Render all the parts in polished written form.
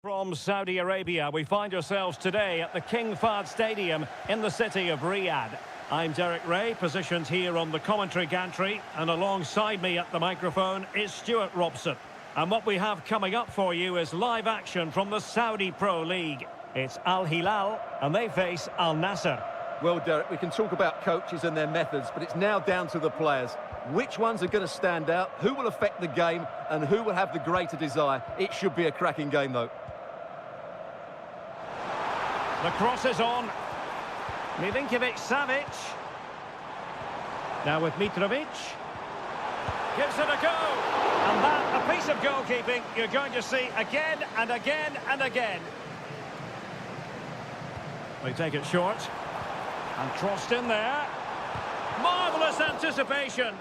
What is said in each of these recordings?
From Saudi Arabia, we find ourselves today at the King Fahd Stadium in the city of Riyadh. I'm Derek Ray, positioned here on the commentary gantry, and alongside me at the microphone is Stuart Robson. And what we have coming up for you is live action from the Saudi Pro League. It's Al Hilal, and they face Al Nassr. Well, Derek, we can talk about coaches and their methods, but it's now down to the players. Which ones are going to stand out, who will affect the game, and who will have the greater desire? It should be a cracking game, though. The cross is on. Milinkovic-Savic. Now with Mitrovic. Gives it a go. And that, a piece of goalkeeping you're going to see again and again and again. They take it short. And crossed in there. Marvellous anticipation.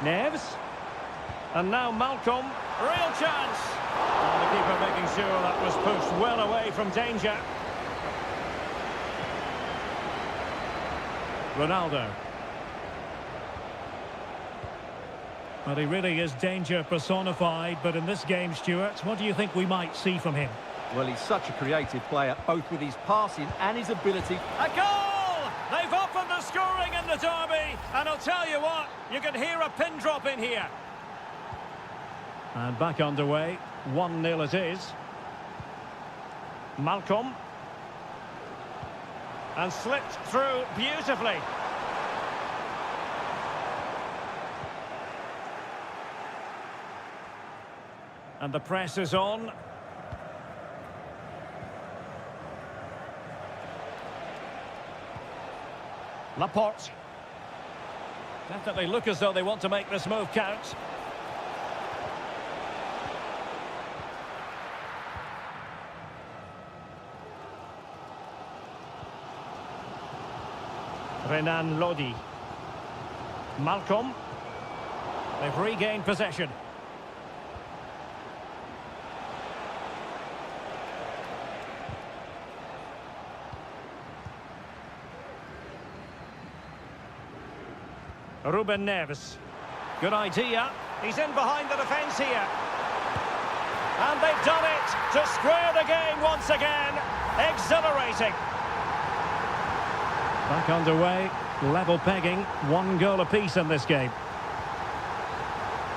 Neves. And now Malcolm. Real chance. And the keeper making sure that was pushed well away from danger. Ronaldo. Well, he really is danger personified, but in this game, Stuart, what do you think we might see from him? Well, he's such a creative player, both with his passing and his ability. A goal! They've opened the scoring in the derby, and I'll tell you what, you can hear a pin drop in here. And back underway, 1-0 it is. Malcolm. And slipped through beautifully. And the press is on. Laporte. Definitely look as though they want to make this move count. Renan Lodi. Malcolm. They've regained possession. Ruben Neves. Good idea. He's in behind the defence here. And they've done it to square the game once again. Exhilarating. Back underway. Level pegging. 1 goal apiece in this game.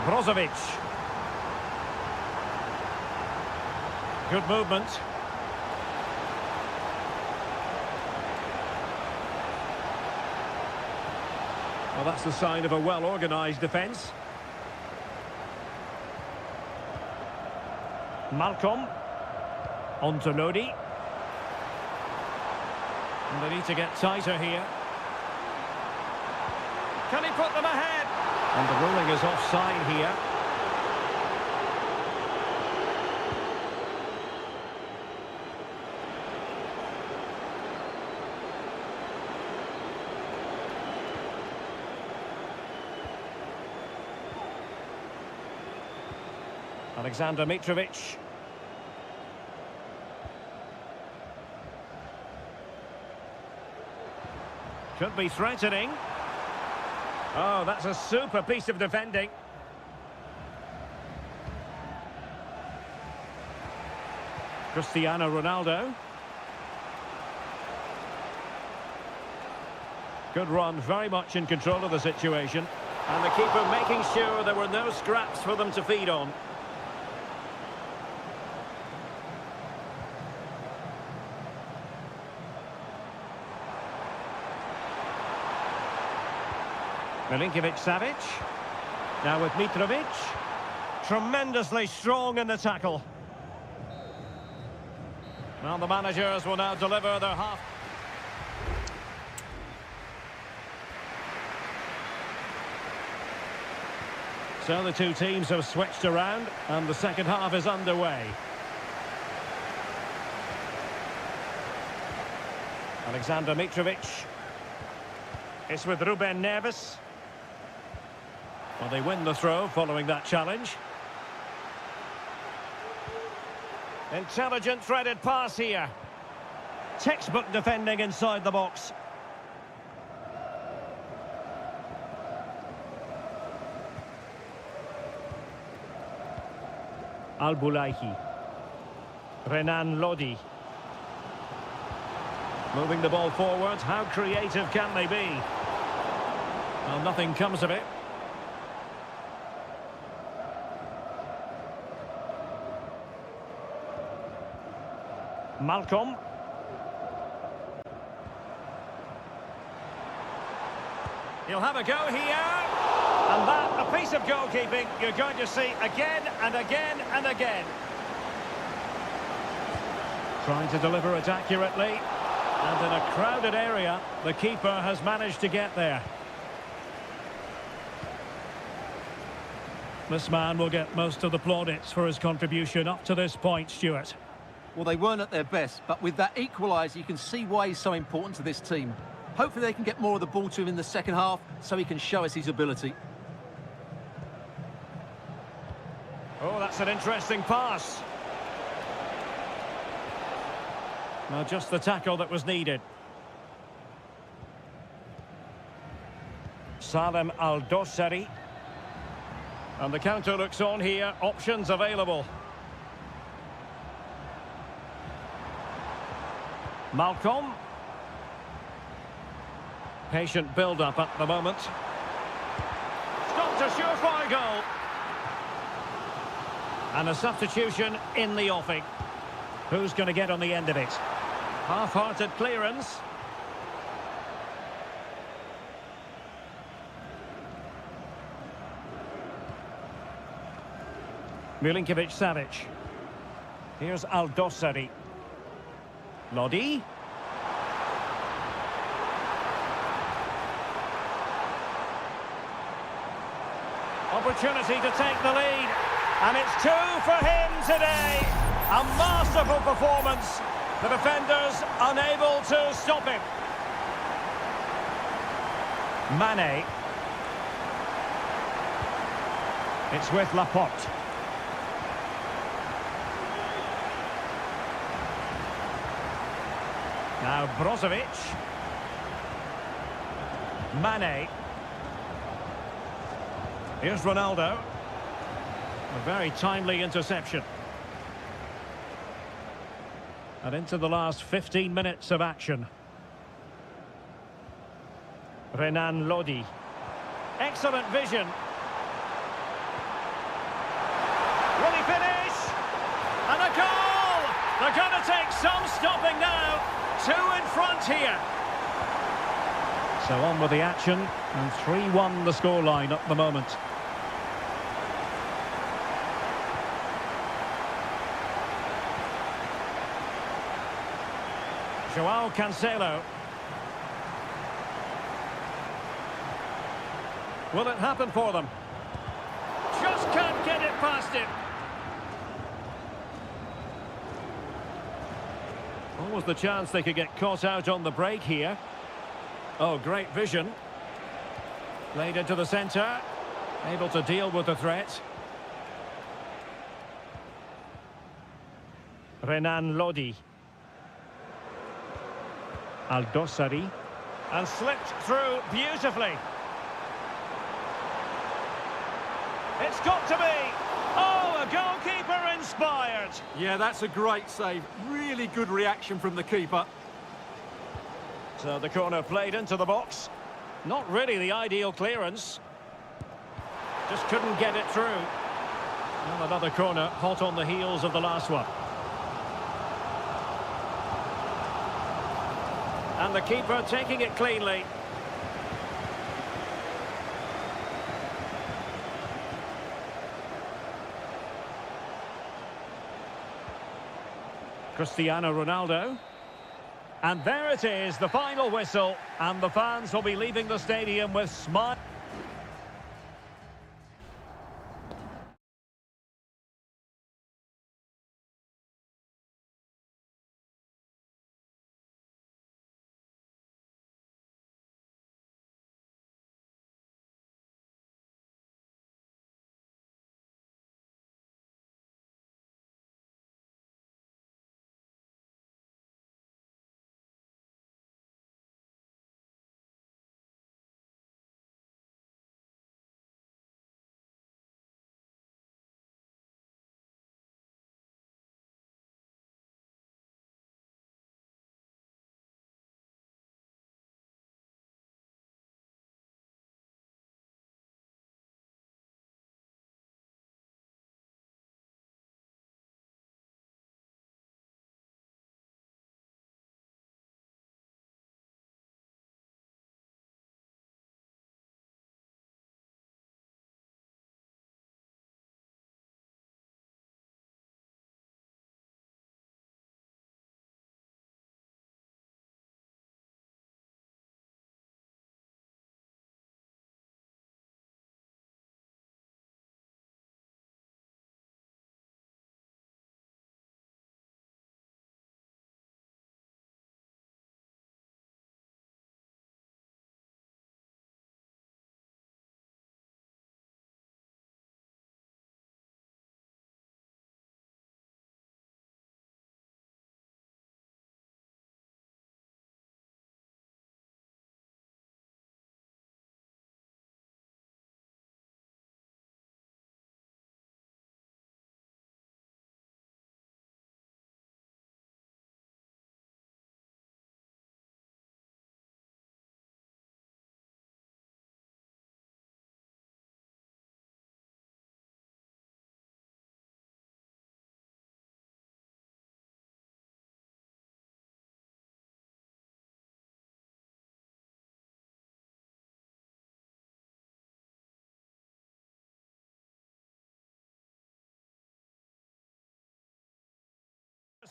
Brozovic. Good movement. Well, that's the sign of a well-organised defence. Malcolm. On to Lodi. And they need to get tighter here. Can he put them ahead? And the ruling is offside here. Alexander Mitrovic. Could be threatening. Oh, that's a super piece of defending. Cristiano Ronaldo. Good run, very much in control of the situation. And the keeper making sure there were no scraps for them to feed on. Milinkovic-Savic. Now with Mitrovic. Tremendously strong in the tackle. Well, the managers will now deliver their half. So the two teams have switched around, and the second half is underway. Alexander Mitrovic. It's with Ruben Neves. Well, they win the throw following that challenge. Intelligent threaded pass here. Textbook defending inside the box. Al-Bulaihi. Renan Lodi. Moving the ball forward. How creative can they be? Well, nothing comes of it. Malcolm. He'll have a go here. And that, a piece of goalkeeping you're going to see again and again and again. Trying to deliver it accurately. And in a crowded area, the keeper has managed to get there. This man will get most of the plaudits for his contribution up to this point, Stuart. Well, they weren't at their best, but with that equaliser, you can see why he's so important to this team. Hopefully they can get more of the ball to him in the second half so he can show us his ability. Oh, that's an interesting pass. Well, just the tackle that was needed. Salem Al-Dossari. And the counter looks on here. Options available. Malcolm. Patient build-up at the moment. Stopped a surefire goal. And a substitution in the offing. Who's going to get on the end of it? Half-hearted clearance. Milinkovic-Savic. Here's Al-Dossari. Lodi. Opportunity to take the lead. And it's 2 for him today. A masterful performance. The defenders unable to stop him. Mane. It's with Laporte. Now Brozovic. Mane. Here's Ronaldo. A very timely interception. And into the last 15 minutes of action. Renan Lodi. Excellent vision. Will he finish? And a goal! They're going to take some stopping now. 2 in front here. So on with the action. And 3-1 the scoreline at the moment. Joao Cancelo. Will it happen for them? Just can't get it past him. Almost the chance they could get caught out on the break here. Oh, great vision. Played into the centre. Able to deal with the threat. Renan Lodi. Al-Dossari. And slipped through beautifully. It's got to be. Oh, a goalkeeper inspired. Yeah, that's a great save. Really good reaction from the keeper. So the corner played into the box. Not really the ideal clearance. Just couldn't get it through. Well, another corner hot on the heels of the last one. And the keeper taking it cleanly. Cristiano Ronaldo. And there it is, the final whistle. And the fans will be leaving the stadium with smiles.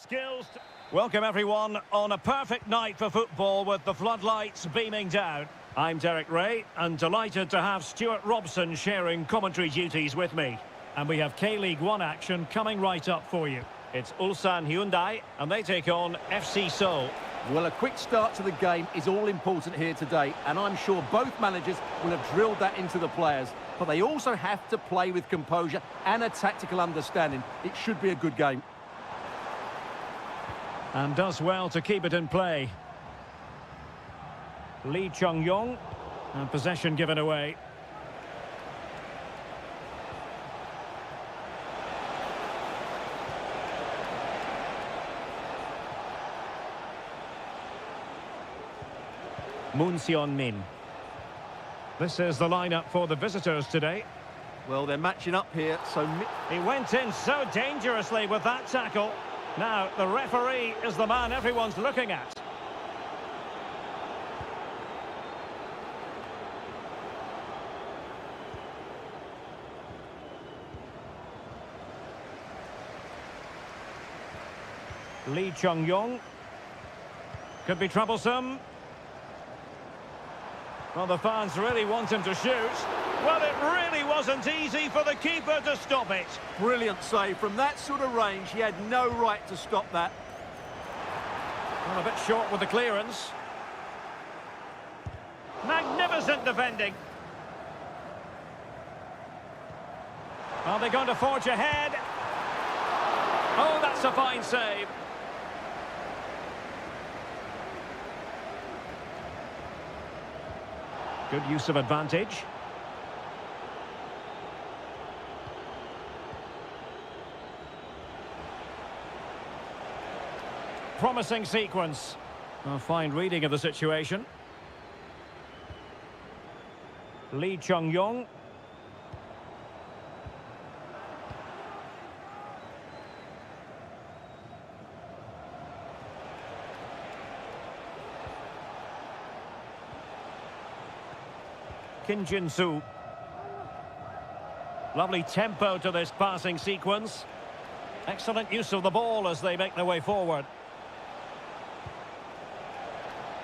Skills. Welcome everyone on a perfect night for football with the floodlights beaming down. I'm Derek Ray and delighted to have Stuart Robson sharing commentary duties with me. And we have K-League 1 action coming right up for you. It's Ulsan Hyundai and they take on FC Seoul. Well, a quick start to the game is all important here today, and I'm sure both managers will have drilled that into the players. But they also have to play with composure and a tactical understanding. It should be a good game. And does well to keep it in play. Lee Chung-yong, and possession given away. Moon Seon-min. This is the lineup for the visitors today. Well, they're matching up here, so... He went in so dangerously with that tackle. Now, the referee is the man everyone's looking at. Lee Chung-yong. Could be troublesome. Well, the fans really want him to shoot. Well, it really wasn't easy for the keeper to stop it. Brilliant save. From that sort of range, he had no right to stop that. Well, a bit short with the clearance. Magnificent defending. Are they going to forge ahead? Oh, that's a fine save. Good use of advantage. Promising sequence. A fine reading of the situation. Lee Chung-yong. Kim Jin-soo. Lovely tempo to this passing sequence. Excellent use of the ball as they make their way forward.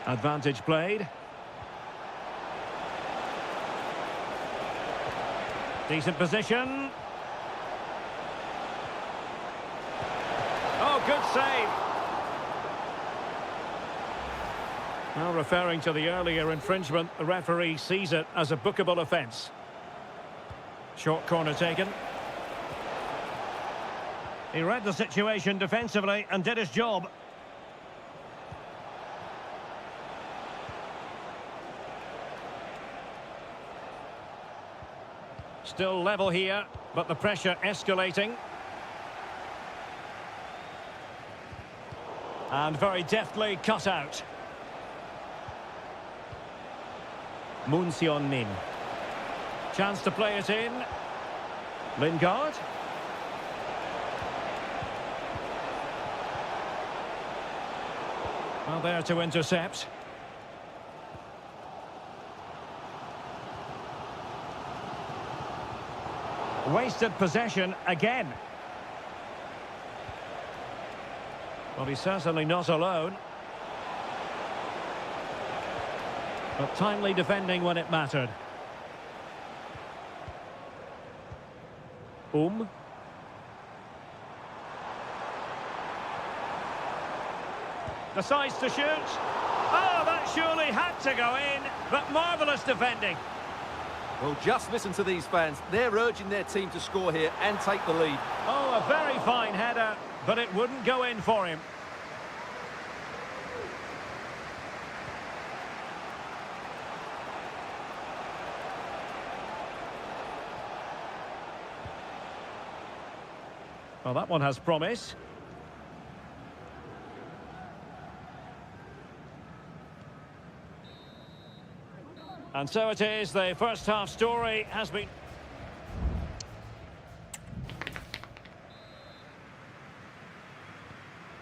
Advantage played. Decent position. Oh, good save. Now, referring to the earlier infringement, the referee sees it as a bookable offence. Short corner taken. He read the situation defensively and did his job. Still level here, but the pressure escalating. And very deftly cut out. Moon Seon-min. Chance to play it in. Lingard. Well, there to intercept. Wasted possession again. Well, he's certainly not alone. But timely defending when it mattered. Decides to shoot. Oh, that surely had to go in, but marvellous defending. Well, just listen to these fans. They're urging their team to score here and take the lead. Oh, a very fine header, but it wouldn't go in for him. Well, that one has promise. And so it is, the first half story has been...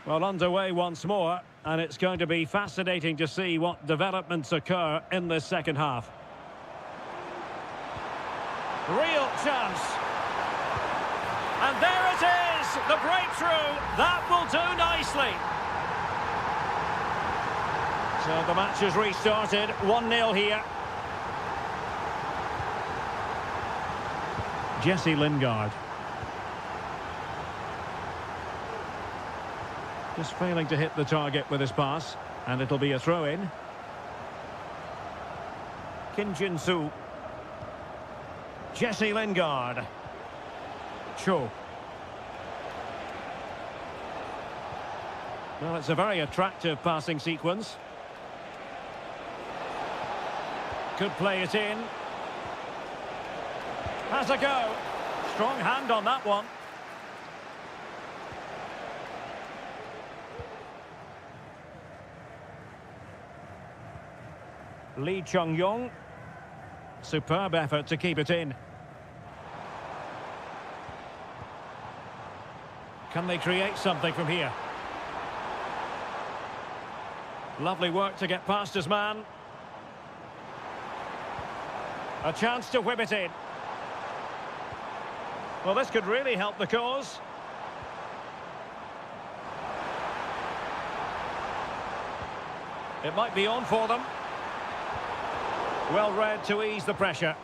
Well, underway once more, and it's going to be fascinating to see what developments occur in this second half. Real chance. And there it is! the breakthrough. That will do nicely. So the match has restarted. 1-0 here. Jesse Lingard. Just failing to hit the target with his pass. And it'll be a throw-in. Kim Jin-soo. Jesse Lingard. Cho. Well, it's a very attractive passing sequence. Could play it in. Has a go. Strong hand on that one. Lee Chung-yong. Superb effort to keep it in. Can they create something from here? Lovely work to get past his man. A chance to whip it in. Well, this could really help the cause. It might be on for them. Well read to ease the pressure.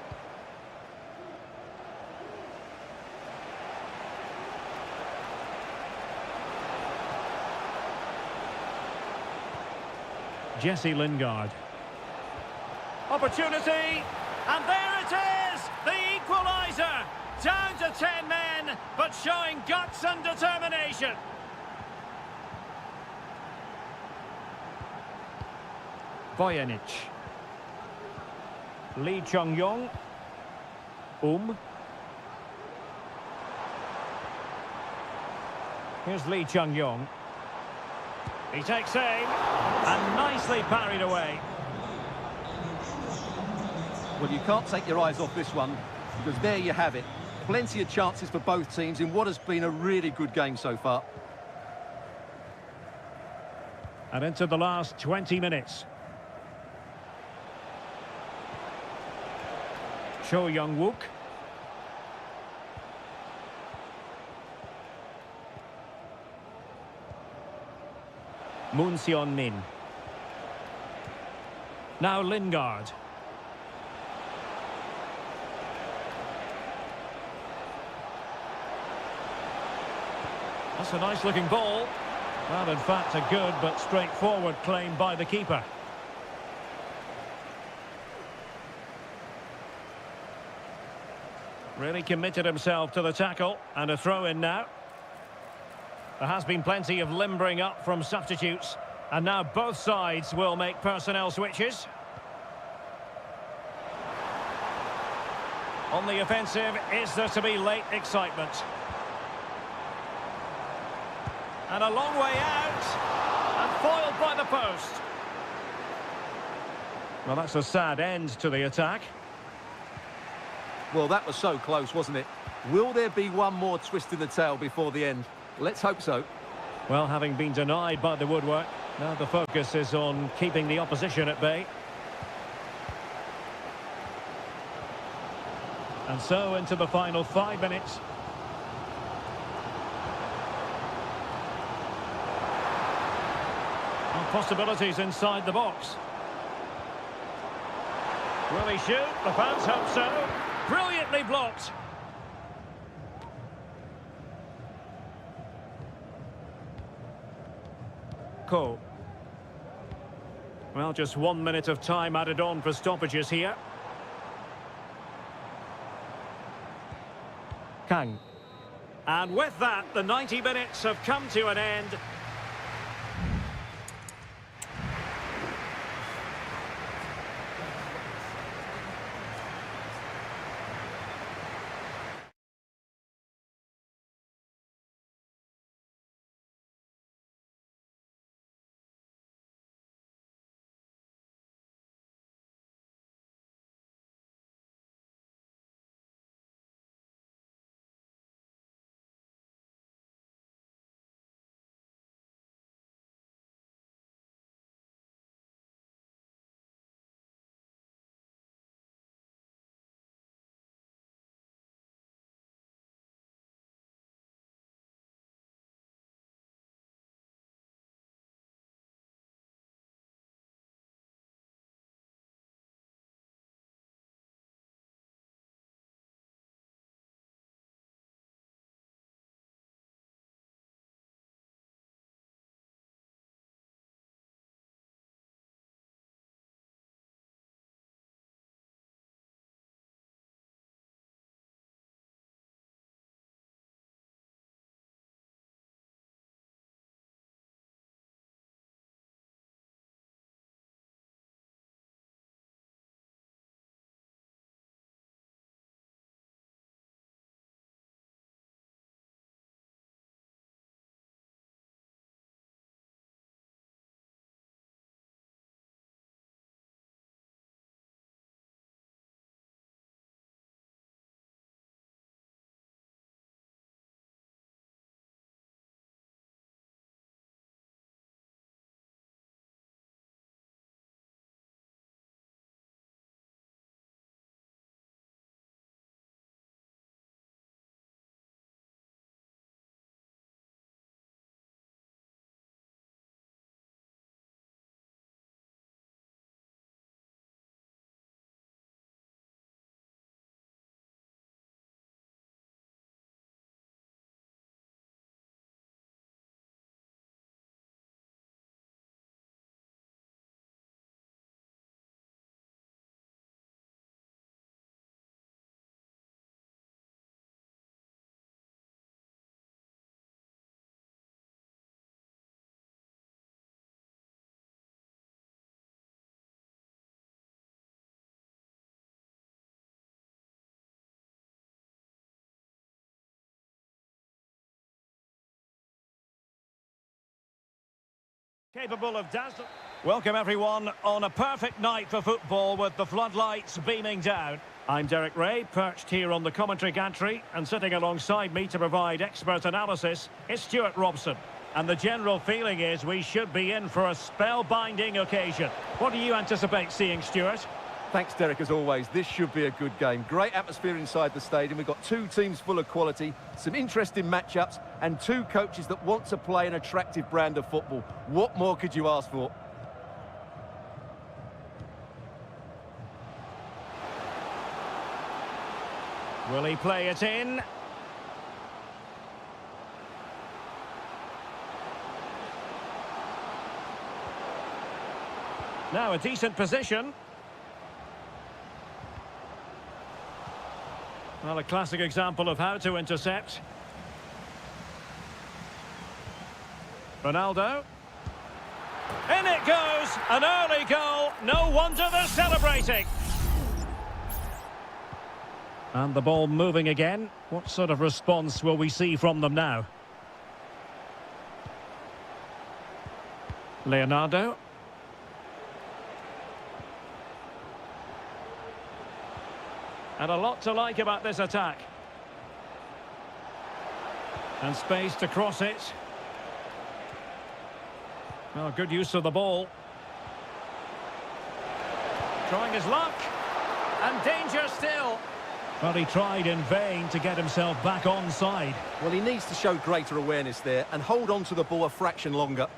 Jesse Lingard. Opportunity, and there it is! The equaliser! Down to 10 men, but showing guts and determination. Vojanic. Lee Chung-yong. Here's Lee Chung-yong. He takes aim, and nicely parried away. Well, you can't take your eyes off this one, because there you have it. Plenty of chances for both teams in what has been a really good game so far. And into the last 20 minutes. Cho Young-wook. Moon Seon-min. Now Lingard. That's a nice looking ball. Well, in fact, a good but straightforward claim by the keeper. Really committed himself to the tackle, and a throw in now. There has been plenty of limbering up from substitutes, and now both sides will make personnel switches. On the offensive, is there to be late excitement? And a long way out, and foiled by the post. Well, that's a sad end to the attack. Well, that was so close, wasn't it? Will there be one more twist in the tail before the end? Let's hope so. Well, having been denied by the woodwork, now the focus is on keeping the opposition at bay. And so into the final 5 minutes. And possibilities inside the box. Will he shoot? The fans hope so. Brilliantly blocked. Ko. Well, just 1 minute of time added on for stoppages here. Kang. And with that, the 90 minutes have come to an end. Capable of dazzling. Welcome everyone on a perfect night for football with the floodlights beaming down. I'm Derek Ray, perched here on the commentary gantry, and sitting alongside me to provide expert analysis is Stuart Robson. And the general feeling is we should be in for a spellbinding occasion. What do you anticipate seeing, Stuart? Thanks, Derek, as always. This should be a good game. Great atmosphere inside the stadium. We've got two teams full of quality, some interesting matchups, and two coaches that want to play an attractive brand of football. What more could you ask for? Will he play it in? Now a decent position. Well, a classic example of how to intercept. Ronaldo. In it goes! An early goal. No wonder they're celebrating. And the ball moving again. What sort of response will we see from them now? Leonardo. And a lot to like about this attack. And space to cross it. Well, good use of the ball. Trying his luck. And danger still. Well, he tried in vain to get himself back onside. Well, he needs to show greater awareness there and hold on to the ball a fraction longer.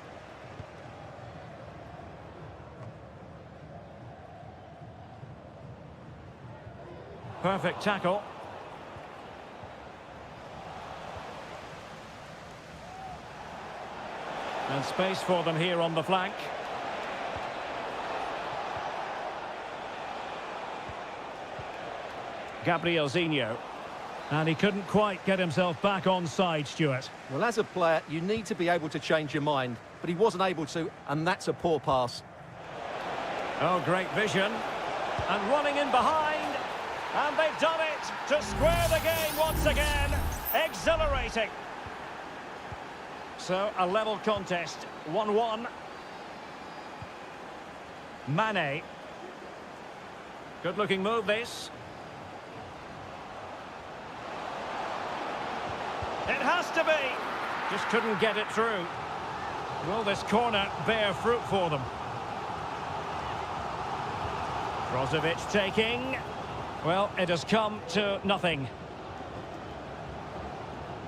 Perfect tackle. And space for them here on the flank. Gabrielzinho. And he couldn't quite get himself back onside, Stuart. Well, as a player, you need to be able to change your mind, but he wasn't able to, and that's a poor pass. Oh, great vision. And running in behind. And they've done it to square the game once again. Exhilarating. So, a level contest. 1-1. Mane. Good-looking move, this. It has to be. Just couldn't get it through. Will this corner bear fruit for them? Brozovic taking. Well, it has come to nothing.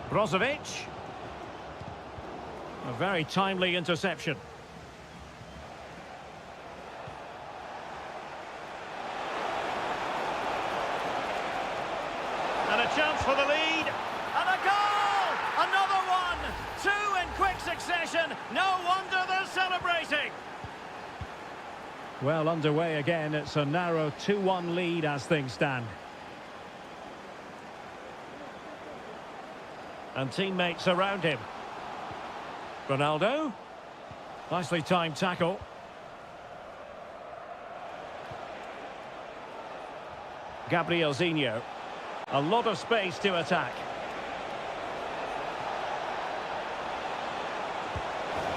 Brozovic. A very timely interception. And a chance for the lead. And a goal! Another one! Two in quick succession. No wonder they're celebrating. Well, underway again. It's a narrow 2-1 lead as things stand. And teammates around him. Ronaldo. Nicely timed tackle. Gabrielzinho. A lot of space to attack.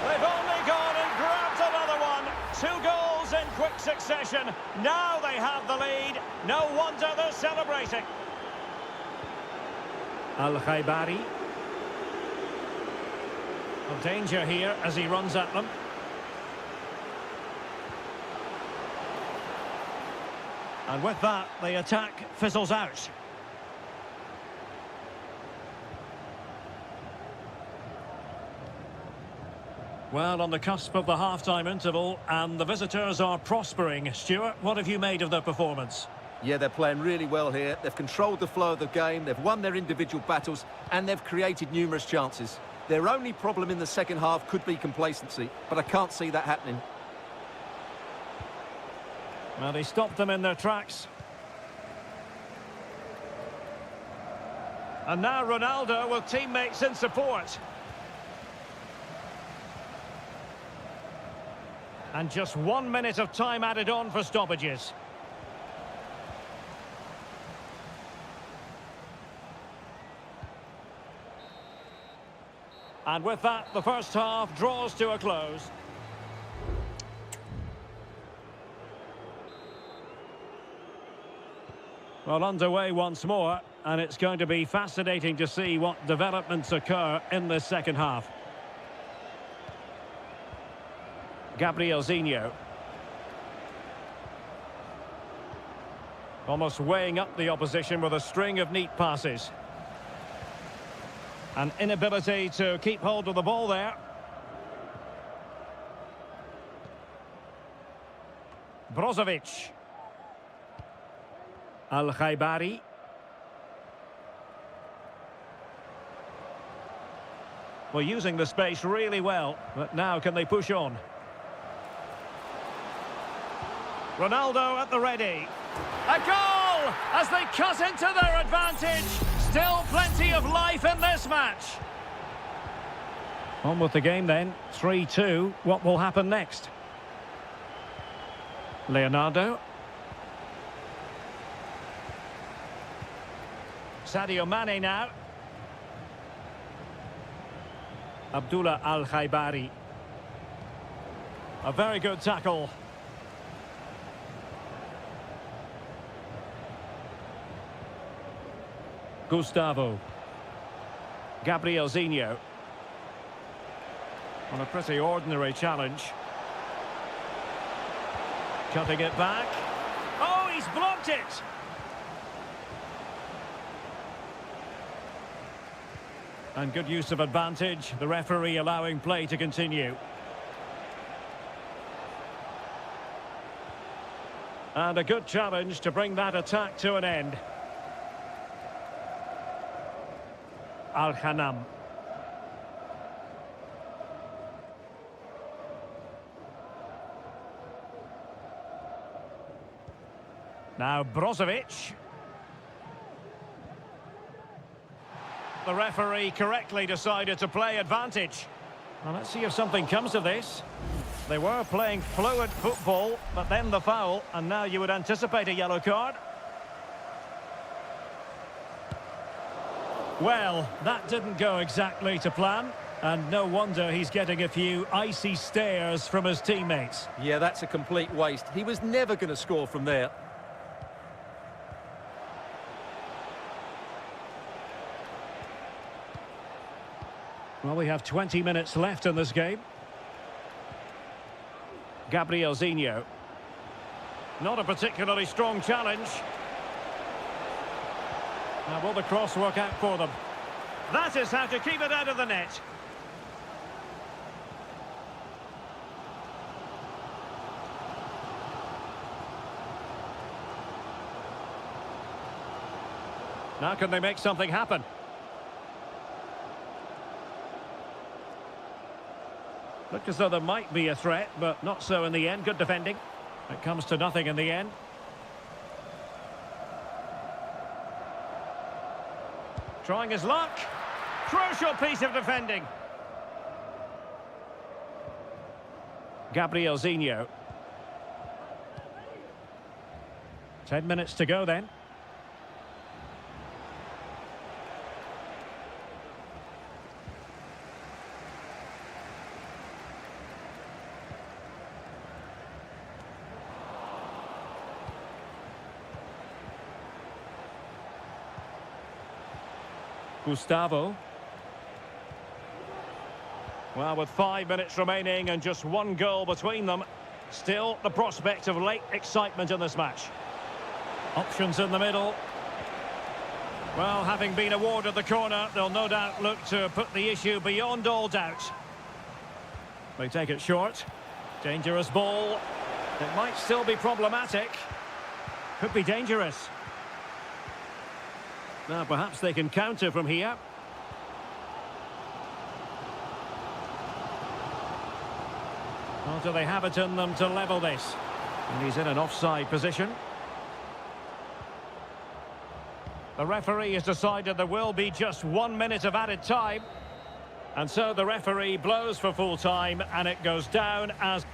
They've only gone and grabbed another one. 2 goals in quick succession. Now they have the lead. No wonder they're celebrating. Al-Khaibari. Danger here as he runs at them. And with that, the attack fizzles out. Well, on the cusp of the half-time interval, and the visitors are prospering. Stuart, what have you made of their performance? Yeah, they're playing really well here. They've controlled the flow of the game, they've won their individual battles, and they've created numerous chances. Their only problem in the second half could be complacency, but I can't see that happening. Well, they stopped them in their tracks. And now Ronaldo with teammates in support. And just 1 minute of time added on for stoppages. And with that, the first half draws to a close. Well, underway once more, and it's going to be fascinating to see what developments occur in this second half. Gabrielzinho. Almost weighing up the opposition with a string of neat passes. An inability to keep hold of the ball there. Brozovic. Al-Khaibari. Well, using the space really well, but now can they push on? Ronaldo at the ready. A goal as they cut into their advantage. Still plenty of life in this match. On with the game then. 3-2. What will happen next? Leonardo. Sadio Mane now. Abdullah Al-Khaibari. A very good tackle. Gustavo. Gabrielzinho. On a pretty ordinary challenge. Cutting it back. Oh, he's blocked it! And good use of advantage. The referee allowing play to continue. And a good challenge to bring that attack to an end. Al-Khanam. Now Brozovic. The referee correctly decided to play advantage. Well, let's see if something comes of this. They were playing fluid football, but then the foul, and now you would anticipate a yellow card. Well, that didn't go exactly to plan, and no wonder he's getting a few icy stares from his teammates. Yeah, that's a complete waste. He was never going to score from there. Well, we have 20 minutes left in this game. Gabrielzinho. Not a particularly strong challenge. Now, will the cross work out for them? That is how to keep it out of the net. Now can they make something happen? Looked as though there might be a threat, but not so in the end. Good defending. It comes to nothing in the end. Trying his luck. Crucial piece of defending. Gabrielzinho. 10 minutes to go then. Gustavo. Well, with 5 minutes remaining and just one goal between them, still the prospect of late excitement in this match. Options in the middle. Well, having been awarded the corner, they'll no doubt look to put the issue beyond all doubt. They take it short. Dangerous ball. It might still be problematic. Could be dangerous. Now, perhaps they can counter from here. Or do they have it in them to level this? And he's in an offside position. The referee has decided there will be just 1 minute of added time. And so the referee blows for full time, and it goes down as...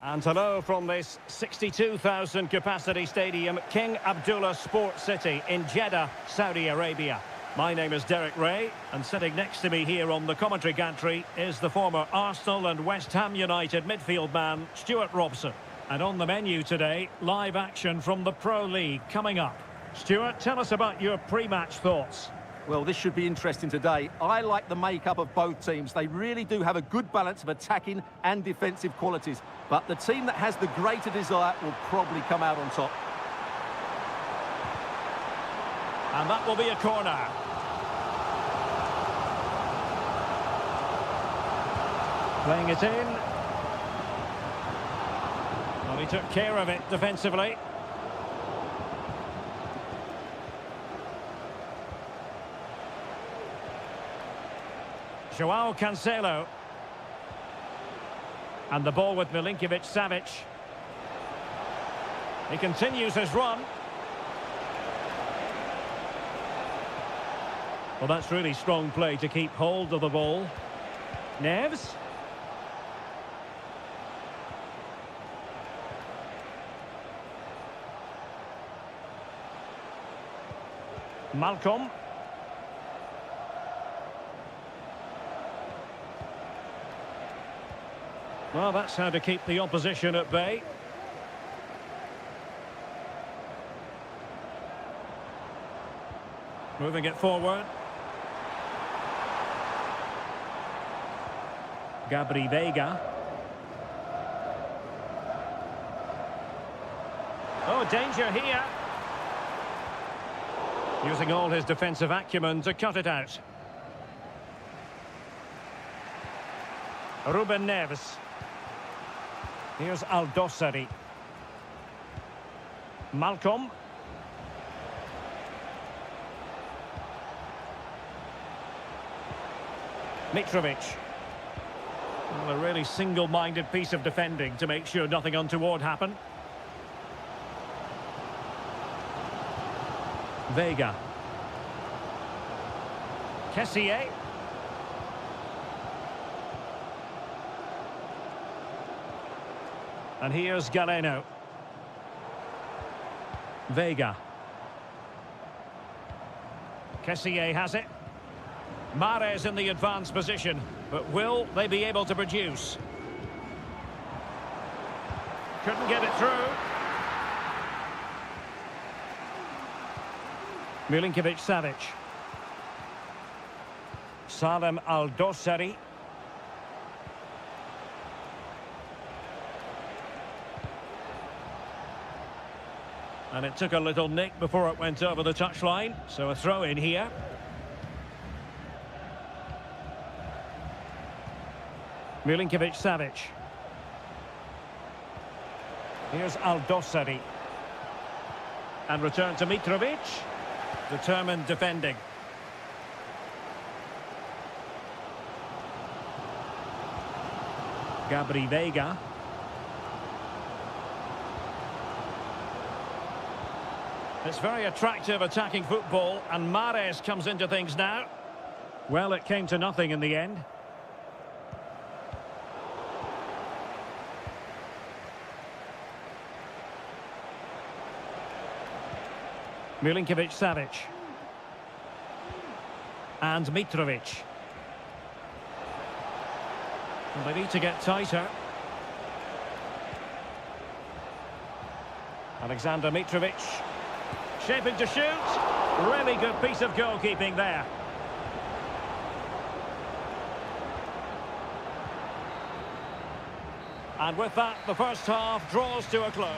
And hello from this 62,000 capacity stadium, King Abdullah Sports City in Jeddah, Saudi Arabia. My name is Derek Ray, and sitting next to me here on the commentary gantry is the former Arsenal and West Ham United midfield man, Stuart Robson. And on the menu today, live action from the Pro League coming up. Stuart, tell us about your pre-match thoughts. Well, this should be interesting today. I like the makeup of both teams. They really do have a good balance of attacking and defensive qualities. But the team that has the greater desire will probably come out on top. And that will be a corner. Playing it in. Well, he took care of it defensively. Joao Cancelo. And the ball with Milinkovic-Savic. He continues his run. Well, that's really strong play to keep hold of the ball. Neves. Malcolm. Well, that's how to keep the opposition at bay. Moving it forward. Gabri Veiga. Oh, danger here. Using all his defensive acumen to cut it out. Ruben Neves. Here's Aldosari. Malcolm. Mitrovic. Well, a really single-minded piece of defending to make sure nothing untoward happened. Veiga. Kessié. And here's Galeno. Veiga. Kessié has it. Mahrez in the advanced position, but will they be able to produce? Couldn't get it through. Milinkovic-Savic. Salem Aldosari. And it took a little nick before it went over the touchline, so a throw in here. Milinkovic-Savic. Here's Aldosari. And return to Mitrovic. Determined defending. Gabri Veiga. It's very attractive attacking football, and Mahrez comes into things now. Well, it came to nothing in the end. Milinkovic-Savic. And Mitrovic. Well, they need to get tighter. Alexander Mitrovic. Shaping to shoot. Really good piece of goalkeeping there. And with that, the first half draws to a close.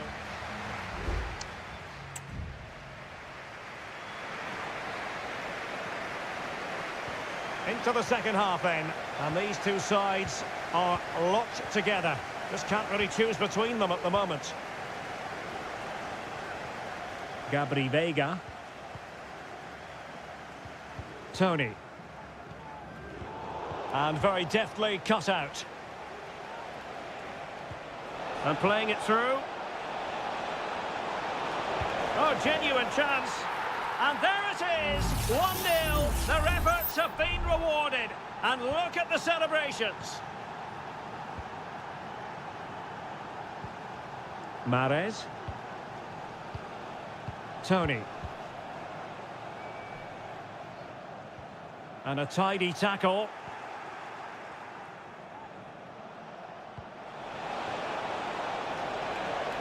Into the second half then. And these two sides are locked together. Just can't really choose between them at the moment. Gabri Veiga. Tony. And very deftly cut out. And playing it through. Oh, genuine chance. And there it is, 1-0. Their efforts have been rewarded. And look at the celebrations. Mahrez. Tony. And a tidy tackle.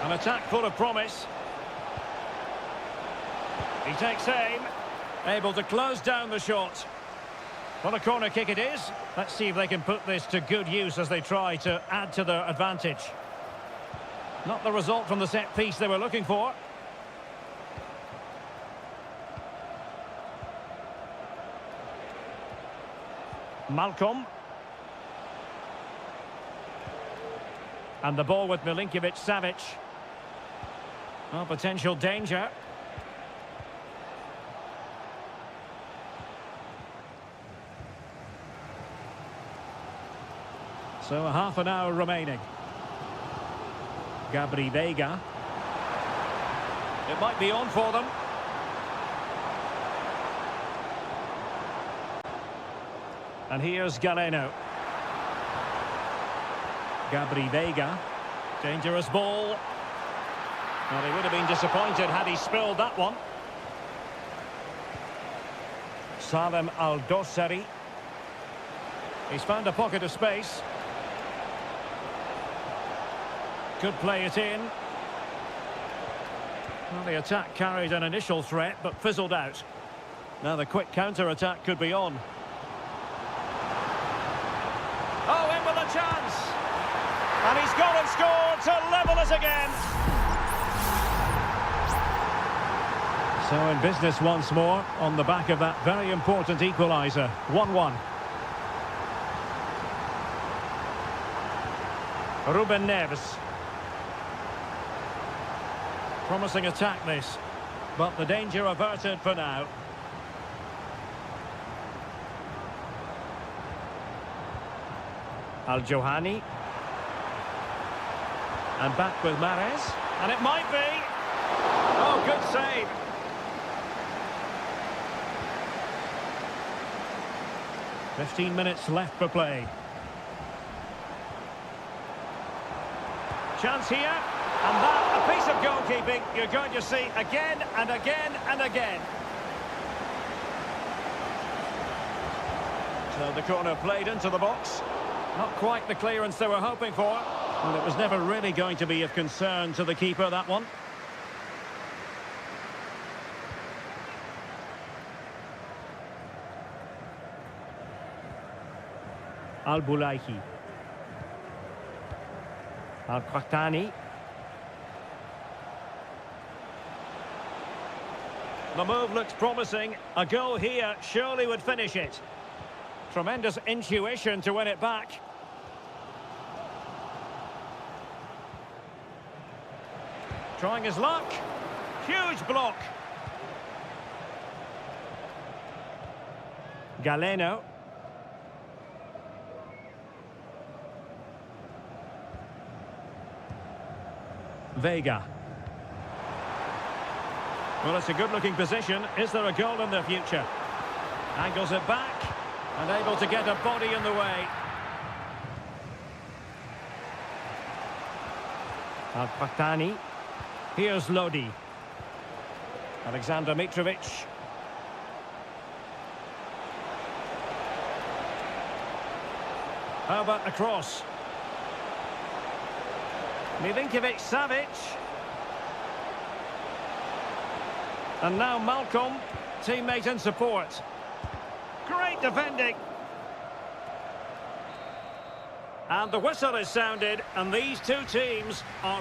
An attack full of promise. He takes aim. Able to close down the shot. Well, a corner kick it is. Let's see if they can put this to good use as they try to add to their advantage. Not the result from the set piece they were looking for. Malcolm. And the ball with Milinkovic-Savic. Oh, potential danger. So a half an hour remaining. Gabri Veiga. It might be on for them. And here's Galeno. Gabri Veiga. Dangerous ball. Well, he would have been disappointed had he spilled that one. Salem Al-Dossari. He's found a pocket of space. Could play it in. Well, the attack carried an initial threat, but fizzled out. Now the quick counter-attack could be on. Oh, in with a chance! And he's gone and scored to level us again! So in business once more, on the back of that very important equaliser. 1-1. Ruben Neves. Promising attack this, but the danger averted for now. Al-Johani. And back with Mahrez. And it might be. Oh, good save. "15 minutes left for play. Chance here. And that, a piece of goalkeeping you're going to see again and again and again. So the corner played into the box. Not quite the clearance they were hoping for. And it was never really going to be of concern to the keeper, that one. Al-Bulaihi. Al-Qahtani. The move looks promising. A goal here surely would finish it. Tremendous intuition to win it back. Trying his luck. Huge block. Galeno. Veiga. Well, it's a good-looking position. Is there a goal in the future? Angles it back and able to get a body in the way. Al-Qahtani. Here's Lodi. Alexander Mitrovic. How about the cross? Milinkovic-Savic. And now Malcolm, teammate and support. Great defending. And the whistle is sounded, and these two teams are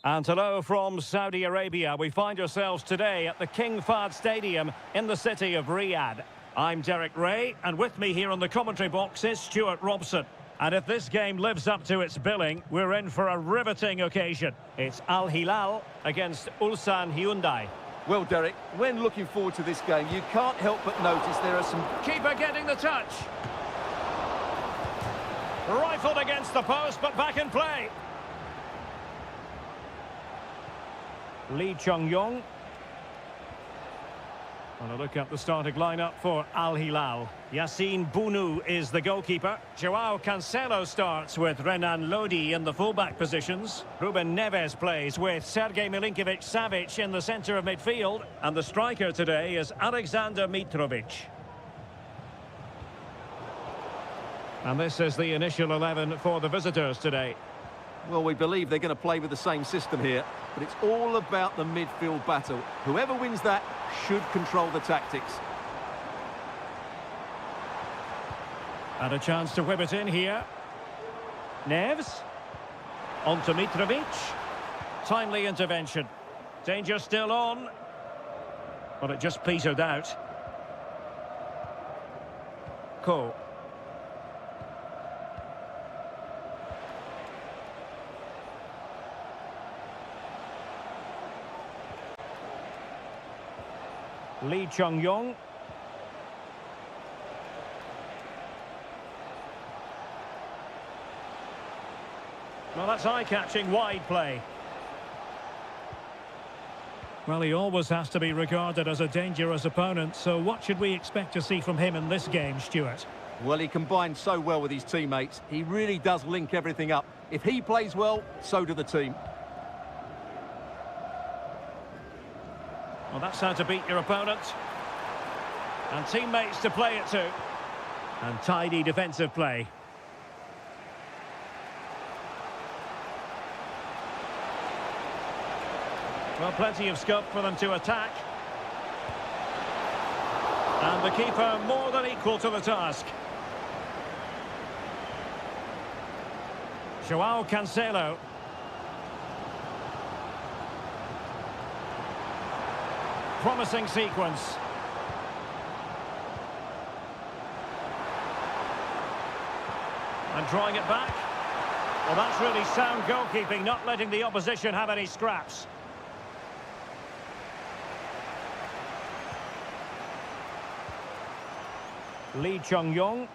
And hello from Saudi Arabia. We find ourselves today at the King Fahd Stadium in the city of Riyadh. I'm Derek Ray, and with me here on the commentary box is Stuart Robson. And if this game lives up to its billing, we're in for a riveting occasion. It's Al Hilal against Ulsan Hyundai. Well, Derek, when looking forward to this game, you can't help but notice there are some... Keeper getting the touch. Rifled against the post, but back in play. Lee Chung-yong. On a look at the starting lineup for Al Hilal. Yassine Bounou is the goalkeeper. Joao Cancelo starts with Renan Lodi in the fullback positions. Ruben Neves plays with Sergej Milinkovic-Savic in the centre of midfield. And the striker today is Alexander Mitrovic. And this is the initial 11 for the visitors today. Well, we believe they're going to play with the same system here, but it's all about the midfield battle. Whoever wins that should control the tactics. And a chance to whip it in here. Neves. On to Mitrovic. Timely intervention. Danger still on. But it just petered out. Cole. Lee Chung-yong. Well, that's eye-catching wide play. Well, he always has to be regarded as a dangerous opponent, so what should we expect to see from him in this game, Stuart? Well, he combines so well with his teammates. He really does link everything up. If he plays well, so do the team. Well, that's how to beat your opponent. And teammates to play it to. And tidy defensive play. Well, plenty of scope for them to attack. And the keeper more than equal to the task. Joao Cancelo. Promising sequence. And drawing it back. Well, that's really sound goalkeeping, not letting the opposition have any scraps. Lee Chung-yong.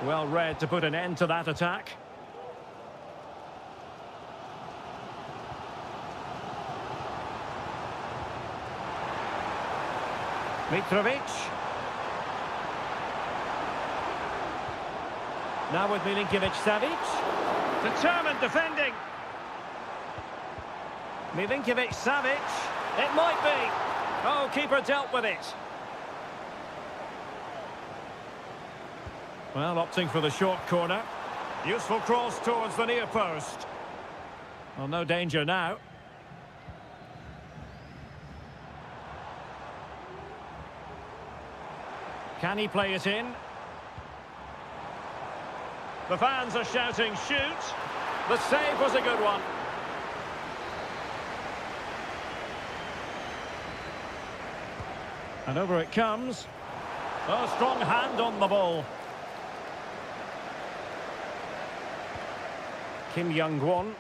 Well read to put an end to that attack. Mitrovic. Now with Milinkovic-Savic. Determined defending. Milinkovic-Savic. It might be. Oh, keeper dealt with it. Well, opting for the short corner. Useful cross towards the near post. Well, no danger now. Can he play it in? The fans are shouting, shoot! The save was a good one. And over it comes. Oh, strong hand on the ball. Kim Young-won.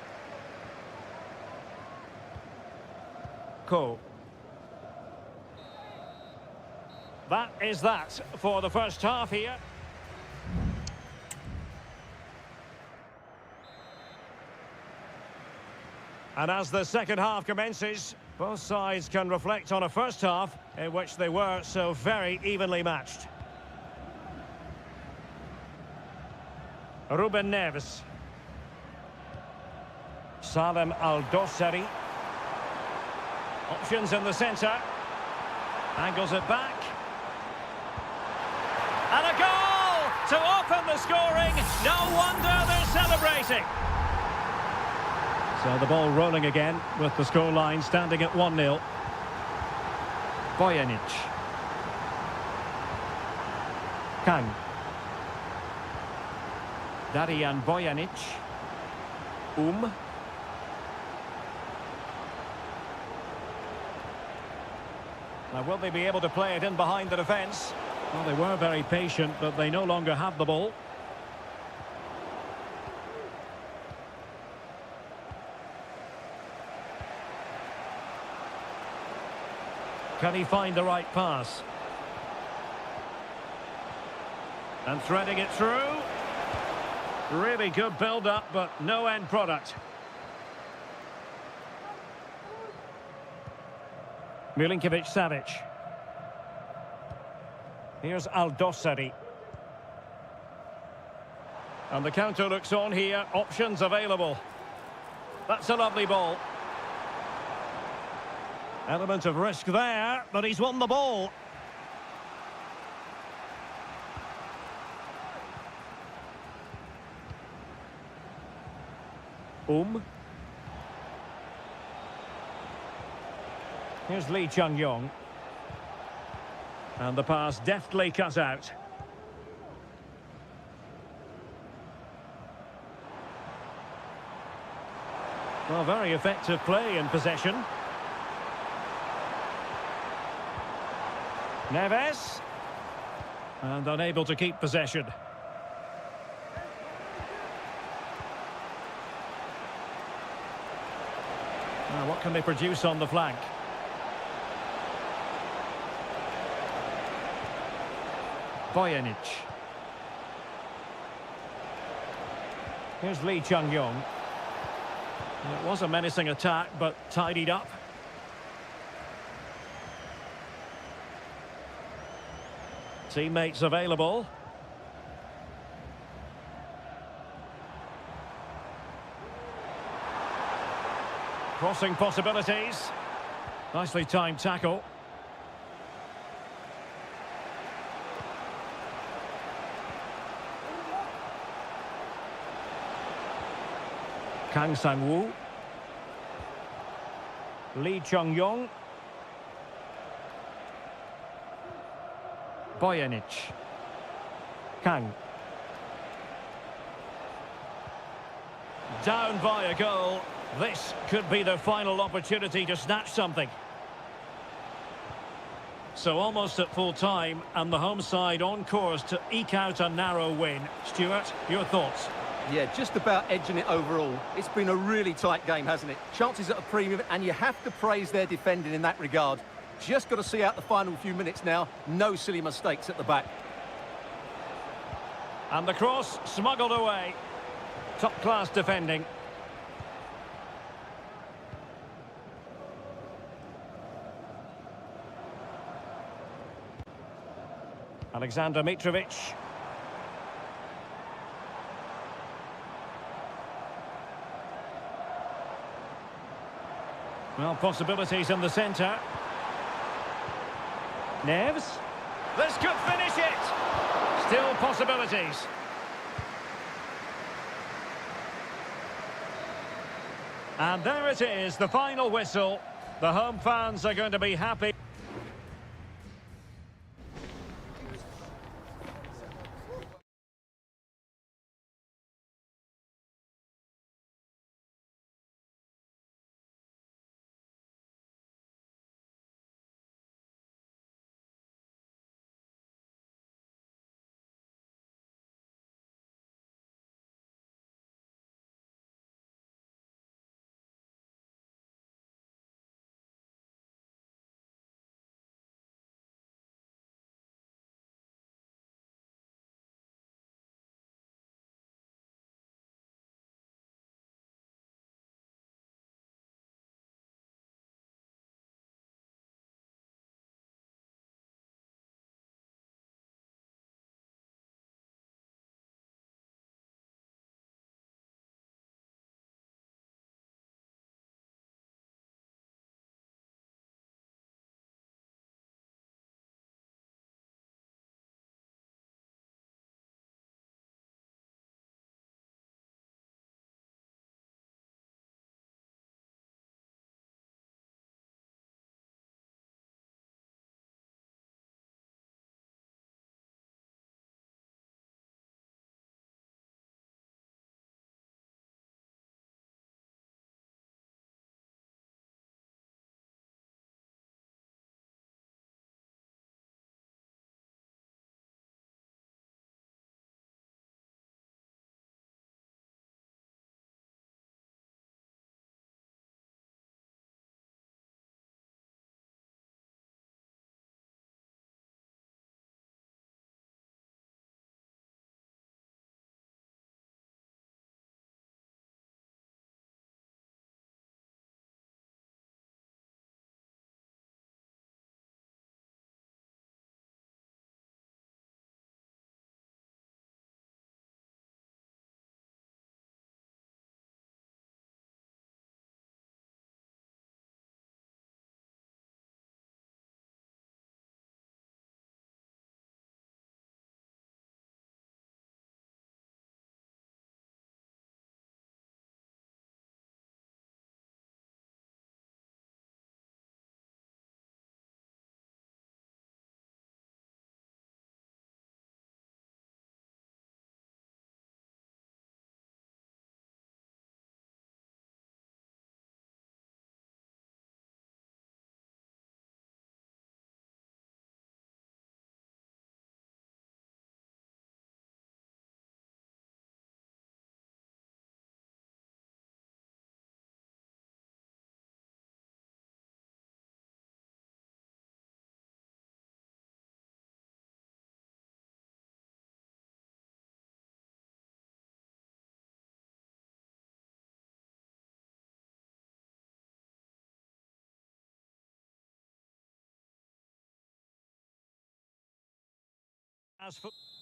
Ko. That is that for the first half here. And as the second half commences, both sides can reflect on a first half in which they were so very evenly matched. Ruben Neves. Salem Al-Dossari. Options in the centre. Angles it back. And a goal to open the scoring. No wonder they're celebrating. So the ball rolling again with the scoreline standing at 1-0. Bojanic. Kang. Darijan Bojanic. Now, will they be able to play it in behind the defence? Well, they were very patient, but they no longer have the ball. Can he find the right pass? And threading it through. Really good build-up, but no end product. Milinkovic-Savic. Here's Aldosari. And the counter looks on here. Options available. That's a lovely ball. Element of risk there, but he's won the ball. Here's Lee Chung-yong. And the pass deftly cut out. Well, very effective play in possession. Neves. And unable to keep possession. Now, what can they produce on the flank? Bojanic. Here's Lee Chung-yong. It was a menacing attack, but tidied up. Teammates available. Crossing possibilities. Nicely timed tackle. Kang Sang-woo. Lee Chung-yong. Bojanic. Kang. Down by a goal. This could be their final opportunity to snatch something. So almost at full time, and the home side on course to eke out a narrow win. Stuart, your thoughts? Yeah, just about edging it overall. It's been a really tight game, hasn't it? Chances at a premium, and you have to praise their defending in that regard. Just got to see out the final few minutes now. No silly mistakes at the back. And the cross smuggled away. Top-class defending. Alexander Mitrovic. Well, possibilities in the centre. Neves. This could finish it. Still possibilities. And there it is, the final whistle. The home fans are going to be happy.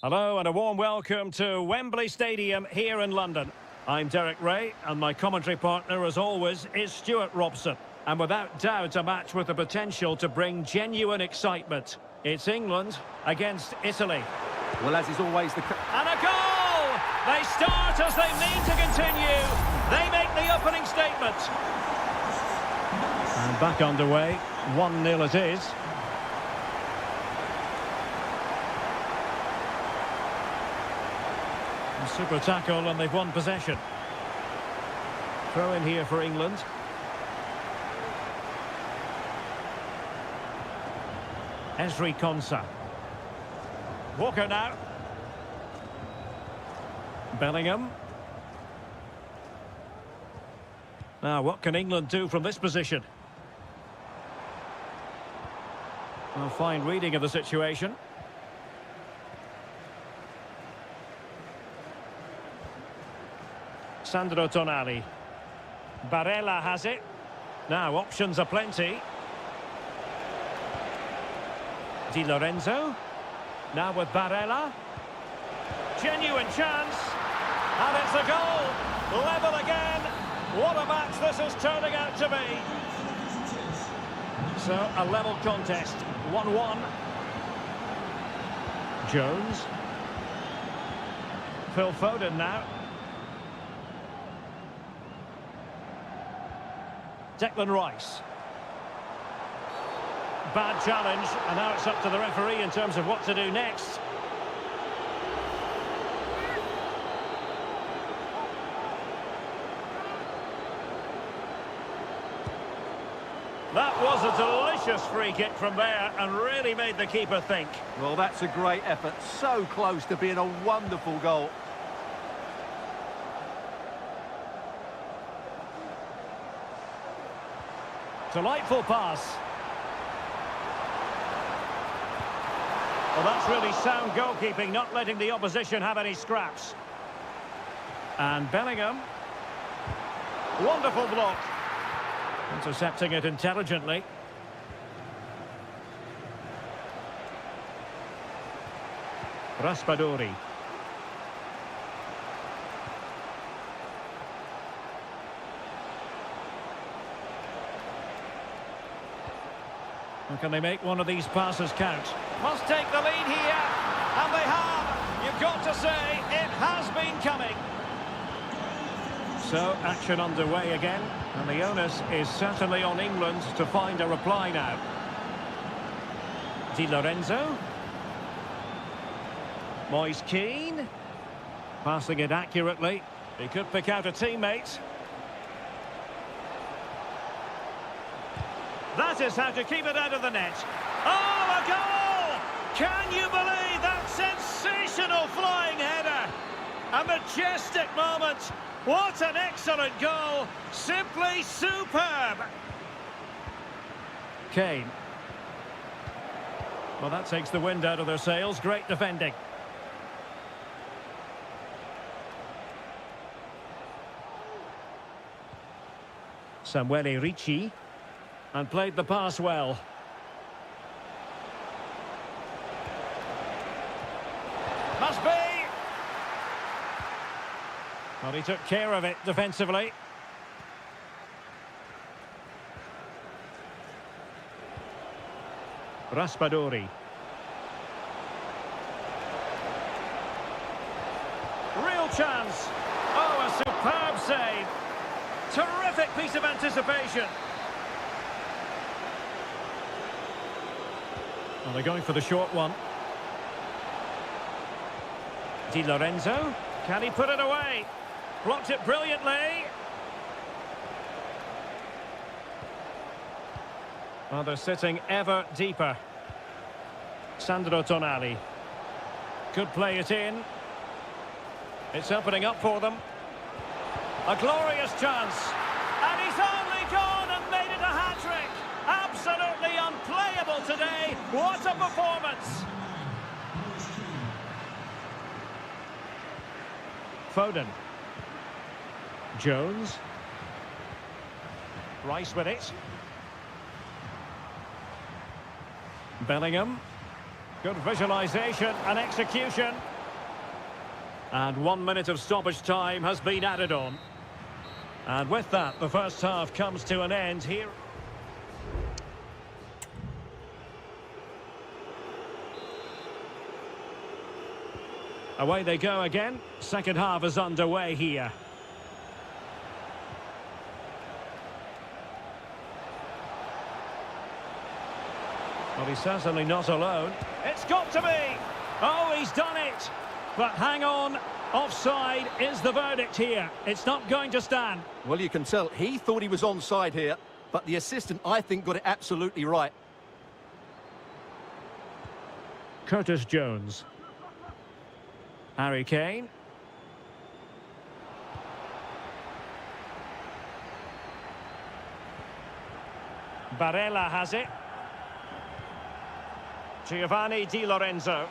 Hello and a warm welcome to Wembley Stadium here in London. I'm Derek Ray and my commentary partner as always is Stuart Robson. And without doubt a match with the potential to bring genuine excitement. It's England against Italy. Well, as is always the... And a goal! They start as they mean to continue. They make the opening statement. And back underway, 1-0 it is. Super tackle and they've won possession. Throw in here for England. Ezri Konsa. Walker now. Bellingham. Now, what can England do from this position? A fine reading of the situation. Sandro Tonali. Barella has it. Now, options are plenty. Di Lorenzo. Now with Barella. Genuine chance. And it's a goal. Level again. What a match this is turning out to be. So, a level contest. 1-1. Jones. Phil Foden now. Declan Rice. Bad challenge, and now it's up to the referee in terms of what to do next. That was a delicious free kick from there and really made the keeper think. Well, that's a great effort. So close to being a wonderful goal. Delightful pass. Well, that's really sound goalkeeping, not letting the opposition have any scraps. And Bellingham. Wonderful block. Intercepting it intelligently. Raspadori. Can they make one of these passes count? Must take the lead here, and they have. You've got to say, it has been coming. So, action underway again, and the onus is certainly on England to find a reply now. Di Lorenzo. Moise Keane. Passing it accurately. He could pick out a teammate. That is how to keep it out of the net. Oh, a goal! Can you believe that sensational flying header? A majestic moment. What an excellent goal. Simply superb. Kane. Well, that takes the wind out of their sails. Great defending. Samuele Ricci. And played the pass well. Must be! Well, he took care of it defensively. Raspadori. Real chance. Oh, a superb save. Terrific piece of anticipation. Well, they're going for the short one. Di Lorenzo. Can he put it away? Blocked it brilliantly. Well, they're sitting ever deeper. Sandro Tonali. Could play it in. It's opening up for them. A glorious chance. And he's only gone and made it a hat-trick. Absolutely unplayable today. What a performance. Foden. Jones. Rice with it. Bellingham. Good visualisation and execution. And 1 minute of stoppage time has been added on. And with that, the first half comes to an end here. Away they go again. Second half is underway here. Well, he's certainly not alone. It's got to be! Oh, he's done it! But hang on, offside is the verdict here. It's not going to stand. Well, you can tell he thought he was onside here, but the assistant, I think, got it absolutely right. Curtis Jones. Harry Kane. Barella has it. Giovanni Di Lorenzo.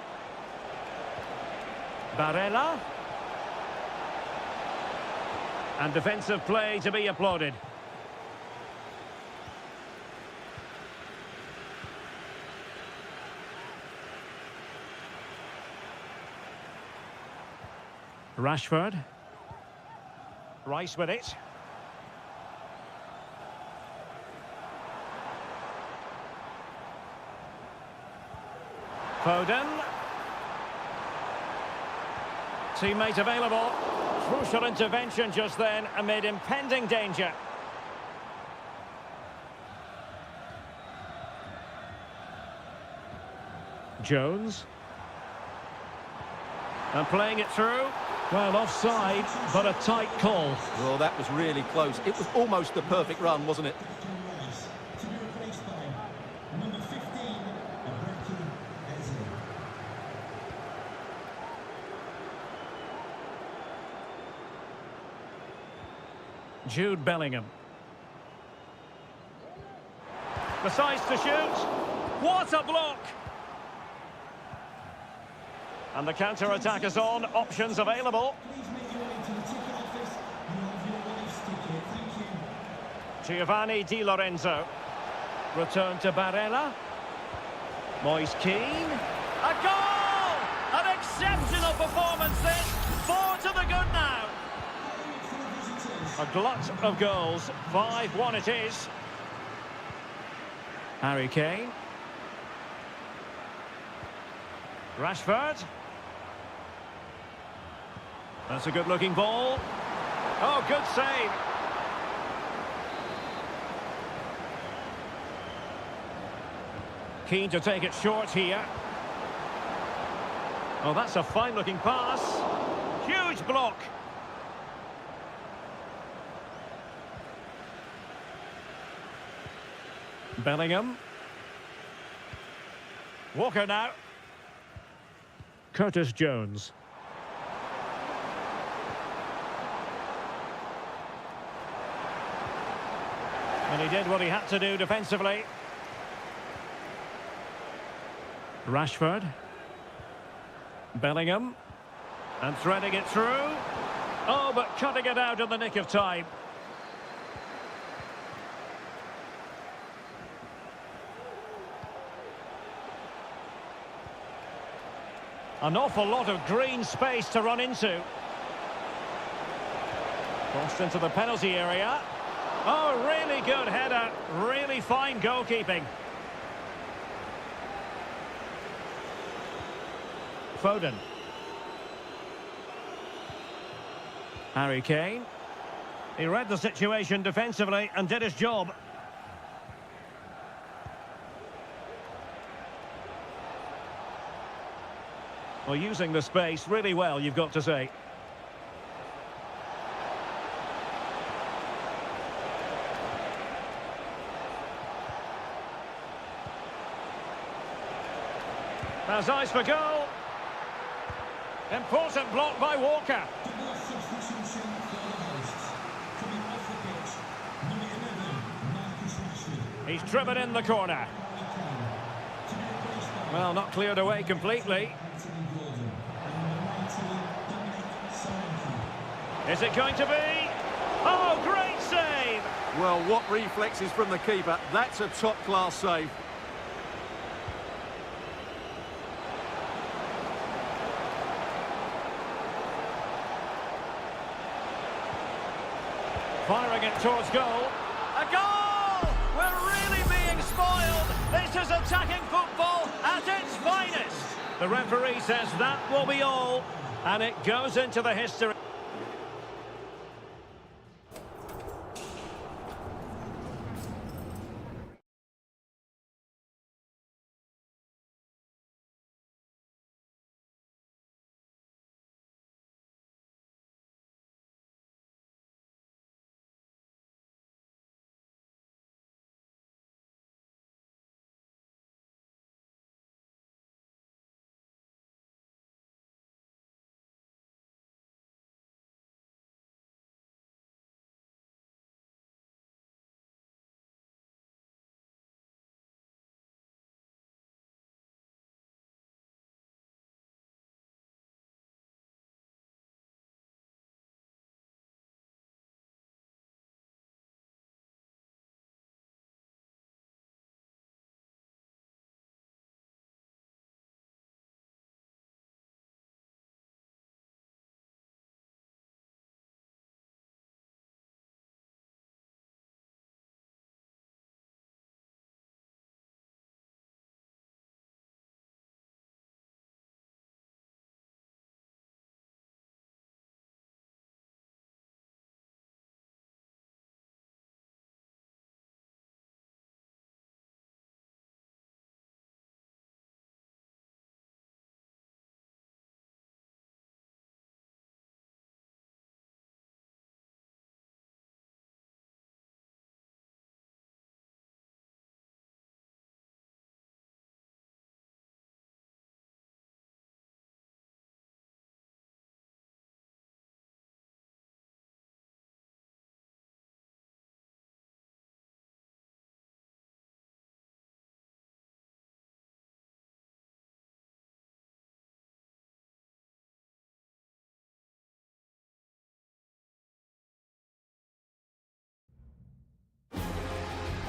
Barella. And defensive play to be applauded. Rashford. Rice with it. Foden. Teammate available. Crucial intervention just then amid impending danger. Jones. And playing it through. Well, offside, but a tight call. Well, that was really close. It was almost the perfect run, wasn't it? Jude Bellingham. Decides to shoot. What a block! And the counter-attack is on. Options available. Giovanni Di Lorenzo. Return to Barella. Moise Keane. A goal! An exceptional performance this. 4 to the good now. A glut of goals. 5-1 it is. Harry Kane. Rashford. That's a good-looking ball. Oh, good save. Keen to take it short here. Oh, that's a fine-looking pass. Huge block. Bellingham. Walker now. Curtis Jones. And he did what he had to do defensively. Rashford. Bellingham. And threading it through. Oh, but cutting it out in the nick of time. An awful lot of green space to run into. Crossed into the penalty area. Oh, really good header. Really fine goalkeeping. Foden. Harry Kane. He read the situation defensively and did his job. Well, using the space really well, you've got to say. Has eyes for goal. Important block by Walker. He's driven in the corner. Well, not cleared away completely. Is it going to be? Oh, great save! Well, what reflexes from the keeper. That's a top-class save. Firing it towards goal. A goal! We're really being spoiled. This is attacking football at its finest. The referee says that will be all, and it goes into the history.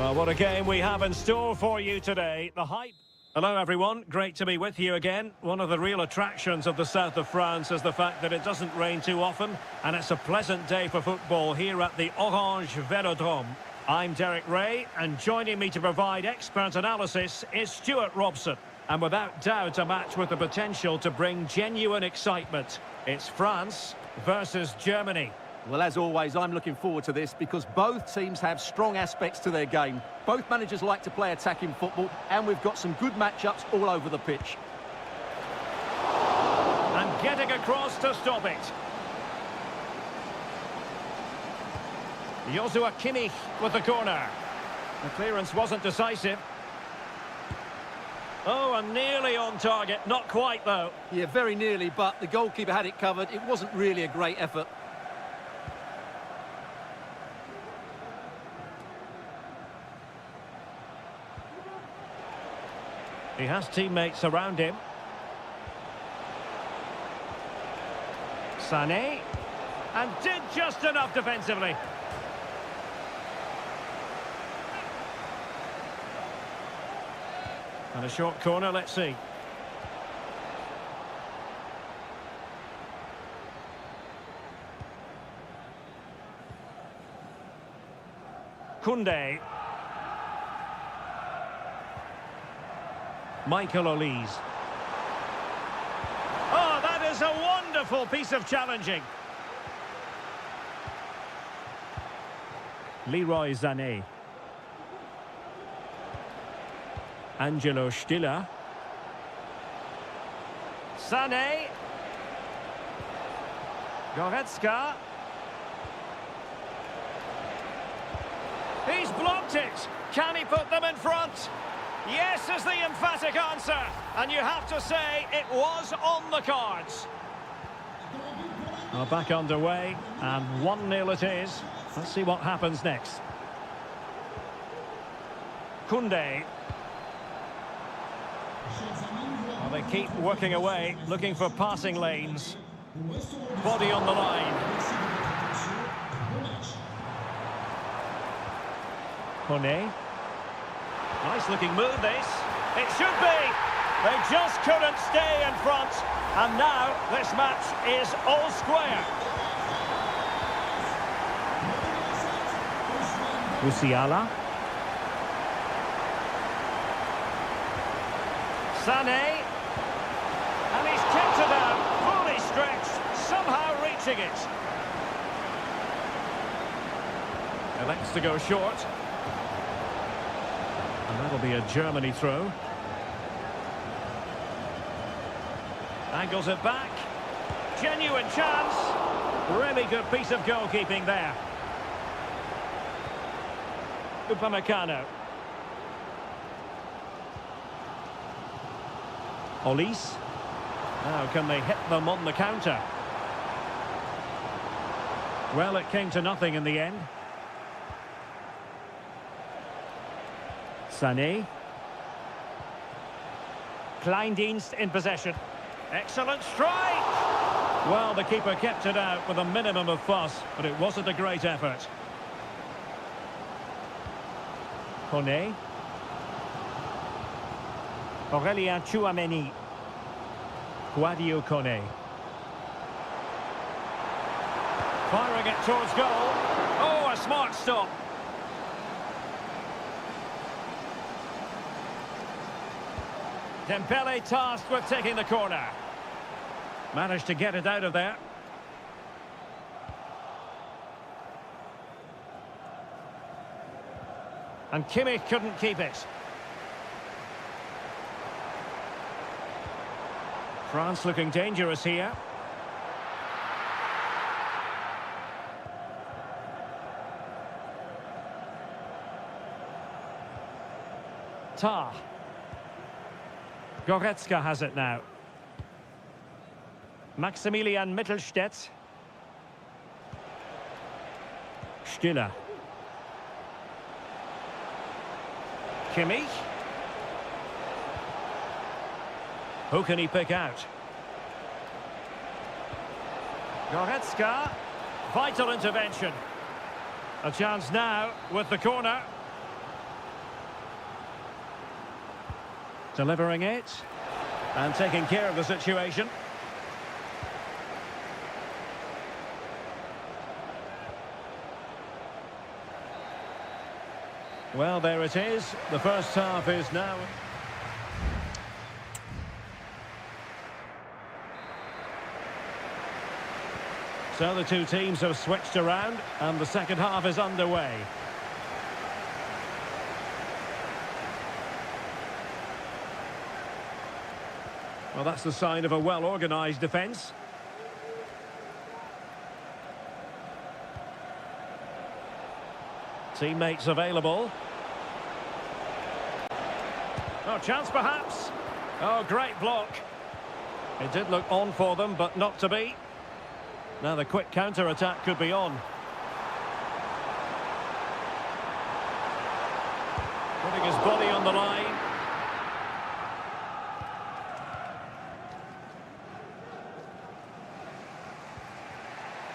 Well, what a game we have in store for you today. The hype. Hello, everyone. Great to be with you again. One of the real attractions of the south of France is the fact that it doesn't rain too often, and it's a pleasant day for football here at the Orange Velodrome. I'm Derek Ray, and joining me to provide expert analysis is Stuart Robson. And without doubt, a match with the potential to bring genuine excitement. It's France versus Germany. Well, as always, I'm looking forward to this because both teams have strong aspects to their game. Both managers like to play attacking football, and we've got some good matchups all over the pitch. And getting across to stop it. Joshua Kimmich with the corner. The clearance wasn't decisive. Oh, and nearly on target. Not quite, though. Yeah, very nearly, but the goalkeeper had it covered. It wasn't really a great effort. He has teammates around him. Sané. And did just enough defensively. And a short corner, let's see. Koundé. Michael Olise. Oh, that is a wonderful piece of challenging. Leroy Sané. Angelo Stiller. Sané. Goretzka. He's blocked it. Can he put them in front? Yes is the emphatic answer. And you have to say it was on the cards. Well, back underway, and 1-0 it is. Let's see what happens next. Koundé. Well, they keep working away, looking for passing lanes. Body on the line. Koné. Nice looking move, this. It should be. They just couldn't stay in front. And now this match is all square. Musiala. Sané. And he's kept it out, fully stretched, somehow reaching it. Elects to go short. And that'll be a Germany throw. Angles it back. Genuine chance. Really good piece of goalkeeping there. Upamecano. Olise. Now can they hit them on the counter? Well, it came to nothing in the end. Sané. Kleindienst in possession. Excellent strike! Well, the keeper kept it out with a minimum of fuss, but it wasn't a great effort. Kone. Aurélien Tchouameni. Guadio Kone. Firing it towards goal. Oh, a smart stop. Dembele tasked with taking the corner. Managed to get it out of there. And Kimmich couldn't keep it. France looking dangerous here. Tah. Goretzka has it now. Maximilian Mittelstädt. Stiller. Kimmich. Who can he pick out? Goretzka. Vital intervention. A chance now with the corner. Delivering it. And taking care of the situation. Well, there it is. The first half is now... So the two teams have switched around, and the second half is underway. Well, that's the sign of a well-organised defence. Teammates available. Oh, chance perhaps. Oh, great block. It did look on for them, but not to be. Now the quick counter-attack could be on. Putting his body on the line.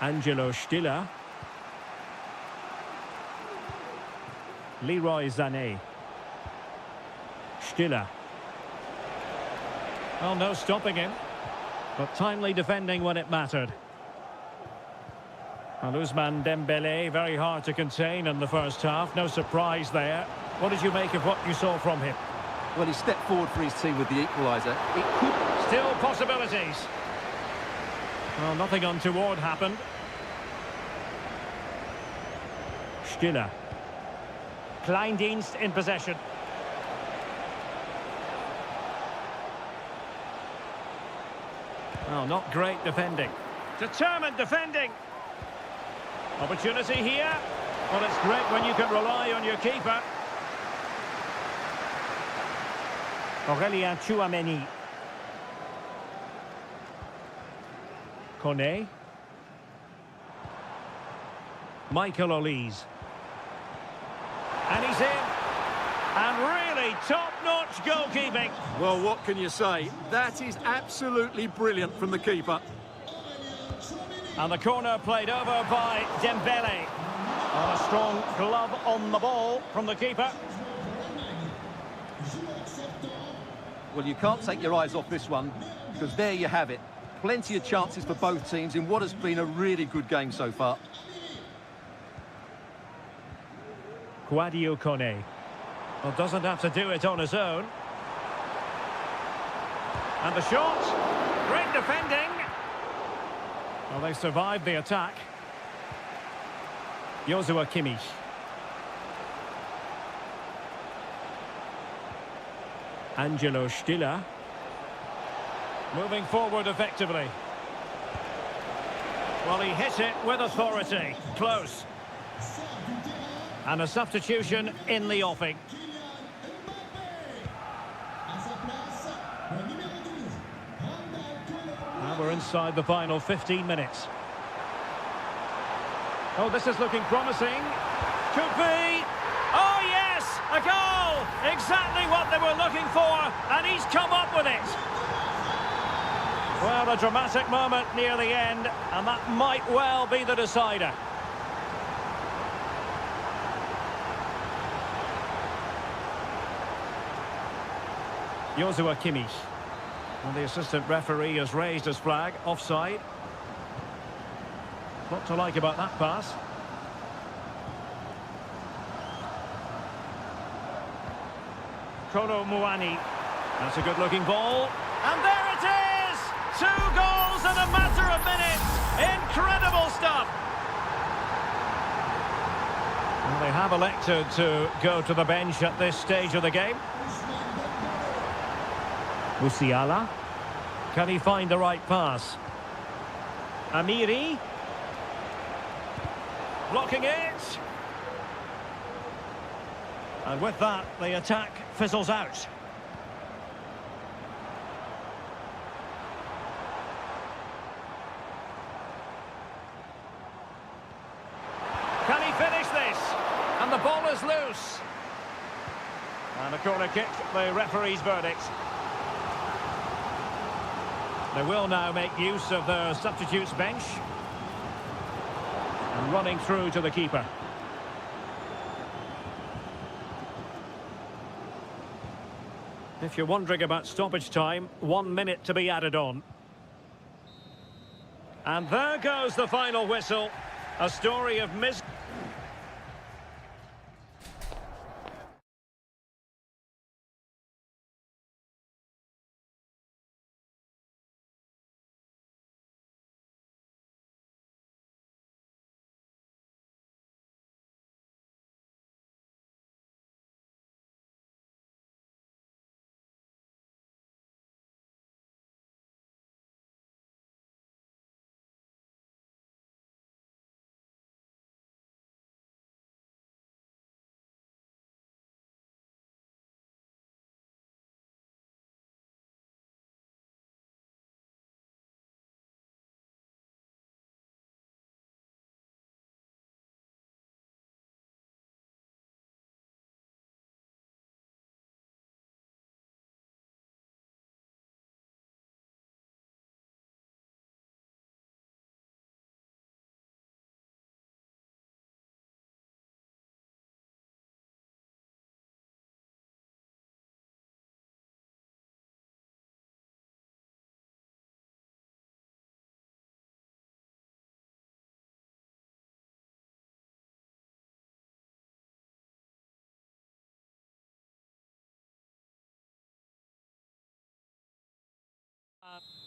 Angelo Stiller. Leroy Sané. Stiller. Oh, no stopping him. But timely defending when it mattered. And Ousmane Dembele, very hard to contain in the first half. No surprise there. What did you make of what you saw from him? Well, he stepped forward for his team with the equaliser. It could... Still possibilities. Well, nothing untoward happened. Stiller. Kleindienst in possession. Oh, not great defending. Determined defending. Opportunity here. Well, it's great when you can rely on your keeper. Aurélien Tchouameni. Kone. Michael Olise. And he's in. And really top-notch goalkeeping. Well, what can you say? That is absolutely brilliant from the keeper. And the corner played over by Dembele. And a strong glove on the ball from the keeper. Well, you can't take your eyes off this one, because there you have it. Plenty of chances for both teams in what has been a really good game so far. Quadio Kone. Well, doesn't have to do it on his own. And the shot. Great defending. Well, they survived the attack. Joshua Kimmich. Angelo Stiller. Moving forward effectively. Well, he hit it with authority. Close. And a substitution in the offing. Now we're inside the final 15 minutes. Oh, this is looking promising. Could be. Oh, yes! A goal! Exactly what they were looking for, and he's come up with it. Well, a dramatic moment near the end, and that might well be the decider. Joshua Kimmich. And the assistant referee has raised his flag. Offside. What to like about that pass? Kono Muani. That's a good-looking ball. And there it is! 2 goals in a matter of minutes! Incredible stuff! Well, they have elected to go to the bench at this stage of the game. Musiala. Can he find the right pass? Amiri. Blocking it. And with that, the attack fizzles out. Can he finish this? And the ball is loose. And a corner kick, the referee's verdict. They will now make use of their substitutes bench. And running through to the keeper. If you're wondering about stoppage time, 1 minute to be added on. And there goes the final whistle. A story of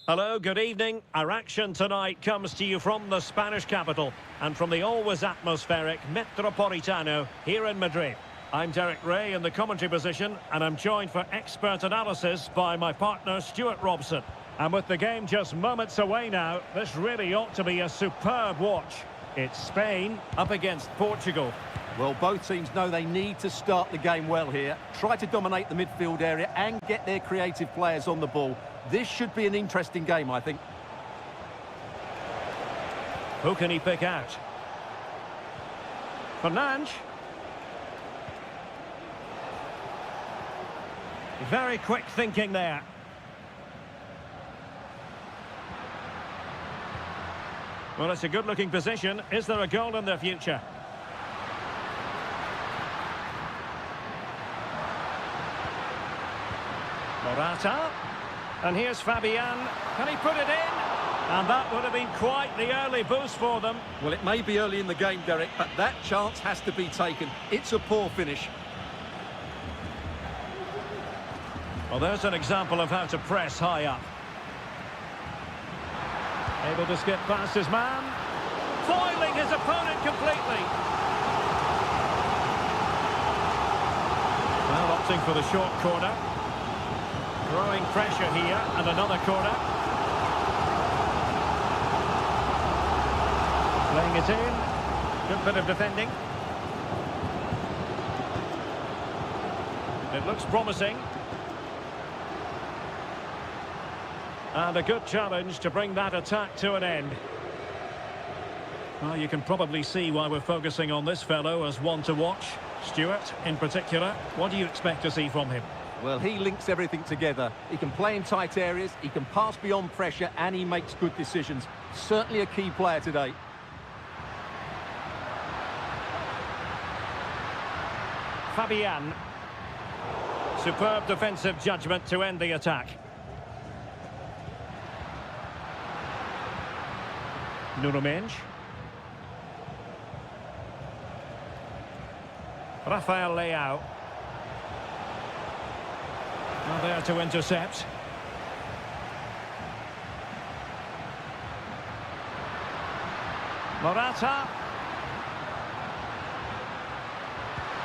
Hello, good evening. Our action tonight comes to you from the Spanish capital and from the always atmospheric Metropolitano here in Madrid. I'm Derek Ray in the commentary position, and I'm joined for expert analysis by my partner Stuart Robson. And with the game just moments away now, this really ought to be a superb watch. It's Spain up against Portugal. Well, both teams know they need to start the game well here. Try to dominate the midfield area and get their creative players on the ball. This should be an interesting game, I think. Who can he pick out? Fernandes. Very quick thinking there. Well, it's a good-looking position. Is there a goal in the future? Morata. And here's Fabian. Can he put it in? And that would have been quite the early boost for them. Well, it may be early in the game, Derek, but that chance has to be taken. It's a poor finish. Well, there's an example of how to press high up. Able to skip past his man. Foiling his opponent completely. Well, opting for the short corner. Growing pressure here, and another corner. Playing it in. Good bit of defending. It looks promising. And a good challenge to bring that attack to an end. Well, you can probably see why we're focusing on this fellow as one to watch. Stuart, in particular, what do you expect to see from him? Well, he links everything together. He can play in tight areas, he can pass beyond pressure, and he makes good decisions. Certainly a key player today. Fabian. Superb defensive judgment to end the attack. Nuno Mendes. Rafael Leao. Now there to intercept. Morata.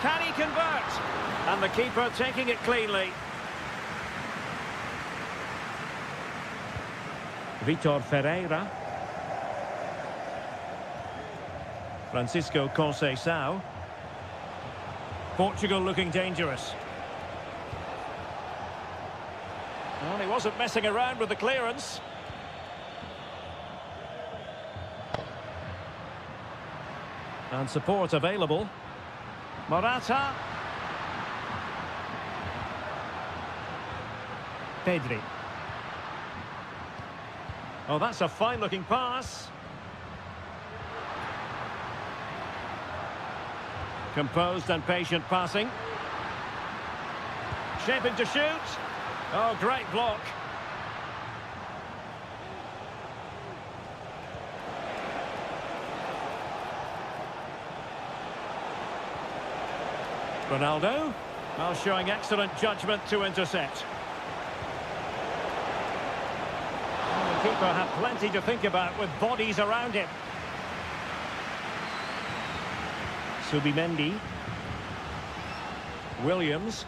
Can he convert? And the keeper taking it cleanly. Vitor Ferreira. Francisco Conceição. Portugal looking dangerous. Well, he wasn't messing around with the clearance. And support available. Morata. Pedri. Oh, that's a fine-looking pass. Composed and patient passing. Shaping to shoot. Oh, great block. Ronaldo. Well, showing excellent judgment to intercept. Well, the keeper had plenty to think about with bodies around him. Subimendi. Williams.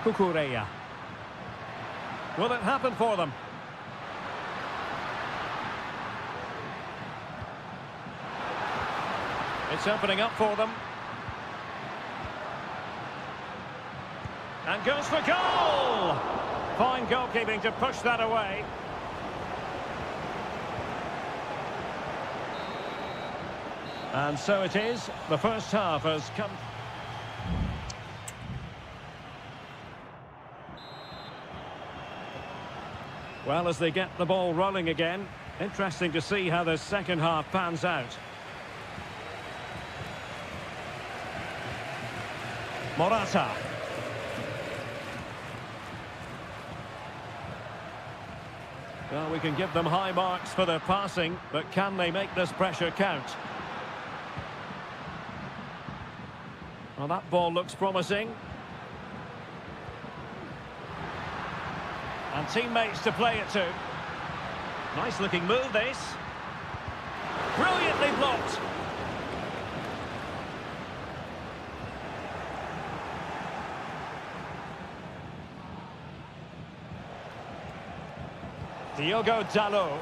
Cucurella. Will it happen for them? It's opening up for them. And goes for goal! Fine goalkeeping to push that away. And so it is. The first half has come. Well, as they get the ball rolling again, interesting to see how the second half pans out. Morata. Well, we can give them high marks for their passing, but can they make this pressure count? Well, that ball looks promising. And teammates to play it to. Nice looking move, this. Brilliantly blocked. Diogo Dalot.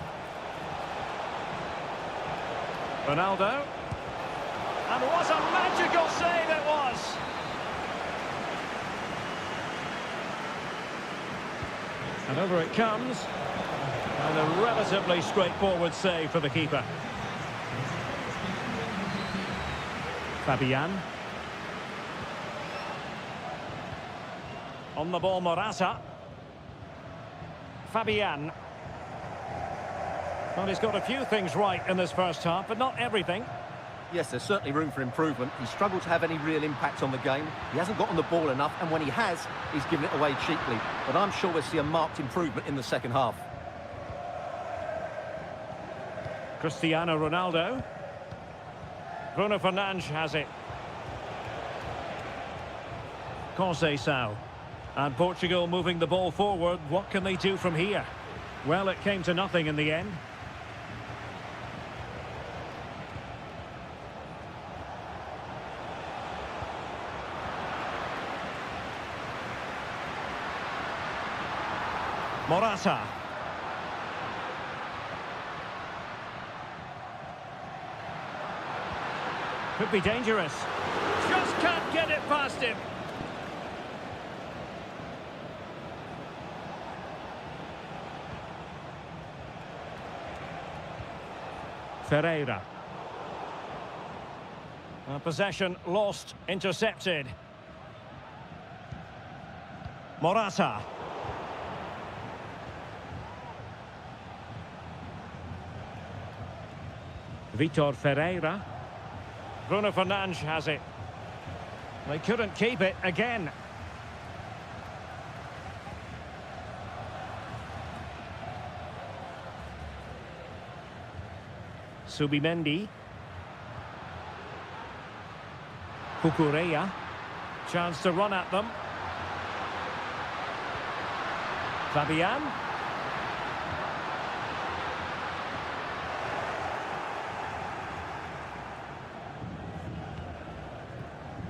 Ronaldo. And what a magical save it was! And over it comes. And a relatively straightforward save for the keeper. Fabian. On the ball, Morata. Fabian. Well, he's got a few things right in this first half, but not everything. Yes, there's certainly room for improvement. He's struggled to have any real impact on the game. He hasn't gotten the ball enough, and when he has, he's given it away cheaply. But I'm sure we'll see a marked improvement in the second half. Cristiano Ronaldo. Bruno Fernandes has it. Conceição. And Portugal moving the ball forward. What can they do from here? Well, it came to nothing in the end. Morata. Could be dangerous. Just can't get it past him. Ferreira. Possession lost, intercepted. Morata. Vitor Ferreira. Bruno Fernandes has it. They couldn't keep it again. Subimendi. Cucurella. Chance to run at them. Fabian.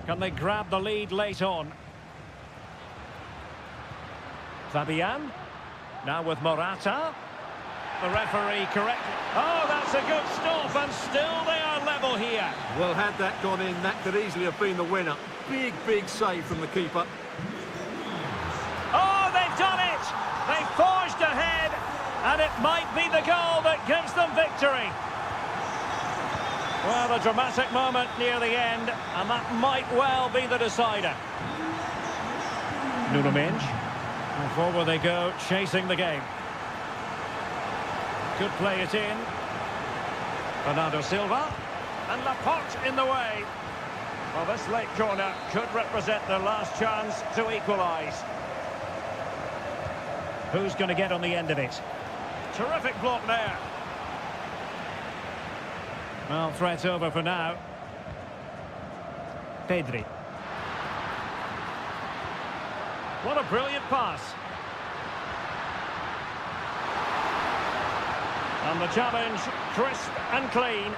Can they grab the lead late on? Fabian. Now with Morata. The referee correctly. Oh, that's a good stop, and still they are level here. Well, had that gone in, that could easily have been the winner. Big, big save from the keeper. Oh, they've done it! They forged ahead, and it might be the goal that gives them victory. Well, a dramatic moment near the end, and that might well be the decider. Nuno Mendes. And forward they go, chasing the game. Could play it in. Bernardo Silva. And Laporte in the way. Well, this late corner could represent their last chance to equalise. Who's going to get on the end of it? Terrific block there. Well, threat over for now. Pedri. What a brilliant pass. And the challenge, crisp and clean.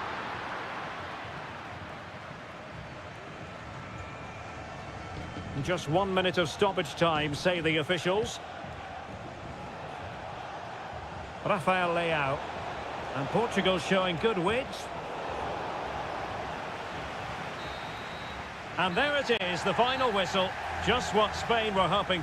Just 1 minute of stoppage time, say the officials. Rafael Leao. And Portugal showing good width. And there it is, the final whistle. Just what Spain were hoping.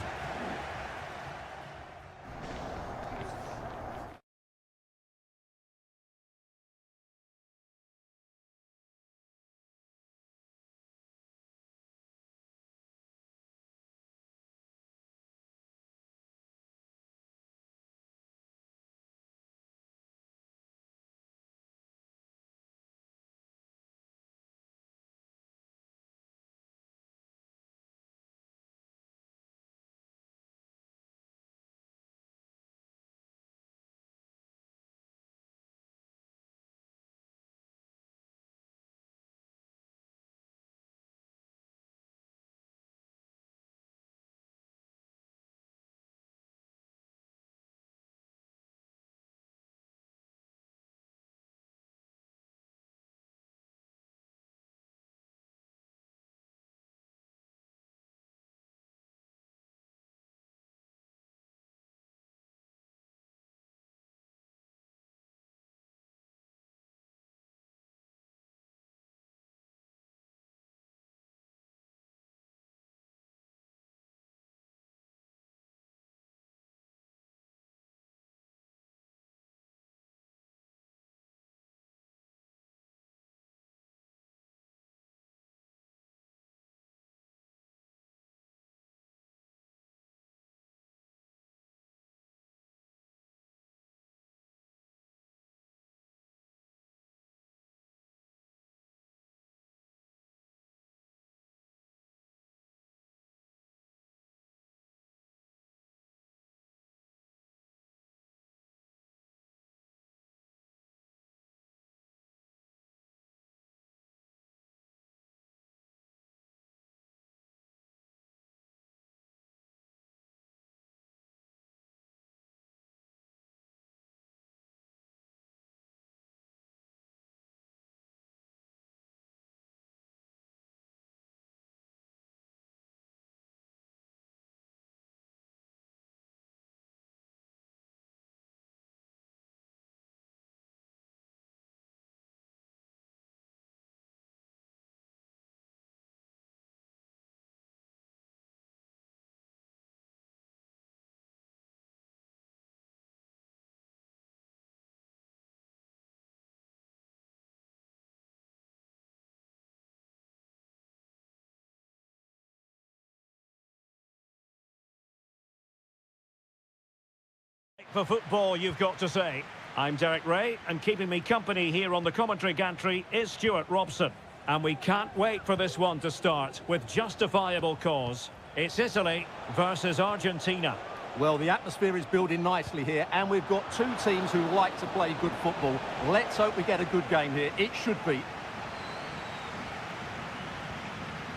for football, you've got to say. I'm Derek Ray, and keeping me company here on the commentary gantry is Stuart Robson. And we can't wait for this one to start with justifiable cause. It's Italy versus Argentina. Well, the atmosphere is building nicely here, and we've got two teams who like to play good football. Let's hope we get a good game here. It should be.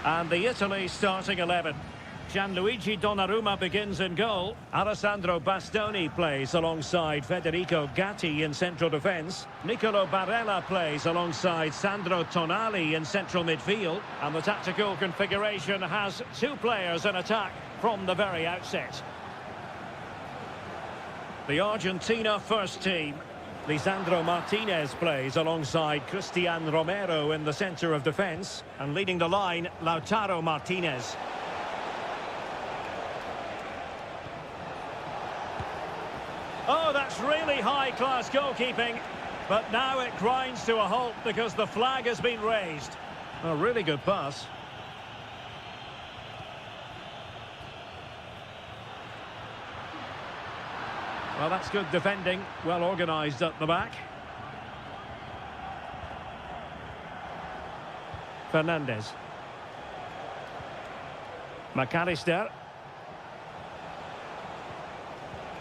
And the Italy starting 11. Gianluigi Donnarumma begins in goal. Alessandro Bastoni plays alongside Federico Gatti in central defence. Nicolo Barella plays alongside Sandro Tonali in central midfield. And the tactical configuration has two players in attack from the very outset. The Argentina first team. Lisandro Martinez plays alongside Cristian Romero in the centre of defence. And leading the line, Lautaro Martinez. Oh, that's really high-class goalkeeping. But now it grinds to a halt because the flag has been raised. A really good pass. Well, that's good defending. Well organised at the back. Fernandez. McAllister.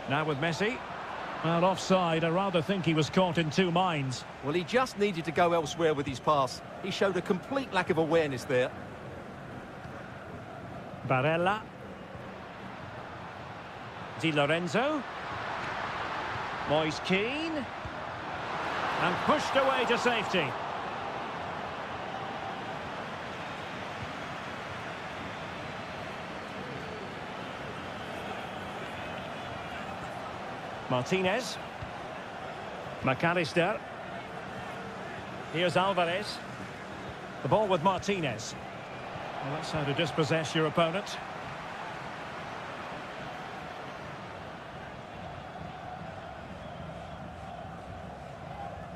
Now with Messi. Well, offside. I rather think he was caught in two minds. Well, he just needed to go elsewhere with his pass. He showed a complete lack of awareness there. Barella. Di Lorenzo. Moise Keane. And pushed away to safety. Martinez. McAllister. Here's Alvarez. The ball with Martinez. Well, that's how to dispossess your opponent.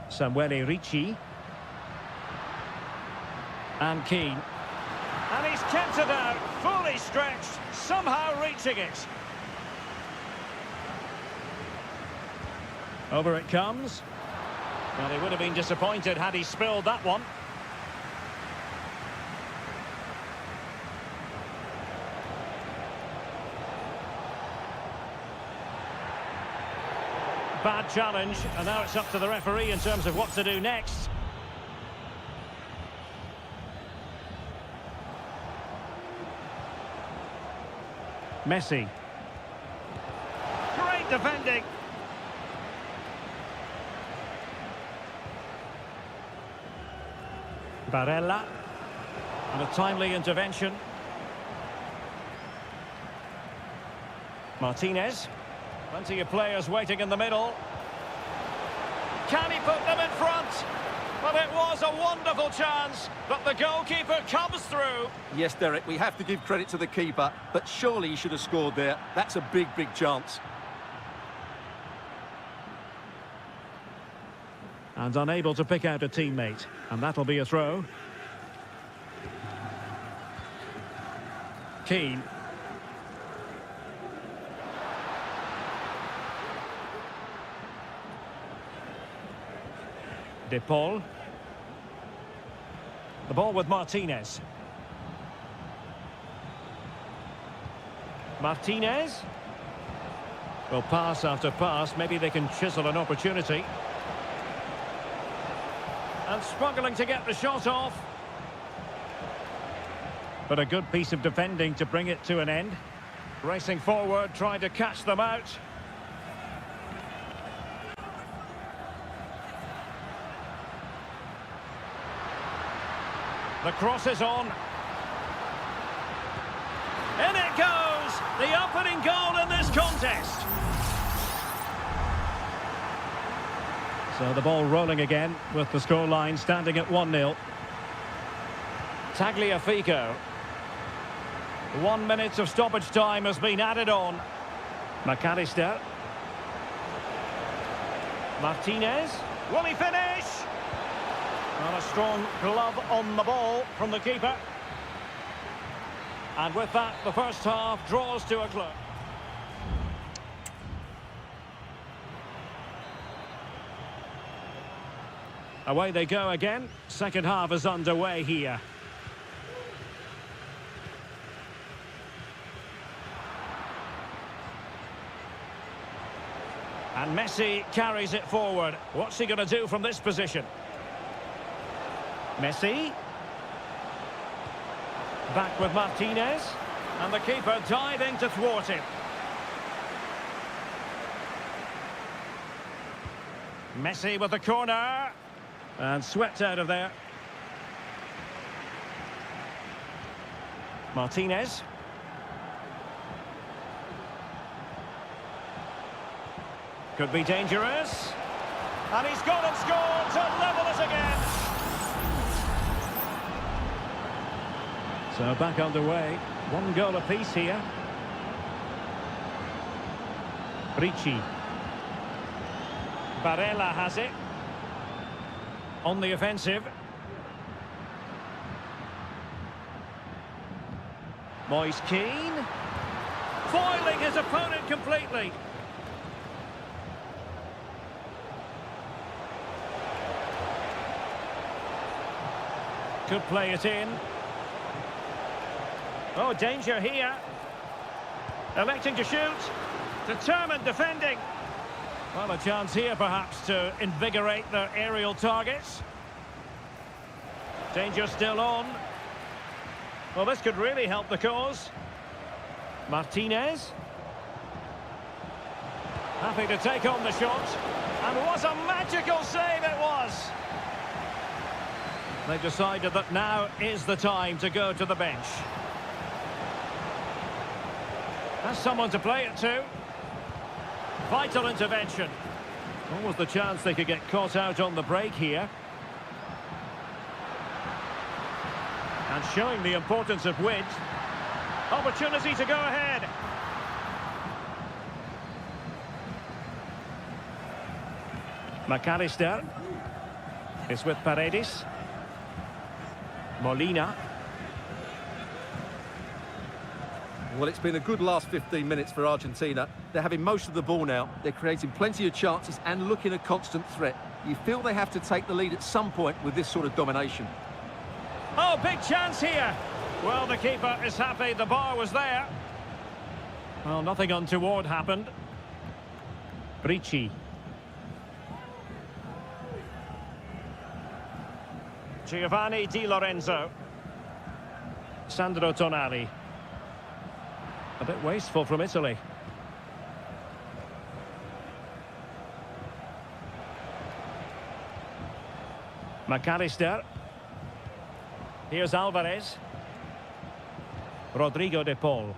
Samuele Ricci. And Keane. And he's kept it out, fully stretched, somehow reaching it. Over it comes. Well, he would have been disappointed had he spilled that one. Bad challenge, and now it's up to the referee in terms of what to do next. Messi. Great defending. Barella. And a timely intervention. Martinez. Plenty of players waiting in the middle. Can he put them in front? Well, it was a wonderful chance, but the goalkeeper comes through. Yes, Derek, we have to give credit to the keeper, but surely he should have scored there. That's a big, big chance. And unable to pick out a teammate. And that'll be a throw. Keane. De Paul. The ball with Martinez. Martinez. Well, pass after pass. Maybe they can chisel an opportunity. And struggling to get the shot off. But a good piece of defending to bring it to an end. Racing forward, trying to catch them out. The cross is on. In it goes! The opening goal in this contest. So the ball rolling again with the scoreline standing at 1-0. Tagliafico. 1 minute of stoppage time has been added on. McAllister. Martinez. Will he finish? Well, a strong glove on the ball from the keeper. And with that, the first half draws to a close. Away they go again. Second half is underway here. And Messi carries it forward. What's he going to do from this position? Messi. Back with Martinez. And the keeper diving to thwart him. Messi with the corner. And swept out of there. Martinez. Could be dangerous. And he's gone and scored to level it again. So back underway. One goal apiece here. Ricci. Barella has it. On the offensive. Moise Keane. Foiling his opponent completely. Could play it in. Oh, danger here. Electing to shoot. Determined defending. Well, a chance here perhaps to invigorate their aerial targets. Danger still on. Well, this could really help the cause. Martinez. Happy to take on the shot. And what a magical save it was. They've decided that now is the time to go to the bench. Has someone to play it to. Vital intervention. What was the chance they could get caught out on the break here? And showing the importance of width. Opportunity to go ahead. McAllister is with Paredes. Molina. Well, it's been a good last 15 minutes for Argentina. They're having most of the ball now. They're creating plenty of chances and looking a constant threat. You feel they have to take the lead at some point with this sort of domination. Oh, big chance here. Well, the keeper is happy the bar was there. Well, nothing untoward happened. Ricci. Giovanni Di Lorenzo. Sandro Tonali. A bit wasteful from Italy. McAllister. Here's Alvarez. Rodrigo de Paul.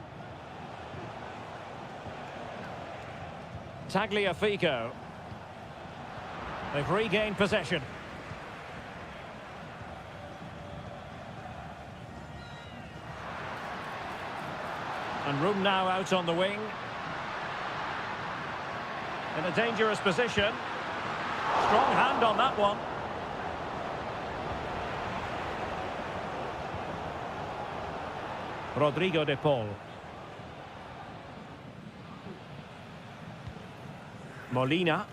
Tagliafico. They've regained possession. And room now out on the wing. In a dangerous position. Strong hand on that one. Rodrigo de Paul. Molina.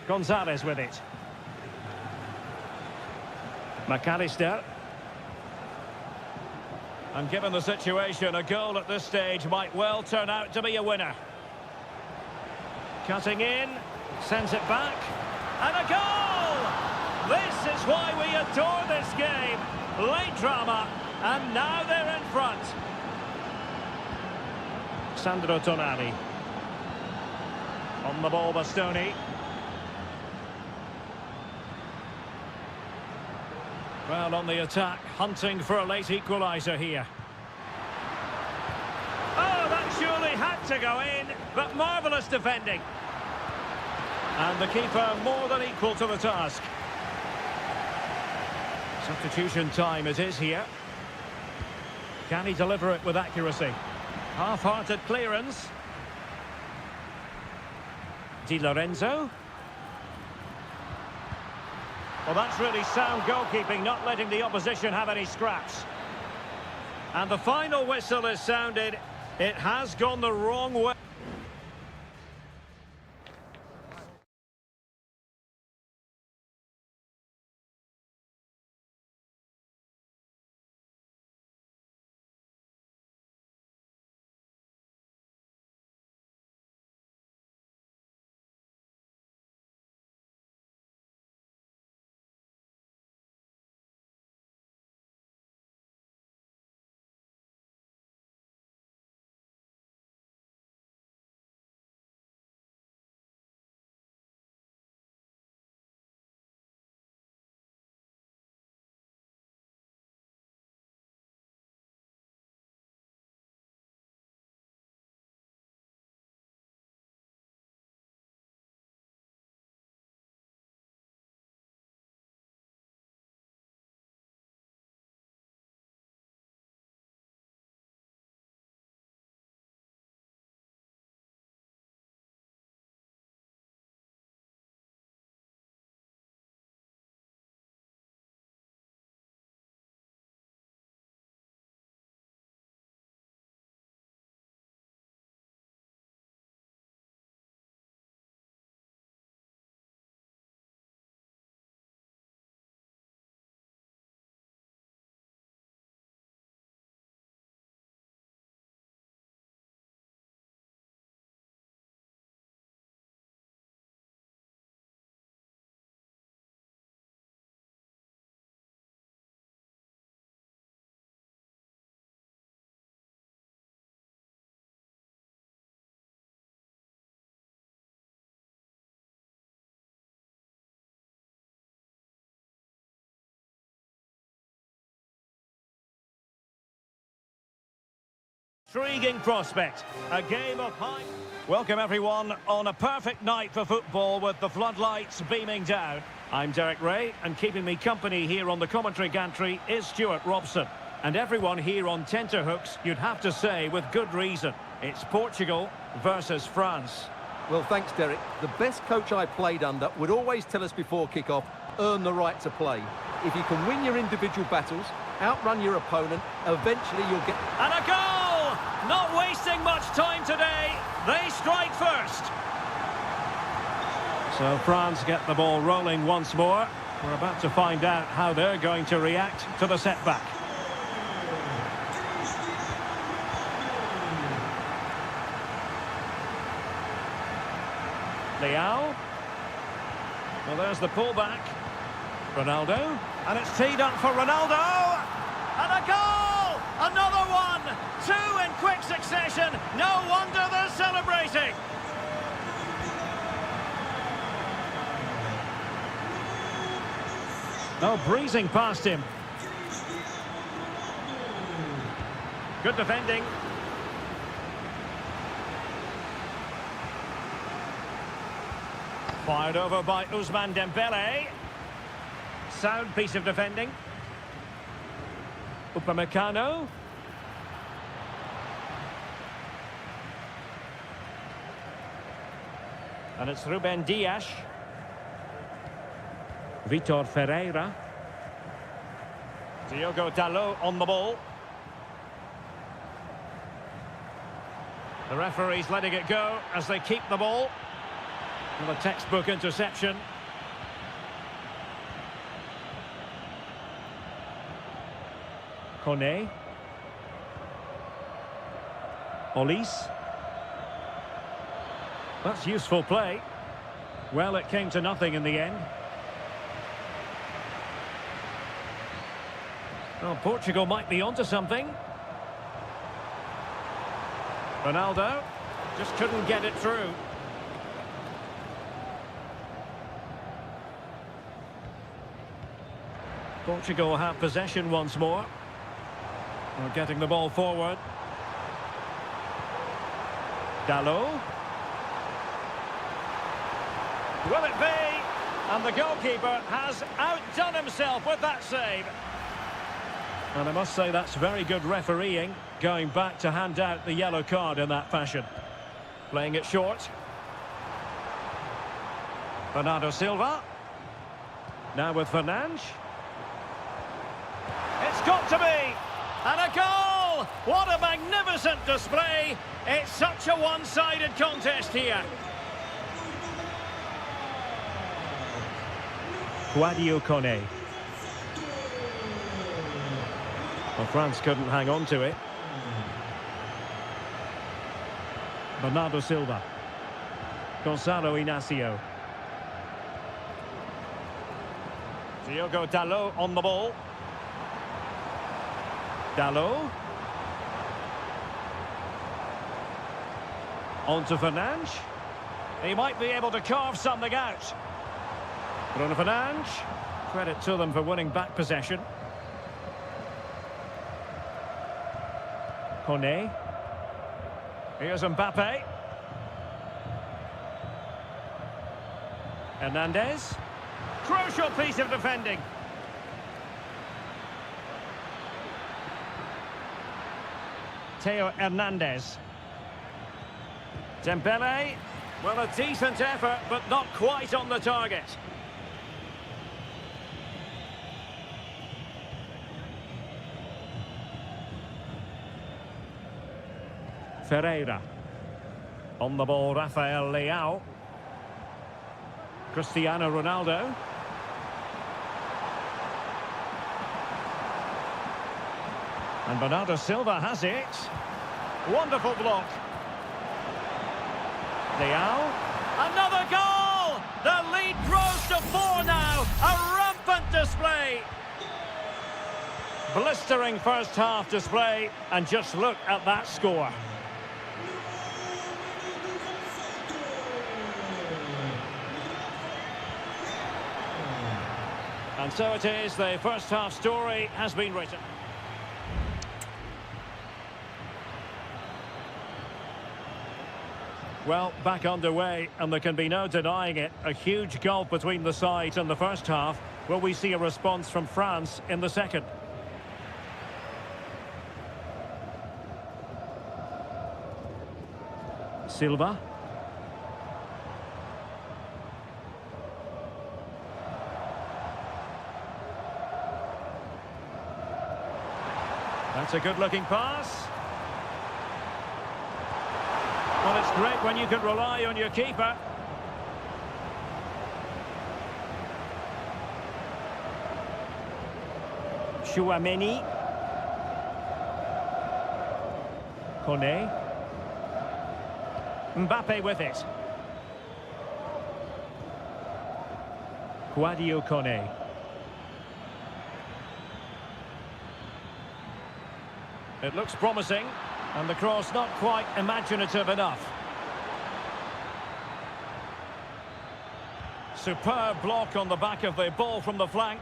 Gonzalez with it. McAllister. And given the situation, a goal at this stage might well turn out to be a winner. Cutting in, sends it back, and a goal! This is why we adore this game. Late drama, and now they're in front. Sandro Tonali. On the ball, Bastoni. Well, on the attack, hunting for a late equaliser here. Oh, that surely had to go in, but marvellous defending. And the keeper more than equal to the task. Substitution time it is here. Can he deliver it with accuracy? Half-hearted clearance. Di Lorenzo. Well, that's really sound goalkeeping, not letting the opposition have any scraps. And the final whistle is sounded. It has gone the wrong way. Intriguing prospect. A game of high... Welcome everyone on a perfect night for football with the floodlights beaming down. I'm Derek Ray, and keeping me company here on the commentary gantry is Stuart Robson. And everyone here on tenterhooks, you'd have to say with good reason. It's Portugal versus France. Well, thanks, Derek. The best coach I played under would always tell us before kick-off, earn the right to play. If you can win your individual battles, outrun your opponent, eventually you'll get... And a goal! Not wasting much time today. They strike first. So France get the ball rolling once more. We're about to find out how they're going to react to the setback. Leao. Well, there's the pullback. Ronaldo. And it's teed up for Ronaldo. And a goal! Another one! Two in quick succession. No wonder they're celebrating. Oh, breezing past him. Good defending. Fired over by Ousmane Dembele. Sound piece of defending. Upamecano. And it's Ruben Dias. Vitor Ferreira. Diogo Dalot on the ball. The referee's letting it go as they keep the ball. And a textbook interception. Kone. Olise. That's useful play. Well, it came to nothing in the end. Well, Portugal might be onto something. Ronaldo just couldn't get it through. Portugal have possession once more. We're getting the ball forward. Dalot. Will it be? And the goalkeeper has outdone himself with that save. And I must say that's very good refereeing, going back to hand out the yellow card in that fashion. Playing it short. Bernardo Silva. Now with Fernandes. It's got to be! And a goal! What a magnificent display! It's such a one-sided contest here. Sadio Kone. Well, France couldn't hang on to it. Bernardo Silva. Gonzalo Inacio. Diogo Dalot on the ball. Dalot. On to Fernandes. He might be able to carve something out. Bruno Fernandes. Credit to them for winning back possession. Kone. Here's Mbappe. Hernandez. Crucial piece of defending. Theo Hernandez. Dembele. Well, a decent effort, but not quite on the target. Ferreira. On the ball, Rafael Leao. Cristiano Ronaldo. And Bernardo Silva has it. Wonderful block. Leao. Another goal! The lead grows to 4 now. A rampant display. Blistering first half display. And just look at that score. And so it is, the first half story has been written. Well, back underway, and there can be no denying it. A huge gulf between the sides in the first half. Will we see a response from France in the second? Silva. That's a good-looking pass. Well, it's great when you can rely on your keeper. Chouameni. Kone. Mbappe with it. Guadio Kone. It looks promising, and the cross not quite imaginative enough. Superb block on the back of the ball from the flank.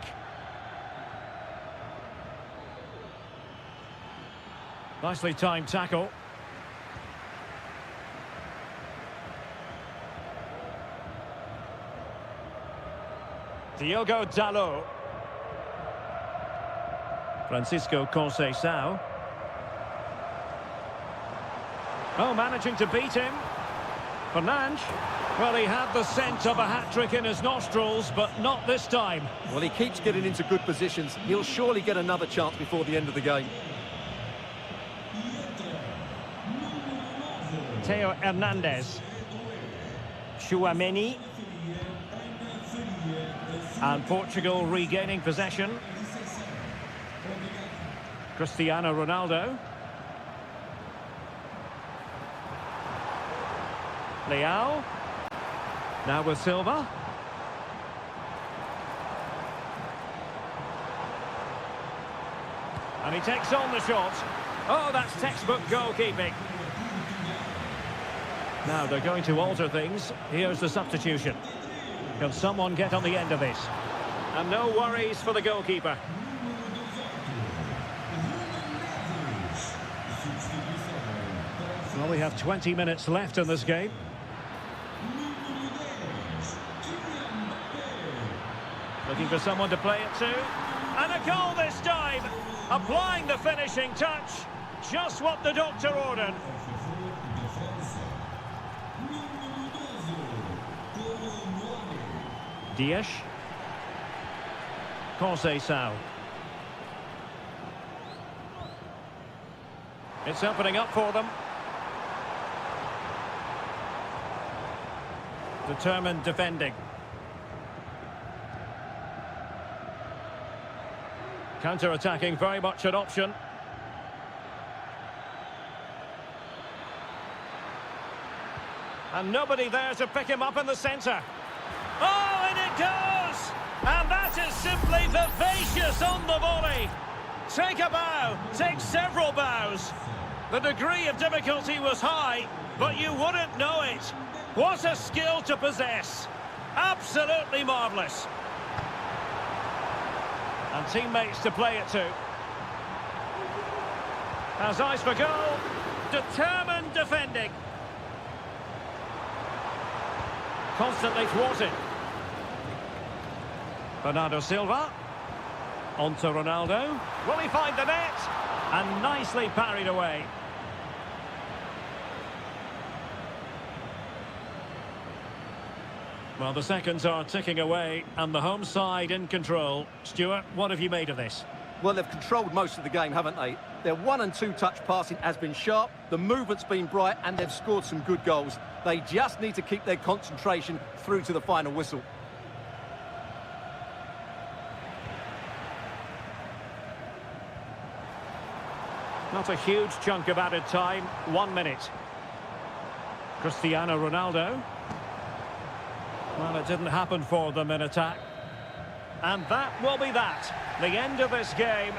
Nicely timed tackle. Diogo Dalot. Francisco Conceição. Oh, managing to beat him. Fernandes. Well, he had the scent of a hat-trick in his nostrils, but not this time. Well, he keeps getting into good positions. He'll surely get another chance before the end of the game. Theo Hernandez. Chouameni. And Portugal regaining possession. Cristiano Ronaldo. Leao. Now with Silva. And he takes on the shot. Oh, that's textbook goalkeeping. Now they're going to alter things. Here's the substitution. Can someone get on the end of this? And no worries for the goalkeeper. Well, we have 20 minutes left in this game. Looking for someone to play it to. And a goal this time! Applying the finishing touch. Just what the doctor ordered. Dias. Conceição. It's opening up for them. Determined defending. Counter-attacking, very much an option. And nobody there to pick him up in the centre. Oh, and it goes! And that is simply vivacious on the volley. Take a bow, take several bows. The degree of difficulty was high, but you wouldn't know it. What a skill to possess. Absolutely marvellous. And teammates to play it to. Has eyes for goal. Determined defending. Constantly thwarted. Bernardo Silva. On to Ronaldo. Will he find the net? And nicely parried away. Well, the seconds are ticking away, and the home side in control. Stuart, what have you made of this? Well, they've controlled most of the game, haven't they? Their 1- and 2-touch passing has been sharp, the movement's been bright, and they've scored some good goals. They just need to keep their concentration through to the final whistle. Not a huge chunk of added time, 1 minute. Cristiano Ronaldo. Well, it didn't happen for them in attack. And that will be that. The end of this game.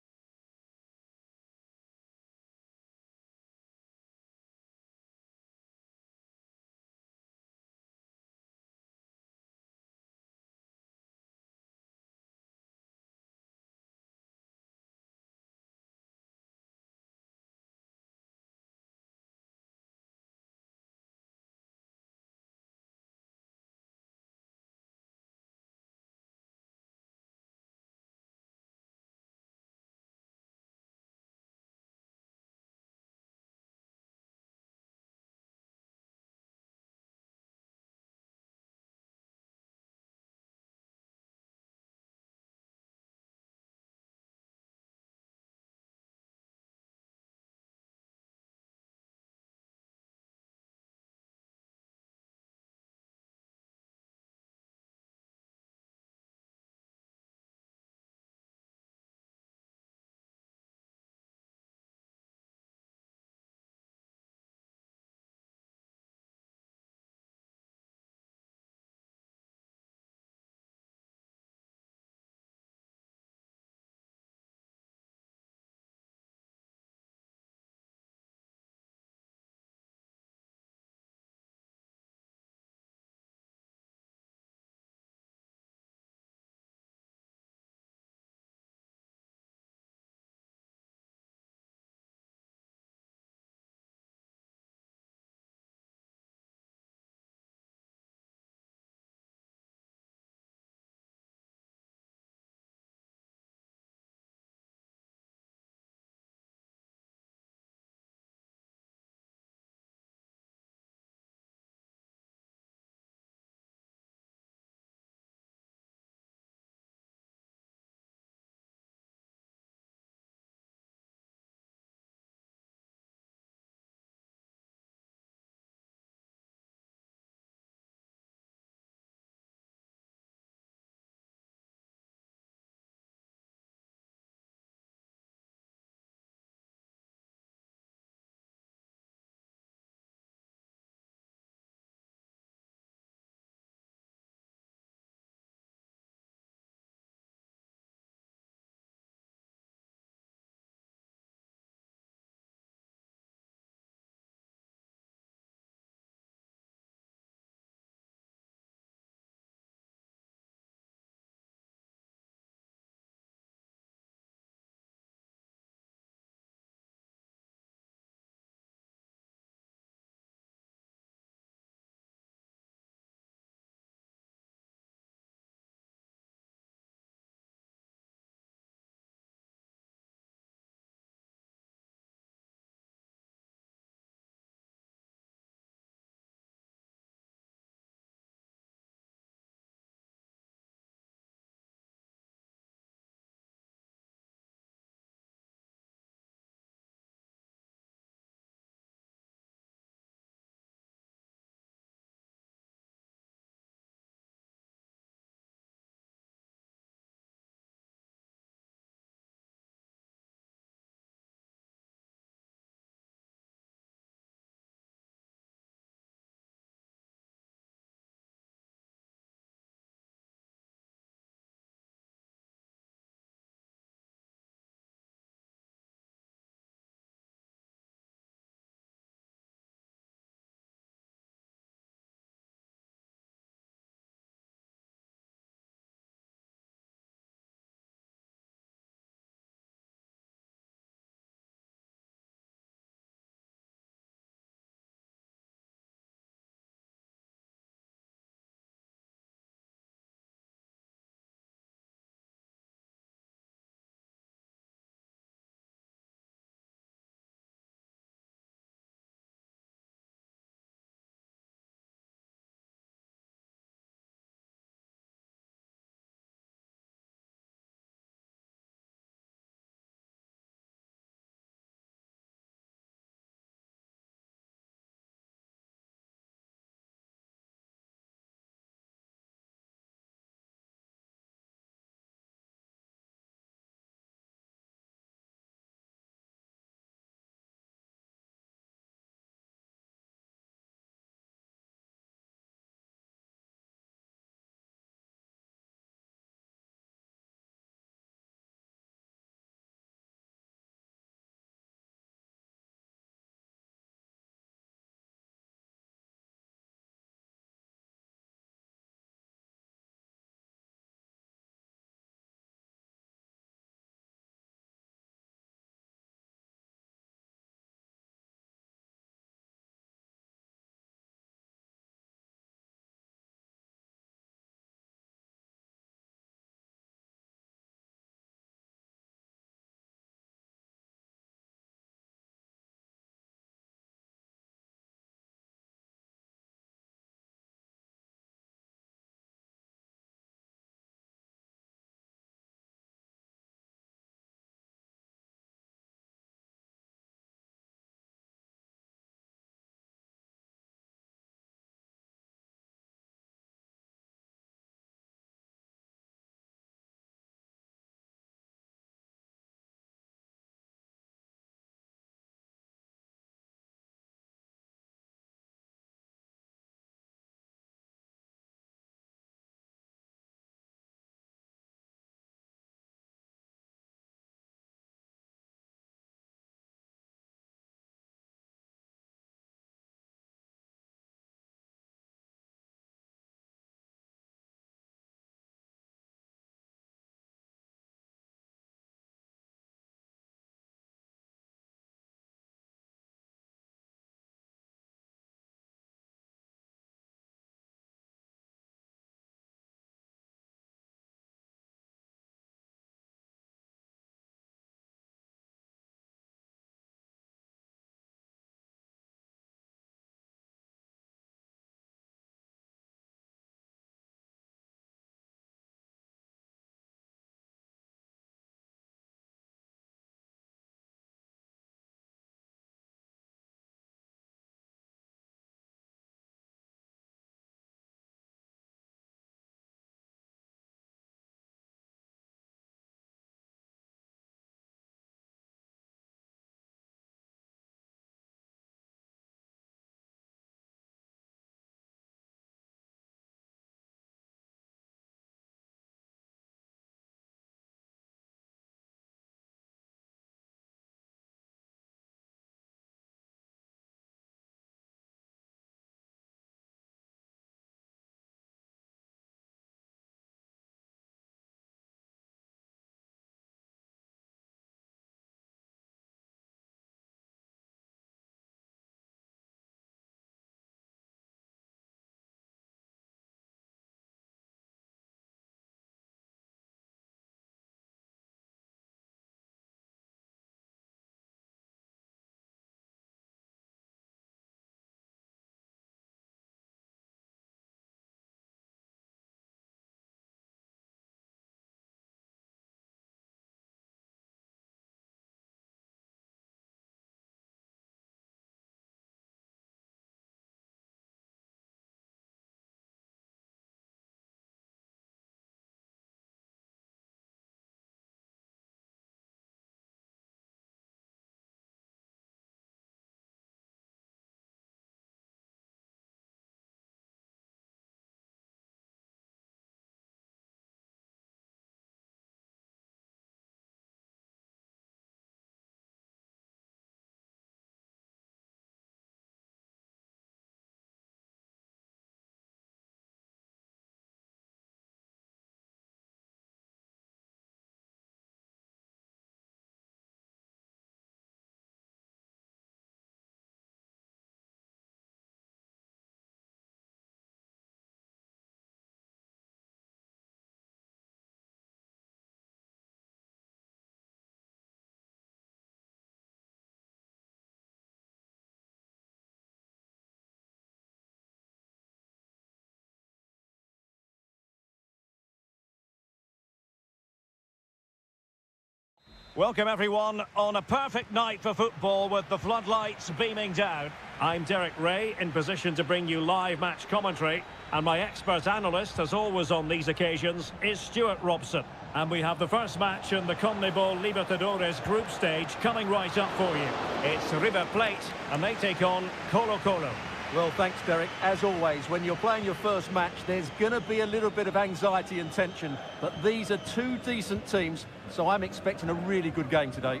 Welcome everyone on a perfect night for football with the floodlights beaming down. I'm Derek Ray in position to bring you live match commentary, and my expert analyst, as always on these occasions, is Stuart Robson. And we have the first match in the CONMEBOL Libertadores group stage coming right up for you. It's River Plate and they take on Colo Colo. Well, thanks, Derek. As always, when you're playing your first match, there's going to be a little bit of anxiety and tension. But these are two decent teams, so I'm expecting a really good game today.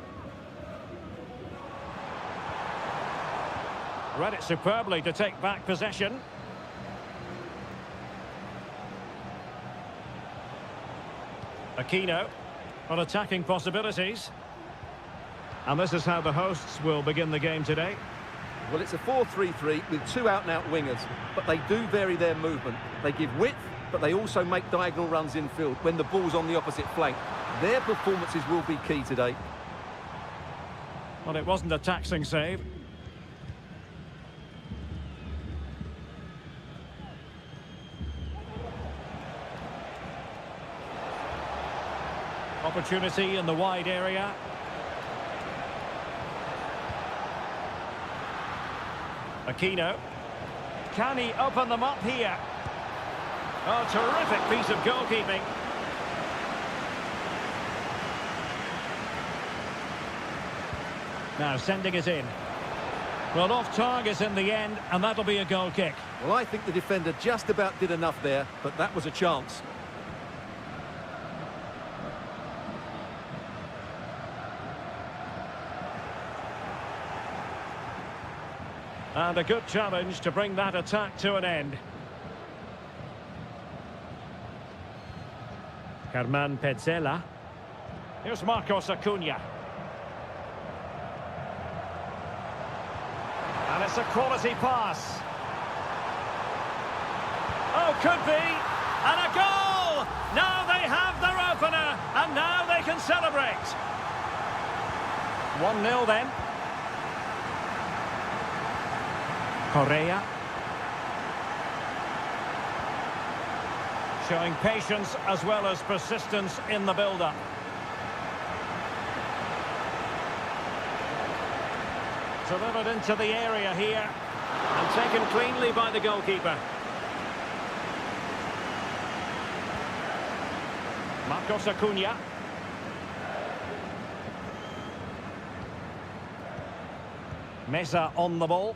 Read it superbly to take back possession. Aquino on attacking possibilities. And this is how the hosts will begin the game today. Well, it's a 4-3-3 with two out-and-out wingers, but they do vary their movement. They give width, but they also make diagonal runs infield when the ball's on the opposite flank. Their performances will be key today. Well, it wasn't a taxing save. Opportunity in the wide area. Aquino. Can he open them up here? Oh, terrific piece of goalkeeping. Now sending it in. Well, off target in the end, and that'll be a goal kick. Well, I think the defender just about did enough there, but that was a chance. And a good challenge to bring that attack to an end. Germán Petzela. Here's Marcos Acuna. And it's a quality pass. Oh, could be. And a goal! Now they have their opener, and now they can celebrate. 1-0 then. Correa. Showing patience as well as persistence in the build-up. Delivered into the area here and taken cleanly by the goalkeeper. Marcos Acuna. Meza on the ball.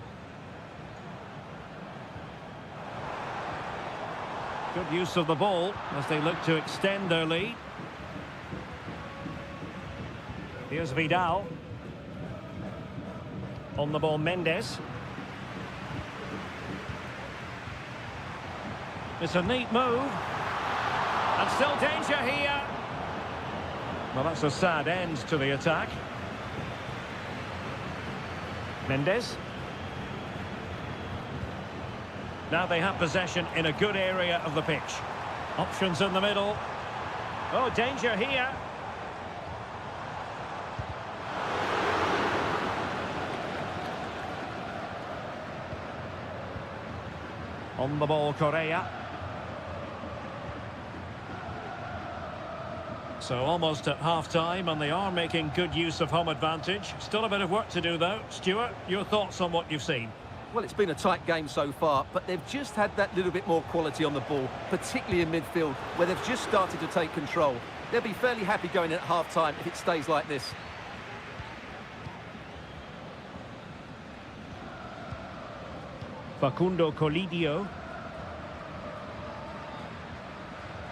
Good use of the ball as they look to extend their lead. Here's Vidal. On the ball, Mendes. It's a neat move. And still danger here. Well, that's a sad end to the attack. Mendes. Now they have possession in a good area of the pitch. Options in the middle. Oh, danger here. On the ball, Correa. So almost at half-time, and they are making good use of home advantage. Still a bit of work to do, though. Stuart, your thoughts on what you've seen? Well, it's been a tight game so far, but they've just had that little bit more quality on the ball, particularly in midfield, where they've just started to take control. They'll be fairly happy going in at half-time if it stays like this. Facundo Colidio.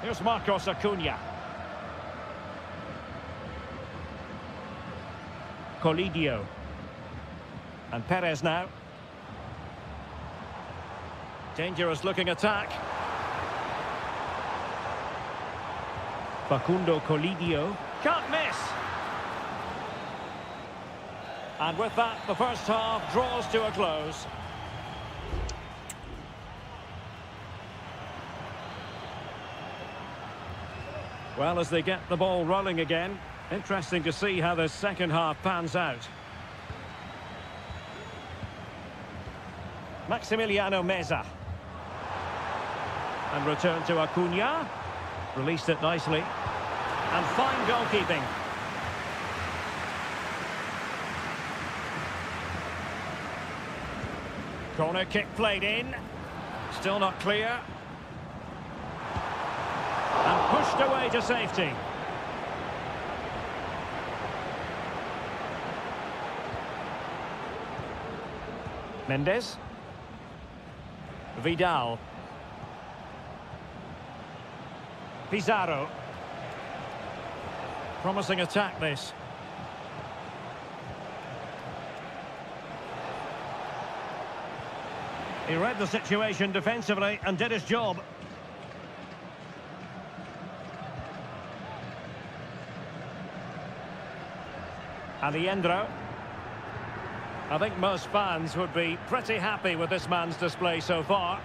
Here's Marcos Acuna. Colidio. And Perez now. Dangerous looking attack. Facundo Colidio. Can't miss. And with that, the first half draws to a close. Well, as they get the ball rolling again, interesting to see how the second half pans out. Maximiliano Meza. And return to Acuna. Released it nicely. And fine goalkeeping. Corner kick played in. Still not clear. And pushed away to safety. Mendes. Vidal. Pizarro. Promising attack this. He read the situation defensively and did his job. Aliendro. I think most fans would be pretty happy with this man's display so far.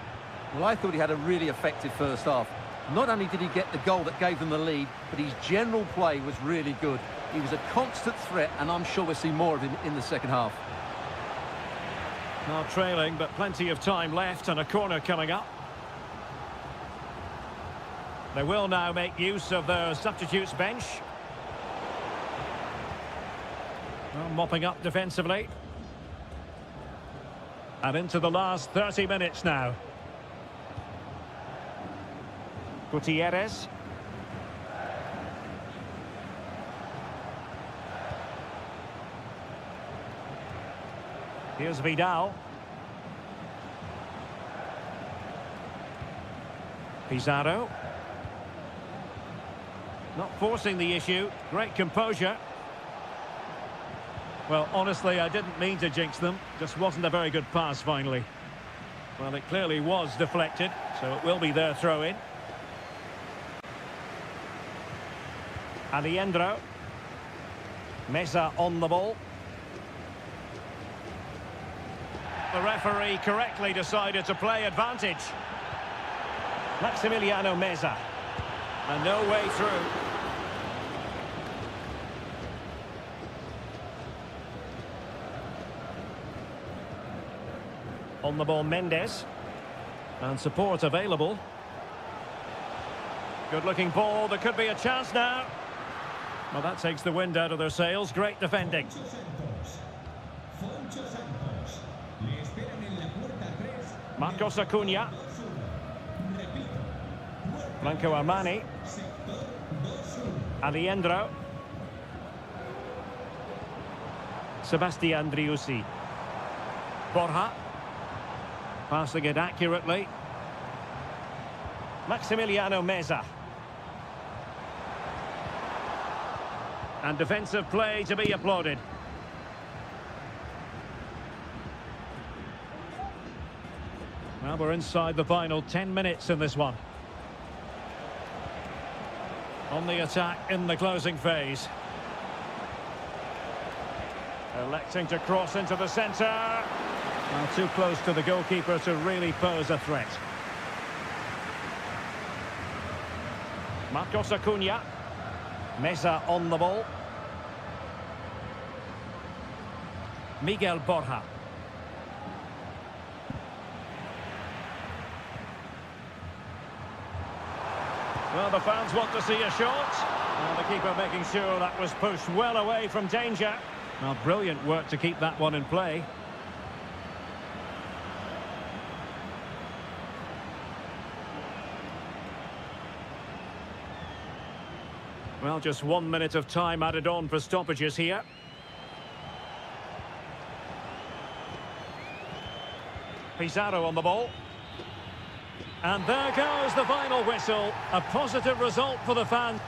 Well, I thought he had a really effective first half. Not only did he get the goal that gave them the lead, but his general play was really good. He was a constant threat, and I'm sure we'll see more of him in the second half. Now trailing, but plenty of time left and a corner coming up. They will now make use of their substitutes bench. Well, mopping up defensively. And into the last 30 minutes now. Gutierrez. Here's Vidal. Pizarro. Not forcing the issue. Great composure. Well, honestly, I didn't mean to jinx them. Just wasn't a very good pass, finally. Well, it clearly was deflected, so it will be their throw-in. Aliendro. Meza on the ball. The referee correctly decided to play advantage. Maximiliano Meza. And no way through. On the ball, Mendes. And support available. Good-looking ball. There could be a chance now. Well, that takes the wind out of their sails. Great defending. Marcos Acuna. Blanco Armani. Aliendro. Sebastian Driussi. Borja. Passing it accurately. Maximiliano Meza. And defensive play to be applauded. Well, we're inside the final 10 minutes in this one. On the attack in the closing phase. Electing to cross into the centre. Well, too close to the goalkeeper to really pose a threat. Marcos Acuna. Meza on the ball. Miguel Borja. Well, the fans want to see a shot. And the keeper making sure that was pushed well away from danger. Well, brilliant work to keep that one in play. Well, just 1 minute of time added on for stoppages here. Pizarro on the ball. And there goes the final whistle. A positive result for the fans.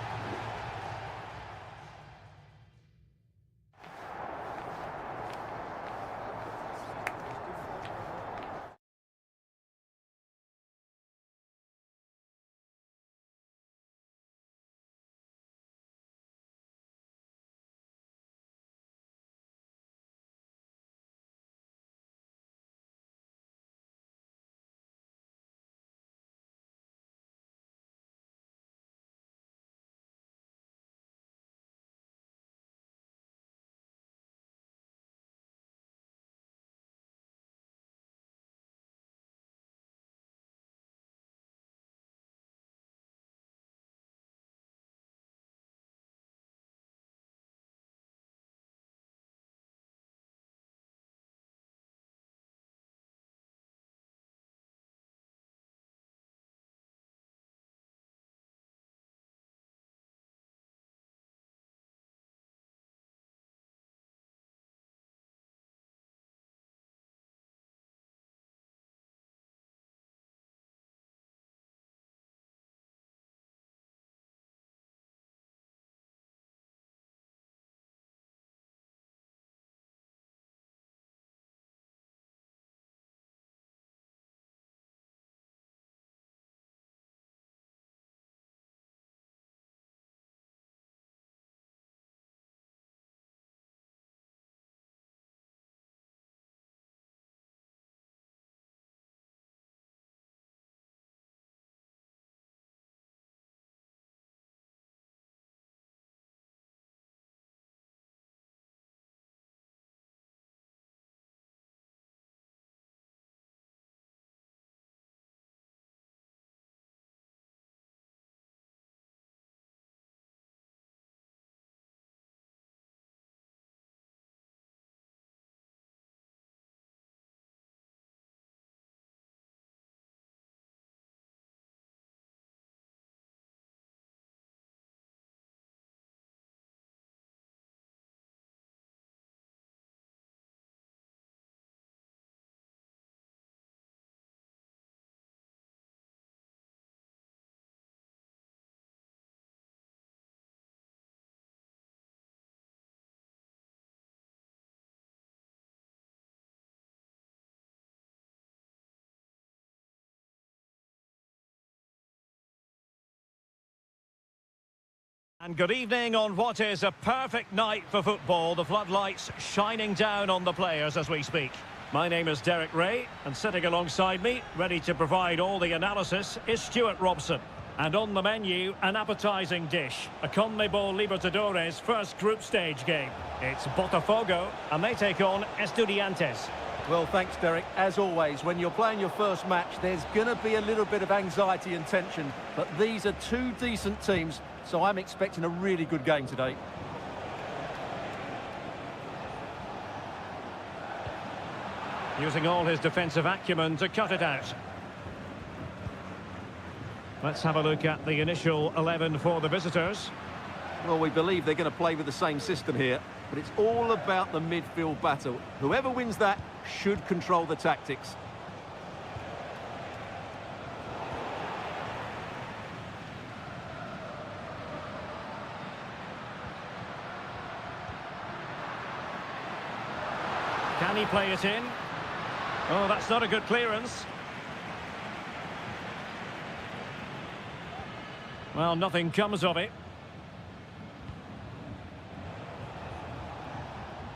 And good evening on what is a perfect night for football. The floodlights shining down on the players as we speak. My name is Derek Ray, and sitting alongside me, ready to provide all the analysis, is Stuart Robson. And on the menu, an appetising dish, a CONMEBOL Libertadores first group stage game. It's Botafogo, and they take on Estudiantes. Well, thanks, Derek. As always, when you're playing your first match, there's going to be a little bit of anxiety and tension. But these are two decent teams, so I'm expecting a really good game today. Using all his defensive acumen to cut it out. Let's have a look at the initial 11 for the visitors. Well, we believe they're going to play with the same system here, but it's all about the midfield battle. Whoever wins that should control the tactics. Can he play it in? Oh, that's not a good clearance. Well, nothing comes of it.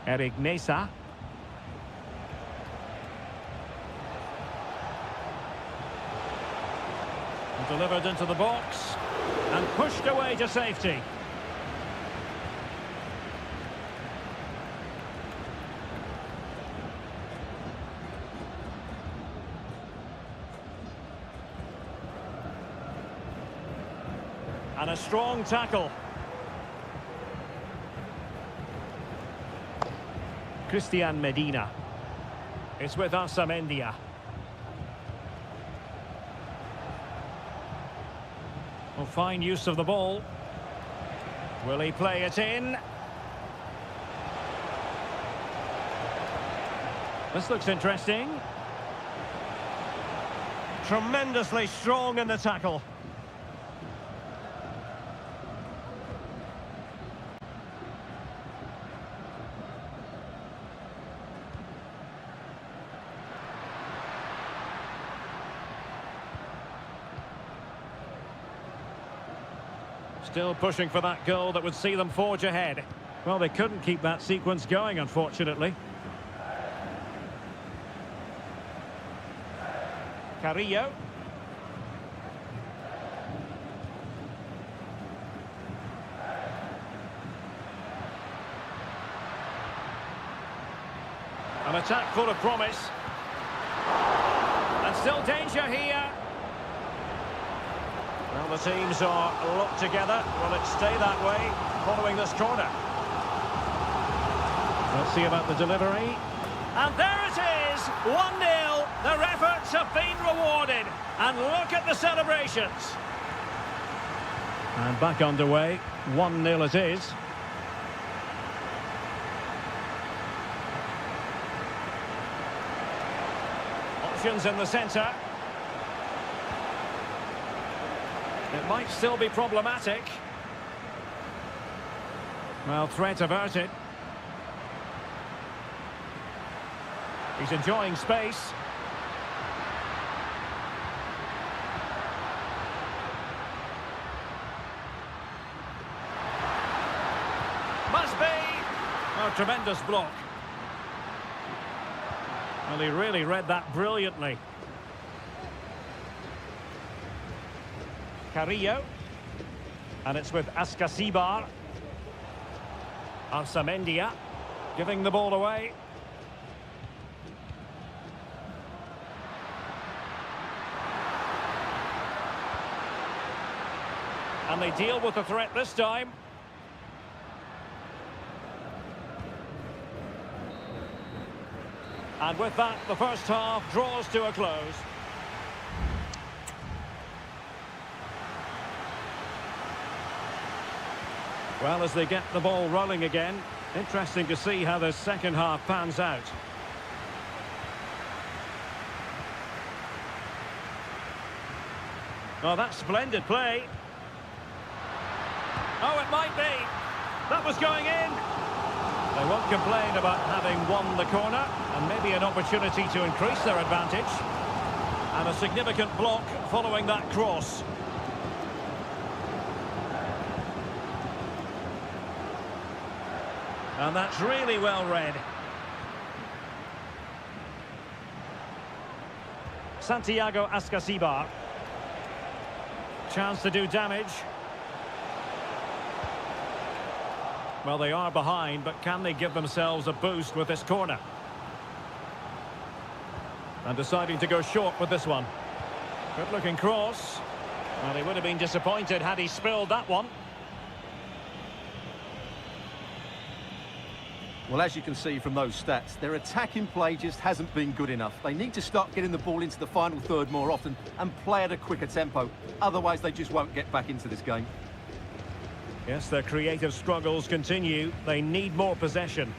Eric Mesa. Delivered into the box and pushed away to safety. And a strong tackle. Christian Medina. It's with Amendia. Well, fine use of the ball. Will he play it in? This looks interesting. Tremendously strong in the tackle. Still pushing for that goal that would see them forge ahead. Well, they couldn't keep that sequence going, unfortunately. Carrillo. An attack full of promise. And still danger here. Well, the teams are locked together. Will it stay that way following this corner? Let's see about the delivery. And there it is! 1-0. Their efforts have been rewarded. And look at the celebrations. And back underway. 1-0 it is. Options in the centre. It might still be problematic. Well, threat averted. He's enjoying space. Must be! Oh, tremendous block. Well, he really read that brilliantly. Carrillo, and it's with Ascasibar. Amendia giving the ball away. And they deal with the threat this time. And with that, the first half draws to a close. Well, as they get the ball rolling again, interesting to see how the second half pans out. Well, that's splendid play. Oh, it might be. That was going in. They won't complain about having won the corner, and maybe an opportunity to increase their advantage. And a significant block following that cross. And that's really well read. Santiago Ascasibar. Chance to do damage. Well, they are behind, but can they give themselves a boost with this corner? And deciding to go short with this one. Good-looking cross. Well, he would have been disappointed had he spilled that one. Well, as you can see from those stats, their attacking play just hasn't been good enough. They need to start getting the ball into the final third more often and play at a quicker tempo. Otherwise, they just won't get back into this game. Yes, their creative struggles continue. They need more possession.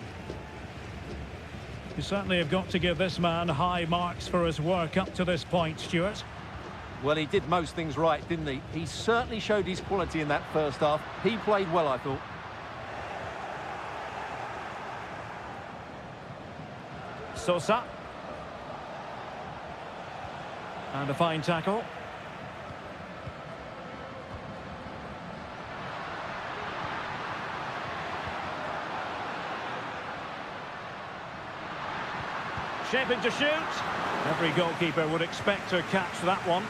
You certainly have got to give this man high marks for his work up to this point, Stuart. Well, he did most things right, didn't he? He certainly showed his quality in that first half. He played well, I thought. Sosa. And a fine tackle. Shaping to shoot. Every goalkeeper would expect to catch that one.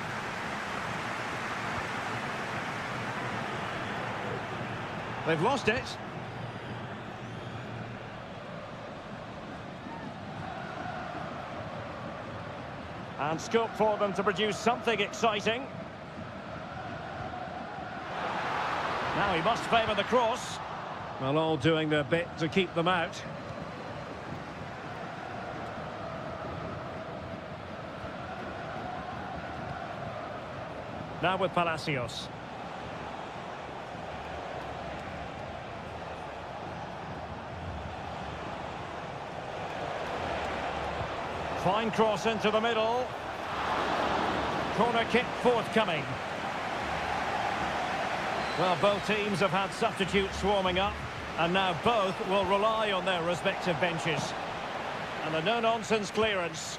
They've lost it. And scope for them to produce something exciting. Now he must favour the cross. Well, all doing their bit to keep them out. Now with Palacios. Fine cross into the middle. Corner kick forthcoming. Well, both teams have had substitutes warming up, and now both will rely on their respective benches. And a no-nonsense clearance.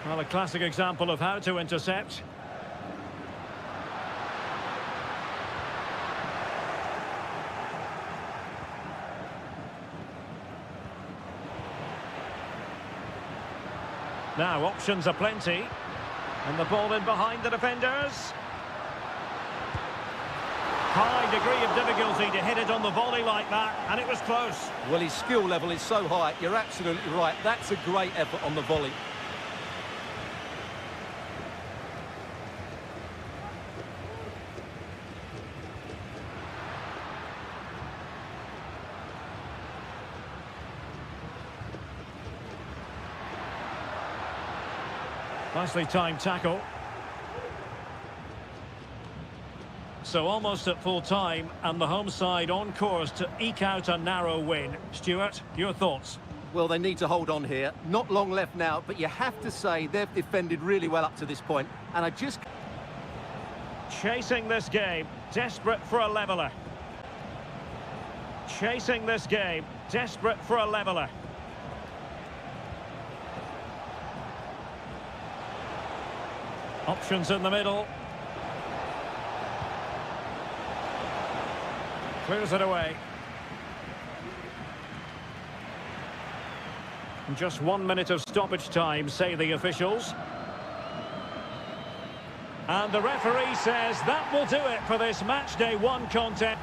Well, a classic example of how to intercept. Now, options are plenty. And the ball in behind the defenders. High degree of difficulty to hit it on the volley like that, and it was close. Well, his skill level is so high, you're absolutely right. That's a great effort on the volley. Nicely timed tackle. So almost at full time, and the home side on course to eke out a narrow win. Stuart, your thoughts? Well, they need to hold on here. Not long left now, but you have to say they've defended really well up to this point. And I just... Chasing this game, desperate for a leveller. Chasing this game, desperate for a leveller. Options in the middle. Clears it away. Just 1 minute of stoppage time, say the officials. And the referee says that will do it for this match day 1 contest.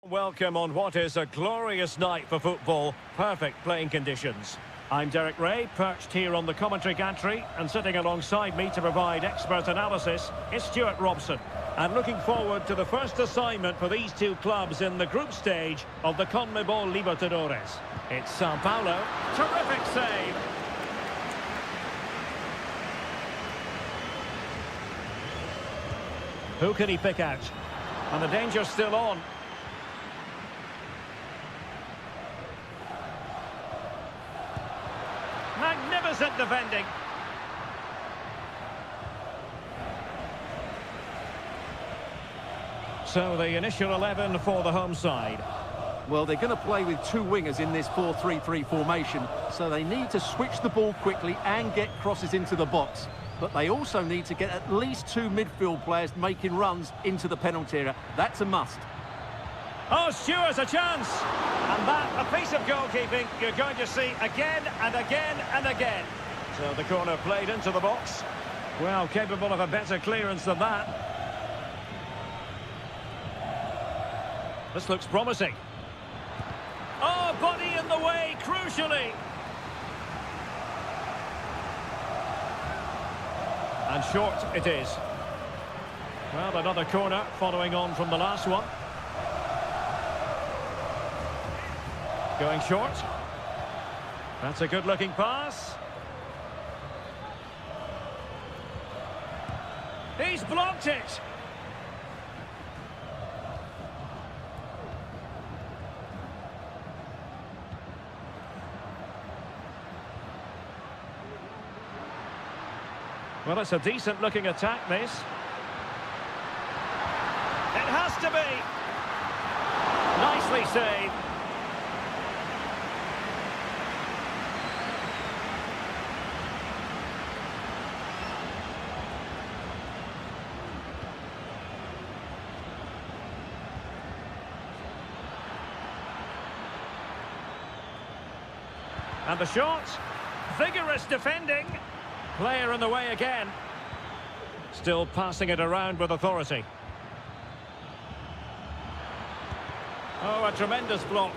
Welcome on what is a glorious night for football. Perfect playing conditions. I'm Derek Ray, perched here on the commentary gantry, and sitting alongside me to provide expert analysis is Stuart Robson. And looking forward to the first assignment for these two clubs in the group stage of the CONMEBOL Libertadores. It's Sao Paulo. Terrific save. Who can he pick out? And the danger's still on. Magnificent defending. So the initial 11 for the home side. Well, they're going to play with two wingers in this 4-3-3 formation, so they need to switch the ball quickly and get crosses into the box. But they also need to get at least two midfield players making runs into the penalty area. That's a must. Oh, Stuart's a chance! And that, a piece of goalkeeping you're going to see again and again and again. So the corner played into the box. Well, capable of a better clearance than that. This looks promising. Oh, body in the way, crucially. And short it is. Well, another corner following on from the last one. Going short. That's a good-looking pass. He's blocked it. Well, it's a decent-looking attack, this. It has to be. Nicely saved. And the shot. Vigorous defending. Player in the way again. Still passing it around with authority. Oh, a tremendous block.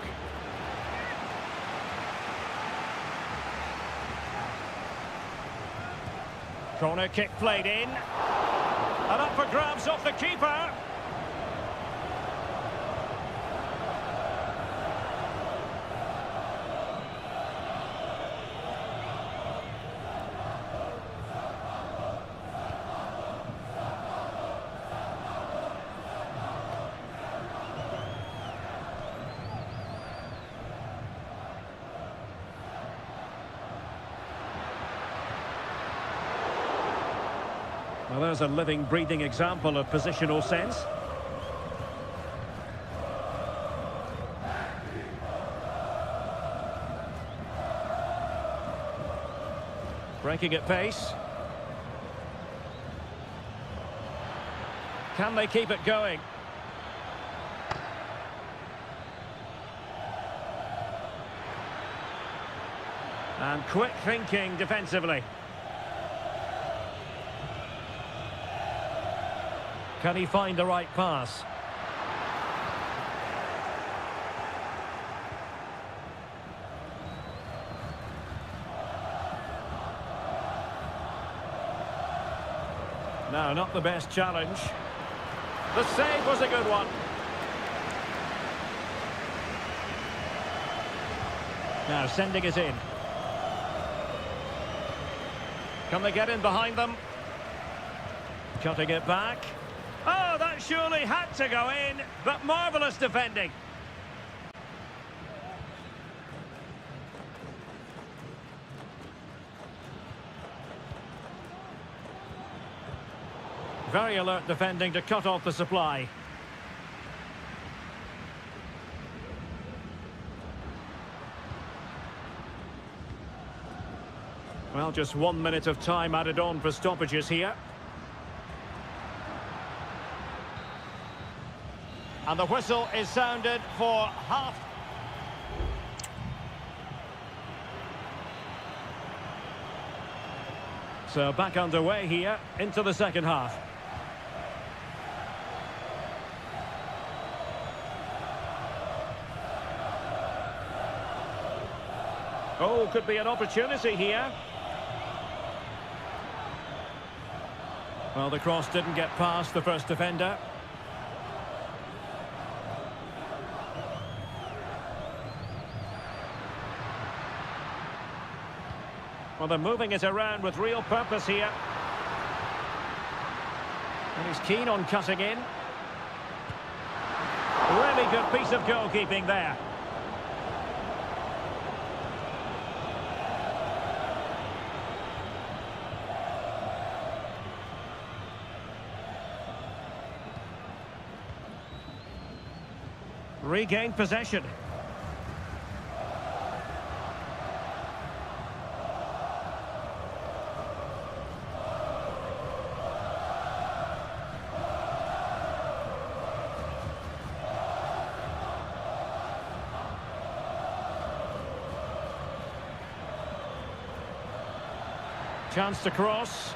Corner kick played in. And up for grabs off the keeper. Well, there's a living, breathing example of positional sense. Breaking at pace. Can they keep it going? And quick thinking defensively. Can he find the right pass? No, not the best challenge. The save was a good one. Now sending it in. Can they get in behind them? Cutting it back. Oh, that surely had to go in, but marvellous defending. Very alert defending to cut off the supply. Well, just 1 minute of time added on for stoppages here. And the whistle is sounded for half. So back underway here into the second half. Oh, could be an opportunity here. Well, the cross didn't get past the first defender. Well, they're moving it around with real purpose here. And he's keen on cutting in. Really good piece of goalkeeping there. Regained possession. Chance to cross.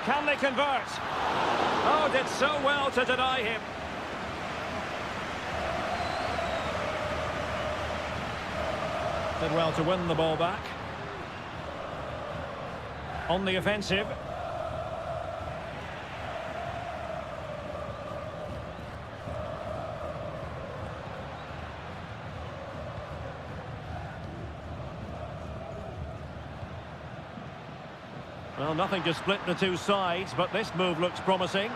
Can they convert? Oh, did so well to deny him. Did well to win the ball back. On the offensive. Well, nothing to split the two sides, but this move looks promising.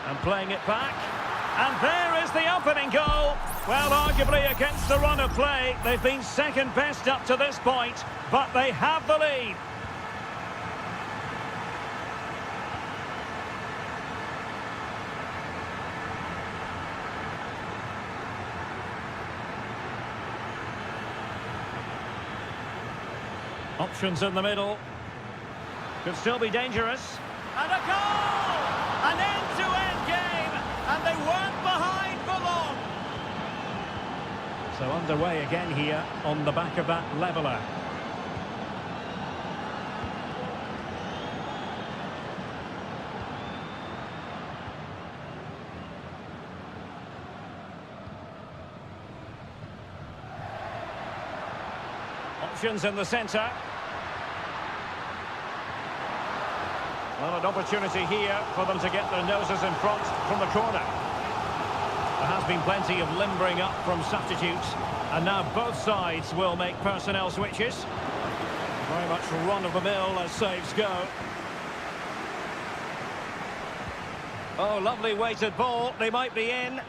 And playing it back. And there is the opening goal. Well, arguably against the run of play, they've been second best up to this point, but they have the lead. Options in the middle. Could still be dangerous. And a goal! An end-to-end game, and they weren't behind for long. So underway again here on the back of that leveller. Options in the centre. Well, an opportunity here for them to get their noses in front from the corner. There has been plenty of limbering up from substitutes, and now both sides will make personnel switches. Very much run-of-the-mill as saves go. Oh, lovely weighted ball. They might be in.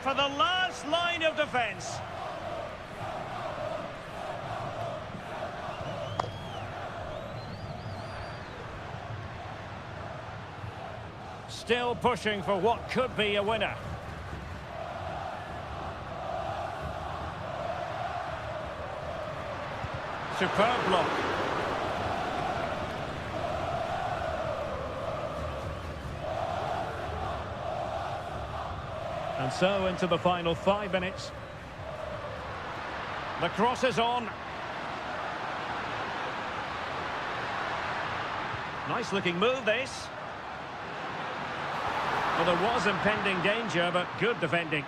For the last line of defence. Still pushing for what could be a winner. Superb block. And so into the final 5 minutes. The cross is on. Nice looking move this. Well, there was impending danger, but good defending.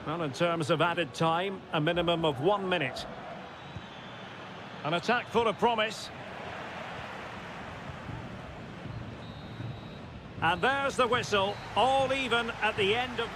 Well, in terms of added time, a minimum of 1 minute. An attack full of promise. And there's the whistle, all even at the end of...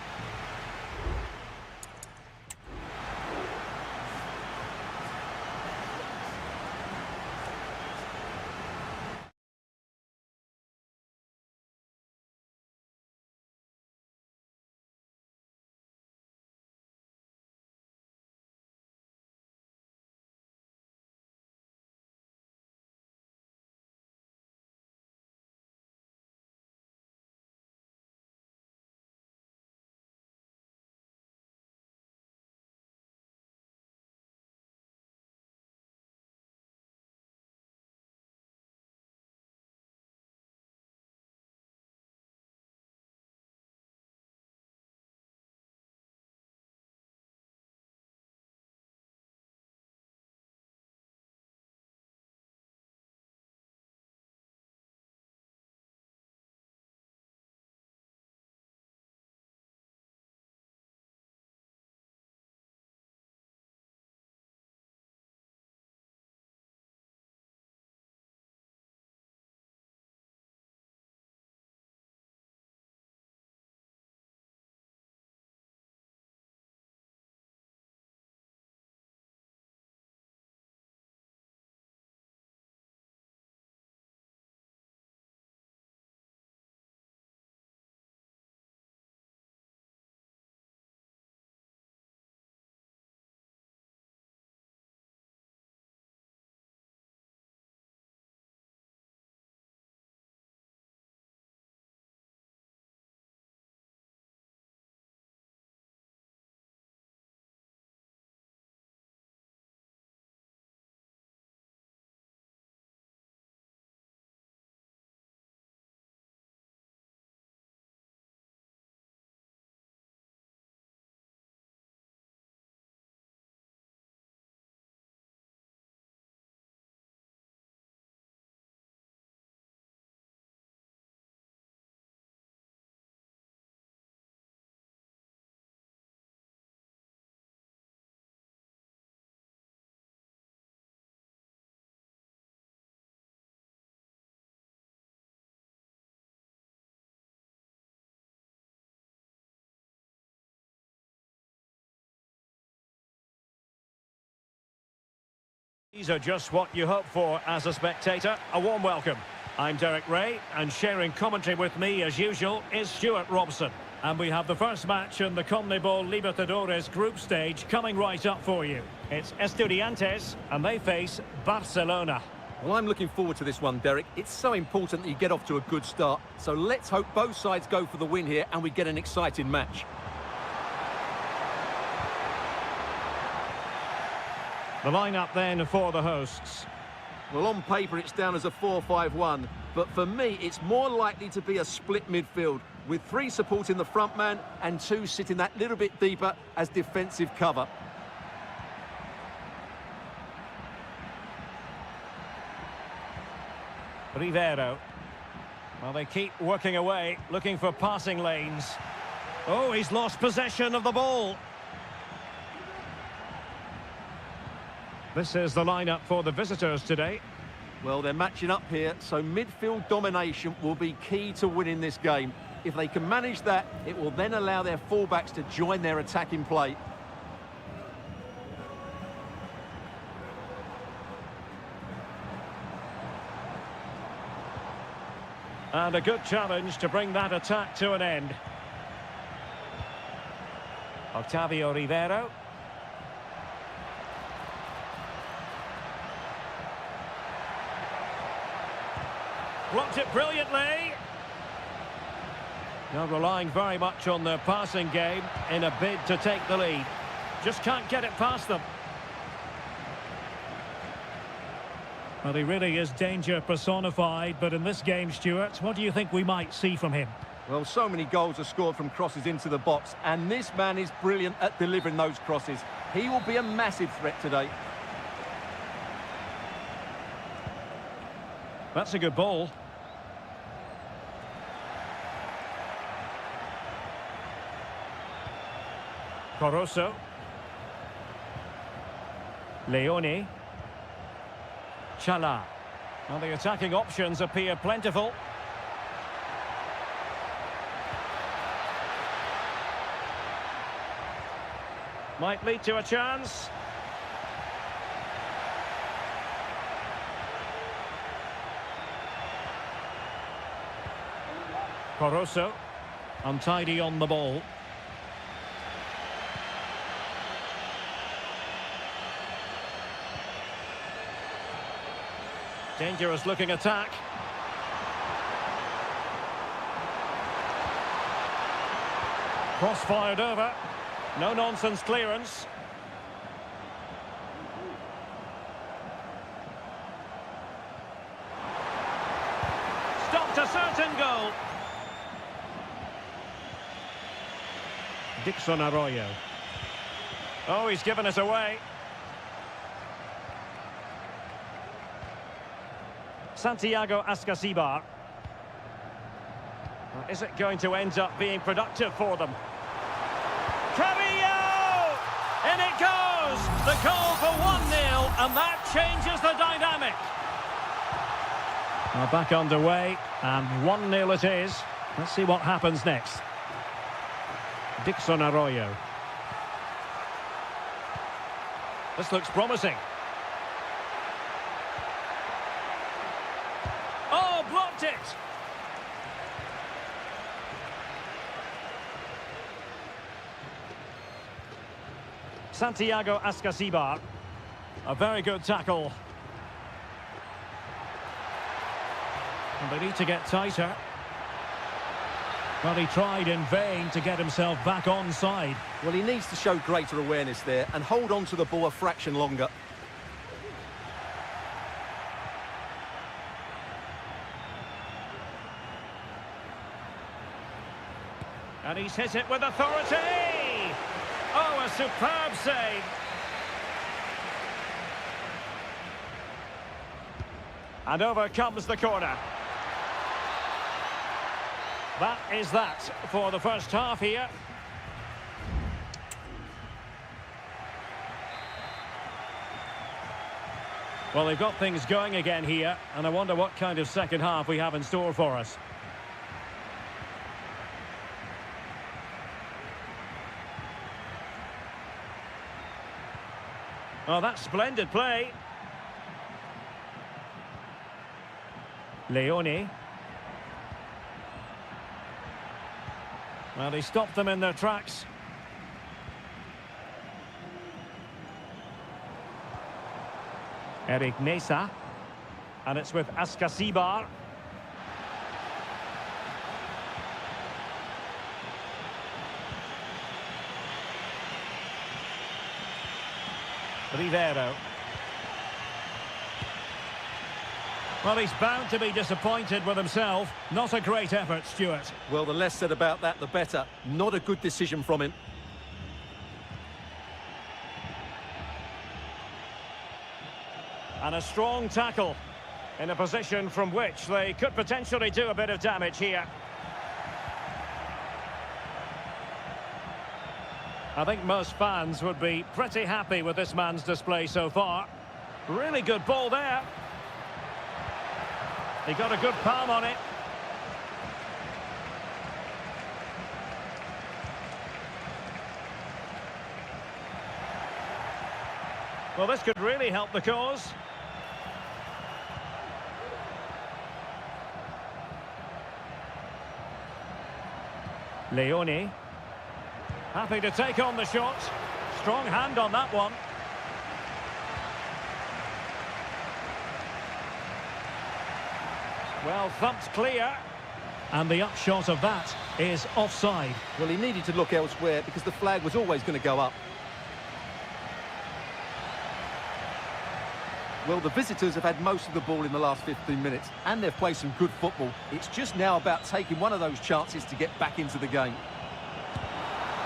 These are just what you hope for as a spectator. A warm welcome. I'm Derek Ray, and sharing commentary with me, as usual, is Stuart Robson. And we have the first match in the CONMEBOL Libertadores group stage coming right up for you. It's Estudiantes, and they face Barcelona. Well, I'm looking forward to this one, Derek. It's so important that you get off to a good start. So let's hope both sides go for the win here and we get an exciting match. The lineup then for the hosts. Well, on paper it's down as a 4-5-1, but for me it's more likely to be a split midfield with 3 supporting the front man and 2 sitting that little bit deeper as defensive cover. Rivero. Well, they keep working away, looking for passing lanes. Oh, he's lost possession of the ball. This is the lineup for the visitors today. Well, they're matching up here, so midfield domination will be key to winning this game. If they can manage that, it will then allow their fullbacks to join their attacking play. And a good challenge to bring that attack to an end. Octavio Rivero. Blocked it brilliantly. Now relying very much on their passing game in a bid to take the lead. Just can't get it past them. Well, he really is danger personified, but in this game, Stuart, what do you think we might see from him? Well, so many goals are scored from crosses into the box, and this man is brilliant at delivering those crosses. He will be a massive threat today. That's a good ball. Coroso. Leone. Chala. Well, the attacking options appear plentiful. Might lead to a chance. Coroso, untidy on the ball. Dangerous looking attack. Cross fired over. No nonsense clearance. Stopped a certain goal. Dixon Arroyo. Oh, he's given us away. Santiago Ascasibar. Is it going to end up being productive for them? Cabello! In it goes! The goal for 1-0, and that changes the dynamic. Well, back underway, and 1-0 it is. Let's see what happens next. Dixon Arroyo. This looks promising. Oh, blocked it! Santiago Ascasibar. A very good tackle. And they need to get tighter. Well, he tried in vain to get himself back onside. Well, he needs to show greater awareness there and hold on to the ball a fraction longer. And he's hit it with authority! Oh, a superb save! And over comes the corner. That is that for the first half here. Well, they've got things going again here, and I wonder what kind of second half we have in store for us. Oh, that's splendid play. Leone. Well, he stopped them in their tracks. Eric Nesa. And it's with Askasibar. Rivero. Well, he's bound to be disappointed with himself. Not a great effort, Stuart. Well, the less said about that, the better. Not a good decision from him. And a strong tackle in a position from which they could potentially do a bit of damage here. I think most fans would be pretty happy with this man's display so far. Really good ball there. He got a good palm on it. Well, this could really help the cause. Leone. Happy to take on the shot. Strong hand on that one. Well thumped clear. And the upshot of that is offside. Well, he needed to look elsewhere because the flag was always going to go up. Well, the visitors have had most of the ball in the last 15 minutes, and they've played some good football. It's just now about taking one of those chances to get back into the game.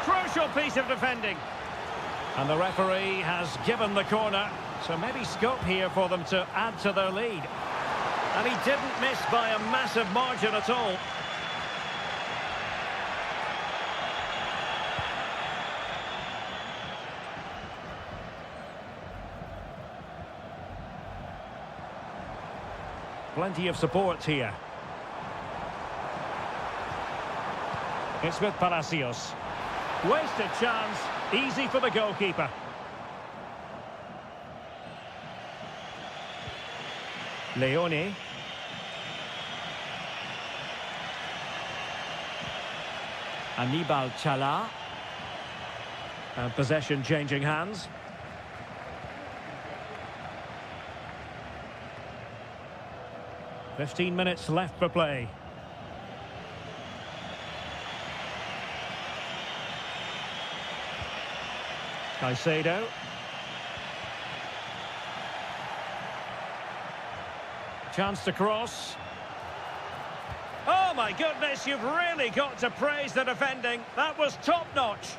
Crucial piece of defending. And the referee has given the corner, so maybe scope here for them to add to their lead. And he didn't miss by a massive margin at all. Plenty of support here. It's with Palacios. Wasted chance. Easy for the goalkeeper. Leone. Anibal Chala. And possession changing hands. "15 minutes left for play. Caicedo. Chance to cross. Oh my goodness, you've really got to praise the defending. That was top-notch.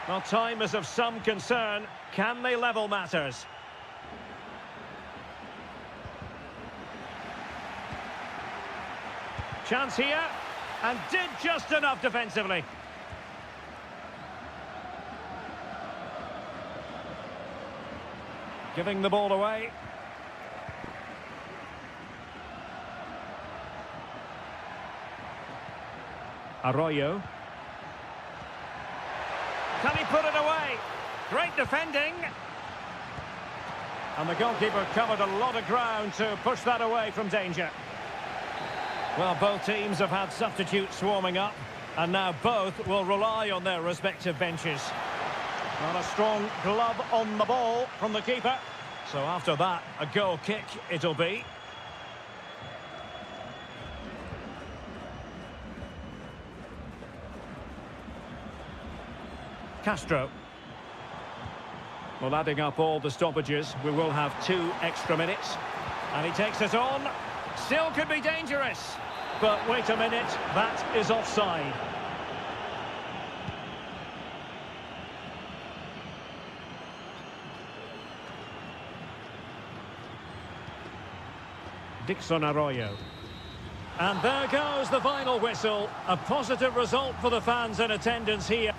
Well, time is of some concern. Can they level matters? Chance here, and did just enough defensively. Giving the ball away. Arroyo. Can he put it away? Great defending. And the goalkeeper covered a lot of ground to push that away from danger. Well, both teams have had substitutes warming up, and now both will rely on their respective benches. Well, a strong glove on the ball from the keeper. So after that, a goal kick it'll be. Castro. Well, adding up all the stoppages, we will have 2 extra minutes. And he takes it on. Still could be dangerous. But wait a minute, that is offside. Dixon Arroyo. And there goes the final whistle. A positive result for the fans in attendance here.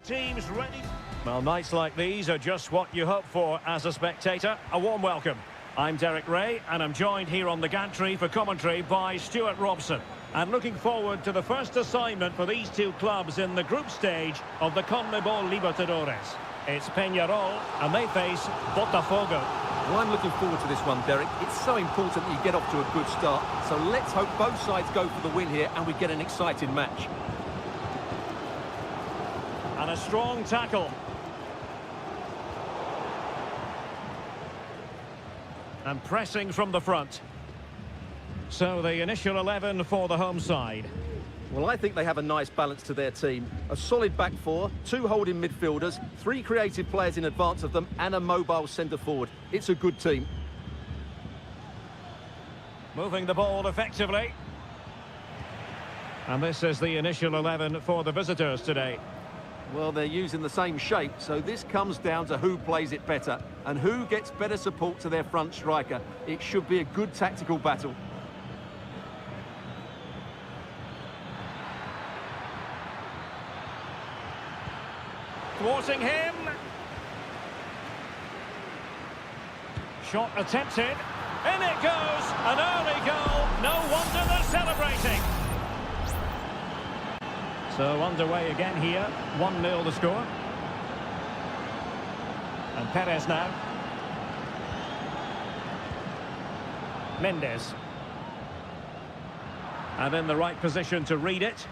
Teams ready. Well, nights like these are just what you hope for as a spectator. A warm welcome. I'm Derek Ray, and I'm joined here on the gantry for commentary by Stuart Robson. And looking forward to the first assignment for these two clubs in the group stage of the CONMEBOL Libertadores. It's Peñarol, and they face Botafogo. Well, I'm looking forward to this one, Derek. It's so important that you get off to a good start. So let's hope both sides go for the win here and we get an exciting match. And a strong tackle. And pressing from the front. So the initial 11 for the home side. Well, I think they have a nice balance to their team. A solid back four, two holding midfielders, three creative players in advance of them, and a mobile centre-forward. It's a good team. Moving the ball effectively. And this is the initial 11 for the visitors today. Well, they're using the same shape, so this comes down to who plays it better and who gets better support to their front striker. It should be a good tactical battle. Thwarting him. Shot attempted. In it goes. An early goal. No wonder they're celebrating. So underway again here. 1-0 the score. And Perez now. Mendes. And in the right position to read it.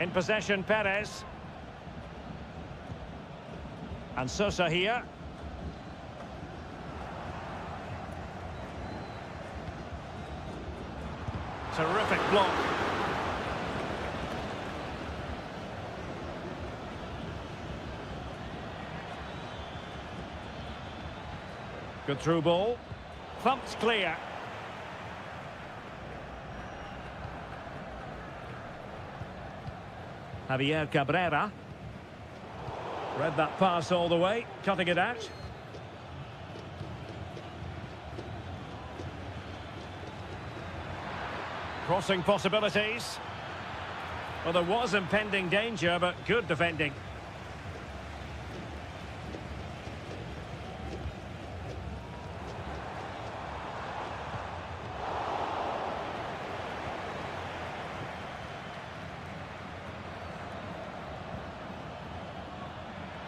In possession, Perez. And Sosa here. Terrific block. Good through ball. Thumped clear. Javier Cabrera. Read that pass all the way, cutting it out. Crossing possibilities. Well, there was impending danger, but good defending.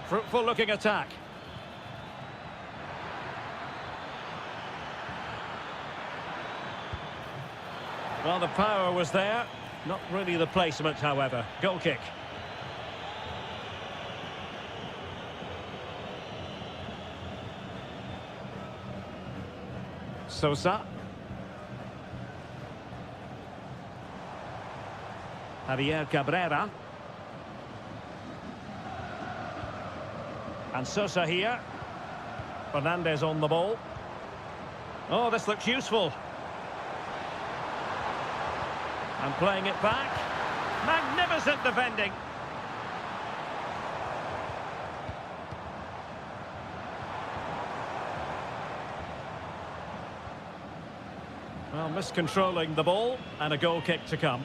Fruitful looking attack. Well, the power was there. Not really the placement, however. Goal kick. Sosa. Javier Cabrera. And Sosa here. Fernandez on the ball. Oh, this looks useful. And playing it back. Magnificent defending. Well, miscontrolling the ball and a goal kick to come.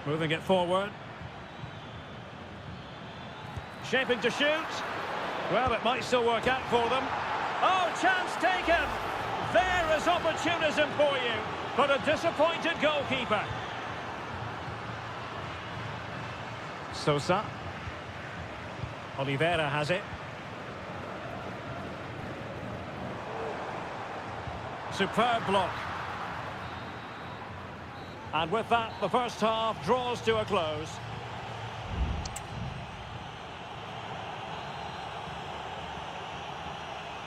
Moving it forward. Shaping to shoot. Well, it might still work out for them. Oh, chance taken. There is opportunism for you. But a disappointed goalkeeper. Sosa. Oliveira has it. Superb block. And with that, the first half draws to a close.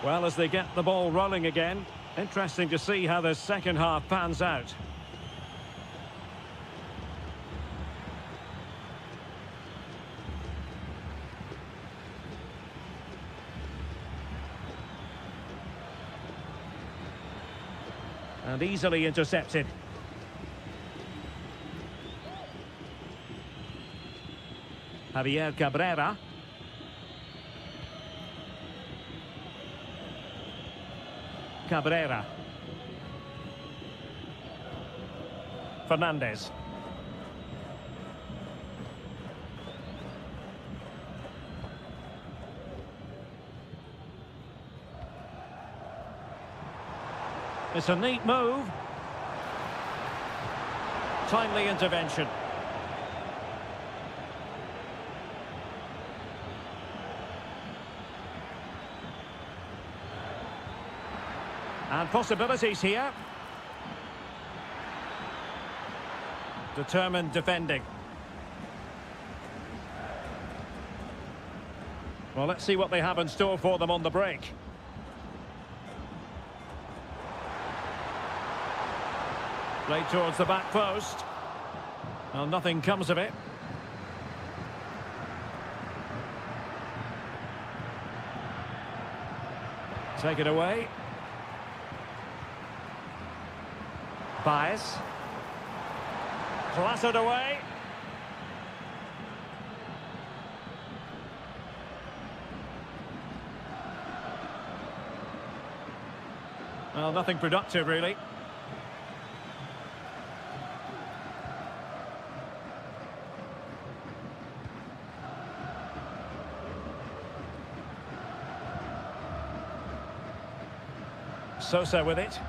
Well, as they get the ball rolling again, interesting to see how the second half pans out. And easily intercepted. Javier Cabrera. Cabrera. Fernandez. It's a neat move. Timely intervention. And possibilities here. Determined defending. Well, let's see what they have in store for them on the break. Played towards the back post. Well, nothing comes of it. Take it away. Baez. Clattered away. Well, nothing productive, really. Sosa with it.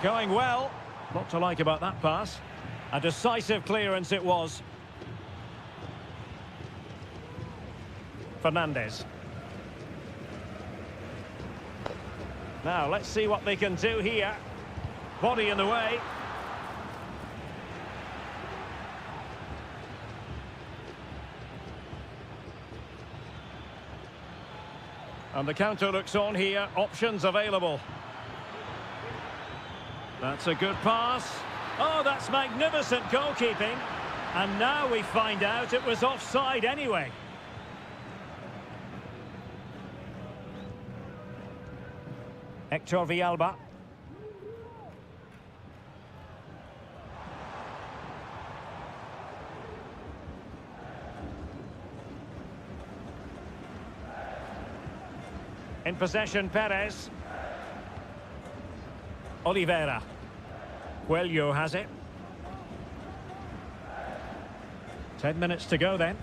Going well. Lot to like about that pass. A decisive clearance it was. Fernandez. Now, let's see what they can do here. Body in the way. And the counter looks on here. Options available. That's a good pass. Oh, that's magnificent goalkeeping. And now we find out it was offside anyway. Hector Villalba. In possession, Perez. Oliveira. Coelho has it. 10 minutes to go then.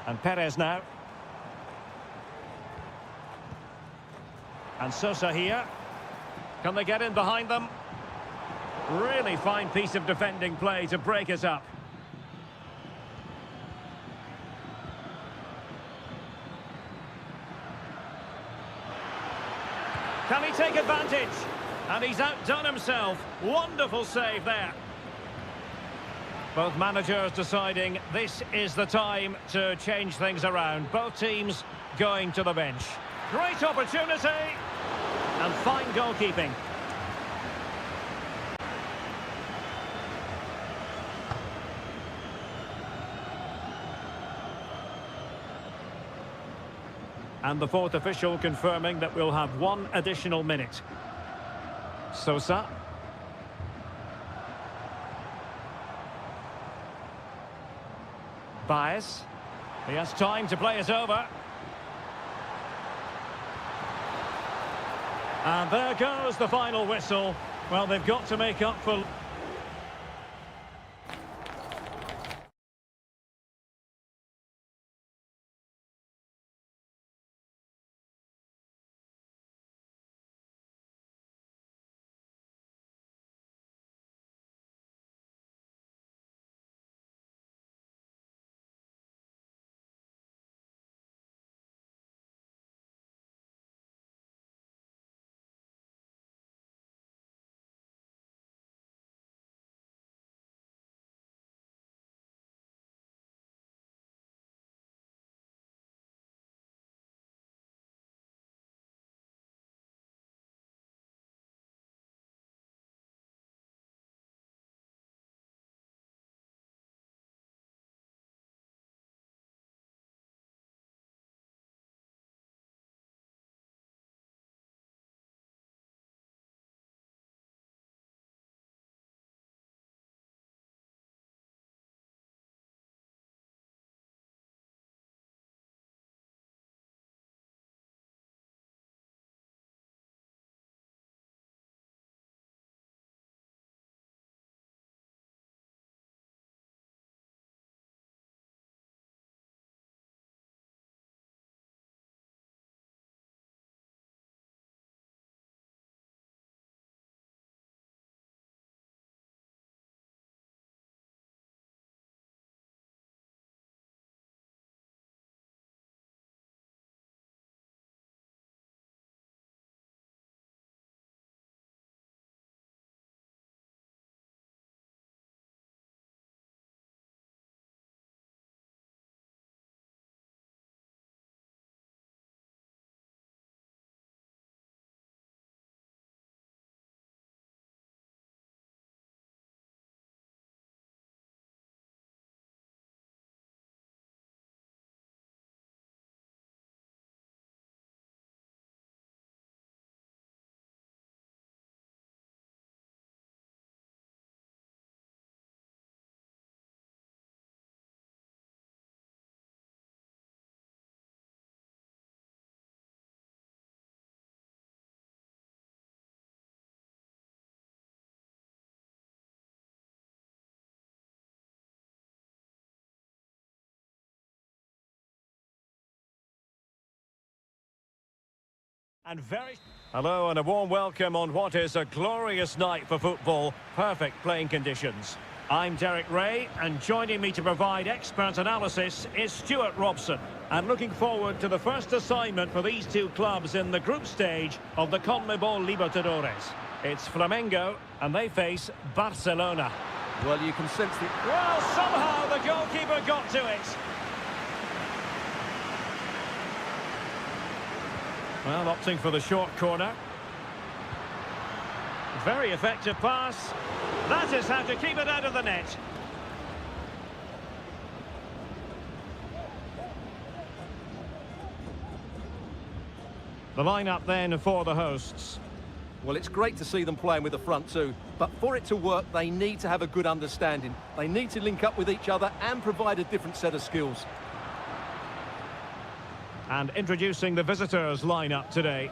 And Perez now. And Sosa here. Can they get in behind them? Really fine piece of defending play to break us up. Can he take advantage? And he's outdone himself. Wonderful save there. Both managers deciding this is the time to change things around. Both teams going to the bench. Great opportunity. And fine goalkeeping. And the fourth official confirming that we'll have one additional minute. Sosa. Baez. He has time to play it over. And there goes the final whistle. Well, they've got to make up for... And very... Hello and a warm welcome on what is a glorious night for football. Perfect playing conditions. I'm Derek Ray, and joining me to provide expert analysis is Stuart Robson. And looking forward to the first assignment for these two clubs in the group stage of the CONMEBOL Libertadores. It's Flamengo, and they face Barcelona. Well, you can sense the... Well, somehow the goalkeeper got to it. Well, opting for the short corner. Very effective pass. That is how to keep it out of the net. The lineup then for the hosts. Well, it's great to see them playing with the front two, but for it to work, they need to have a good understanding. They need to link up with each other and provide a different set of skills. And introducing the visitors' lineup today.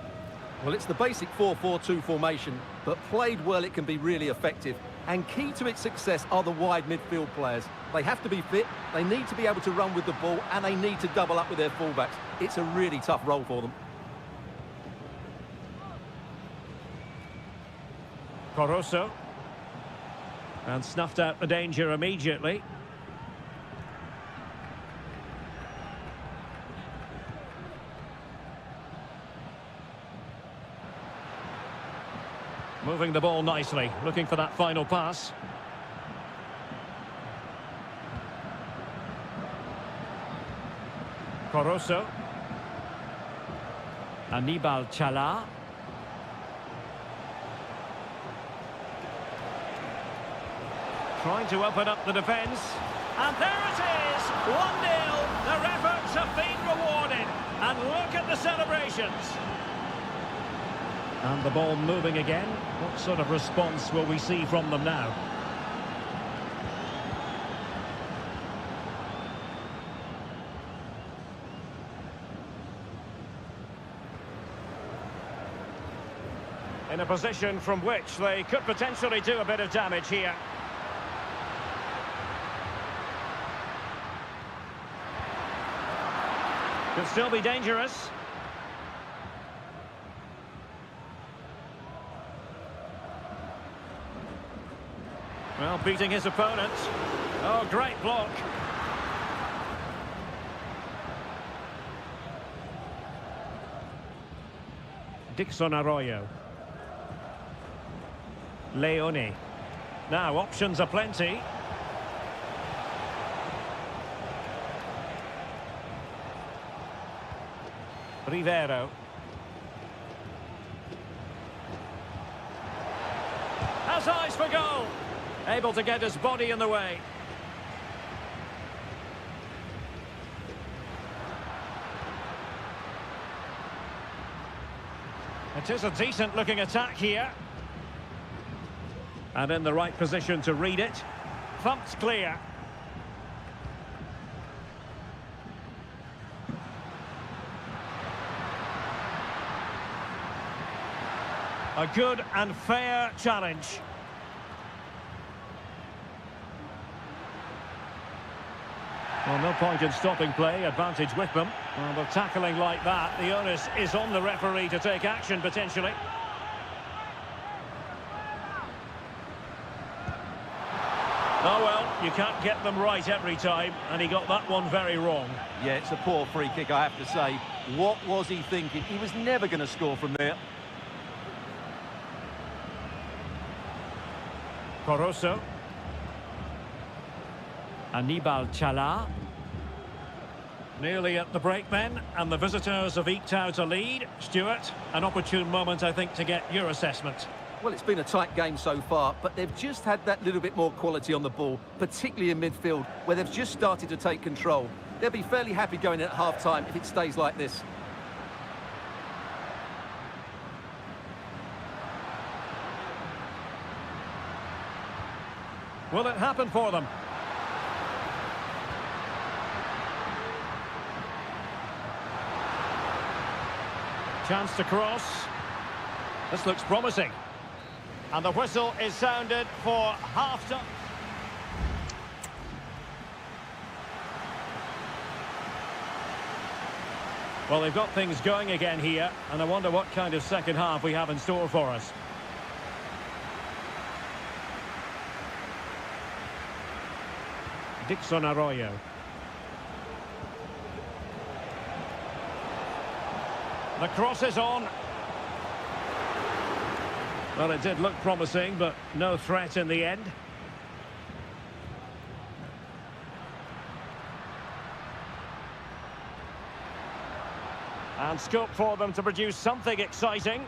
Well, it's the basic 4-4-2 formation, but played well, it can be really effective. And key to its success are the wide midfield players. They have to be fit, they need to be able to run with the ball, and they need to double up with their fullbacks. It's a really tough role for them. Coroso. And snuffed out the danger immediately. Moving the ball nicely, looking for that final pass. Coroso. Aníbal Chala. Trying to open up the defence. And there it is! 1-0. Their efforts have been rewarded. And look at the celebrations. And the ball moving again. What sort of response will we see from them now? In a position from which they could potentially do a bit of damage here. Could still be dangerous. Well, beating his opponent. Oh, great block. Dixon Arroyo. Leone. Now, options are plenty. Rivero. Has eyes for goal. Able to get his body in the way. It is a decent-looking attack here. And in the right position to read it. Thumped clear. A good and fair challenge. Well, no point in stopping play, advantage with them. Well, with tackling like that, the onus is on the referee to take action, potentially. Oh, well, you can't get them right every time, and he got that one very wrong. Yeah, it's a poor free kick, I have to say. What was he thinking? He was never going to score from there. Coroso. Aníbal Chala. Nearly at the break then, and the visitors have eked out a lead. Stuart, an opportune moment, I think, to get your assessment. Well, it's been a tight game so far, but they've just had that little bit more quality on the ball, particularly in midfield, where they've just started to take control. They'll be fairly happy going in at half-time if it stays like this. Will it happen for them? Chance to cross. This looks promising. And the whistle is sounded for half-time. Well, they've got things going again here, and I wonder what kind of second half we have in store for us. Dixon Arroyo. The cross is on. Well, it did look promising, but no threat in the end. And scope for them to produce something exciting.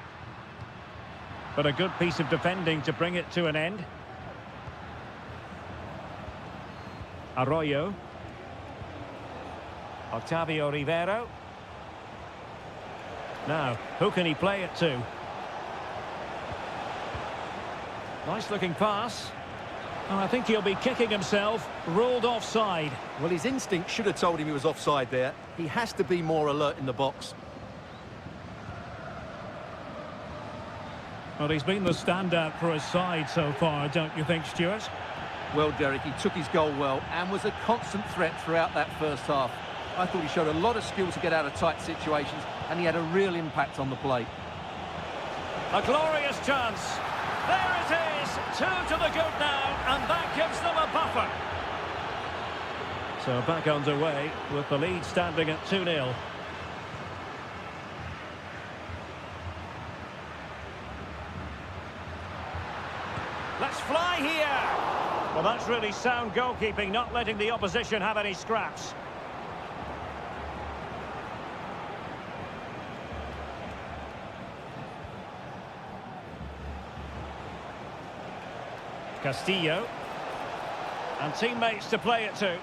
But a good piece of defending to bring it to an end. Arroyo. Octavio Rivero. Now, who can he play it to? Nice looking pass. And I think he'll be kicking himself. Ruled offside. Well, his instinct should have told him he was offside there. He has to be more alert in the box. Well, he's been the standout for his side so far, don't you think, Stuart? Well, Derek, he took his goal well and was a constant threat throughout that first half. I thought he showed a lot of skill to get out of tight situations, and he had a real impact on the play. A glorious chance. There it is. 2 to the good now, and that gives them a buffer. So back underway with the lead standing at 2-0. Let's fly here. Well, that's really sound goalkeeping, not letting the opposition have any scraps. Castillo. And teammates to play it to.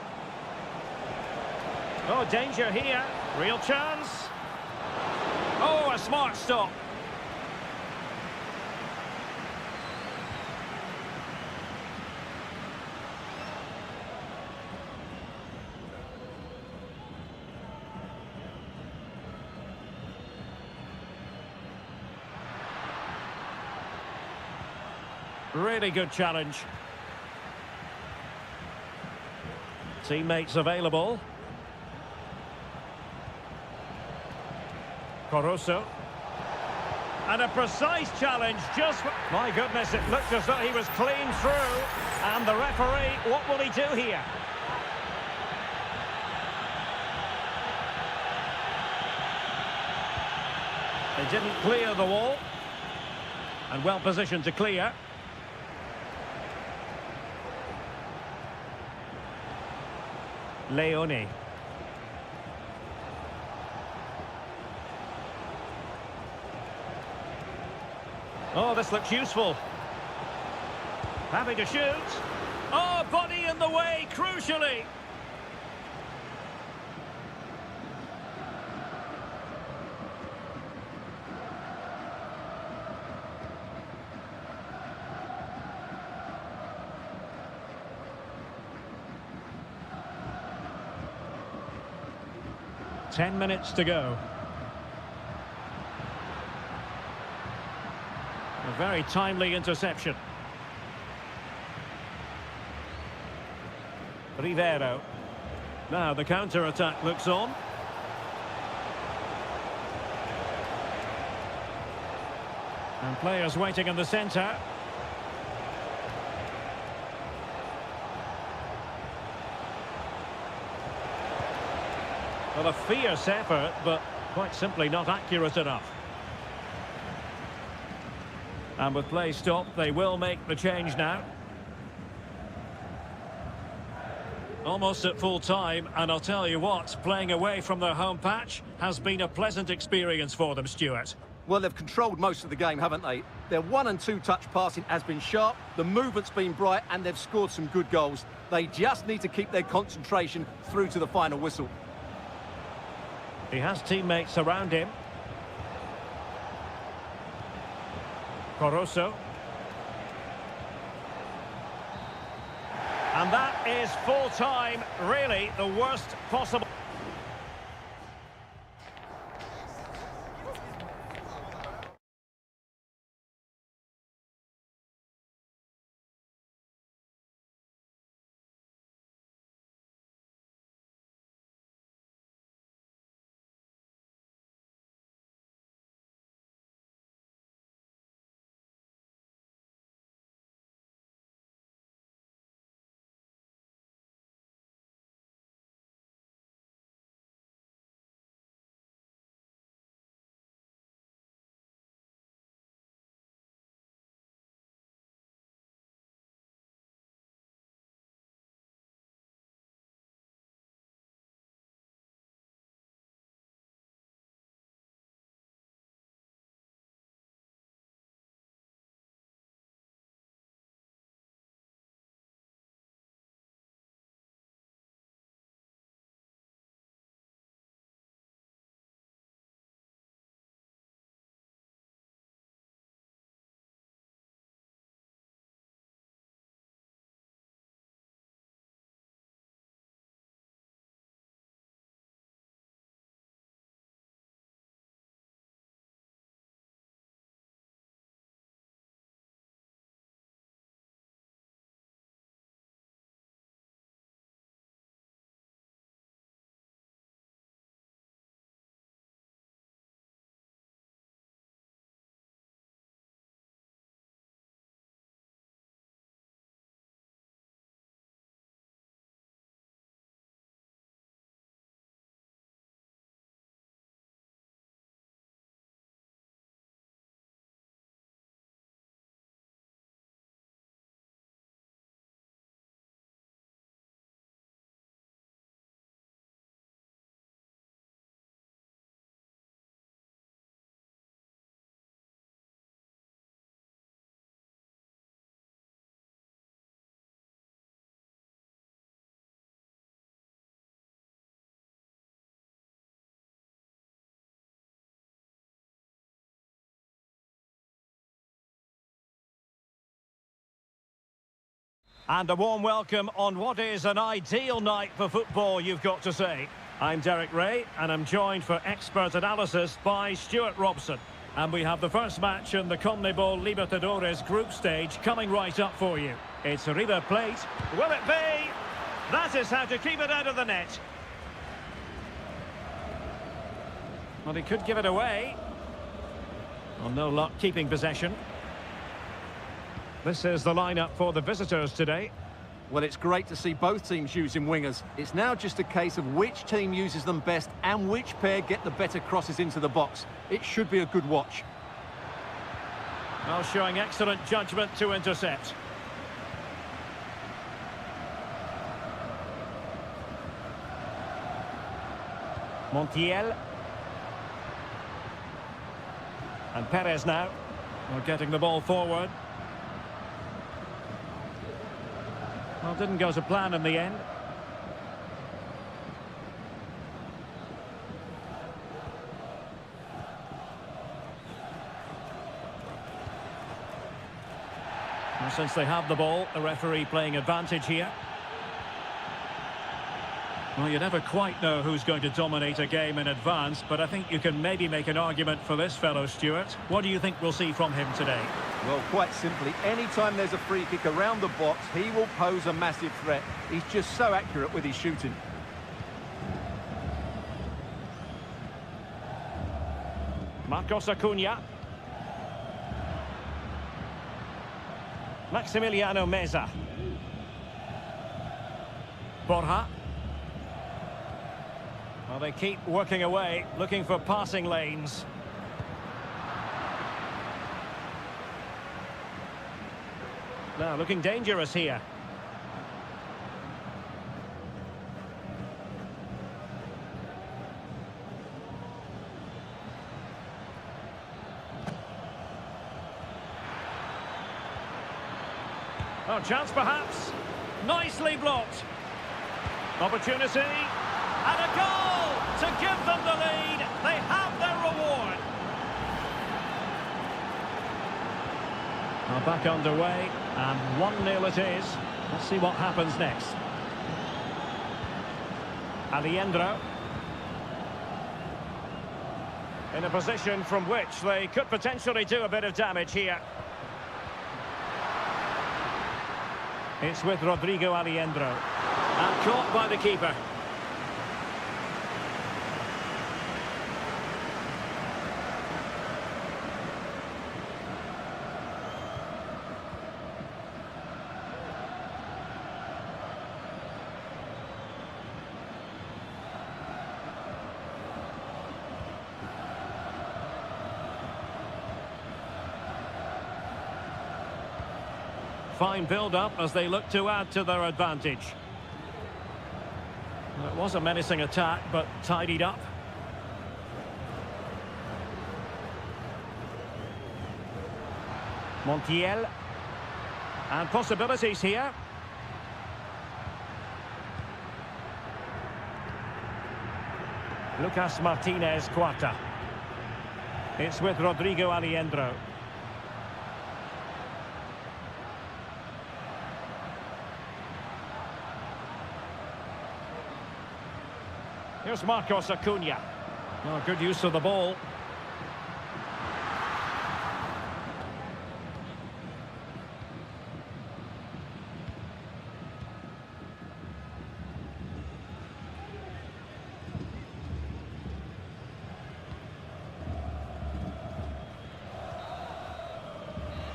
Oh, danger here. Real chance. Oh, a smart stop. Really good challenge. Teammates available. Caruso. And a precise challenge just... My goodness, it looked as though he was clean through. And the referee, what will he do here? They didn't clear the wall. And well positioned to clear. Leone. Oh, this looks useful. Happy to shoot. Oh, body in the way, crucially. Ten minutes to go. A very timely interception. Rivero. Now the counter-attack looks on. And players waiting in the centre. Well, a fierce effort, but quite simply not accurate enough. And with play stopped, they will make the change now. Almost at full time, and I'll tell you what, playing away from their home patch has been a pleasant experience for them, Stuart. Well, they've controlled most of the game, haven't they? Their 1- and 2-touch passing has been sharp, the movement's been bright, and they've scored some good goals. They just need to keep their concentration through to the final whistle. He has teammates around him. Caruso. And that is full time, really the worst possible. And a warm welcome on what is an ideal night for football, you've got to say. I'm Derek Ray, and I'm joined for expert analysis by Stuart Robson. And we have the first match in the CONMEBOL Libertadores group stage coming right up for you. It's River Plate. Will it be? That is how to keep it out of the net. Well, he could give it away. Well, no luck keeping possession. This is the lineup for the visitors today. Well, it's great to see both teams using wingers. It's now just a case of which team uses them best and which pair get the better crosses into the box. It should be a good watch. Well, showing excellent judgment to intercept. Montiel. And Perez now. We're getting the ball forward. Well, didn't go to plan in the end. And since they have the ball, the referee playing advantage here. Well, you never quite know who's going to dominate a game in advance, but I think you can maybe make an argument for this fellow, Stuart. What do you think we'll see from him today? Well, quite simply, anytime there's a free kick around the box, he will pose a massive threat. He's just so accurate with his shooting. Marcos Acuna. Maximiliano Meza. Borja. Well, they keep working away, looking for passing lanes. Now, looking dangerous here. Oh, chance perhaps. Nicely blocked. Opportunity. And a goal to give them the lead. They have their reward. Well, back underway, and 1-0 it is. Let's see what happens next. Alejandro. In a position from which they could potentially do a bit of damage here. It's with Rodrigo Alejandro. And caught by the keeper. Fine build-up as they look to add to their advantage. Well, it was a menacing attack, but tidied up. Montiel. And possibilities here. Lucas Martinez Cuarta. It's with Rodrigo Alejandro. Here's Marcos Acuna. Oh, good use of the ball.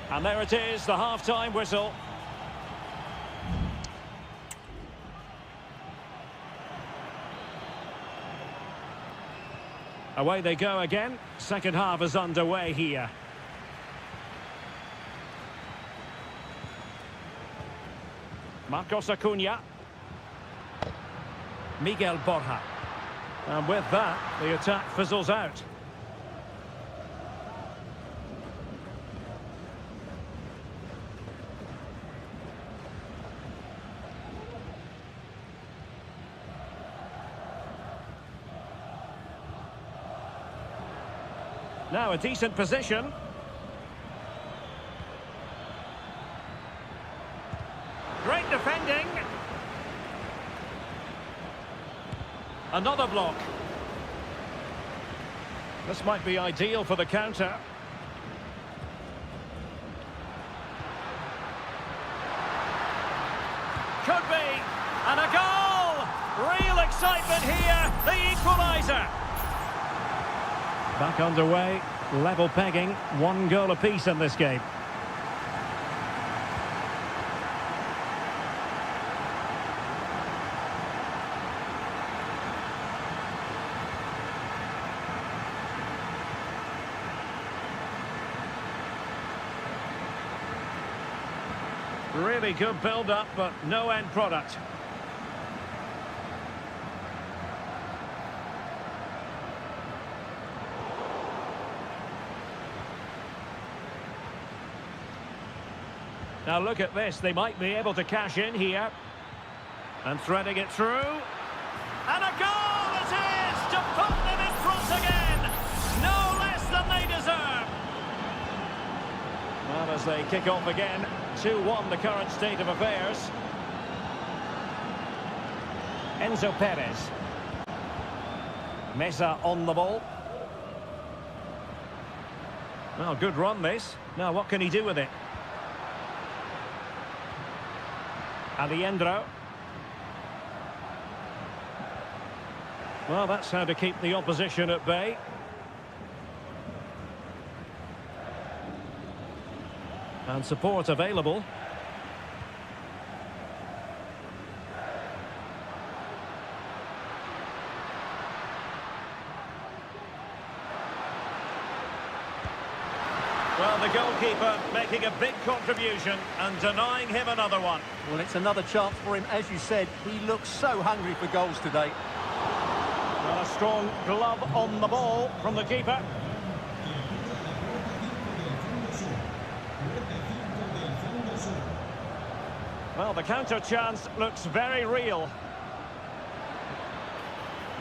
And there it is, the half-time whistle. Away they go again. Second half is underway here. Marcos Acuna. Miguel Borja. And with that, the attack fizzles out. Now a decent position. Great defending. Another block. This might be ideal for the counter. Could be. And a goal! Real excitement here. The equaliser. Back underway. Level pegging. 1 goal apiece in this game. Really good build-up, but no end product. Now look at this, they might be able to cash in here. And threading it through. And a goal it is to put them in front again! No less than they deserve! Well, as they kick off again, 2-1 the current state of affairs. Enzo Perez. Mesa on the ball. Well, good run this. Now what can he do with it? Aliendro. Well, that's how to keep the opposition at bay. And support available. Well, the goalkeeper making a big contribution and denying him another one. Well, it's another chance for him. As you said, he looks so hungry for goals today. Well, a strong glove on the ball from the keeper. Well, the counter chance looks very real.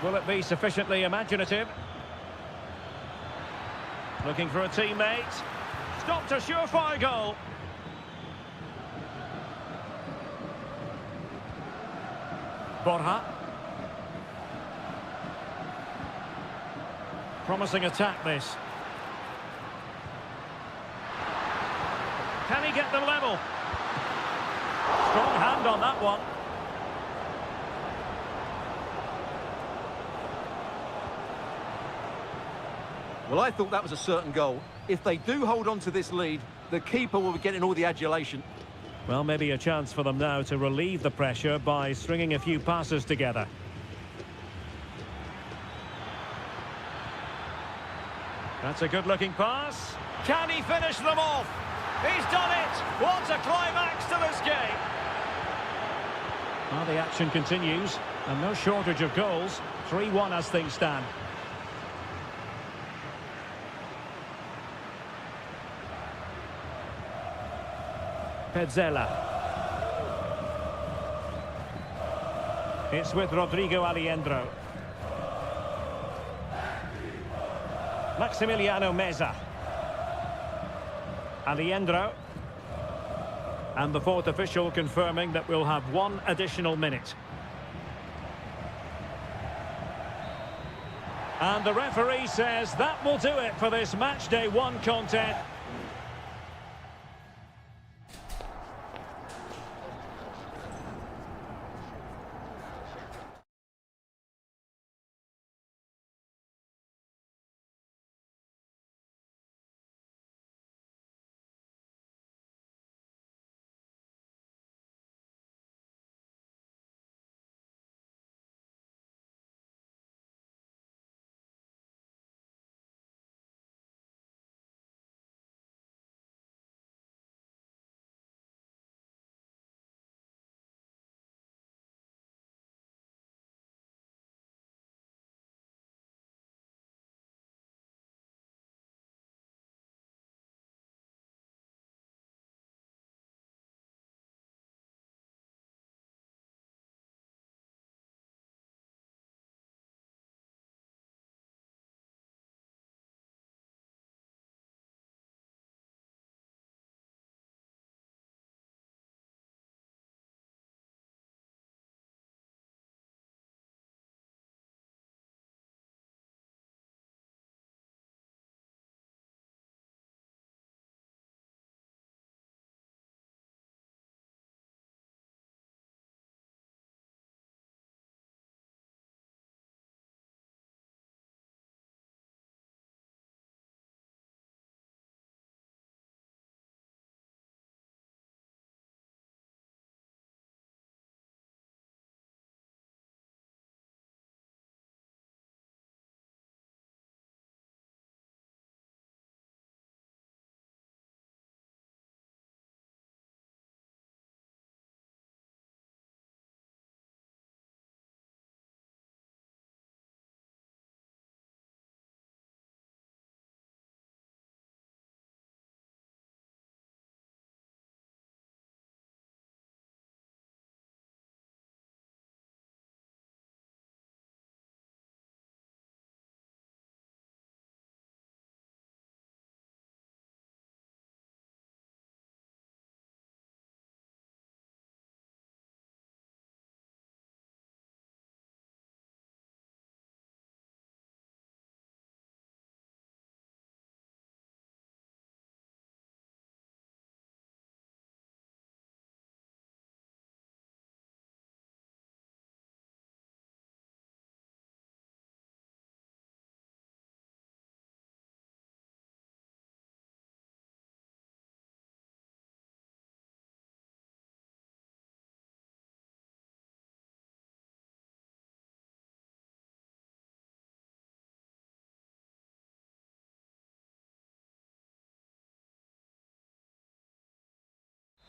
Will it be sufficiently imaginative? Looking for a teammate. Stopped a surefire goal. Borja. Promising attack this. Can he get them level? Strong hand on that one. Well, I thought that was a certain goal. If they do hold on to this lead, the keeper will be getting all the adulation. Well, maybe a chance for them now to relieve the pressure by stringing a few passes together. That's a good-looking pass. Can he finish them off? He's done it! What a climax to this game! Well, the action continues, and no shortage of goals. 3-1 as things stand. Petzela. It's with Rodrigo Aliendro. Maximiliano Meza. Aliendro. And the fourth official confirming that we'll have 1 additional minute. And the referee says that will do it for this match day 1 contest.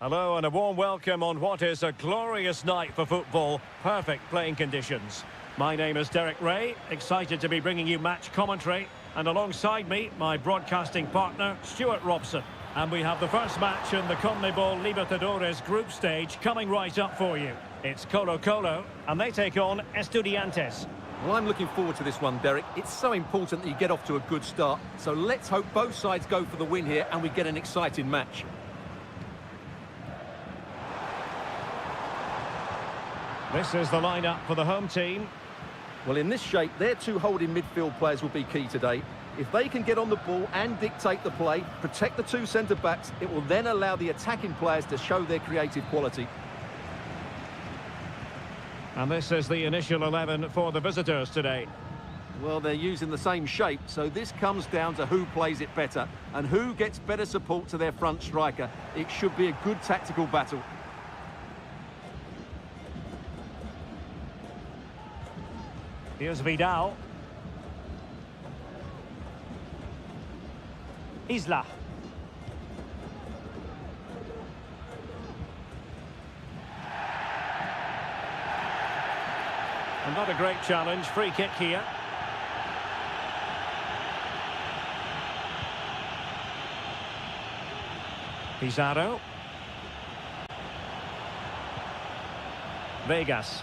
Hello and a warm welcome on what is a glorious night for football. Perfect playing conditions. My name is Derek Ray, excited to be bringing you match commentary. And alongside me, my broadcasting partner, Stuart Robson. And we have the first match in the CONMEBOL Libertadores group stage coming right up for you. It's Colo-Colo, and they take on Estudiantes. Well, I'm looking forward to this one, Derek. It's so important that you get off to a good start. So let's hope both sides go for the win here and we get an exciting match. This is the lineup for the home team. Well, in this shape, their two holding midfield players will be key today. If they can get on the ball and dictate the play, protect the two centre-backs, it will then allow the attacking players to show their creative quality. And this is the initial 11 for the visitors today. Well, they're using the same shape, so this comes down to who plays it better and who gets better support to their front striker. It should be a good tactical battle. Here's Vidal. Isla. And not a great challenge. Free kick here. Pizarro. Vegas.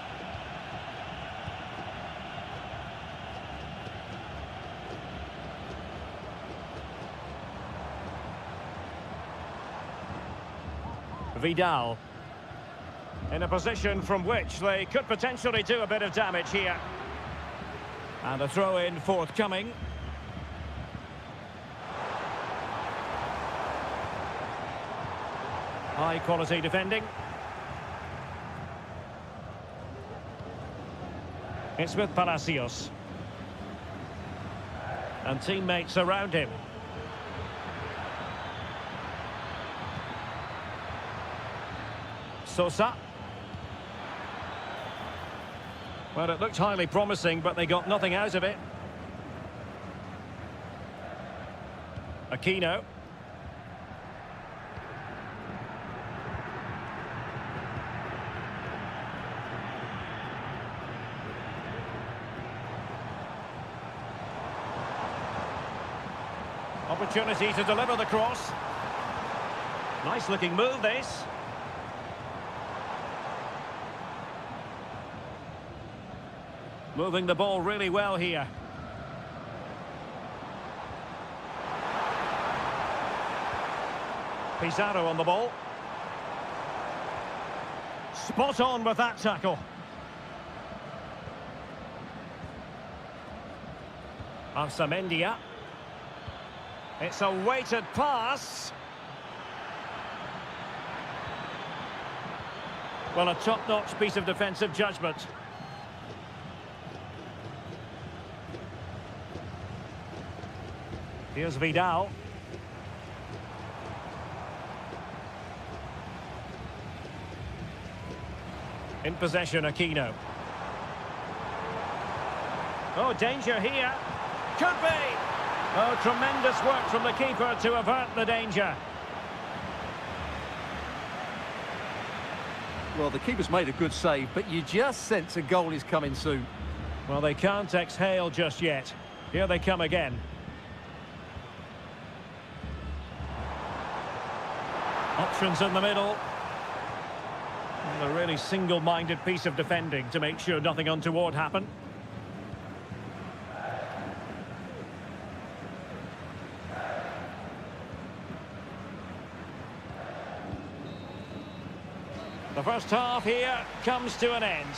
Vidal. In a position from which they could potentially do a bit of damage here. And a throw-in forthcoming. High-quality defending. It's with Palacios. And teammates around him. Sosa. Well, it looked highly promising, but they got nothing out of it. Aquino. Opportunity to deliver the cross. Nice looking move, this. Moving the ball really well here. Pizarro on the ball. Spot on with that tackle. Arsamendia. It's a weighted pass. Well, a top-notch piece of defensive judgment. Here's Vidal. In possession, Aquino. Oh, danger here. Could be. Oh, tremendous work from the keeper to avert the danger. Well, the keeper's made a good save, but you just sense a goal is coming soon. Well, they can't exhale just yet. Here they come again. Options in the middle. And a really single-minded piece of defending to make sure nothing untoward happened. The first half here comes to an end.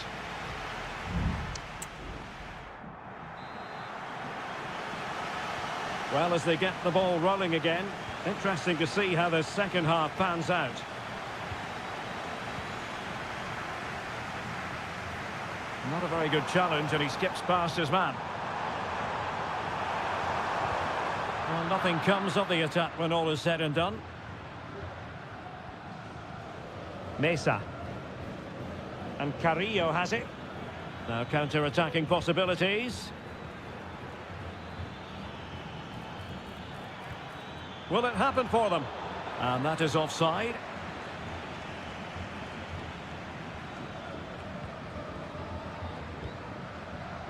Well, as they get the ball rolling again, interesting to see how the second half pans out. Not a very good challenge, and he skips past his man. Well, nothing comes of the attack when all is said and done. Mesa. And Carrillo has it. Now counter-attacking possibilities. Will it happen for them? And that is offside.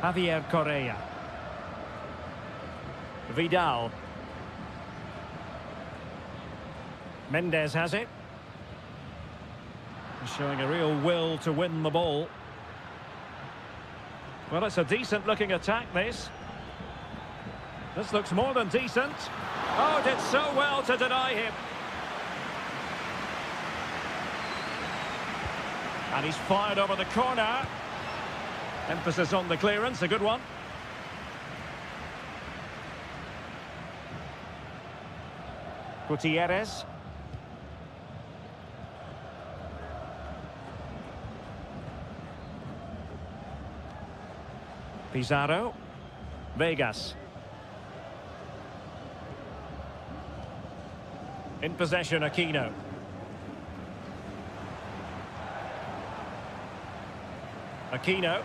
Javier Correa. Vidal. Mendes has it. Showing a real will to win the ball. Well, it's a decent-looking attack, this. This looks more than decent. Oh, did so well to deny him. And he's fired over the corner. Emphasis on the clearance, a good one. Gutierrez. Pizarro. Vegas. In possession, Aquino. Aquino.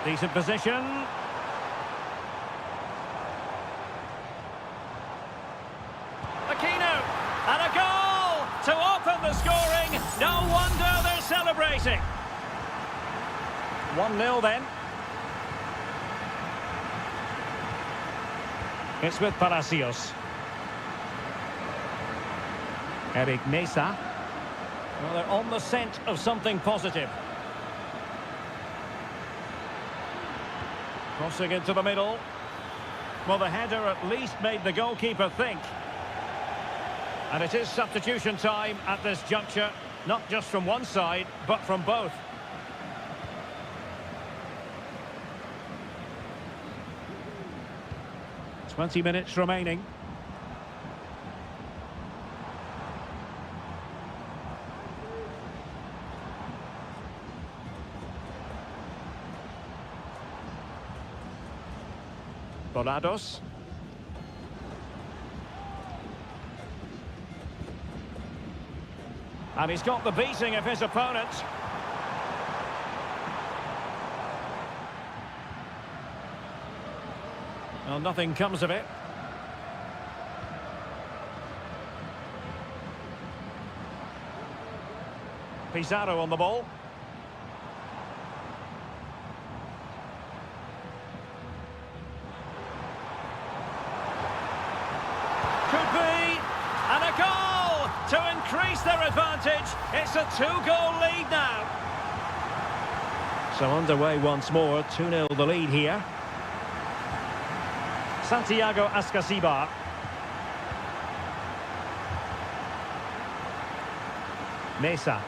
Decent position. Aquino. And a goal to open the scoring. No wonder they're celebrating. 1-0 then. It's with Palacios. Eric Mesa. Well, they're on the scent of something positive. Crossing into the middle. Well, the header at least made the goalkeeper think. And it is substitution time at this juncture, not just from one side, but from both. Twenty minutes remaining. Volados. And he's got the beating of his opponent. Well, nothing comes of it. Pizarro on the ball. Could be, and a goal to increase their advantage. It's a 2-goal lead now. So underway once more, 2-0 the lead here. Santiago Ascasibar. Mesa.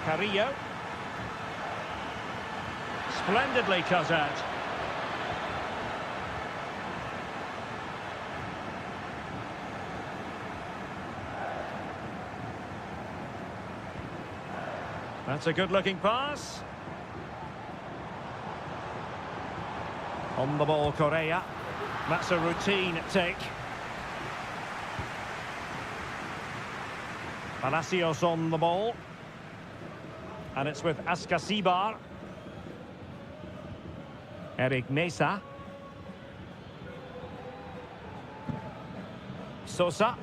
Carrillo. Splendidly cut out. That's a good-looking pass. On the ball, Correa. That's a routine take. Palacios on the ball. And it's with Ascasibar. Eric Mesa. Sosa.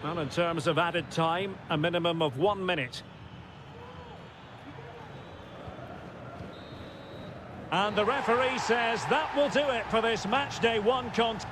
Well, in terms of added time, a minimum of 1 minute. And the referee says that will do it for this match day 1 contest.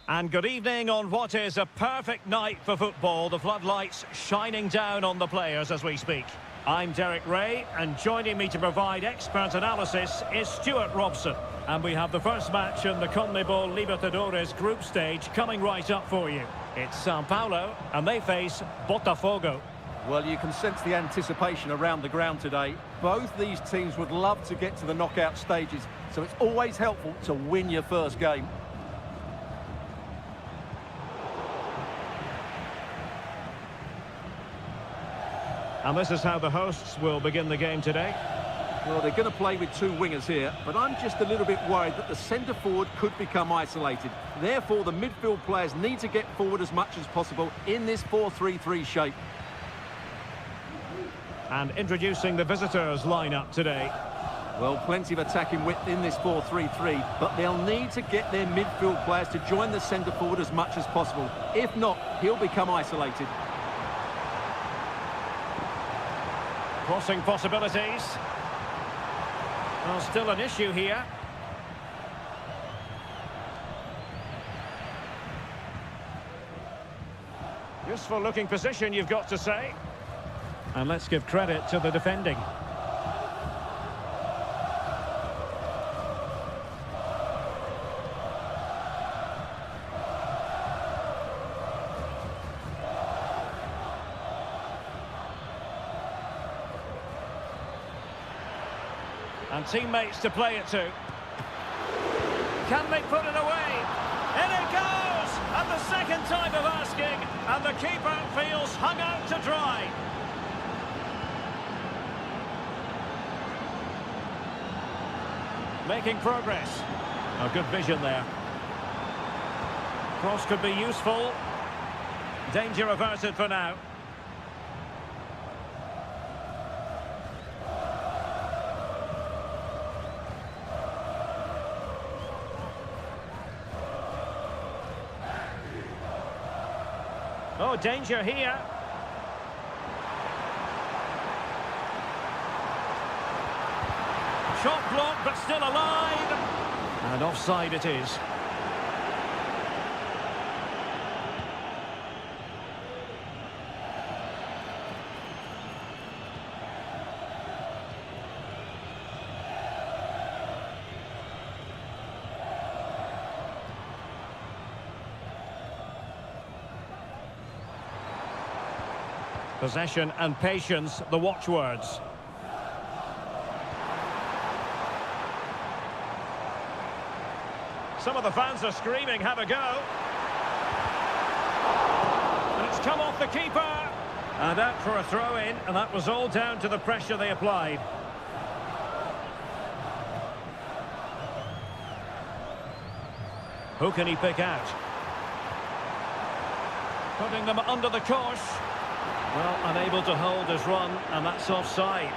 And good evening on what is a perfect night for football. The floodlights shining down on the players as we speak. I'm Derek Ray, and joining me to provide expert analysis is Stuart Robson. And we have the first match in the CONMEBOL Libertadores group stage coming right up for you. It's Sao Paulo, and they face Botafogo. Well, you can sense the anticipation around the ground today. Both these teams would love to get to the knockout stages, so it's always helpful to win your first game. And this is how the hosts will begin the game today. Well, they're going to play with two wingers here, but I'm just a little bit worried that the centre forward could become isolated. Therefore, the midfield players need to get forward as much as possible in this 4-3-3 shape. And introducing the visitors' lineup today. Well, plenty of attacking width in this 4-3-3, but they'll need to get their midfield players to join the centre forward as much as possible. If not, he'll become isolated. Crossing possibilities. Well, still an issue here. Useful looking position, you've got to say. And let's give credit to the defending. And teammates to play it to. Can they put it away? In it goes! And the second time of asking, and the keeper feels hung out to dry. Making progress. Oh, good vision there. Cross could be useful. Danger averted for now. Oh, danger here. Shot blocked, but still alive. And offside it is. Possession and patience, the watchwords. Some of the fans are screaming, have a go. And it's come off the keeper. And out for a throw-in, and that was all down to the pressure they applied. Who can he pick out? Putting them under the cosh. Well, unable to hold his run, and that's offside.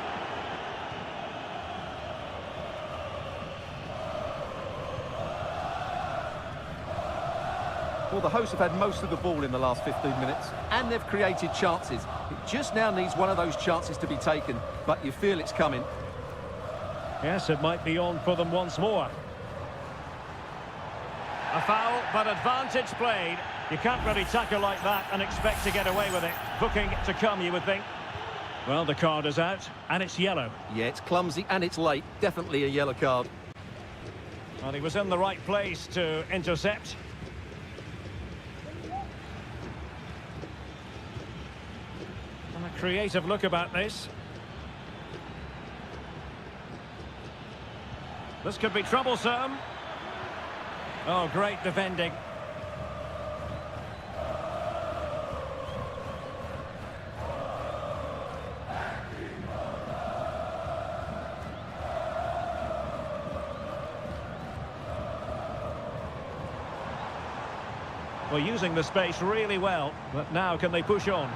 Well, the hosts have had most of the ball in the last 15 minutes, and they've created chances. It just now needs one of those chances to be taken, but you feel it's coming. Yes, it might be on for them once more. A foul, but advantage played. You can't really tackle like that and expect to get away with it. Booking to come, you would think. Well, the card is out, and it's yellow. Yeah, it's clumsy and it's late. Definitely a yellow card. Well, he was in the right place to intercept. And a creative look about this. This could be troublesome. Oh, great defending. Well, using the space really well, but now can they push on?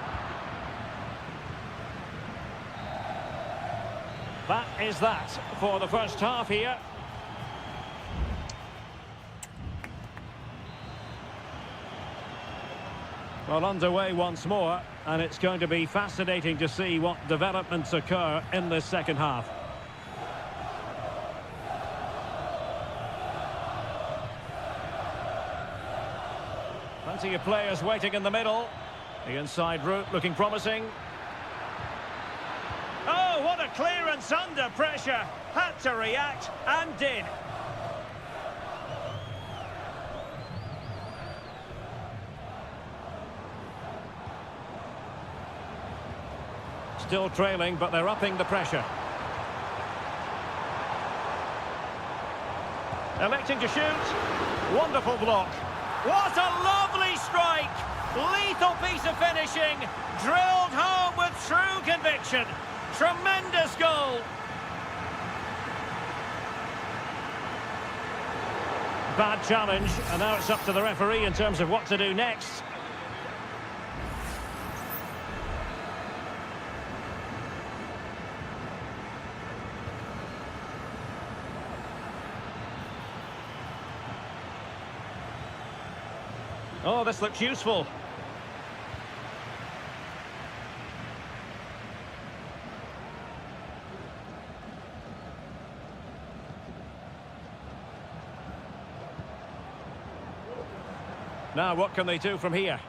That is that for the first half here. Well, underway once more, and it's going to be fascinating to see what developments occur in this second half. Plenty of players waiting in the middle. The inside route looking promising. Oh, what a clearance under pressure. Had to react and did. Still trailing, but they're upping the pressure. Electing to shoot. Wonderful block. What a lovely strike! Lethal piece of finishing. Drilled home with true conviction. Tremendous goal. Bad challenge, and now it's up to the referee in terms of what to do next. Oh, this looks useful. Now, what can they do from here?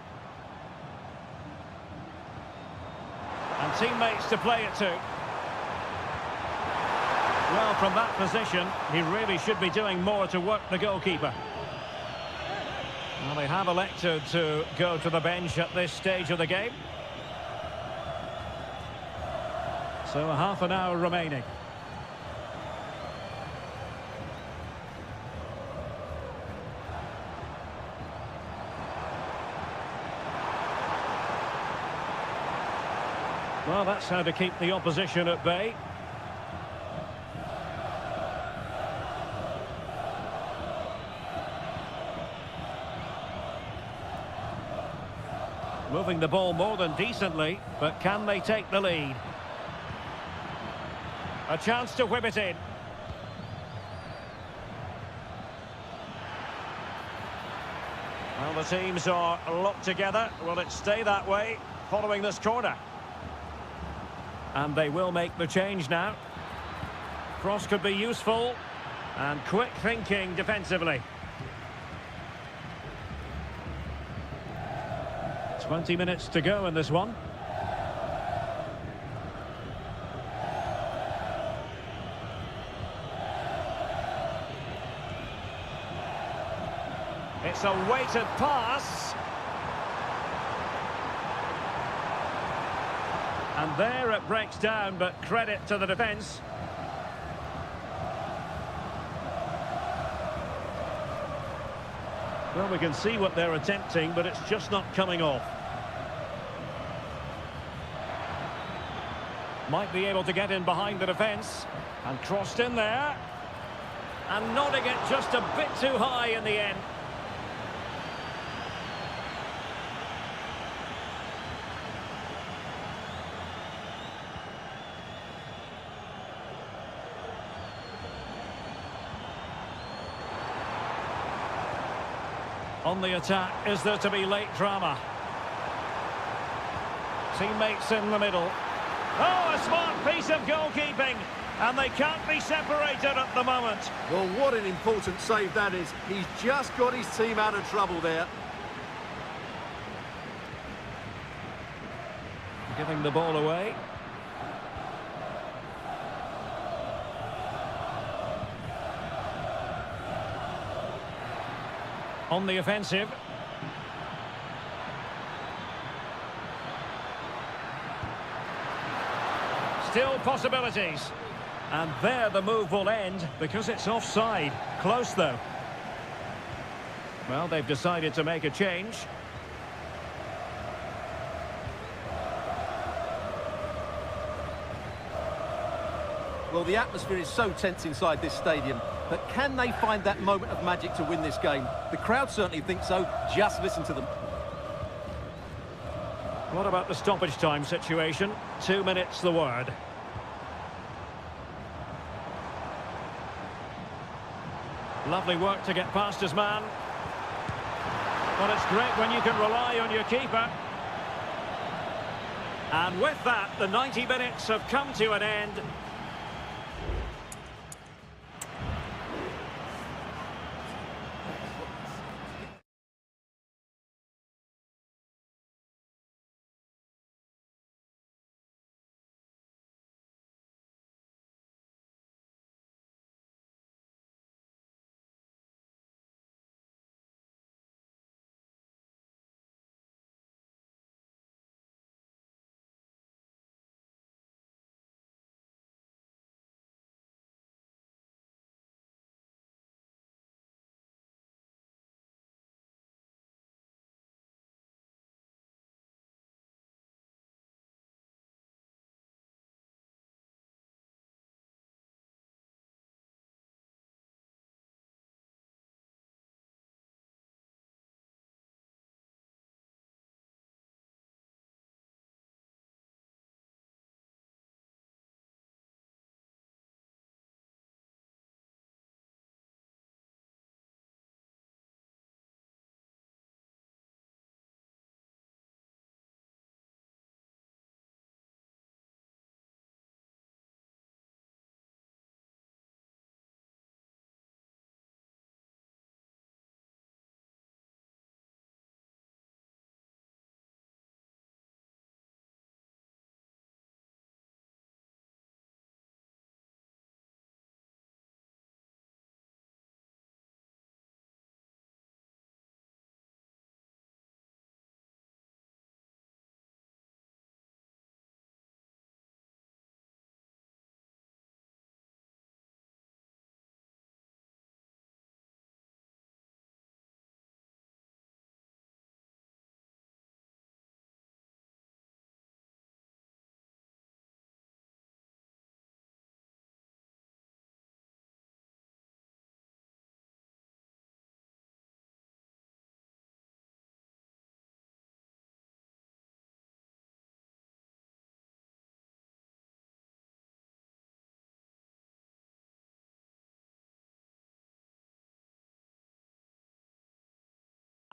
And teammates to play it to. Well, from that position, he really should be doing more to work the goalkeeper. Well, they have elected to go to the bench at this stage of the game. So half an hour remaining. Well, that's how to keep the opposition at bay. Moving the ball more than decently, but can they take the lead? A chance to whip it in. Well, the teams are locked together. Will it stay that way following this corner? And they will make the change now. Cross could be useful. And quick thinking defensively. 20 minutes to go in this one. It's a weighted pass. And there it breaks down, but credit to the defence. Well, we can see what they're attempting, but it's just not coming off. Might be able to get in behind the defence. And crossed in there. And nodding it just a bit too high in the end. On the attack, is there to be late drama? Teammates in the middle. Oh, a smart piece of goalkeeping. And they can't be separated at the moment. Well, what an important save that is. He's just got his team out of trouble there. Giving the ball away. On the offensive. Still possibilities. And there the move will end because it's offside. Close though. Well, they've decided to make a change. Well, the atmosphere is so tense inside this stadium, but can they find that moment of magic to win this game? The crowd certainly think so. Just listen to them. What about the stoppage time situation? 2 minutes the word. Lovely work to get past his man. But it's great when you can rely on your keeper. And with that, the 90 minutes have come to an end.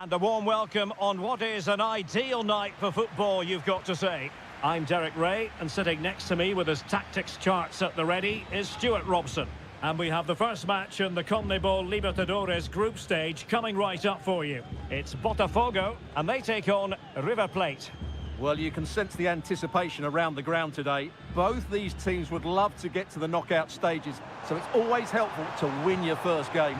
And a warm welcome on what is an ideal night for football, you've got to say. I'm Derek Ray, and sitting next to me with his tactics charts at the ready is Stuart Robson. And we have the first match in the CONMEBOL Libertadores group stage coming right up for you. It's Botafogo, and they take on River Plate. Well, you can sense the anticipation around the ground today. Both these teams would love to get to the knockout stages, so it's always helpful to win your first game.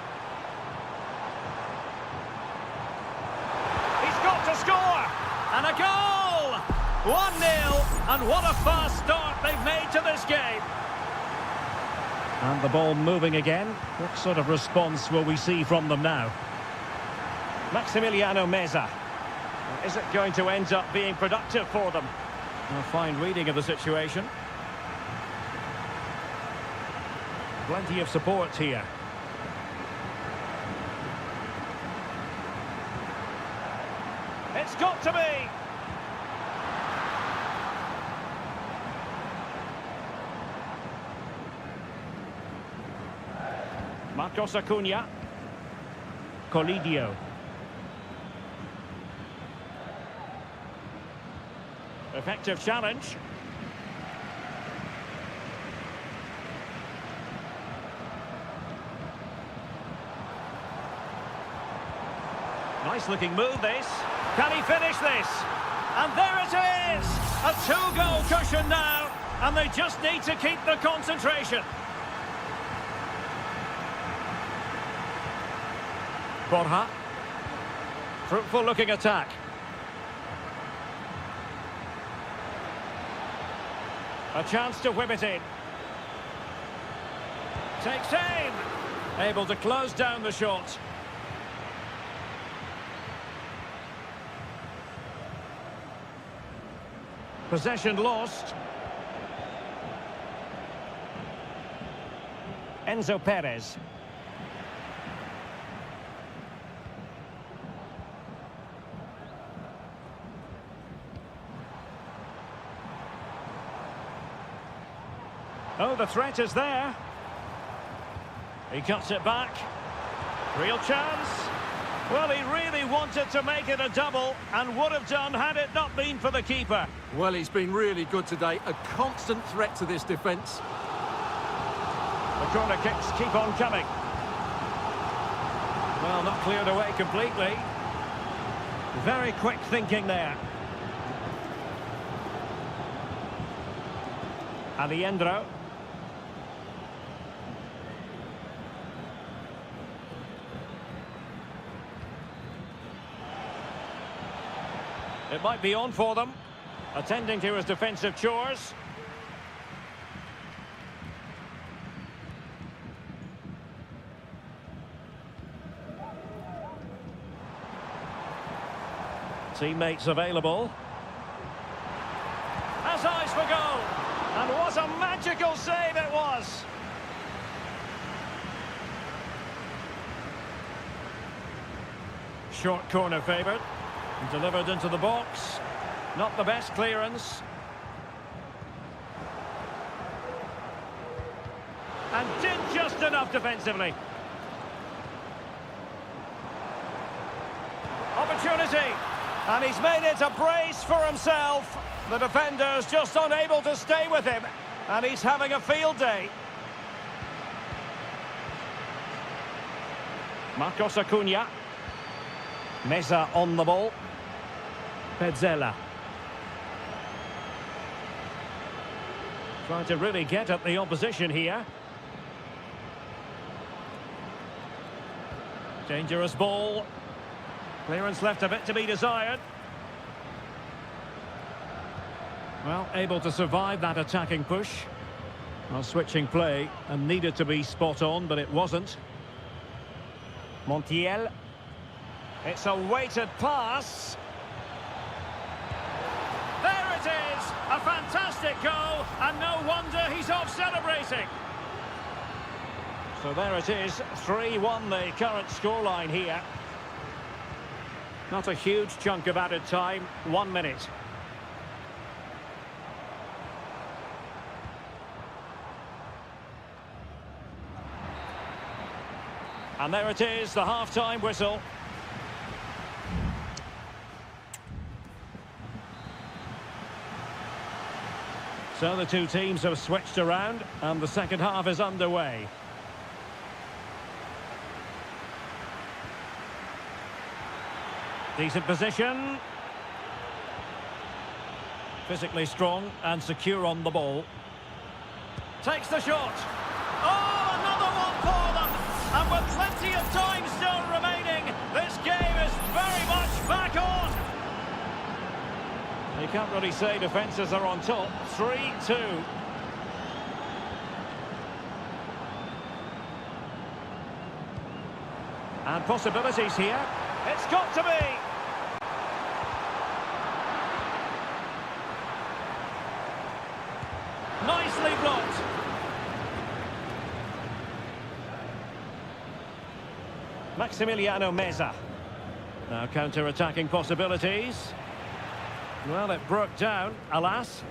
To score, and a goal! 1-0, and what a fast start they've made to this game. And the ball moving again. What sort of response will we see from them now? Maximiliano Meza. Is it going to end up being productive for them? A fine reading of the situation. Plenty of support here. It's got to be! Marcos Acuna. Colidio. Effective challenge. Nice looking move this. Can he finish this? And there it is! A two-goal cushion now, and they just need to keep the concentration. Borja. Fruitful looking attack. A chance to whip it in. Takes aim. Able to close down the shot. Possession lost. Enzo Perez. Oh, the threat is there. He cuts it back. Real chance. Well, he really wanted to make it a double and would have done had it not been for the keeper. Well, he's been really good today. A constant threat to this defence. The corner kicks keep on coming. Well, not cleared away completely. Very quick thinking there. Alejandro. It might be on for them, attending to his defensive chores. Teammates available. Has eyes for goal. And what a magical save it was. Short corner favoured. Delivered into the box. Not the best clearance. And did just enough defensively. Opportunity. And he's made it a brace for himself. The defender's just unable to stay with him. And he's having a field day. Marcos Acuna. Meza on the ball. Petzela. Trying to really get at the opposition here. Dangerous ball. Clearance left a bit to be desired. Well, able to survive that attacking push. Well, switching play and needed to be spot on, but it wasn't. Montiel. It's a weighted pass. There it is! A fantastic goal, and no wonder he's off celebrating. So there it is, 3-1 the current scoreline here. Not a huge chunk of added time, 1 minute. And there it is, the half-time whistle. So the two teams have switched around and the second half is underway. Decent position. Physically strong and secure on the ball. Takes the shot. Oh, another one for them. And with plenty of time still remaining, this game is very much back on. You can't really say defences are on top. 3-2. And possibilities here. It's got to be. Nicely blocked. Maximiliano Meza. Now counter-attacking possibilities. Well, it broke down, alas.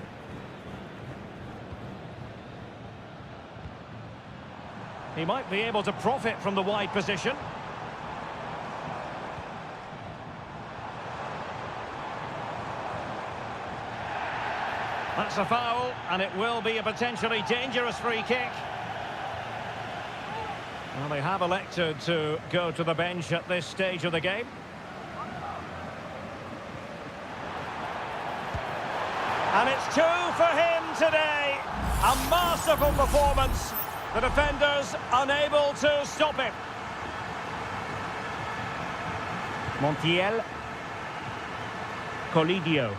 He might be able to profit from the wide position. That's a foul, and it will be a potentially dangerous free kick. Well, they have elected to go to the bench at this stage of the game. And it's 2 for him today. A masterful performance. The defenders unable to stop him. Montiel. Colidio.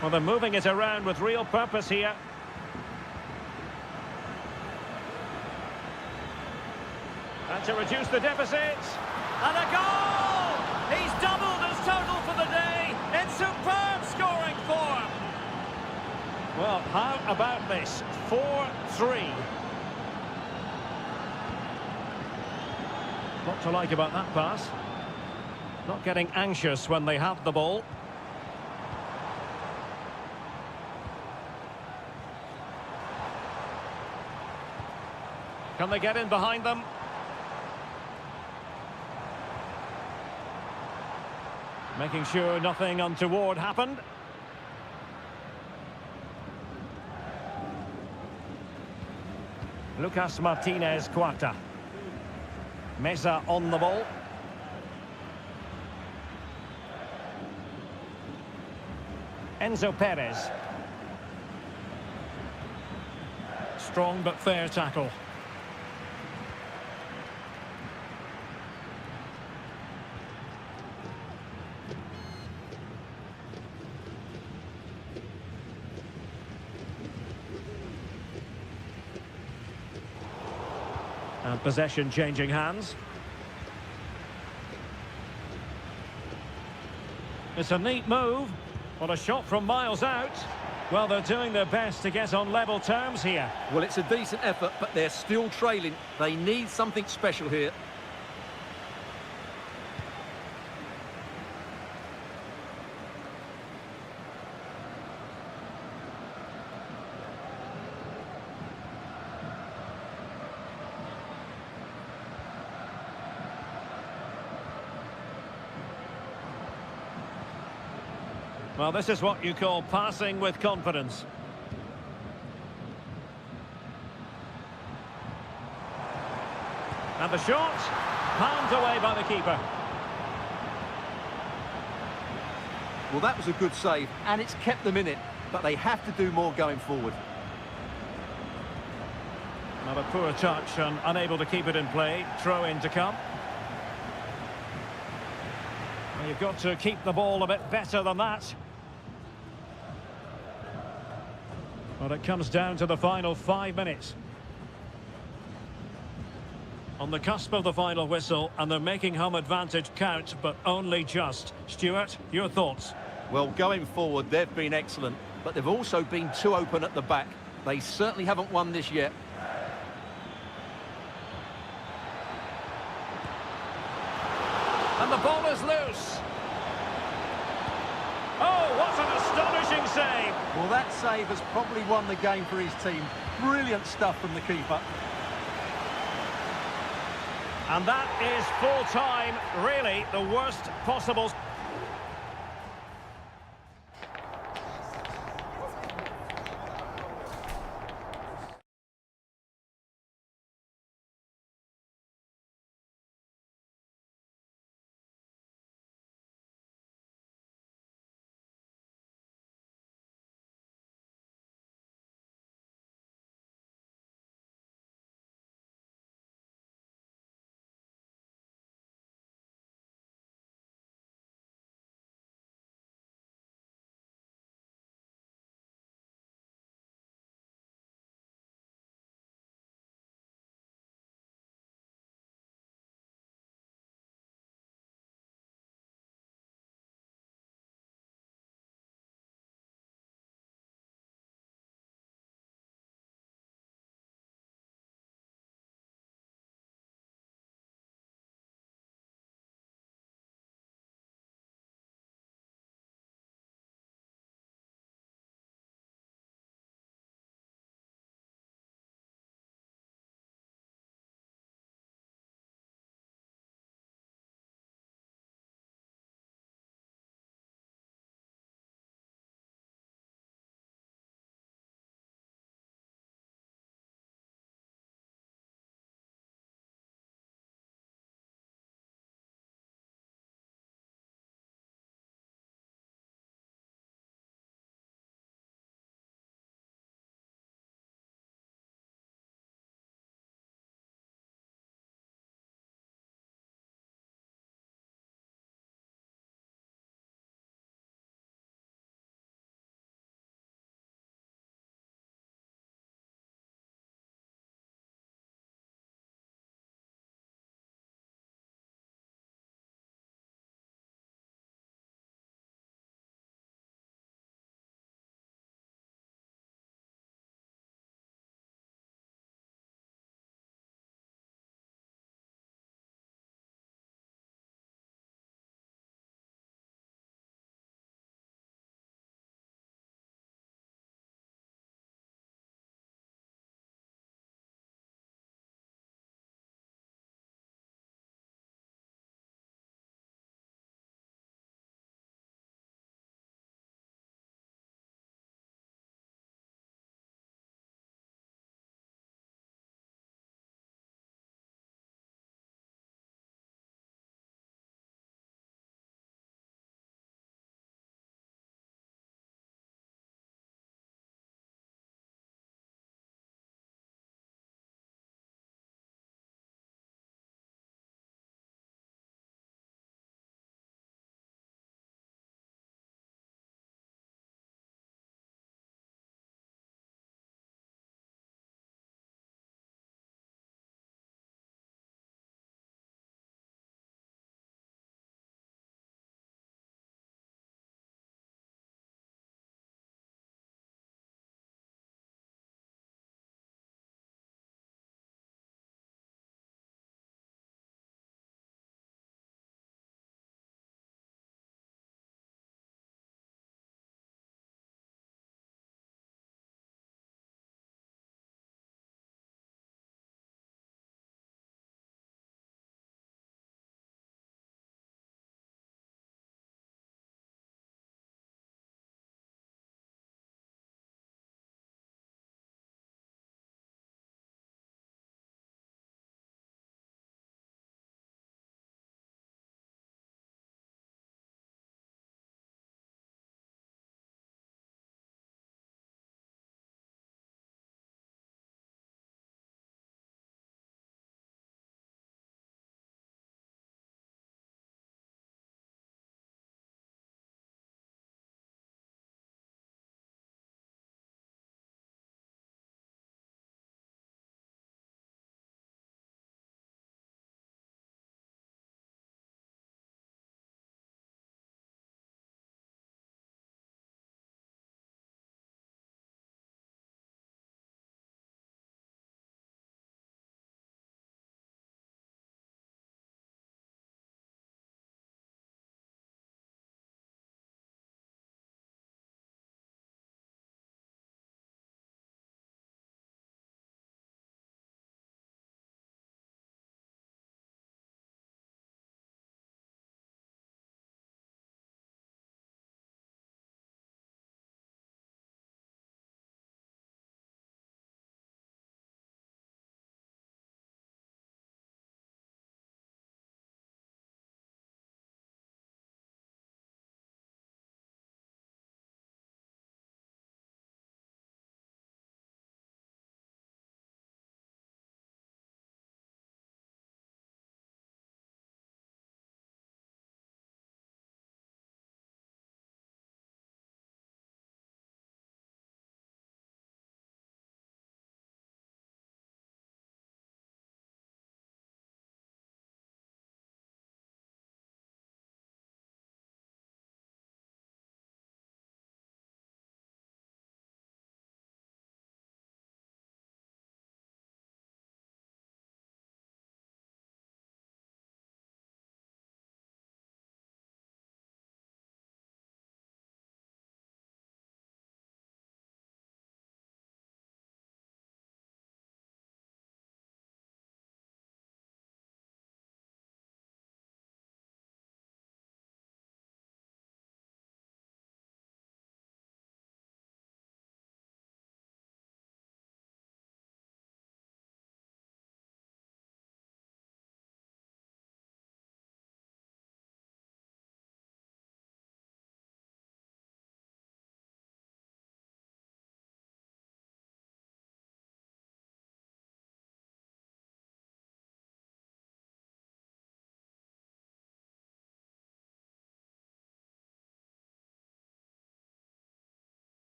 Well, they're moving it around with real purpose here. And to reduce the deficit. And a goal! He's doubled his total for the day in superb scoring form. Well, how about this? 4-3. What to like about that pass? Not getting anxious when they have the ball. Can they get in behind them? Making sure nothing untoward happened. Lucas Martinez Cuarta. Meza on the ball. Enzo Perez. Strong but fair tackle. And possession changing hands. It's a neat move. What a shot from miles out. Well, they're doing their best to get on level terms here. Well, it's a decent effort, but they're still trailing. They need something special here. Well, this is what you call passing with confidence. And the shot, palmed away by the keeper. Well, that was a good save, and it's kept them in it, but they have to do more going forward. Well, a poor touch and unable to keep it in play. Throw in to come. Well, you've got to keep the ball a bit better than that. Well, it comes down to the final 5 minutes. On the cusp of the final whistle, and they're making home advantage count, but only just. Stuart, your thoughts? Well, going forward, they've been excellent, but they've also been too open at the back. They certainly haven't won this yet. And the ball is loose. Oh, what an astonishing save. Well, that save has probably won the game for his team. Brilliant stuff from the keeper. And that is full time, really the worst possible.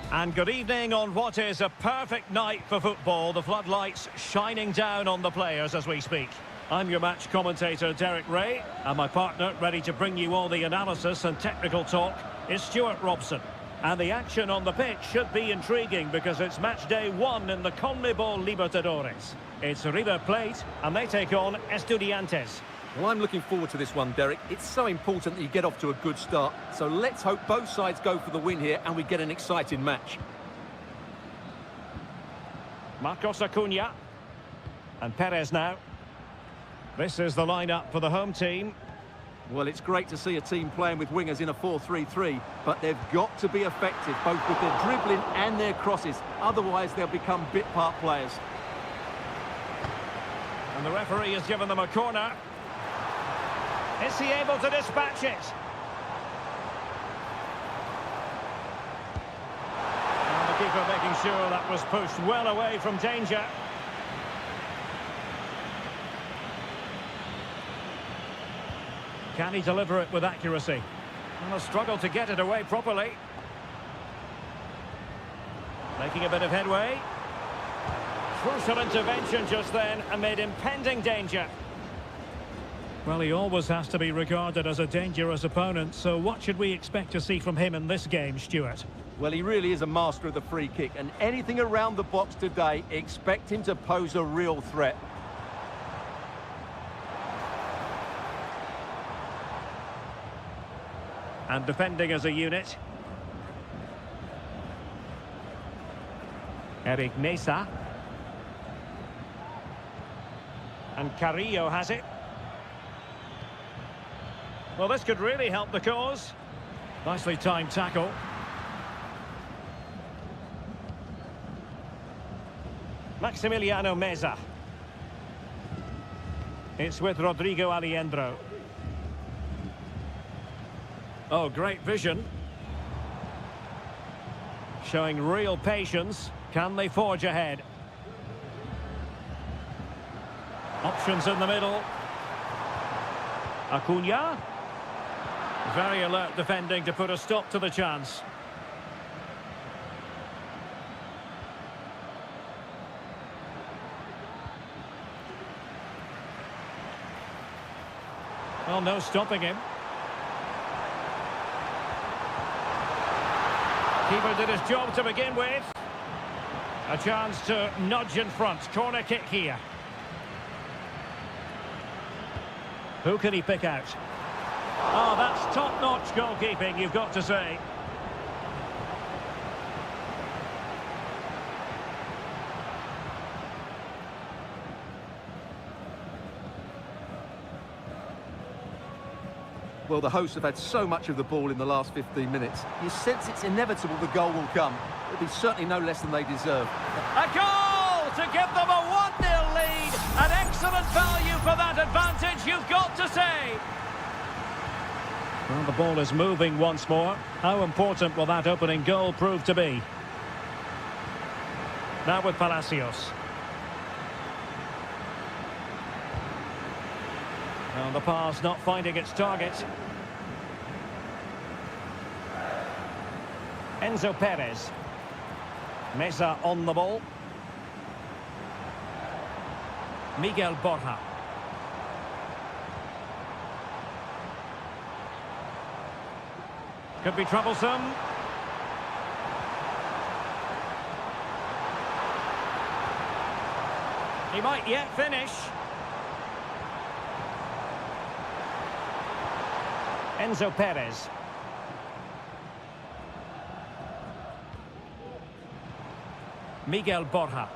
And good evening on what is a perfect night for football. The floodlights shining down on the players as we speak. I'm your match commentator, Derek Ray, and my partner, ready to bring you all the analysis and technical talk, is Stuart Robson. And the action on the pitch should be intriguing because it's match day 1 in the CONMEBOL Libertadores. It's River Plate, and they take on Estudiantes. Well, I'm looking forward to this one, Derek. It's so important that you get off to a good start. So let's hope both sides go for the win here and we get an exciting match. Marcos Acuna. And Perez now. This is the lineup for the home team. Well, it's great to see a team playing with wingers in a 4-3-3, but they've got to be effective, both with their dribbling and their crosses. Otherwise, they'll become bit-part players. And the referee has given them a corner. Is he able to dispatch it? And the keeper making sure that was pushed well away from danger. Can he deliver it with accuracy? And a struggle to get it away properly. Making a bit of headway. Crucial intervention just then amid impending danger. Well, he always has to be regarded as a dangerous opponent, so what should we expect to see from him in this game, Stuart? Well, he really is a master of the free kick, and anything around the box today, expect him to pose a real threat. And defending as a unit. Eric Mesa. And Carrillo has it. Well, this could really help the cause. Nicely timed tackle. Maximiliano Meza. It's with Rodrigo Aliendro. Oh, great vision. Showing real patience. Can they forge ahead? Options in the middle. Acuna. Very alert defending to put a stop to the chance. Well, no stopping him. Keeper did his job to begin with. A chance to nudge in front. Corner kick here. Who can he pick out? Oh, that's top-notch goalkeeping, you've got to say. Well, the hosts have had so much of the ball in the last 15 minutes. You sense it's inevitable the goal will come. It'll be certainly no less than they deserve. A goal to give them a 1-0 lead. An excellent value for that advantage, you've got to say. Well, the ball is moving once more. How important will that opening goal prove to be? Now with Palacios. Well, the pass not finding its target. Enzo Perez. Mesa on the ball. Miguel Borja. Could be troublesome. He might yet finish. Enzo Perez. Miguel Borja.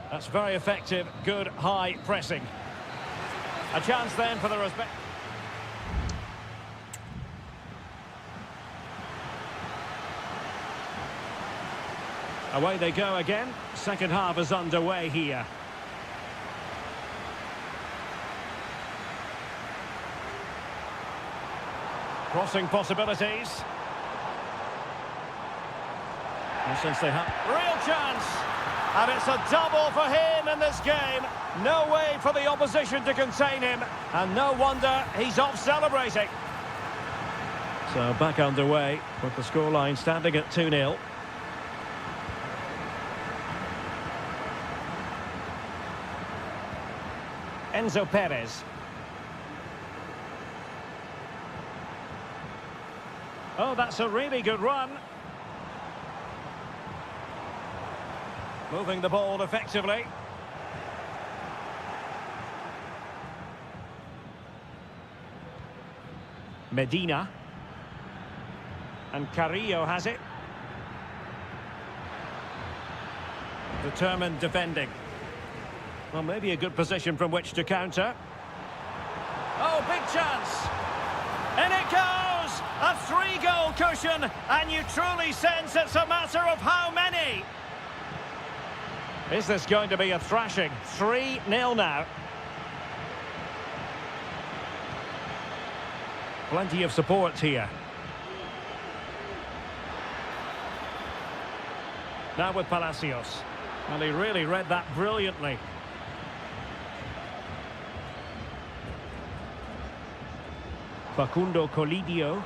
That's very effective, good high pressing. A chance then for the respect. Away they go again. Second half is underway here. Crossing possibilities. And since they have real chance. And it's a double for him in this game. No way for the opposition to contain him, and no wonder he's off celebrating. So back underway with the scoreline standing at 2-0. Enzo Perez. Oh, that's a really good run. Moving the ball effectively. Medina. And Carrillo has it. Determined defending. Well, maybe a good position from which to counter. Oh, big chance. In it goes! A 3-goal cushion, and you truly sense it's a matter of how many. Is this going to be a thrashing? 3-0 now. Plenty of support here. Now with Palacios. And he really read that brilliantly. Facundo Colidio.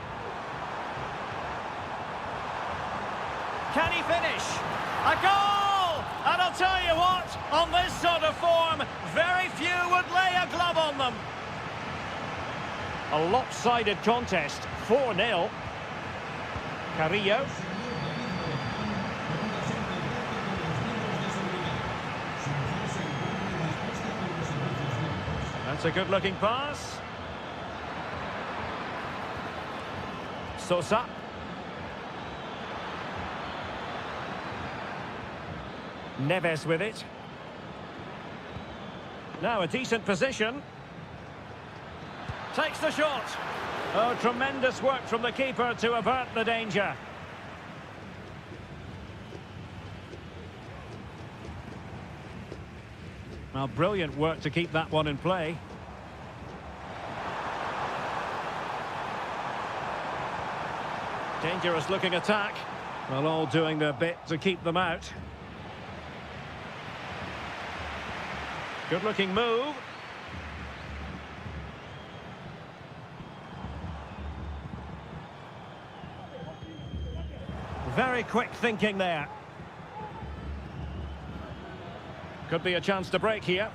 Can he finish? A goal! And I'll tell you what, on this sort of form, very few would lay a glove on them. A lopsided contest, 4-0. Carrillo. That's a good-looking pass. Sosa. Neves with it. Now a decent position. Takes the shot. Oh, tremendous work from the keeper to avert the danger. Well, brilliant work to keep that one in play. Dangerous looking attack. Well, all doing their bit to keep them out. Good looking move. Very quick thinking there. Could be a chance to break here.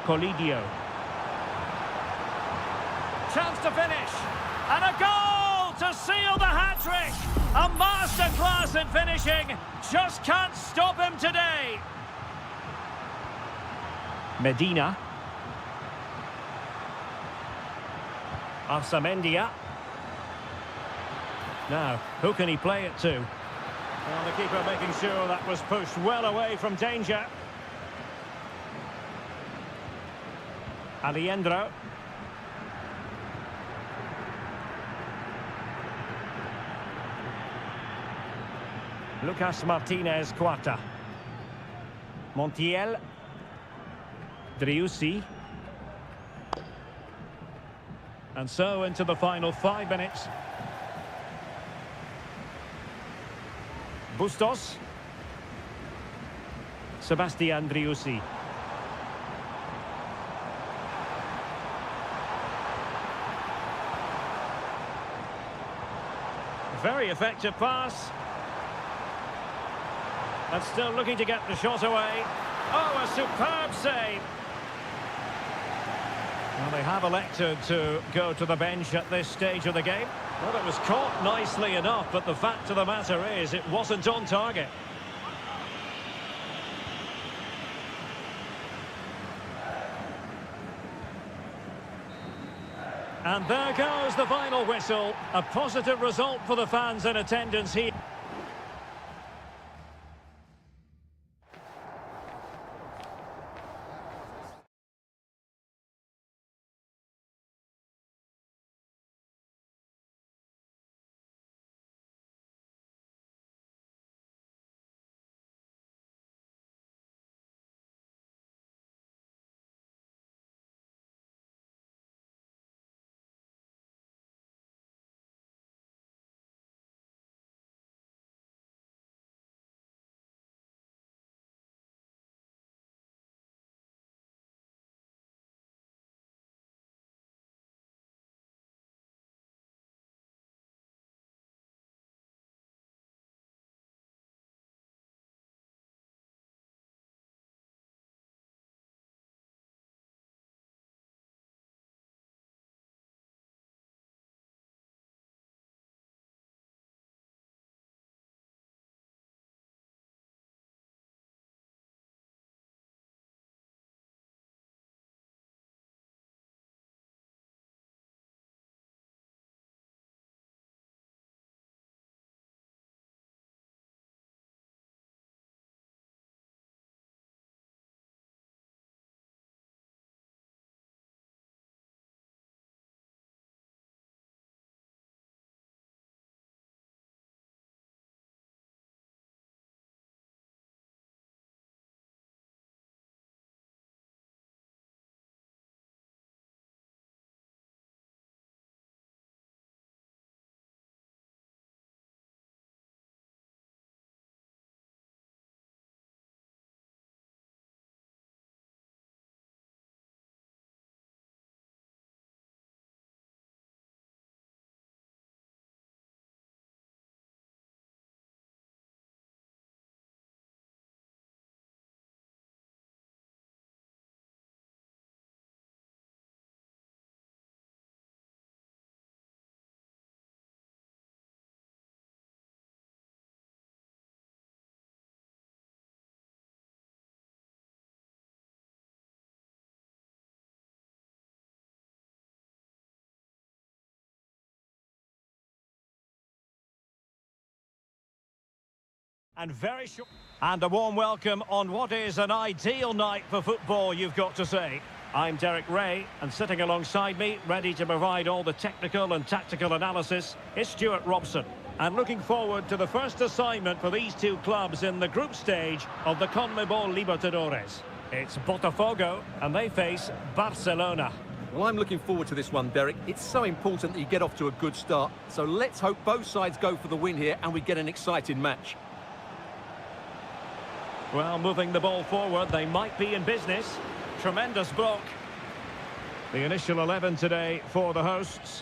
Colidio. Chance to finish. And a goal to seal the hat-trick. A masterclass in finishing. Just can't stop him today. Medina. Arsamendia. Now, who can he play it to? Well, the keeper making sure that was pushed well away from danger. Aliendro. Lucas Martinez Quarta. Montiel. Driussi. And so into the final 5 minutes. Bustos. Sebastian Driussi. Very effective pass. And still looking to get the shot away. Oh, a superb save. Well, they have elected to go to the bench at this stage of the game. Well, it was caught nicely enough, but the fact of the matter is it wasn't on target. And there goes the final whistle. A positive result for the fans in attendance here. And very short. And a warm welcome on what is an ideal night for football, you've got to say. I'm Derek Ray, and sitting alongside me, ready to provide all the technical and tactical analysis, is Stuart Robson. And looking forward to the first assignment for these two clubs in the group stage of the CONMEBOL Libertadores. It's Botafogo, and they face Barcelona. Well, I'm looking forward to this one, Derek. It's so important that you get off to a good start. So let's hope both sides go for the win here and we get an exciting match. Well, moving the ball forward, they might be in business. Tremendous block. The initial 11 today for the hosts.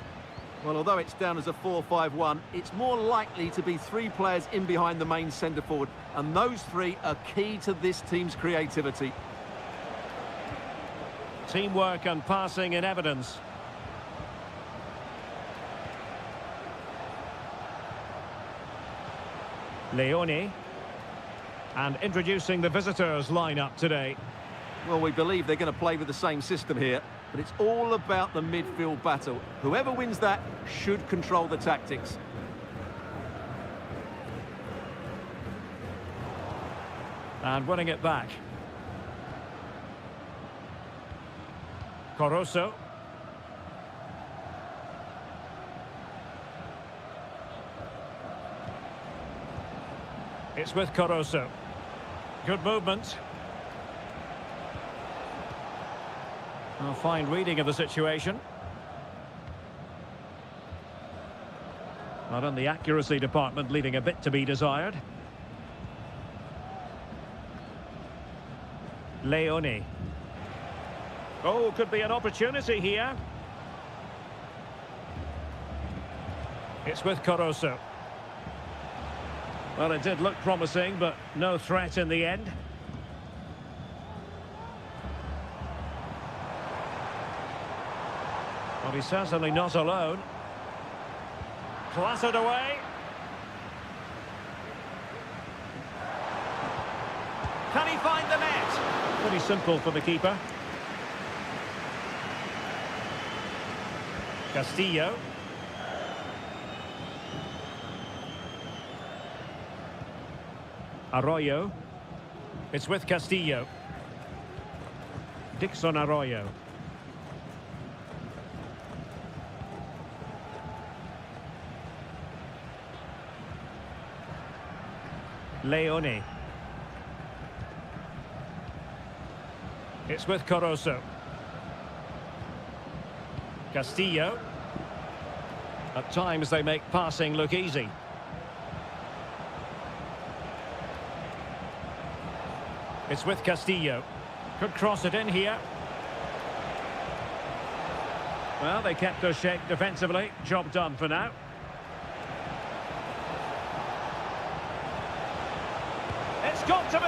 Well, although it's down as a 4-5-1, it's more likely to be three players in behind the main centre-forward, and those three are key to this team's creativity. Teamwork and passing in evidence. Leone. And introducing the visitors lineup today. Well, we believe they're going to play with the same system here, but it's all about the midfield battle. Whoever wins that should control the tactics. And winning it back. Coroso. It's with Coroso. Good movement. A fine reading of the situation. Not in the accuracy department, leaving a bit to be desired. Leone. Oh, could be an opportunity here. It's with Coroso. Well, it did look promising, but no threat in the end. Well, he's certainly not alone. Clattered away. Can he find the net? Pretty simple for the keeper. Castillo. Arroyo. It's with Castillo. Dixon Arroyo. Leone. It's with Coroso. Castillo. At times they make passing look easy. It's with Castillo. Could cross it in here. Well, they kept their shape defensively. Job done for now. It's got to be!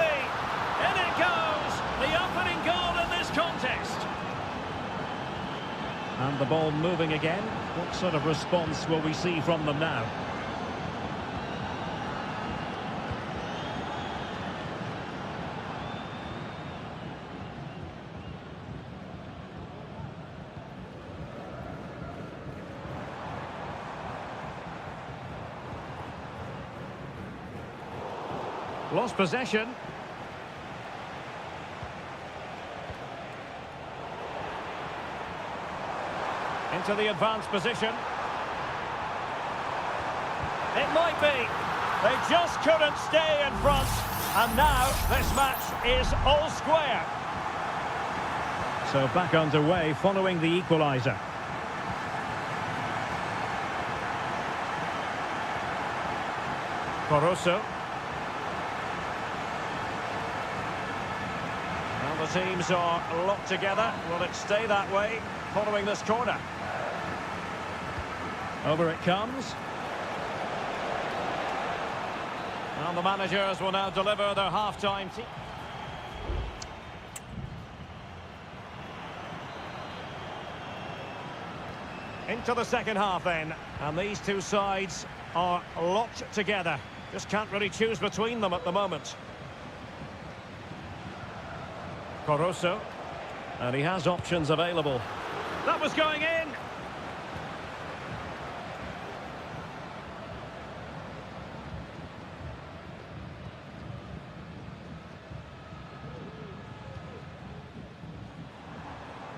In it goes! The opening goal in this contest! And the ball moving again. What sort of response will we see from them now? Lost possession. Into the advanced position. It might be. They just couldn't stay in front. And now this match is all square. So back underway following the equaliser. Coroso. Well, the teams are locked together. Will it stay that way following this corner? Over it comes. And the managers will now deliver their half-time team. Into the second half then. And these two sides are locked together. Just can't really choose between them at the moment. Coroso. And he has options available. That was going in.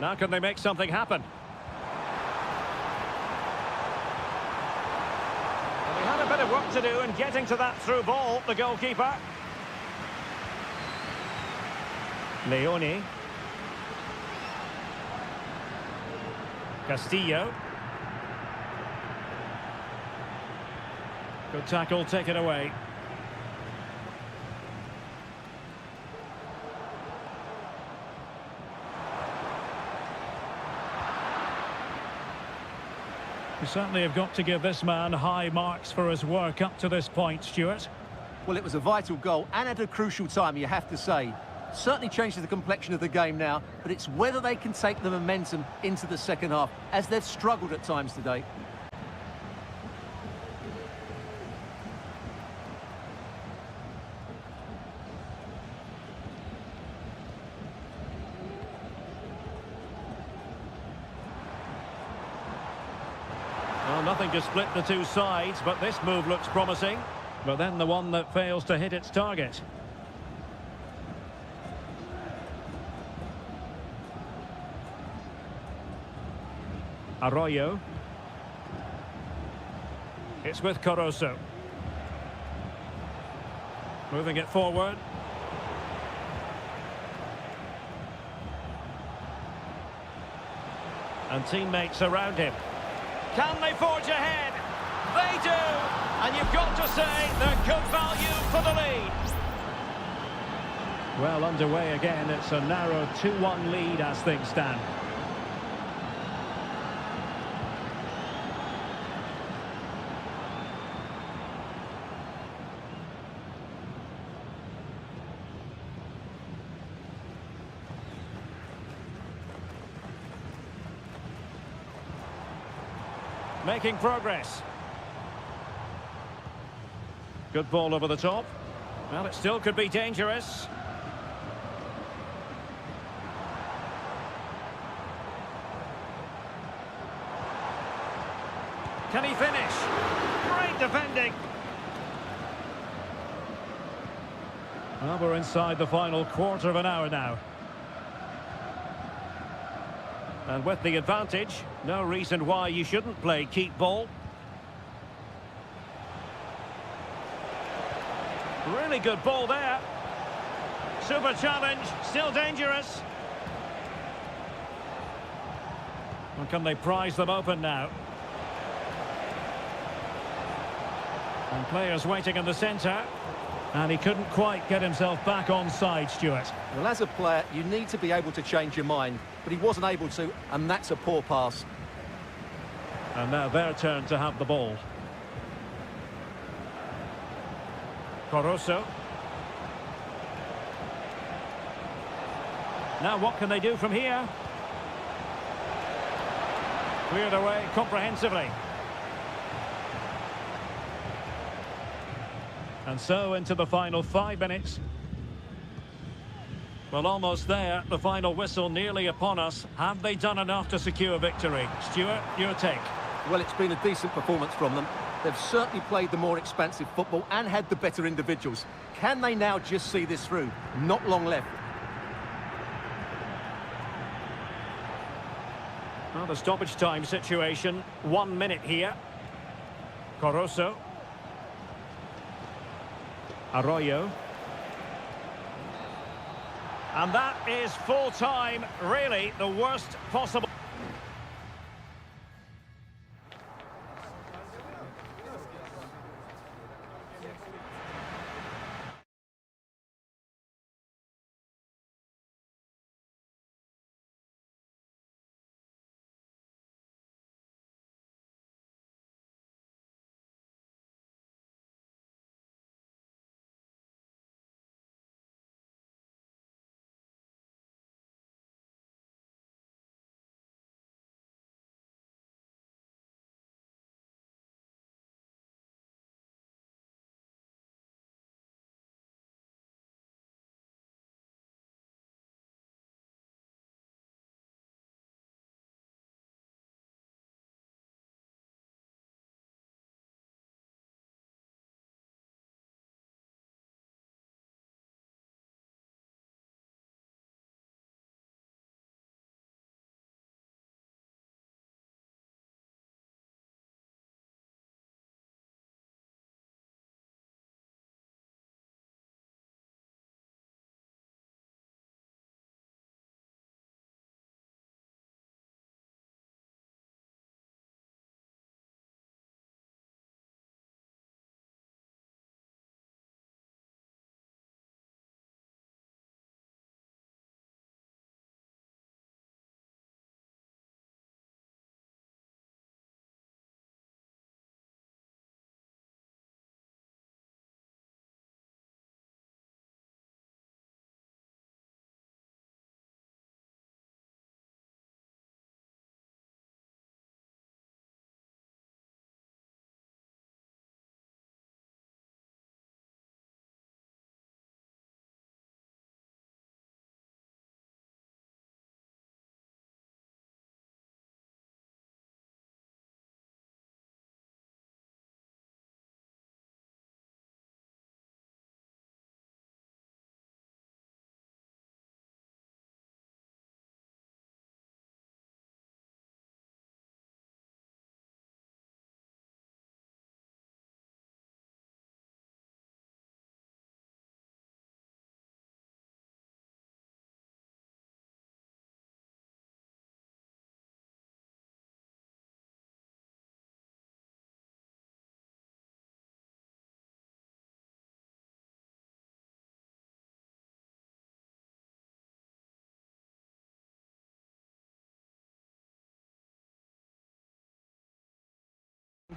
Now can they make something happen? Well, he had a bit of work to do in getting to that through ball, the goalkeeper. Leone. Castillo. Good tackle, take it away. You certainly have got to give this man high marks for his work up to this point, Stuart. Well, it was a vital goal and at a crucial time, you have to say. Certainly changes the complexion of the game now, but it's whether they can take the momentum into the second half, as they've struggled at times today. Well, nothing to split the two sides, but this move looks promising. But then the one that fails to hit its target. Arroyo. It's with Caruso. Moving it forward. And teammates around him. Can they forge ahead? They do! And you've got to say they're good value for the lead. Well, underway again. It's a narrow 2-1 lead as things stand. Making progress. Good ball over the top. Well, it still could be dangerous. Can he finish? Great defending. Well, we're inside the final quarter of an hour now. And with the advantage, no reason why you shouldn't play keep ball. Really good ball there. Super challenge, still dangerous. And can they prize them open now? And players waiting in the centre. And he couldn't quite get himself back on side, Stuart. Well, as a player, you need to be able to change your mind, but he wasn't able to, and that's a poor pass. And now their turn to have the ball. Caruso. Now what can they do from here? Cleared away comprehensively. And so into the final 5 minutes. Well, almost there. The final whistle nearly upon us. Have they done enough to secure victory? Stuart, your take. Well, it's been a decent performance from them. They've certainly played the more expansive football and had the better individuals. Can they now just see this through? Not long left. Well, the stoppage time situation. 1 minute here. Caruso. Arroyo. And that is full time, really the worst possible.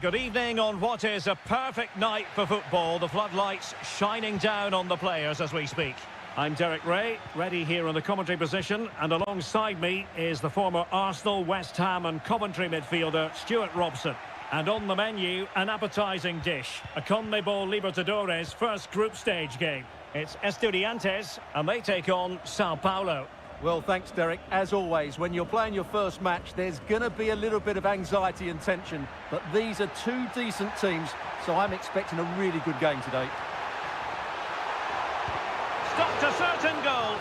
Good evening on what is a perfect night for football. The floodlights shining down on the players as we speak. I'm Derek Ray, ready here in the commentary position, and alongside me is the former Arsenal, West Ham and Coventry midfielder Stuart Robson. And on the menu, an appetising dish, a CONMEBOL Libertadores first group stage game. It's Estudiantes, and they take on Sao Paulo. Well, thanks, Derek. As always, when you're playing your first match, there's going to be a little bit of anxiety and tension, but these are two decent teams, so I'm expecting a really good game today. Stopped a certain goal.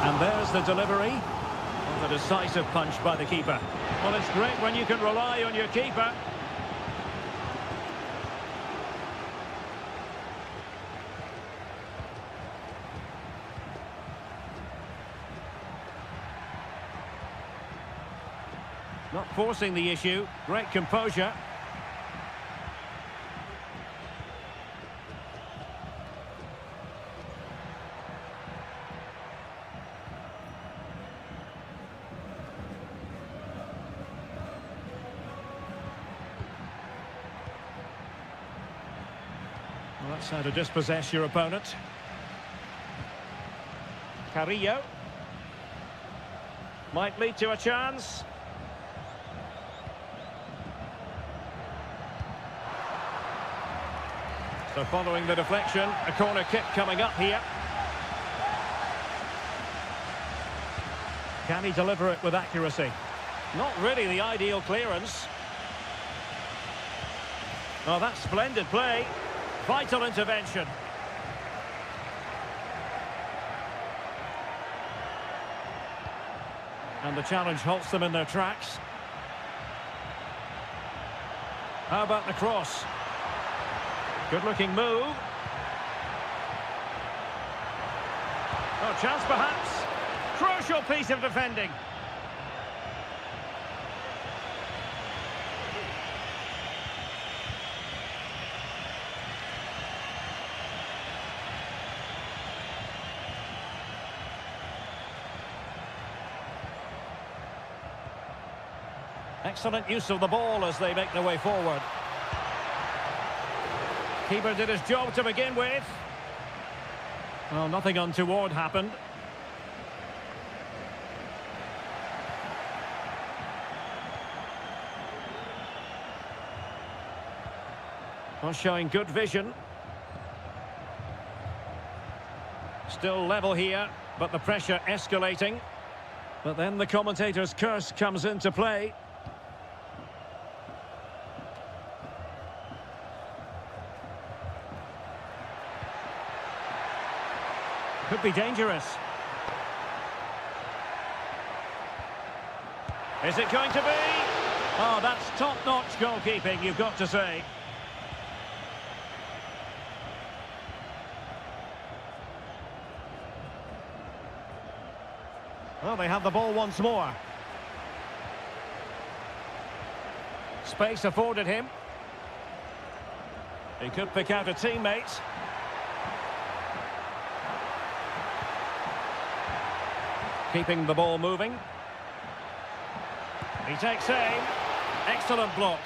And there's the delivery. Well, the decisive punch by the keeper. Well, it's great when you can rely on your keeper. Not forcing the issue. Great composure. Well, that's how to dispossess your opponent. Carrillo. Might lead to a chance. So following the deflection, a corner kick coming up here. Can he deliver it with accuracy? Not really the ideal clearance. Oh, that's splendid play. Vital intervention. And the challenge halts them in their tracks. How about the cross? Good-looking move. Oh, chance perhaps. Crucial piece of defending. Excellent use of the ball as they make their way forward. Keeper did his job to begin with. Well, nothing untoward happened. Well, showing good vision. Still level here, but the pressure escalating. But then the commentator's curse comes into play. Could be dangerous. Is it going to be? Oh, that's top-notch goalkeeping, you've got to say. Well, they have the ball once more. Space afforded him. He could pick out a teammate. Keeping the ball moving. He takes aim. Excellent block.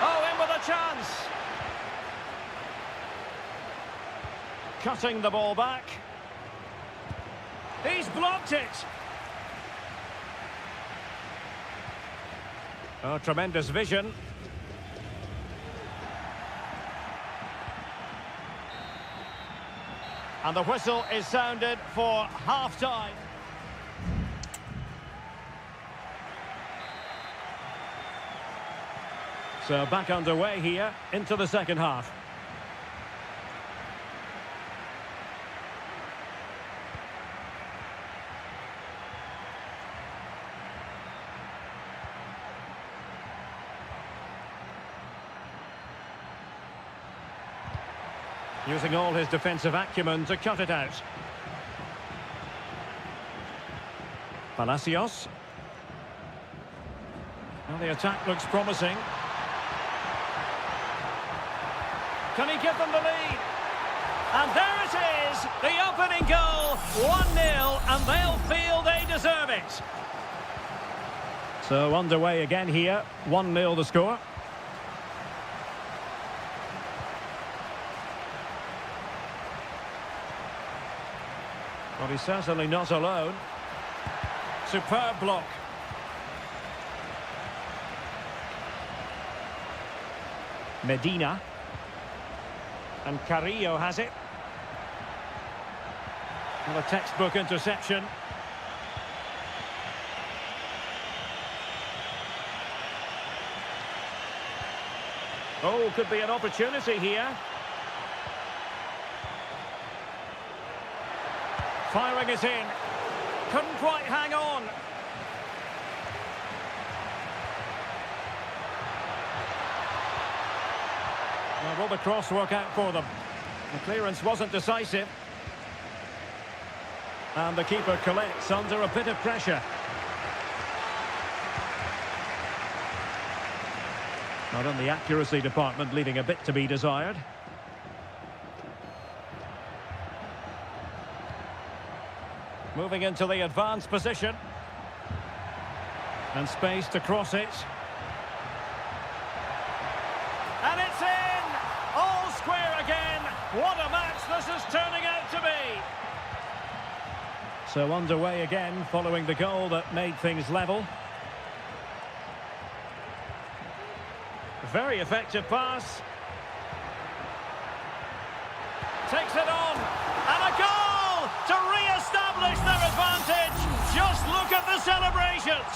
Oh, in with a chance. Cutting the ball back. He's blocked it. Oh, tremendous vision. And the whistle is sounded for half-time. So back underway here into the second half. Using all his defensive acumen to cut it out. Palacios. Well, the attack looks promising. Can he give them the lead? And there it is, the opening goal, 1-0, and they'll feel they deserve it. So underway again here, 1-0 the score. Well, he's certainly not alone. Superb block. Medina. And Carrillo has it. Well, a textbook interception. Oh, could be an opportunity here. Firing it in. Couldn't quite hang on. Now, will the cross work out for them? The clearance wasn't decisive. And the keeper collects under a bit of pressure. Not in the accuracy department, leaving a bit to be desired. Moving into the advanced position. And space to cross it. And it's in! All square again. What a match this is turning out to be. So underway again, following the goal that made things level. Very effective pass. Takes it on. And a goal to re-establish their advantage. Just look at the celebrations.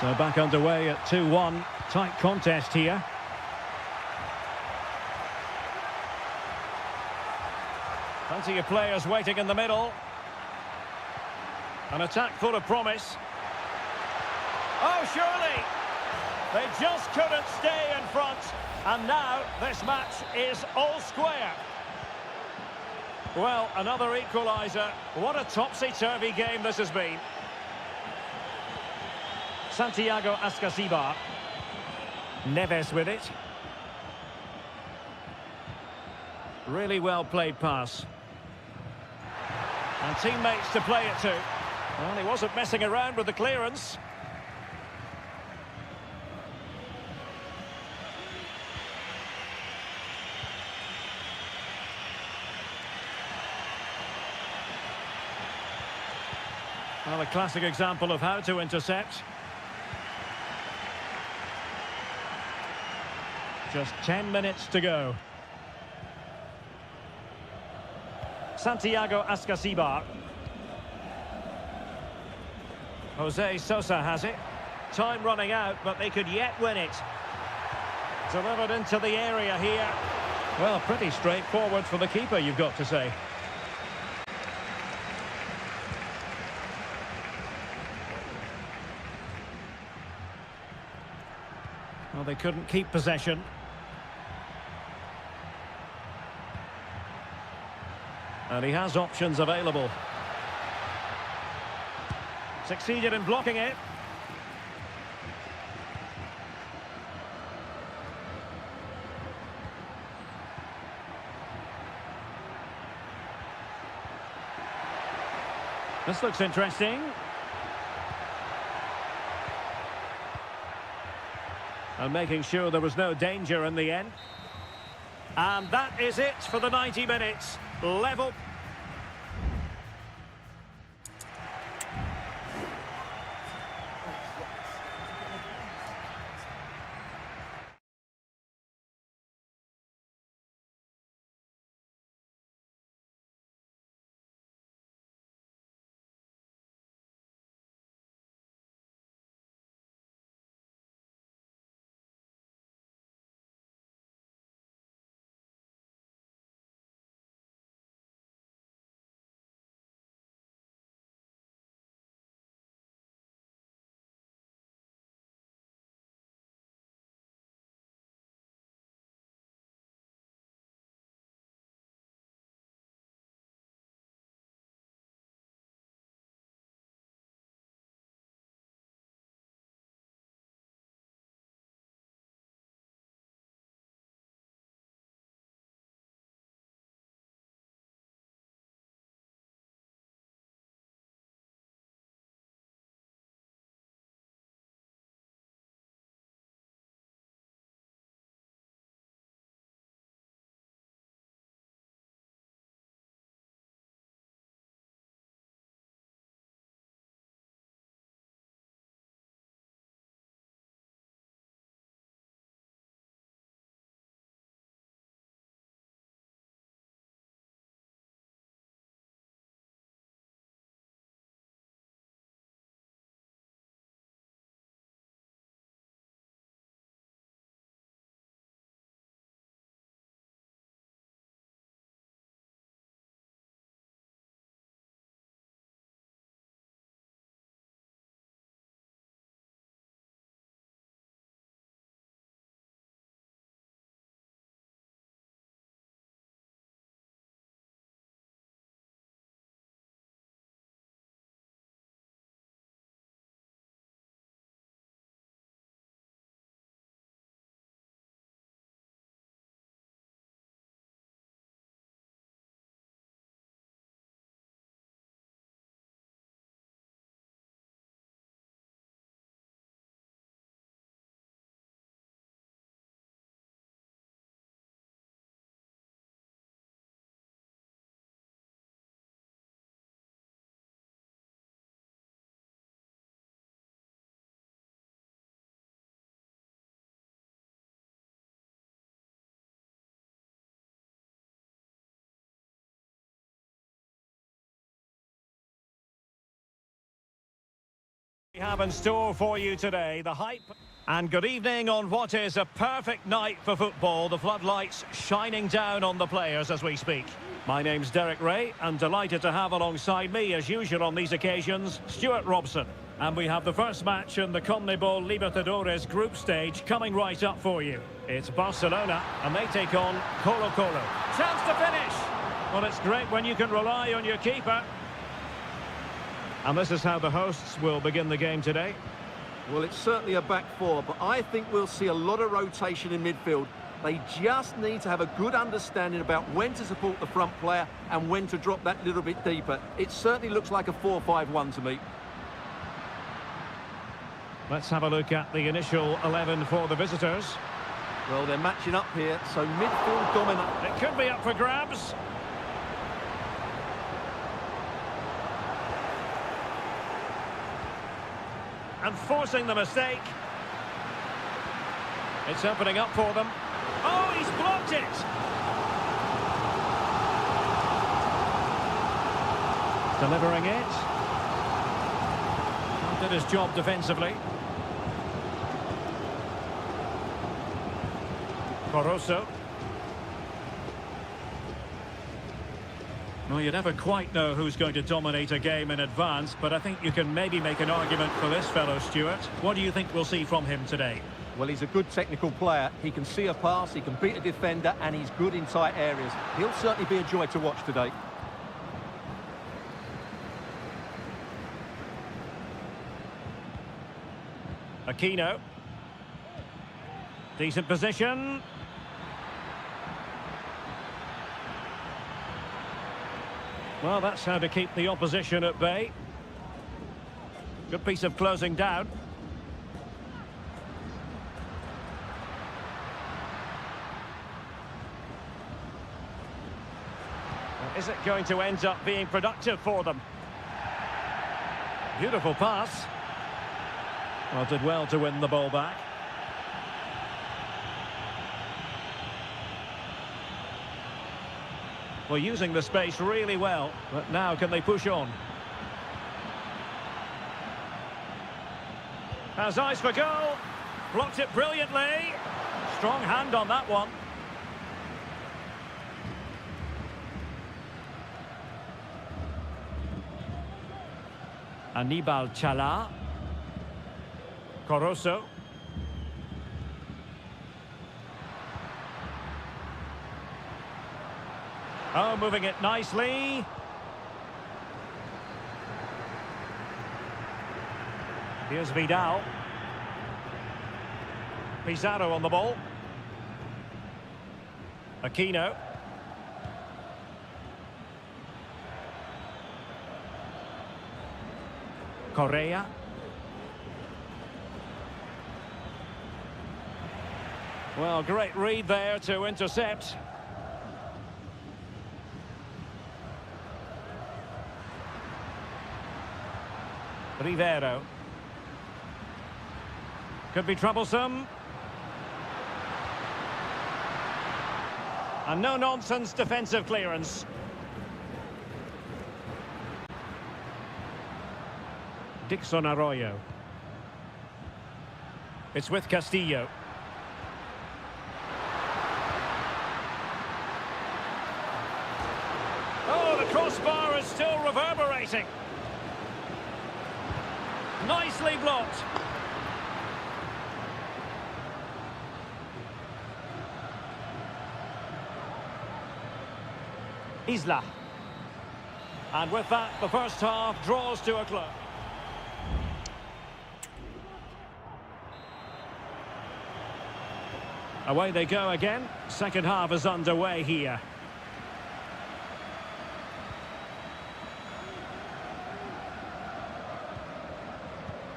So back underway at 2-1. Tight contest here. Plenty of players waiting in the middle. An attack full of promise. Oh, surely. They just couldn't stay in front. And now this match is all square. Well, another equaliser. What a topsy-turvy game this has been. Santiago Ascasibar. Neves with it. Really well played pass. And teammates to play it to. Well, he wasn't messing around with the clearance. Well, a classic example of how to intercept. Just 10 minutes to go. Santiago Ascasibar. Jose Sosa has it. Time running out, but they could yet win it. Delivered into the area here. Well, pretty straightforward for the keeper, you've got to say. Well, they couldn't keep possession. And he has options available. Succeeded in blocking it. This looks interesting. And making sure there was no danger in the end. And that is it for the 90 minutes. Level. We have in store for you today the hype. And good evening on what is a perfect night for football. The floodlights shining down on the players as we speak. My name's Derek Ray, and delighted to have alongside me, as usual on these occasions, Stuart Robson. And we have the first match in the CONMEBOL Libertadores group stage coming right up for you. It's Barcelona, and they take on Colo-Colo. Chance to finish! Well, it's great when you can rely on your keeper. And this is how the hosts will begin the game today. Well, it's certainly a back four, but I think we'll see a lot of rotation in midfield. They just need to have a good understanding about when to support the front player and when to drop that little bit deeper. It certainly looks like a 4-5-1 to me. Let's have a look at the initial 11 for the visitors. Well, they're matching up here, so midfield dominant. It could be up for grabs. And forcing the mistake. It's opening up for them. Oh, he's blocked it! Delivering it. Did his job defensively. Barroso. Well, you never quite know who's going to dominate a game in advance, but I think you can maybe make an argument for this fellow, Stuart. What do you think we'll see from him today? Well, he's a good technical player. He can see a pass, he can beat a defender, and he's good in tight areas. He'll certainly be a joy to watch today. Aquino. Decent position. Well, that's how to keep the opposition at bay. Good piece of closing down. Is it going to end up being productive for them? Beautiful pass. Well, did well to win the ball back. Well, using the space really well, but now can they push on? Has eyes for goal. Blocked it brilliantly. Strong hand on that one. Aníbal Chala. Coroso. Oh, moving it nicely. Here's Vidal. Pizarro on the ball. Aquino. Correa. Well, great read there to intercept. Rivero. Could be troublesome. And no-nonsense defensive clearance. Dixon Arroyo. It's with Castillo. Oh, the crossbar is still reverberating. Nicely blocked. Isla. And with that, the first half draws to a close. Away they go again. Second half is underway here.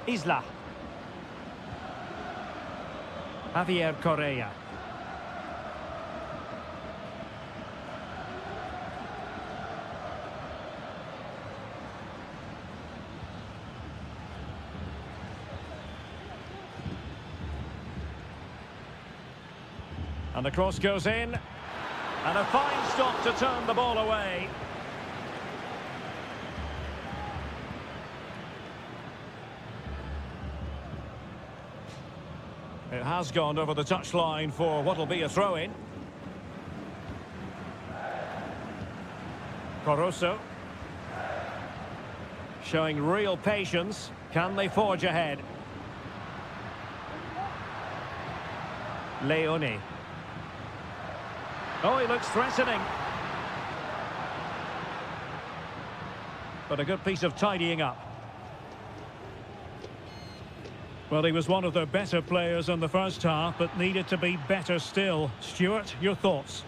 Isla. Javier Correa. And the cross goes in. And a fine stop to turn the ball away. It has gone over the touchline for what'll be a throw-in. Caruso. Showing real patience. Can they forge ahead? Leone. Oh, he looks threatening. But a good piece of tidying up. Well, he was one of the better players in the first half, but needed to be better still. Stuart, your thoughts?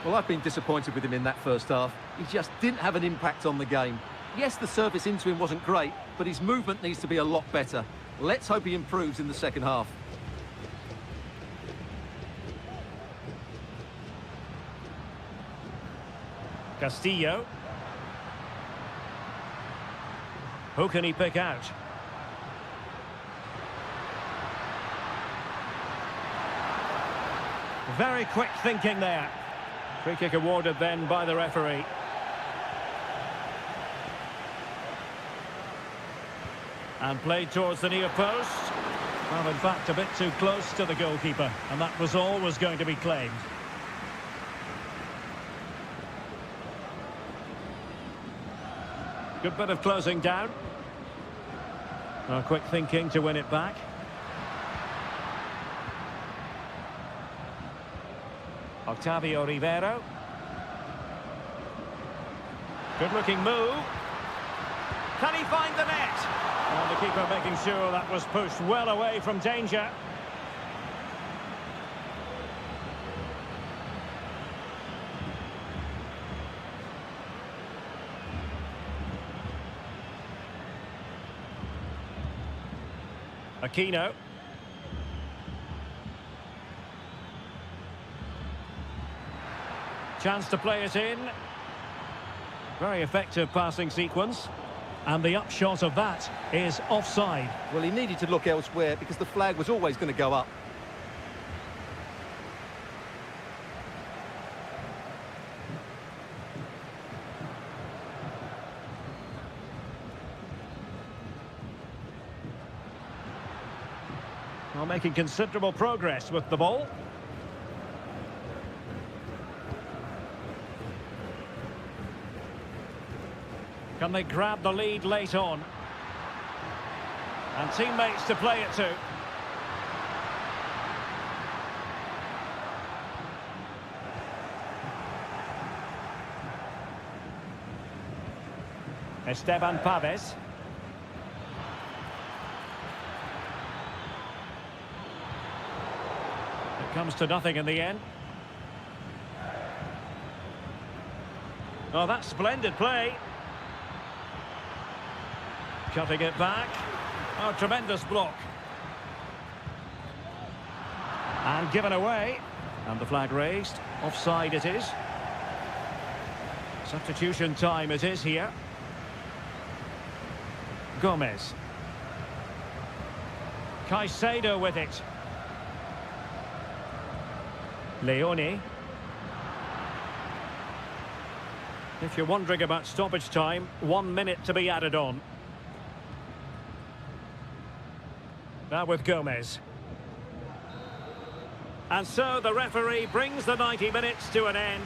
Well, I've been disappointed with him in that first half. He just didn't have an impact on the game. Yes, the service into him wasn't great, but his movement needs to be a lot better. Let's hope he improves in the second half. Castillo. Who can he pick out? Very quick thinking there. Free kick awarded then by the referee. And played towards the near post. Well, in fact, a bit too close to the goalkeeper. And that was always going to be claimed. Good bit of closing down. Well, quick thinking to win it back. Octavio Rivero. Good-looking move. Can he find the net? And the keeper making sure that was pushed well away from danger. Aquino. Chance to play it in. Very effective passing sequence. And the upshot of that is offside. Well, he needed to look elsewhere because the flag was always going to go up. Well, making considerable progress with the ball. Can they grab the lead late on? And teammates to play it to. Esteban Paves. It comes to nothing in the end. Oh, that's splendid play. Cutting it back. Oh, tremendous block. And given away. And the flag raised. Offside it is. Substitution time it is here. Gomez. Caicedo with it. Leone. If you're wondering about stoppage time, 1 minute to be added on. Now with Gomez. And so the referee brings the 90 minutes to an end.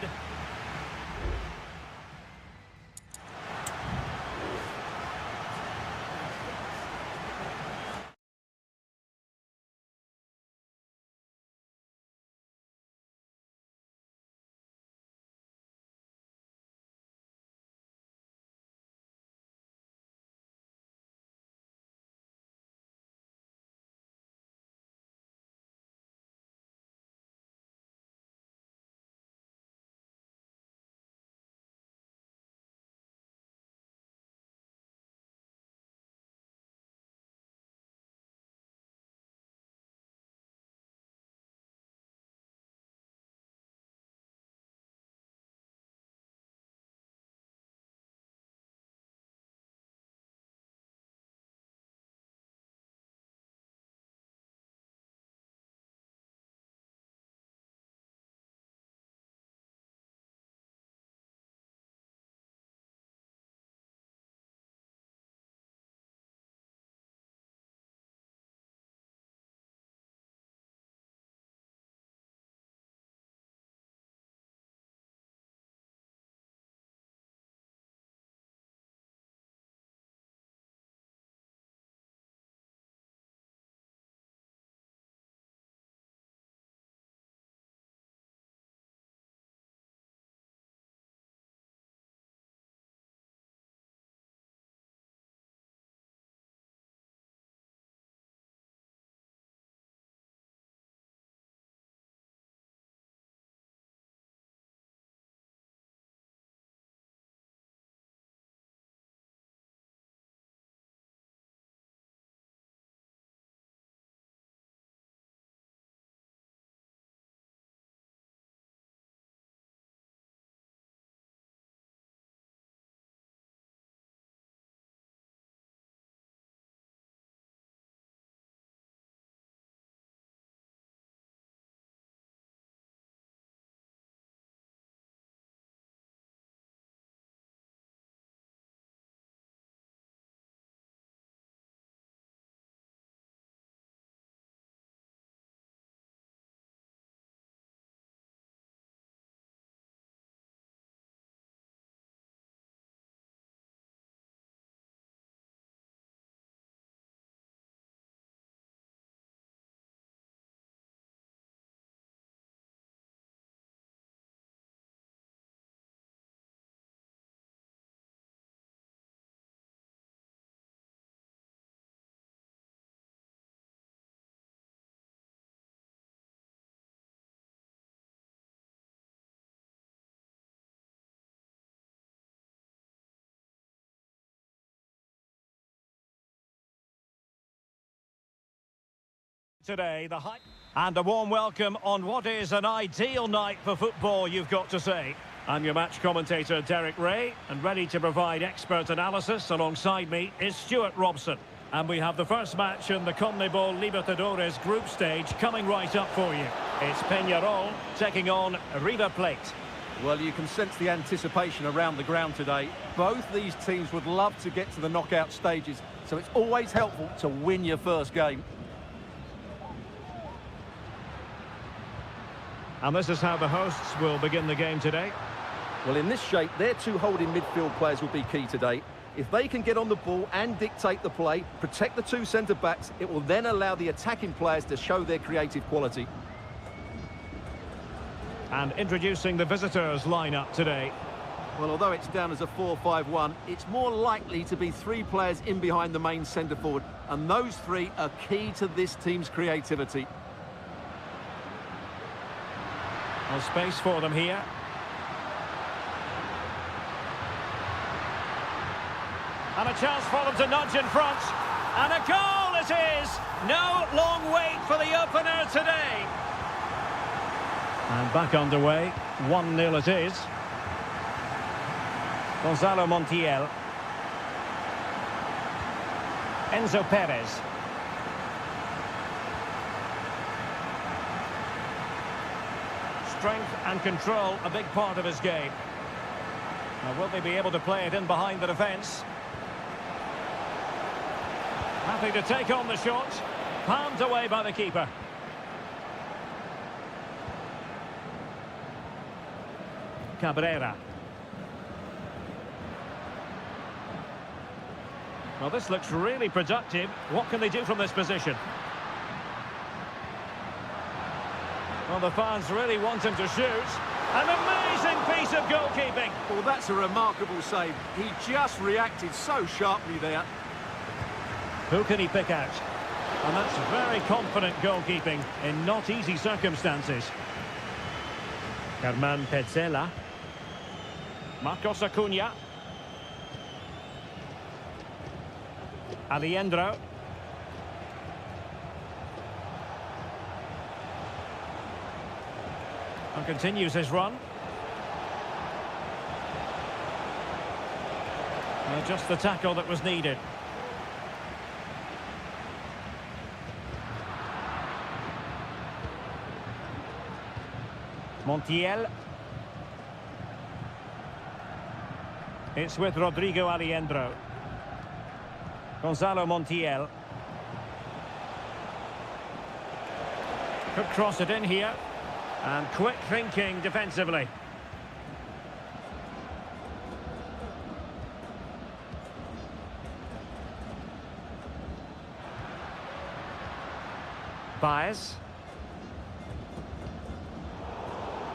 Today, the hype and a warm welcome on what is an ideal night for football, you've got to say. I'm your match commentator, Derek Ray, and ready to provide expert analysis alongside me is Stuart Robson. And we have the first match in the CONMEBOL Libertadores group stage coming right up for you. It's Peñarol taking on River Plate. Well, you can sense the anticipation around the ground today. Both these teams would love to get to the knockout stages, so it's always helpful to win your first game. And this is how the hosts will begin the game today. Well, in this shape, their two holding midfield players will be key today. If they can get on the ball and dictate the play, protect the two centre-backs, it will then allow the attacking players to show their creative quality. And introducing the visitors lineup today. Well, although it's down as a 4-5-1, it's more likely to be three players in behind the main centre-forward, and those three are key to this team's creativity. No space for them here. And a chance for them to nudge in front. And a goal it is! No long wait for the opener today. And back underway. 1-0 it is. Gonzalo Montiel. Enzo Perez. Strength and control, a big part of his game. Now, will they be able to play it in behind the defence? Happy to take on the shot. Palmed away by the keeper. Cabrera. Well, this looks really productive. What can they do from this position? Well, the fans really want him to shoot. An amazing piece of goalkeeping. Well, that's a remarkable save. He just reacted so sharply there. Who can he pick out? And that's very confident goalkeeping in not easy circumstances. Germán Petzela. Marcos Acuna. Alejandro. And continues his run. Just the tackle that was needed. Montiel. It's with Rodrigo Alejandro. Gonzalo Montiel. Could cross it in here. And quick thinking defensively. Baez.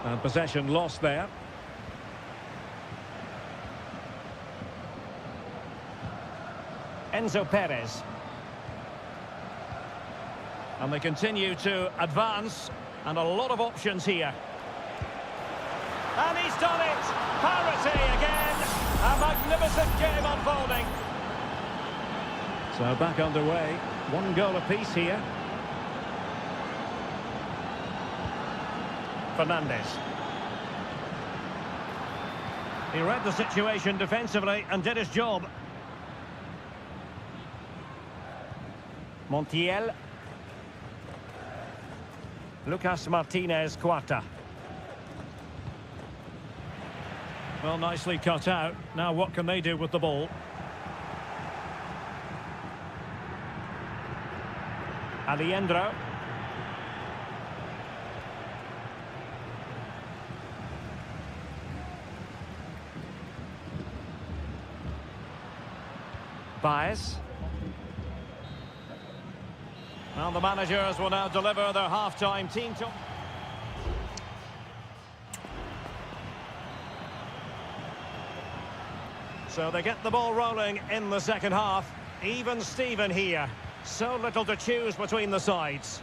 And possession lost there. Enzo Perez. And they continue to advance. And a lot of options here. And he's done it! Parity again! A magnificent game unfolding. So back underway. 1 goal apiece here. Fernandez. He read the situation defensively and did his job. Montiel. Lucas Martinez Cuarta. Well, nicely cut out. Now what can they do with the ball? Alejandro. Baez. Well, the managers will now deliver their half-time team talk. So they get the ball rolling in the second half. Even Steven here. So little to choose between the sides.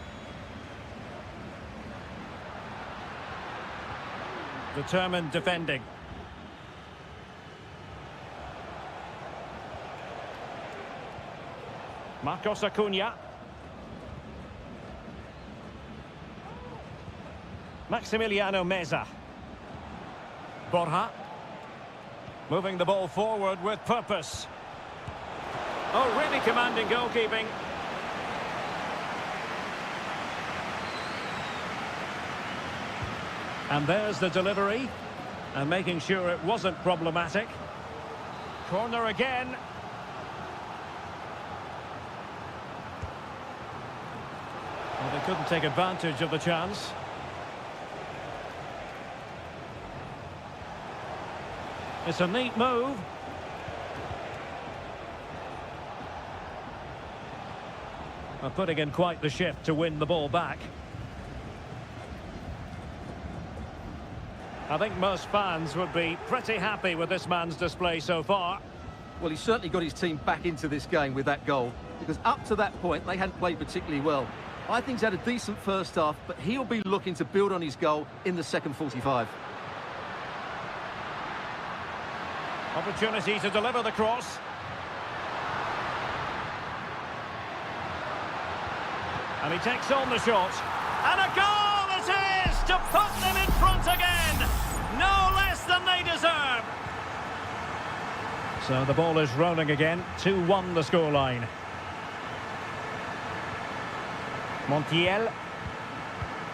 Determined defending. Marcos Acuna. Maximiliano Meza. Borja. Moving the ball forward with purpose. Oh, really commanding goalkeeping. And there's the delivery. And making sure it wasn't problematic. Corner again. Well, they couldn't take advantage of the chance. It's a neat move. Well, putting in quite the shift to win the ball back. I think most fans would be pretty happy with this man's display so far. Well, he certainly got his team back into this game with that goal, because up to that point, they hadn't played particularly well. I think he's had a decent first half, but he'll be looking to build on his goal in the second 45. Opportunity to deliver the cross. And he takes on the shot. And a goal it is to put them in front again. No less than they deserve. So the ball is rolling again. 2-1 the scoreline. Montiel.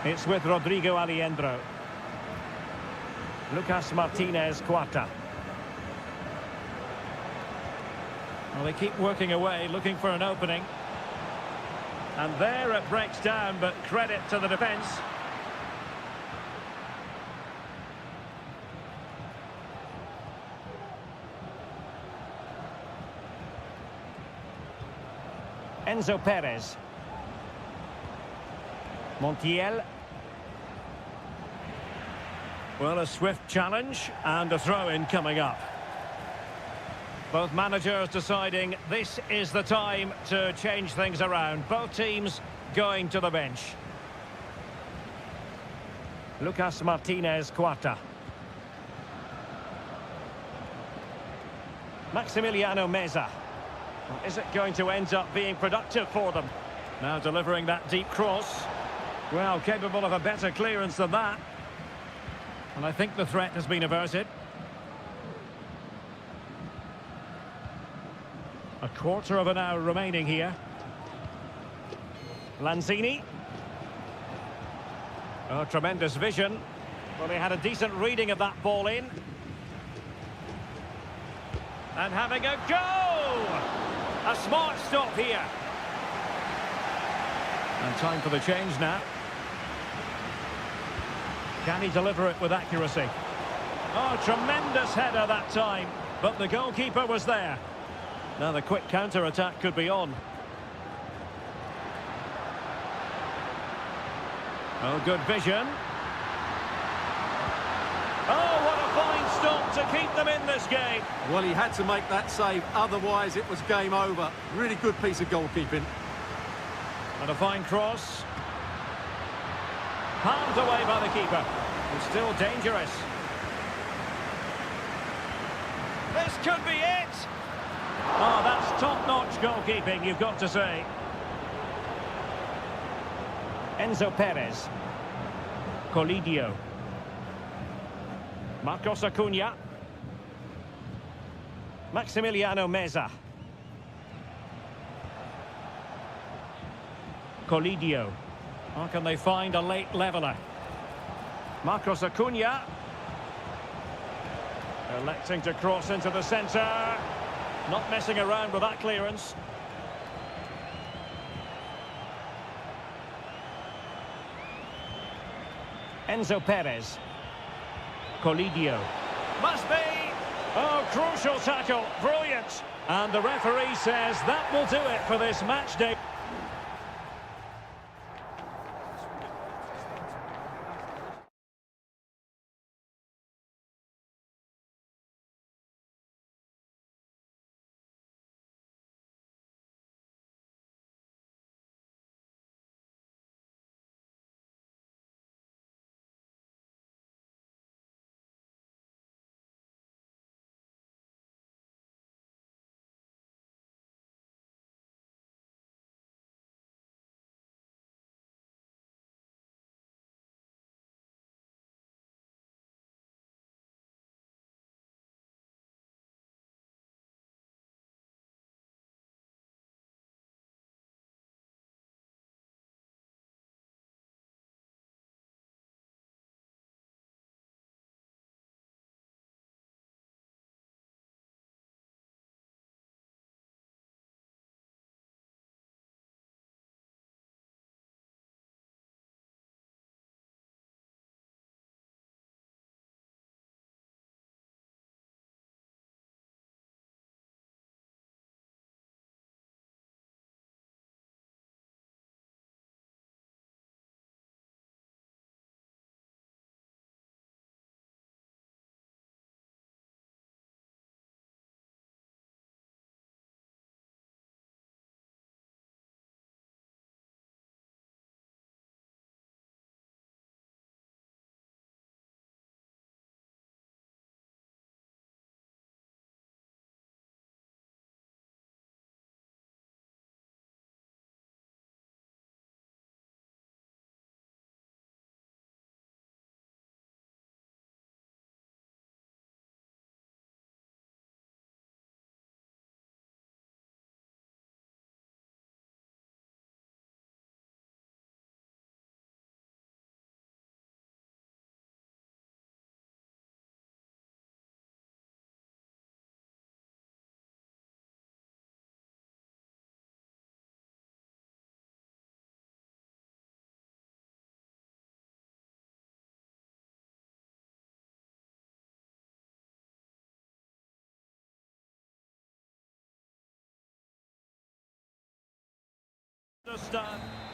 It's with Rodrigo Aliendro. Lucas Martinez Cuarta. Well, they keep working away, looking for an opening. And there it breaks down, but credit to the defence. Enzo Perez. Montiel. Well, a swift challenge and a throw-in coming up. Both managers deciding this is the time to change things around. Both teams going to the bench. Lucas Martinez Cuarta. Maximiliano Meza. Is it going to end up being productive for them? Now delivering that deep cross. Well, capable of a better clearance than that. And I think the threat has been averted. A quarter of an hour remaining here. Lanzini. Oh, tremendous vision. Well, he had a decent reading of that ball in. And having a go! A smart stop here. And time for the change now. Can he deliver it with accuracy? Oh, tremendous header that time. But the goalkeeper was there. Now the quick counter-attack could be on. Oh, good vision. Oh, what a fine stop to keep them in this game. Well, he had to make that save, otherwise it was game over. Really good piece of goalkeeping. And a fine cross. Palmed away by the keeper. It's still dangerous. This could be it. Oh, that's top-notch goalkeeping, you've got to say. Enzo Perez. Colidio. Marcos Acuna. Maximiliano Meza. Colidio. How can they find a late leveller? Marcos Acuna. Electing to cross into the centre. Not messing around with that clearance. Enzo Perez. Colidio. Must be! Oh, crucial tackle. Brilliant. And the referee says that will do it for this match day.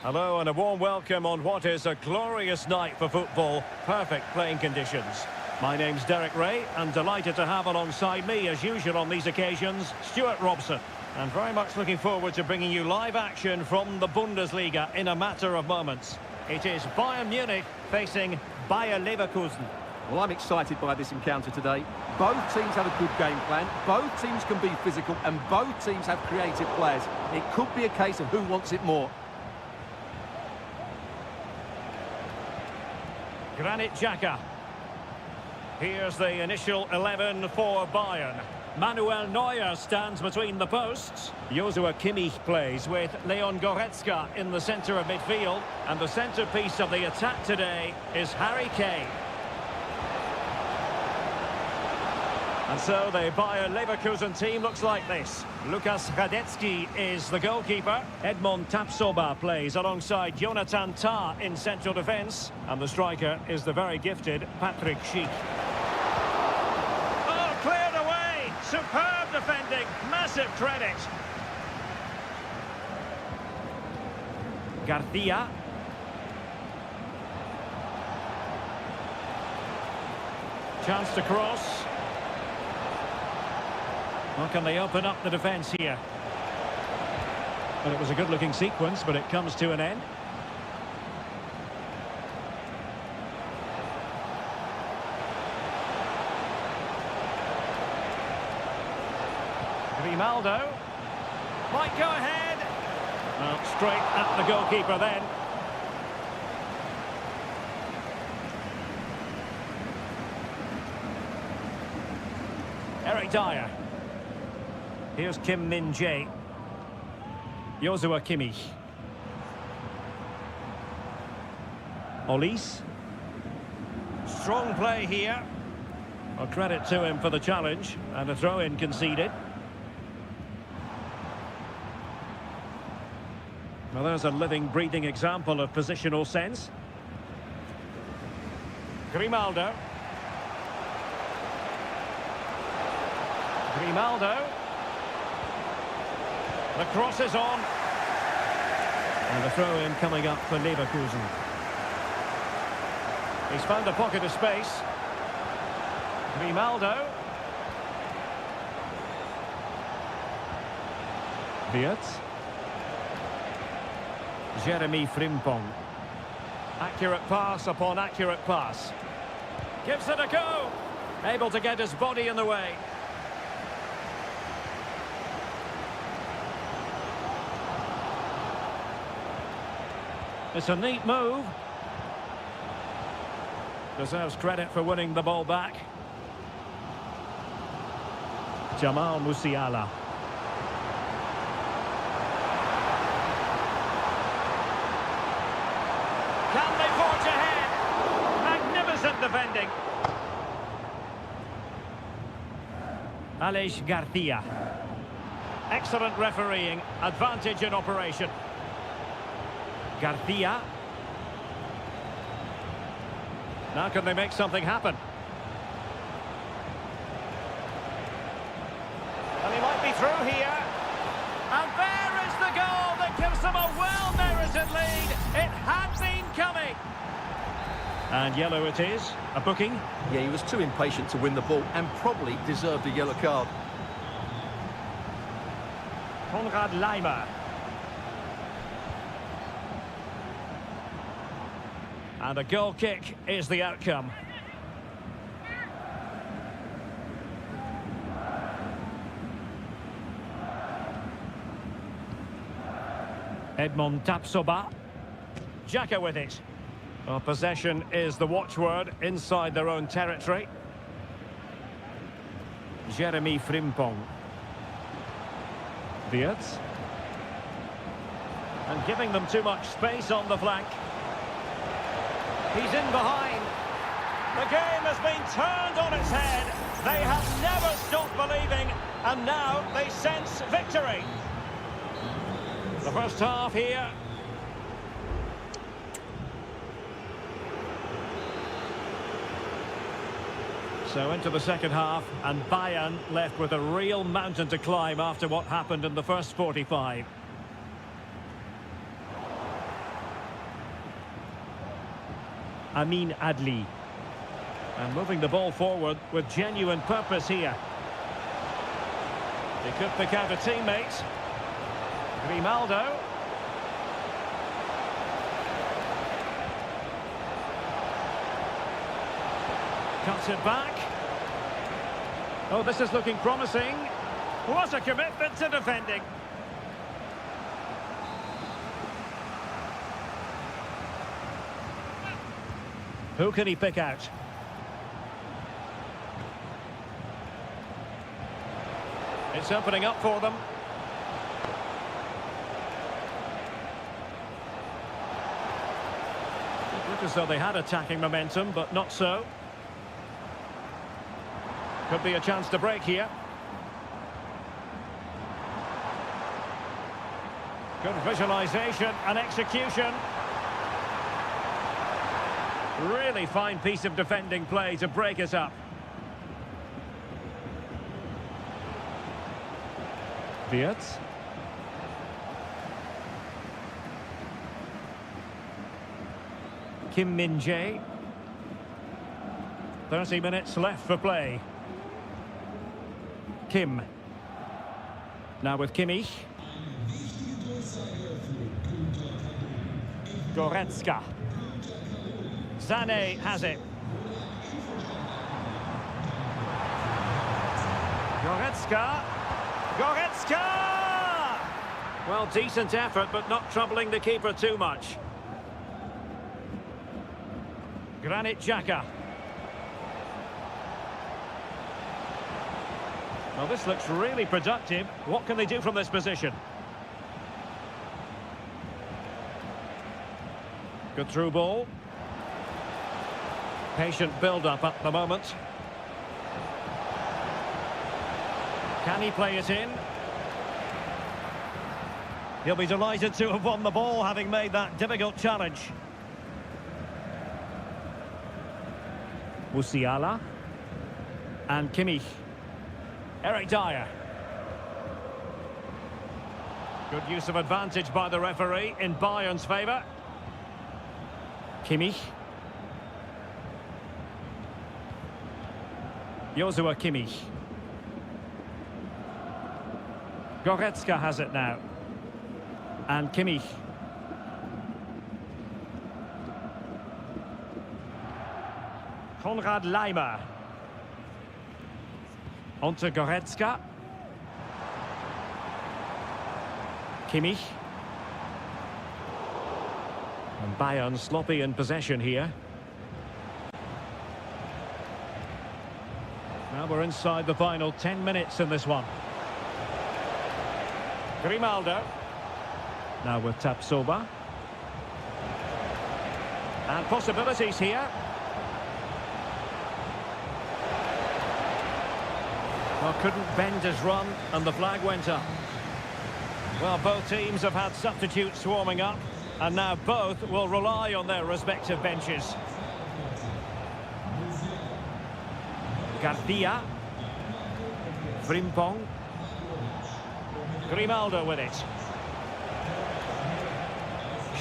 Hello and a warm welcome on what is a glorious night for football. Perfect playing conditions. My name's Derek Ray and delighted to have alongside me as usual on these occasions, Stuart Robson. And very much looking forward to bringing you live action from the Bundesliga in a matter of moments. It is Bayern Munich facing Bayer Leverkusen. Well, I'm excited by this encounter today. Both teams have a good game plan, both teams can be physical, and both teams have creative players. It could be a case of who wants it more. Granit Xhaka. Here's the initial 11 for Bayern. Manuel Neuer stands between the posts. Joshua Kimmich plays with Leon Goretzka in the centre of midfield. And the centrepiece of the attack today is Harry Kane. And so the Bayer Leverkusen team looks like this. Lukas Radetzky is the goalkeeper. Edmond Tapsoba plays alongside Jonathan Tah in central defence. And the striker is the very gifted Patrick Schick. Oh, cleared away! Superb defending. Massive credit. Garcia. Chance to cross. Well, can they open up the defence here? Well, it was a good-looking sequence, but it comes to an end. Grimaldo. Might go ahead. Well, straight at the goalkeeper then. Eric Dyer. Here's Kim Min-jae. Joshua Kimmich. Olise. Strong play here. Well, credit to him for the challenge. And a throw-in conceded. Well, there's a living, breathing example of positional sense. Grimaldo. Grimaldo. The cross is on. And the throw-in coming up for Leverkusen. He's found a pocket of space. Grimaldo. Wirtz. Jeremy Frimpong. Accurate pass upon accurate pass. Gives it a go. Able to get his body in the way. It's a neat move. Deserves credit for winning the ball back. Jamal Musiala. Can they forge ahead? Magnificent defending. Aleix Garcia. Excellent refereeing. Advantage in operation. Garcia. Now can they make something happen? And he might be through here. And there is the goal that gives them a well-merited lead. It had been coming. And yellow it is. A booking. Yeah, he was too impatient to win the ball and probably deserved a yellow card. Konrad Laimer. And a goal kick is the outcome. Edmond Tapsoba. Xhaka with it. Well, possession is the watchword inside their own territory. Jeremy Frimpong. Wirtz. And giving them too much space on the flank. He's in behind. The game has been turned on its head. They have never stopped believing, and now they sense victory. The first half here. So into the second half, and Bayern left with a real mountain to climb after what happened in the first 45. Amin Adli. And moving the ball forward with genuine purpose here. He could pick out a teammate. Grimaldo. Cuts it back. Oh, this is looking promising. What a commitment to defending. Who can he pick out? It's opening up for them. It looked as though they had attacking momentum, but not so. Could be a chance to break here. Good visualization and execution. Really fine piece of defending play to break us up. Wirtz. Kim Min-jae. 30 minutes left for play. Kim. Now with Kimmich. Goretzka. Sané has it. Goretzka. Goretzka! Well, decent effort, but not troubling the keeper too much. Granit Xhaka. Well, this looks really productive. What can they do from this position? Good through ball. Patient build-up at the moment. Can he play it in? He'll be delighted to have won the ball, having made that difficult challenge. Musiala. And Kimmich. Eric Dyer. Good use of advantage by the referee in Bayern's favour. Kimmich. Joshua Kimmich. Goretzka has it now. And Kimmich. Konrad Laimer. On to Goretzka. Kimmich. And Bayern sloppy in possession here. Now we're inside the final 10 minutes in this one. Grimaldo. Now with Tapsoba. And possibilities here. Well, couldn't bend his run, and the flag went up. Well, both teams have had substitutes warming up, and now both will rely on their respective benches. Garcia. Frimpong. Grimaldo with it.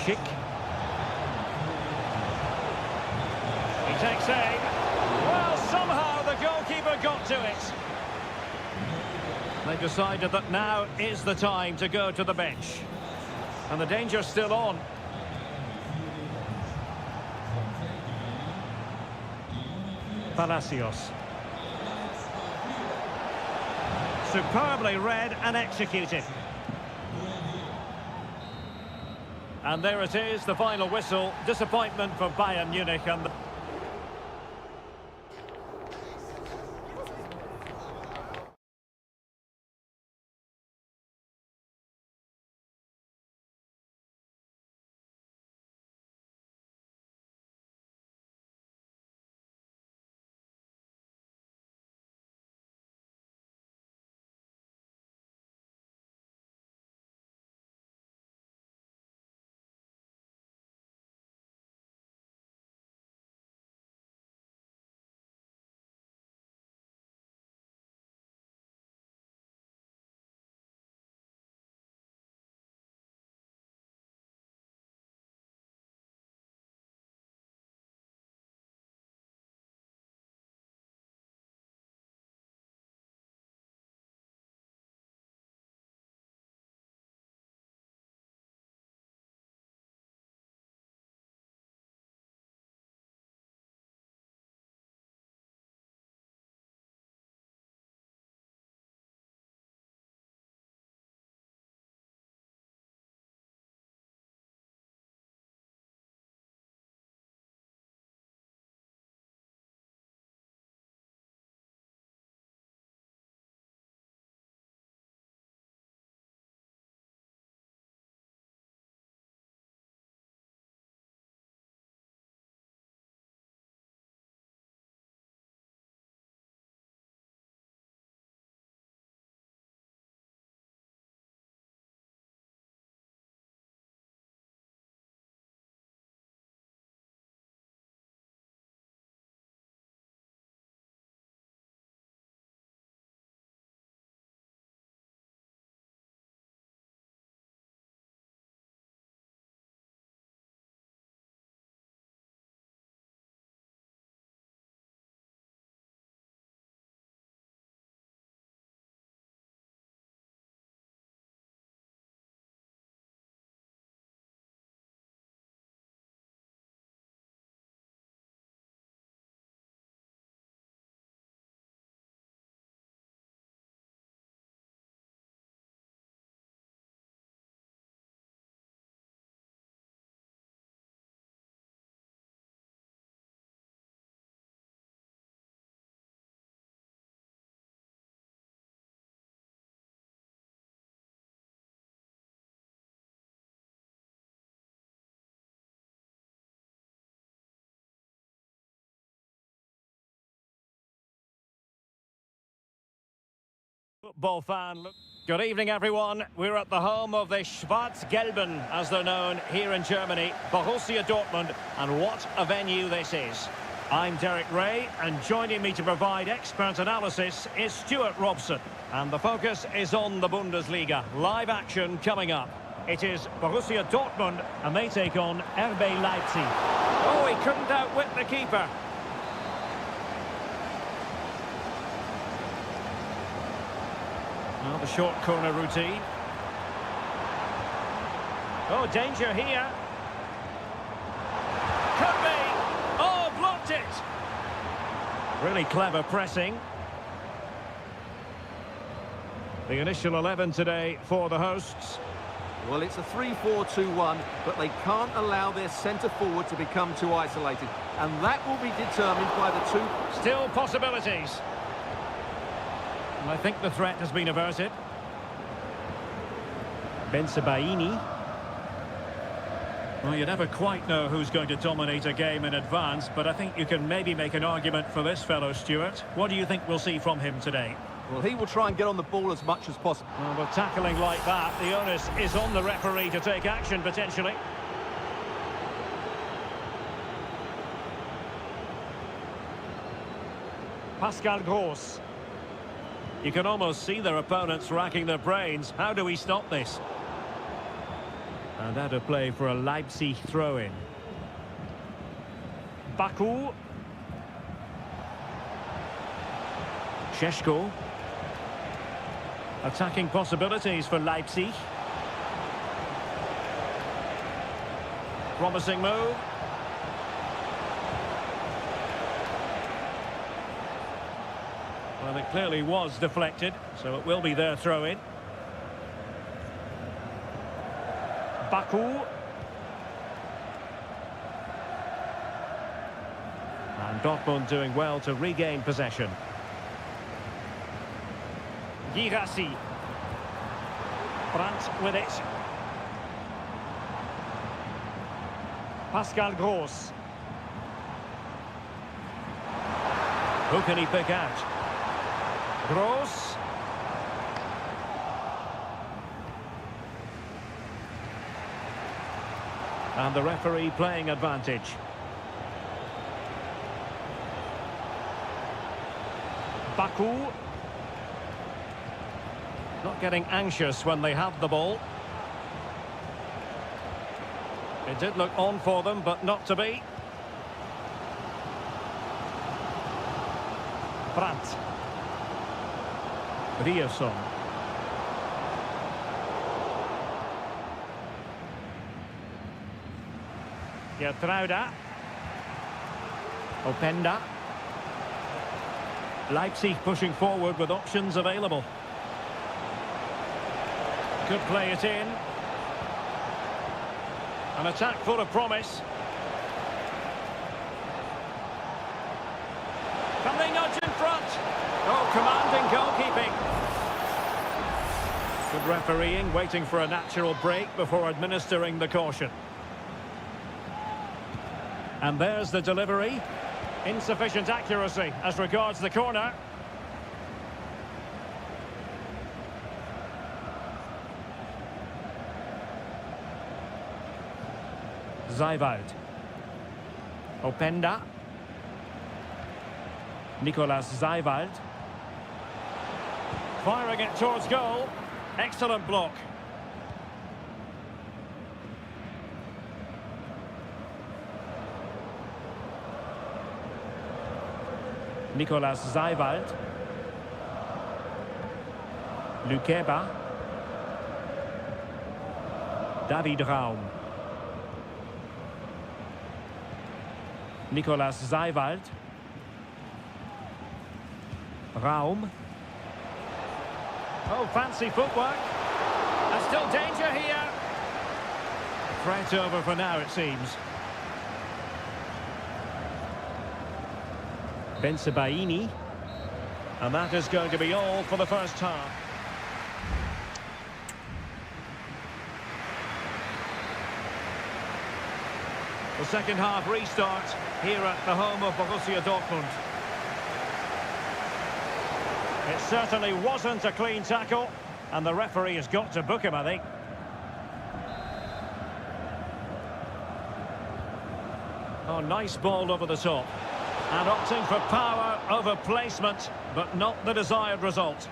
Schick. He takes aim. Well, somehow the goalkeeper got to it. They've decided that now is the time to go to the bench. And the danger's still on. Palacios. Superbly read and executed. And there it is, the final whistle. Disappointment for Bayern Munich and the Football fan. Good evening, everyone. We're at the home of the Schwarz-Gelben, as they're known here in Germany, Borussia Dortmund, and what a venue this is. I'm Derek Ray, and joining me to provide expert analysis is Stuart Robson. And the focus is on the Bundesliga. Live action coming up. It is Borussia Dortmund, and they take on RB Leipzig. Oh, he couldn't outwit the keeper. Well, the short corner routine. Oh, danger here. Could be. Oh, blocked it. Really clever pressing. The initial 11 today for the hosts. Well, it's a 3-4-2-1, but they can't allow their centre-forward to become too isolated. And that will be determined by the two. Still possibilities. I think the threat has been averted. Bensebaini. Well, you never quite know who's going to dominate a game in advance, but I think you can maybe make an argument for this fellow, Stuart. What do you think we'll see from him today? Well, he will try and get on the ball as much as possible. Well, with tackling like that, the onus is on the referee to take action, potentially. Pascal Gross. You can almost see their opponents racking their brains. How do we stop this? And out of play for a Leipzig throw-in. Baku. Šeško. Attacking possibilities for Leipzig. Promising move. Well, it clearly was deflected, so it will be their throw-in. Baku. And Dortmund doing well to regain possession. Girassi. Brandt with it. Pascal Gross. Who can he pick out? Gross. And the referee playing advantage. Baku. Not getting anxious when they have the ball. It did look on for them, but not to be. Brandt. Ryerson. Gertruida. Openda. Leipzig pushing forward with options available. Could play it in. An attack full of promise. Can they nudge in front? Oh, commanding goalkeeping. Good refereeing, waiting for a natural break before administering the caution. And there's the delivery. Insufficient accuracy as regards the corner. Zijwald. Openda. Nicolas Zijwald. Firing it towards goal. Excellent block. Nicolas Zijwald. Lukeba. David Raum. Nicolas Zijwald. Raum. Oh, fancy footwork. And still danger here. Threat over for now, it seems. Bensebaini. And that is going to be all for the first half. The second half restart here at the home of Borussia Dortmund. It certainly wasn't a clean tackle, and the referee has got to book him, I think. Oh, nice ball over the top. And opting for power over placement, but not the desired result.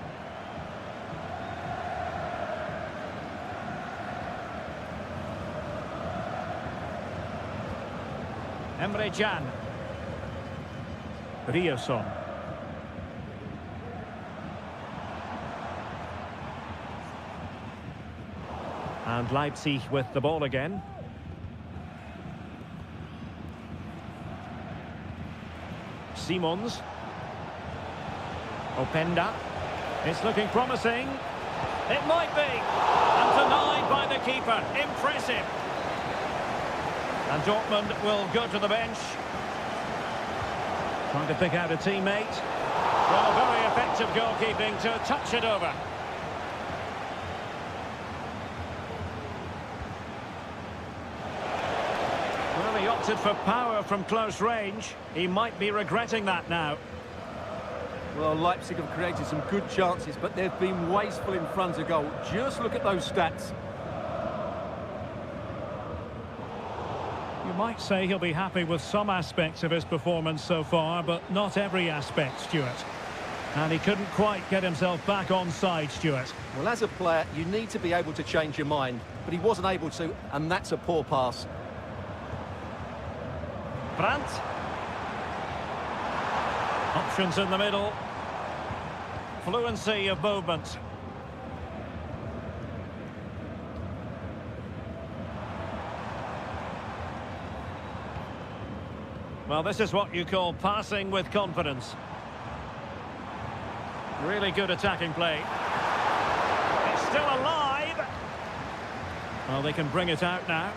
Emre Can. Rierson. And Leipzig with the ball again. Simons. Openda. It's looking promising. It might be. And denied by the keeper. Impressive. And Dortmund will go to the bench. Trying to pick out a teammate. Well, very effective goalkeeping to touch it over. Well, he opted for power from close range. He might be regretting that now. Well, Leipzig have created some good chances, but they've been wasteful in front of goal. Just look at those stats. You might say he'll be happy with some aspects of his performance so far, but not every aspect, Stuart. And he couldn't quite get himself back on side, Stuart. Well, as a player, you need to be able to change your mind, but he wasn't able to, and that's a poor pass. Brandt. Options in the middle. Fluency of movement. Well, this is what you call passing with confidence. Really good attacking play. It's still alive. Well, they can bring it out now.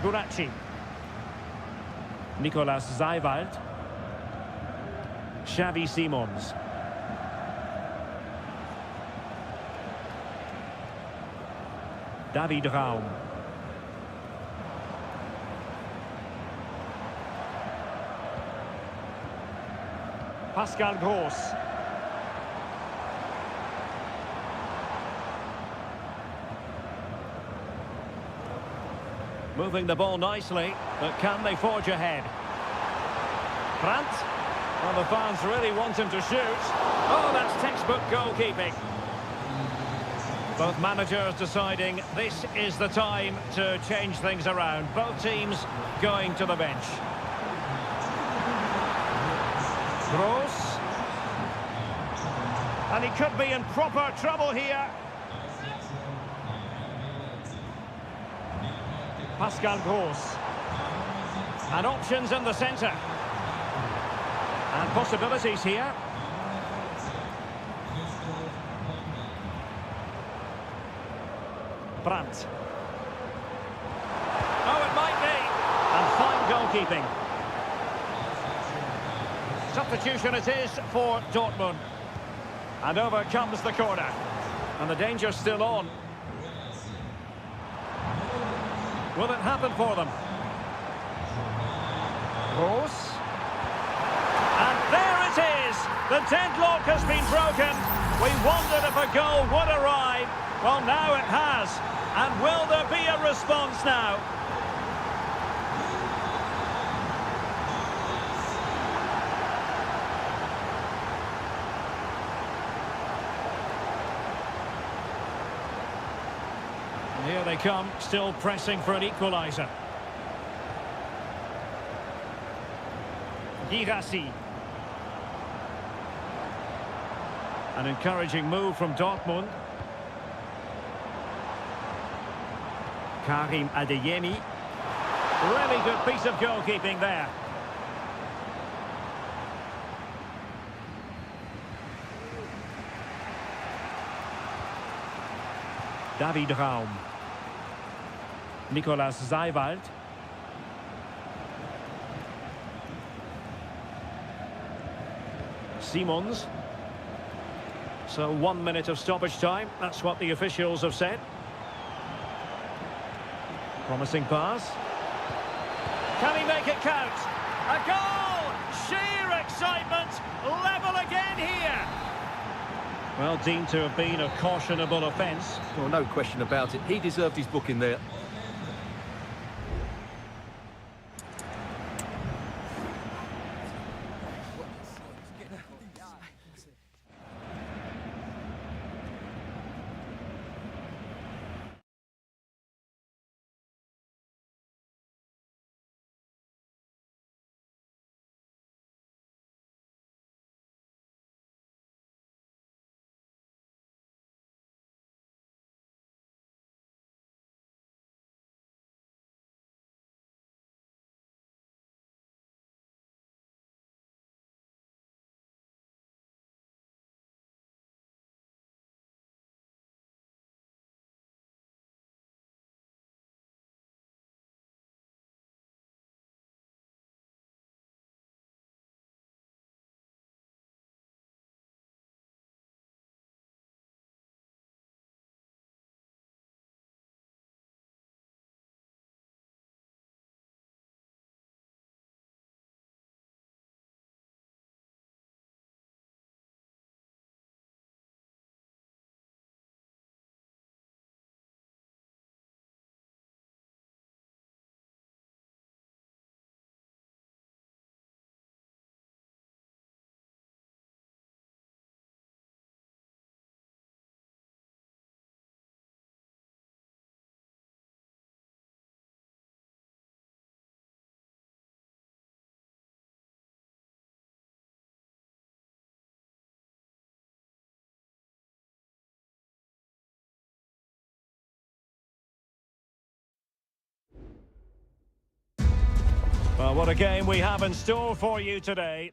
Guracci. Nicolas Zeiwald. Xavi Simons. David Raum. Pascal Gross. Moving the ball nicely, but can they forge ahead? Brandt. Well, the fans really want him to shoot. Oh, that's textbook goalkeeping. Both managers deciding this is the time to change things around. Both teams going to the bench. Gross. And he could be in proper trouble here. Pascal Gross. And options in the centre. And possibilities here. Brandt. Oh, it might be. And fine goalkeeping. Substitution it is for Dortmund. And over comes the corner. And the danger's still on. Will it happen for them? Gross. And there it is! The deadlock has been broken. We wondered if a goal would arrive. Well, now it has. And will there be a response now? And here they come, still pressing for an equaliser. Girassi. An encouraging move from Dortmund. Karim Adeyemi. Really good piece of goalkeeping there. David Raum. Nicolas Zeiwald. Simons. So 1 minute of stoppage time. That's what the officials have said. Promising pass. Can he make it count? A goal! Sheer excitement! Level again here! Well, deemed to have been a cautionable offence. Well, no question about it. He deserved his booking there. Well, what a game we have in store for you today.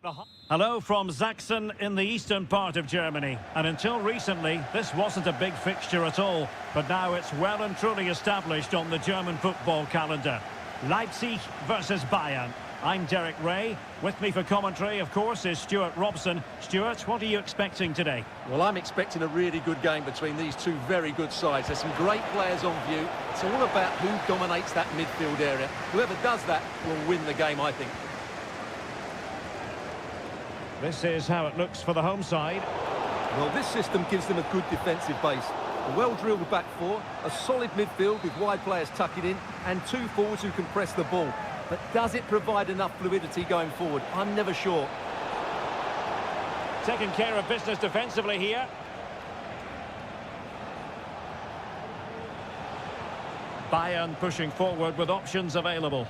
Hello from Sachsen in the eastern part of Germany. And until recently, this wasn't a big fixture at all. But now it's well and truly established on the German football calendar. Leipzig versus Bayern. I'm Derek Ray. With me for commentary, of course, is Stuart Robson. Stuart, what are you expecting today? Well, I'm expecting a really good game between these two very good sides. There's some great players on view. It's all about who dominates that midfield area. Whoever does that will win the game, I think. This is how it looks for the home side. Well, this system gives them a good defensive base. A well-drilled back four, a solid midfield with wide players tucking in, and two forwards who can press the ball. But does it provide enough fluidity going forward? I'm never sure. Taking care of business defensively here. Bayern pushing forward with options available.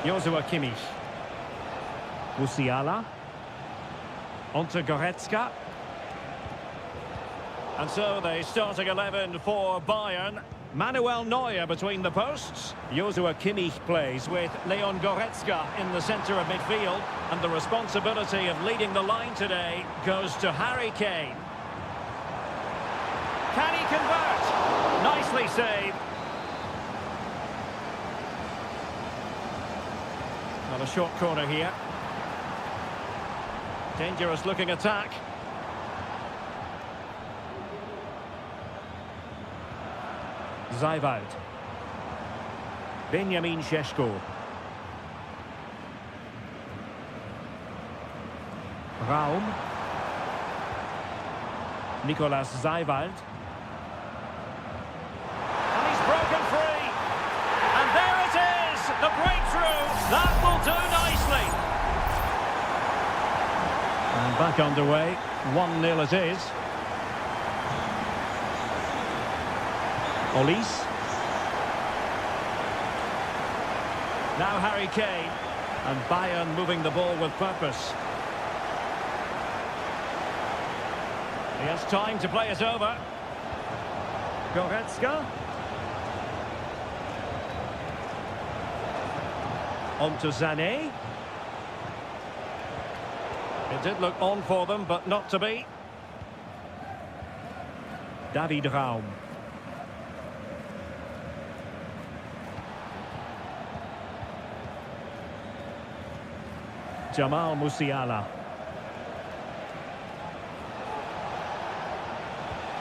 Joshua Kimmich. Musiala. Onto Goretzka. And so the starting 11 for Bayern. Manuel Neuer between the posts. Joshua Kimmich plays with Leon Goretzka in the centre of midfield. And the responsibility of leading the line today goes to Harry Kane. Can he convert? Nicely saved. Not a short corner here. Dangerous looking attack. Zajwald. Benjamin Šeško. Raum. Nicolas Zajwald. And he's broken free. And there it is, the breakthrough. That will do nicely. And back underway. 1-0 it is. Olise. Now Harry Kane. And Bayern moving the ball with purpose. He has time to play it over. Goretzka. On to Sané. It did look on for them, but not to be. David Raum. Jamal Musiala.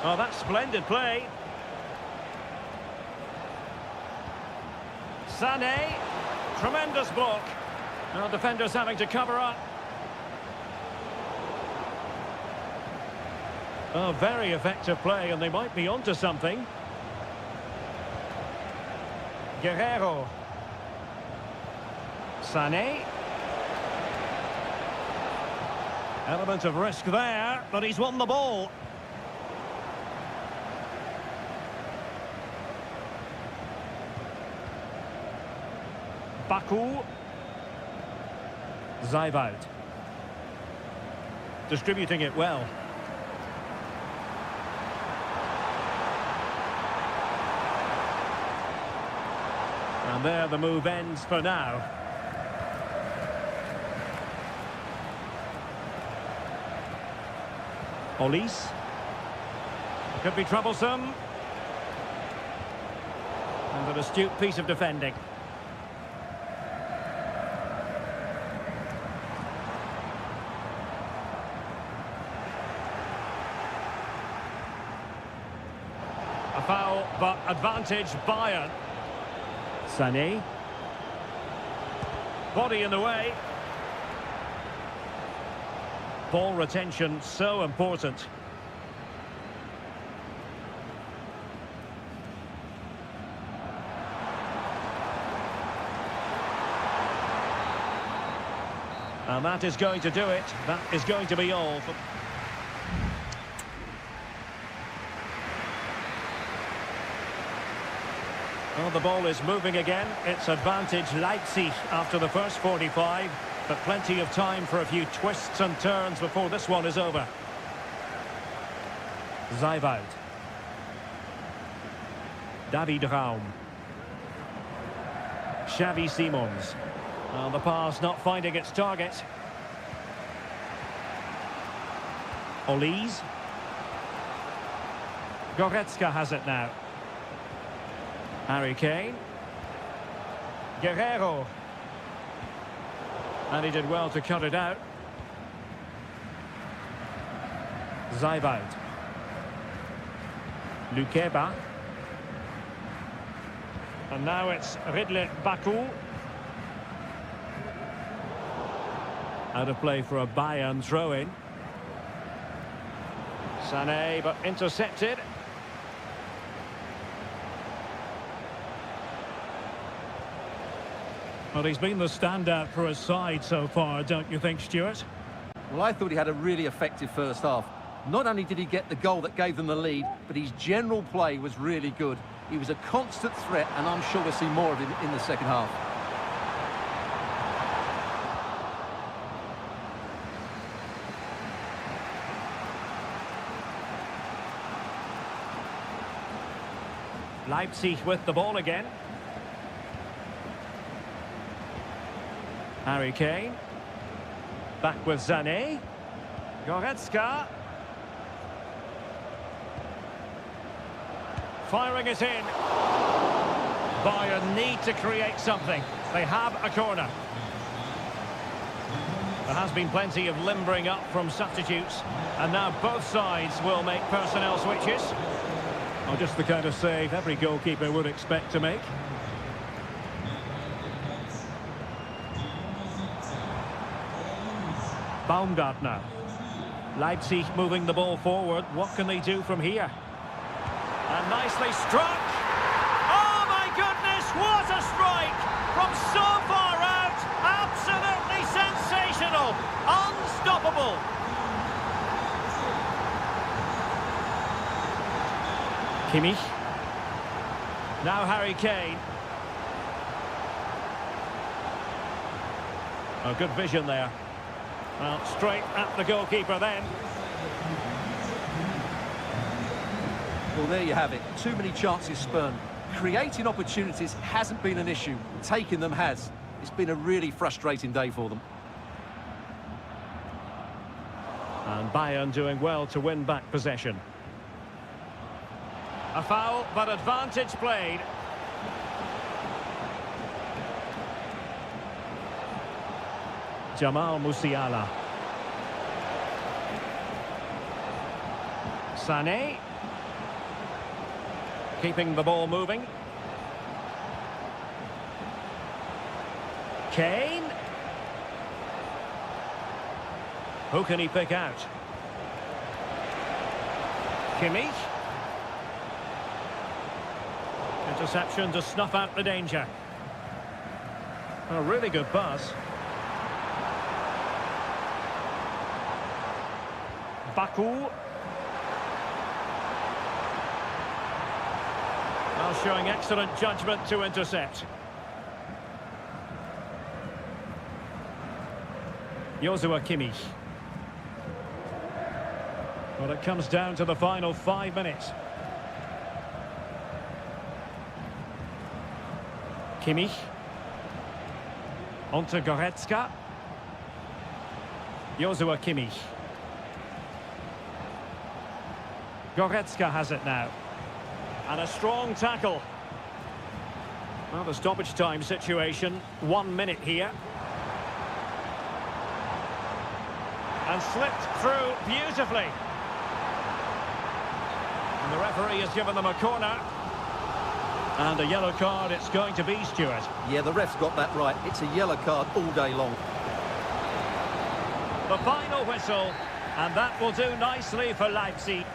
Oh, that's splendid play. Sané. Tremendous block. Now defenders having to cover up. Oh, very effective play, and they might be onto something. Guerrero. Sané. Element of risk there, but he's won the ball. Baku. Zaivout. Distributing it well. And there the move ends for now. Olise. Could be troublesome. And an astute piece of defending. A foul, but advantage Bayern. Sané. Body in the way. Ball retention so important. And that is going to do it. That is going to be all. Well, the ball is moving again. It's advantage Leipzig after the first 45, but plenty of time for a few twists and turns before this one is over. Zaivout. David Raum. Xavi Simons. Well, the pass not finding its target. Olise. Goretzka has it now. Harry Kane. Guerrero. And he did well to cut it out. Zaivout. Lukeba. And now it's Ridley Baku. Out of play for a Bayern throw-in. Sané, but intercepted. Well, he's been the standout for his side so far, don't you think, Stuart? Well, I thought he had a really effective first half. Not only did he get the goal that gave them the lead, but his general play was really good. He was a constant threat, and I'm sure we'll see more of him in the second half. Leipzig with the ball again. Harry Kane. Back with Sané. Goretzka. Firing it in. Bayern need to create something. They have a corner. There has been plenty of limbering up from substitutes, and now both sides will make personnel switches. Oh, just the kind of save every goalkeeper would expect to make. Baumgartner. Leipzig moving the ball forward. What can they do from here? And nicely struck. Oh my goodness, what a strike! From so far out, absolutely sensational, unstoppable. Kimmich. Now Harry Kane. Oh, good vision there. Well, straight at the goalkeeper then. Well, there you have it. Too many chances spurned. Creating opportunities hasn't been an issue. Taking them has. It's been a really frustrating day for them. And Bayern doing well to win back possession. A foul, but advantage played. Jamal Musiala. Sané. Keeping the ball moving. Kane. Who can he pick out? Kimmich. Interception to snuff out the danger. A really good pass. Baku. Now showing excellent judgment to intercept. Joshua Kimmich. Well, it comes down to the final 5 minutes. Kimmich. On to Goretzka. Joshua Kimmich. Goretzka has it now. And a strong tackle. Well, the stoppage time situation. 1 minute here. And slipped through beautifully. And the referee has given them a corner. And a yellow card it's going to be, Stuart. Yeah, the ref's got that right. It's a yellow card all day long. The final whistle. And that will do nicely for Leipzig.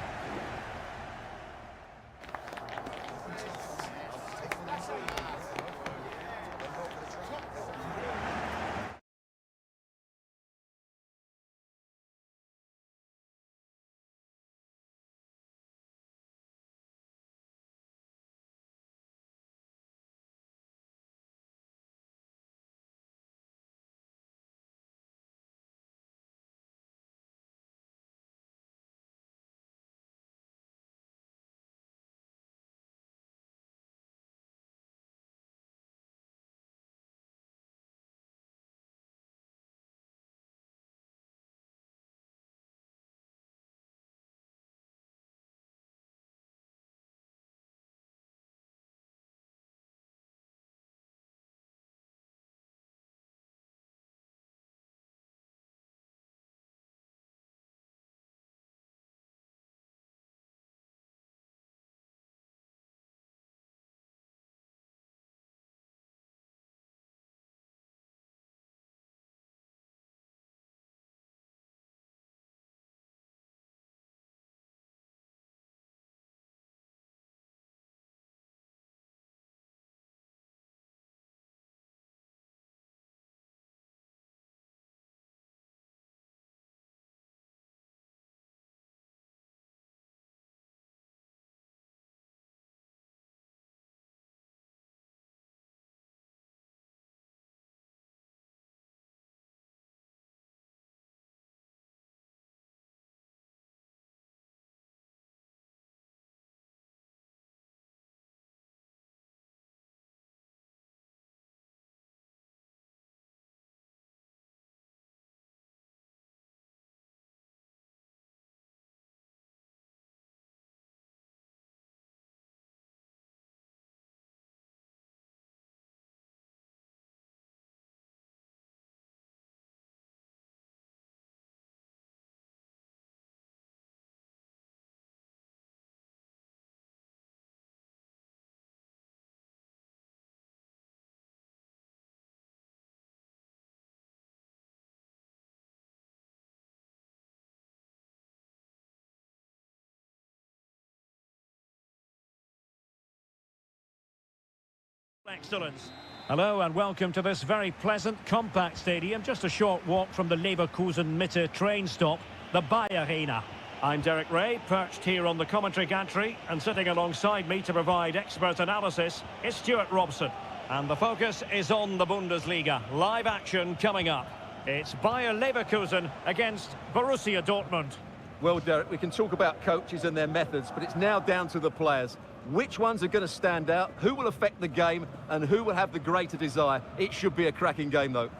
Excellence. Hello and welcome to this very pleasant, compact stadium, just a short walk from the Leverkusen-Mitte train stop, the Bayer Arena. I'm Derek Ray, perched here on the commentary gantry, and sitting alongside me to provide expert analysis is Stuart Robson. And the focus is on the Bundesliga. Live action coming up. It's Bayer Leverkusen against Borussia Dortmund. Well, Derek, we can talk about coaches and their methods, but it's now down to the players. Which ones are going to stand out, who will affect the game, and who will have the greater desire? It should be a cracking game, though.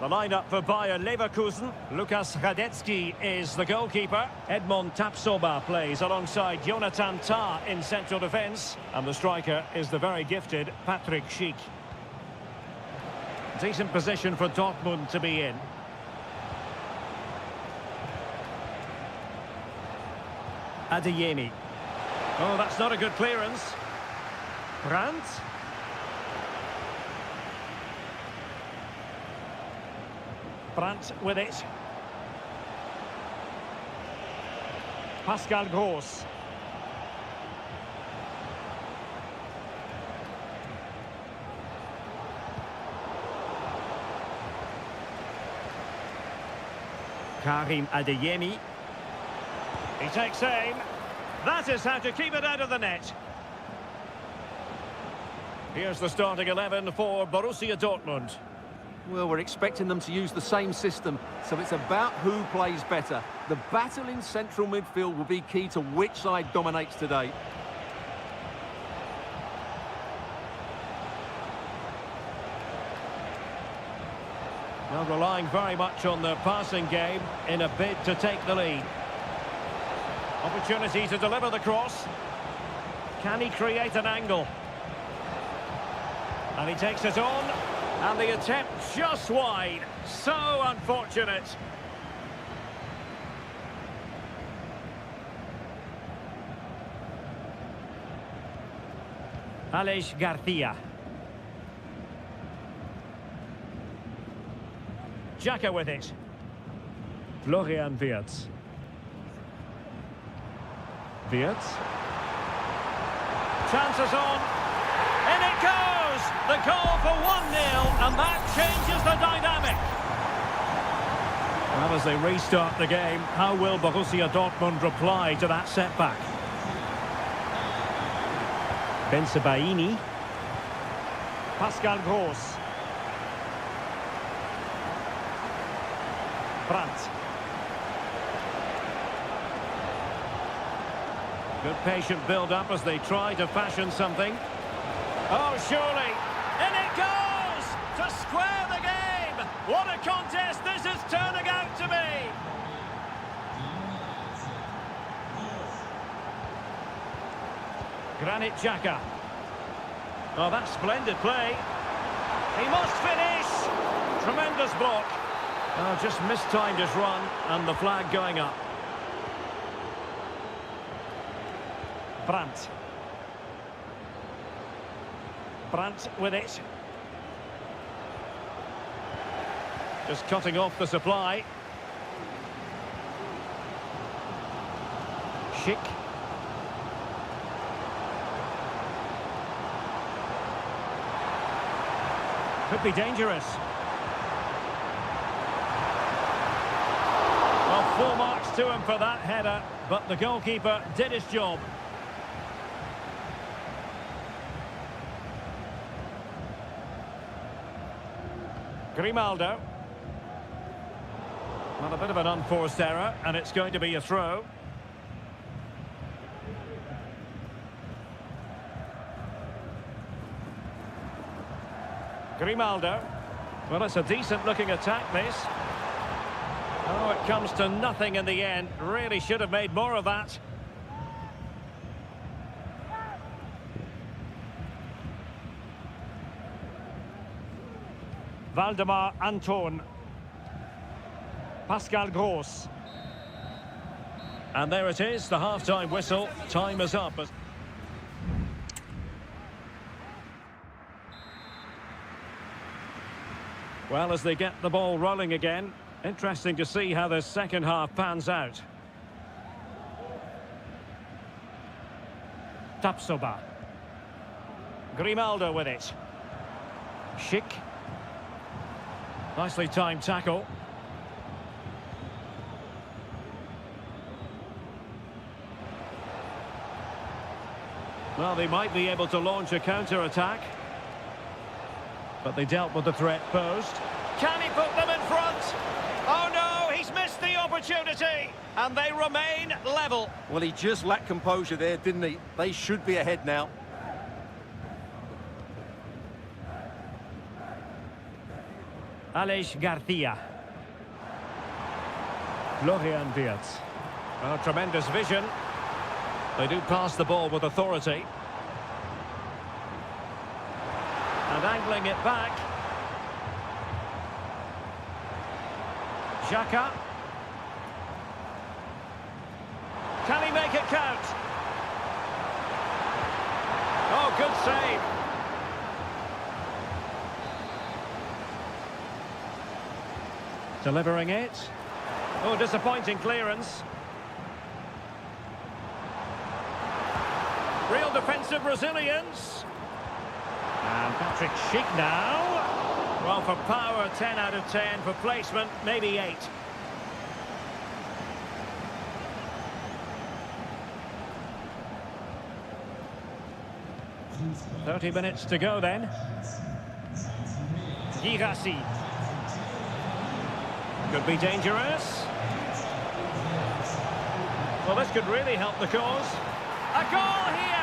The lineup for Bayer Leverkusen. Lukas Radetzky is the goalkeeper. Edmond Tapsoba plays alongside Jonathan Tah in central defence. And the striker is the very gifted Patrick Schick. Decent position for Dortmund to be in. Adeyemi. Oh, that's not a good clearance. Brandt. Brandt with it. Pascal Gross. Karim Adeyemi. He takes aim. That is how to keep it out of the net. Here's the starting 11 for Borussia Dortmund. Well, we're expecting them to use the same system, so it's about who plays better. The battle in central midfield will be key to which side dominates today. Well, relying very much on their passing game in a bid to take the lead. Opportunity to deliver the cross. Can he create an angle? And he takes it on. And the attempt just wide. So unfortunate. Aleix Garcia. Xhaka with it. Florian Wirtz. Wirtz. Chances on. In it goes! The goal for 1-0, and that changes the dynamic. Well, as they restart the game, how will Borussia Dortmund reply to that setback? Bensebaini. Pascal Gross. Brandt. Good patient build-up as they try to fashion something. Oh, surely. In it goes! To square the game! What a contest this is turning out to be! Granit Xhaka. Oh, that's splendid play. He must finish! Tremendous block. Oh, just mistimed his run, and the flag going up. Brandt. Brandt with it. Just cutting off the supply. Schick. Could be dangerous. Well, full marks to him for that header, but the goalkeeper did his job. Grimaldo. Well, a bit of an unforced error, and it's going to be a throw. Grimaldo. Well, it's a decent-looking attack, this. Oh, it comes to nothing in the end. Really should have made more of that. Valdemar Anton. Pascal Gross. And there it is, the half-time whistle. Time is up. Well, as they get the ball rolling again, interesting to see how the second half pans out. Tapsoba. Grimaldo with it. Schick. Nicely timed tackle. Well, they might be able to launch a counter-attack. But they dealt with the threat posed. Can he put them in front? Oh no, he's missed the opportunity. And they remain level. Well, he just lacked composure there, didn't he? They should be ahead now. Aleix Garcia. Florian Wirtz. Oh, tremendous vision. They do pass the ball with authority. And angling it back. Xhaka. Can he make it count? Oh, good save. Delivering it. Oh, disappointing clearance. Real defensive resilience. And Patrick Schick now. Well, for power, 10 out of 10. For placement, maybe 8. "30 minutes to go then. Girassi. Could be dangerous. Well, this could really help the cause. A goal here!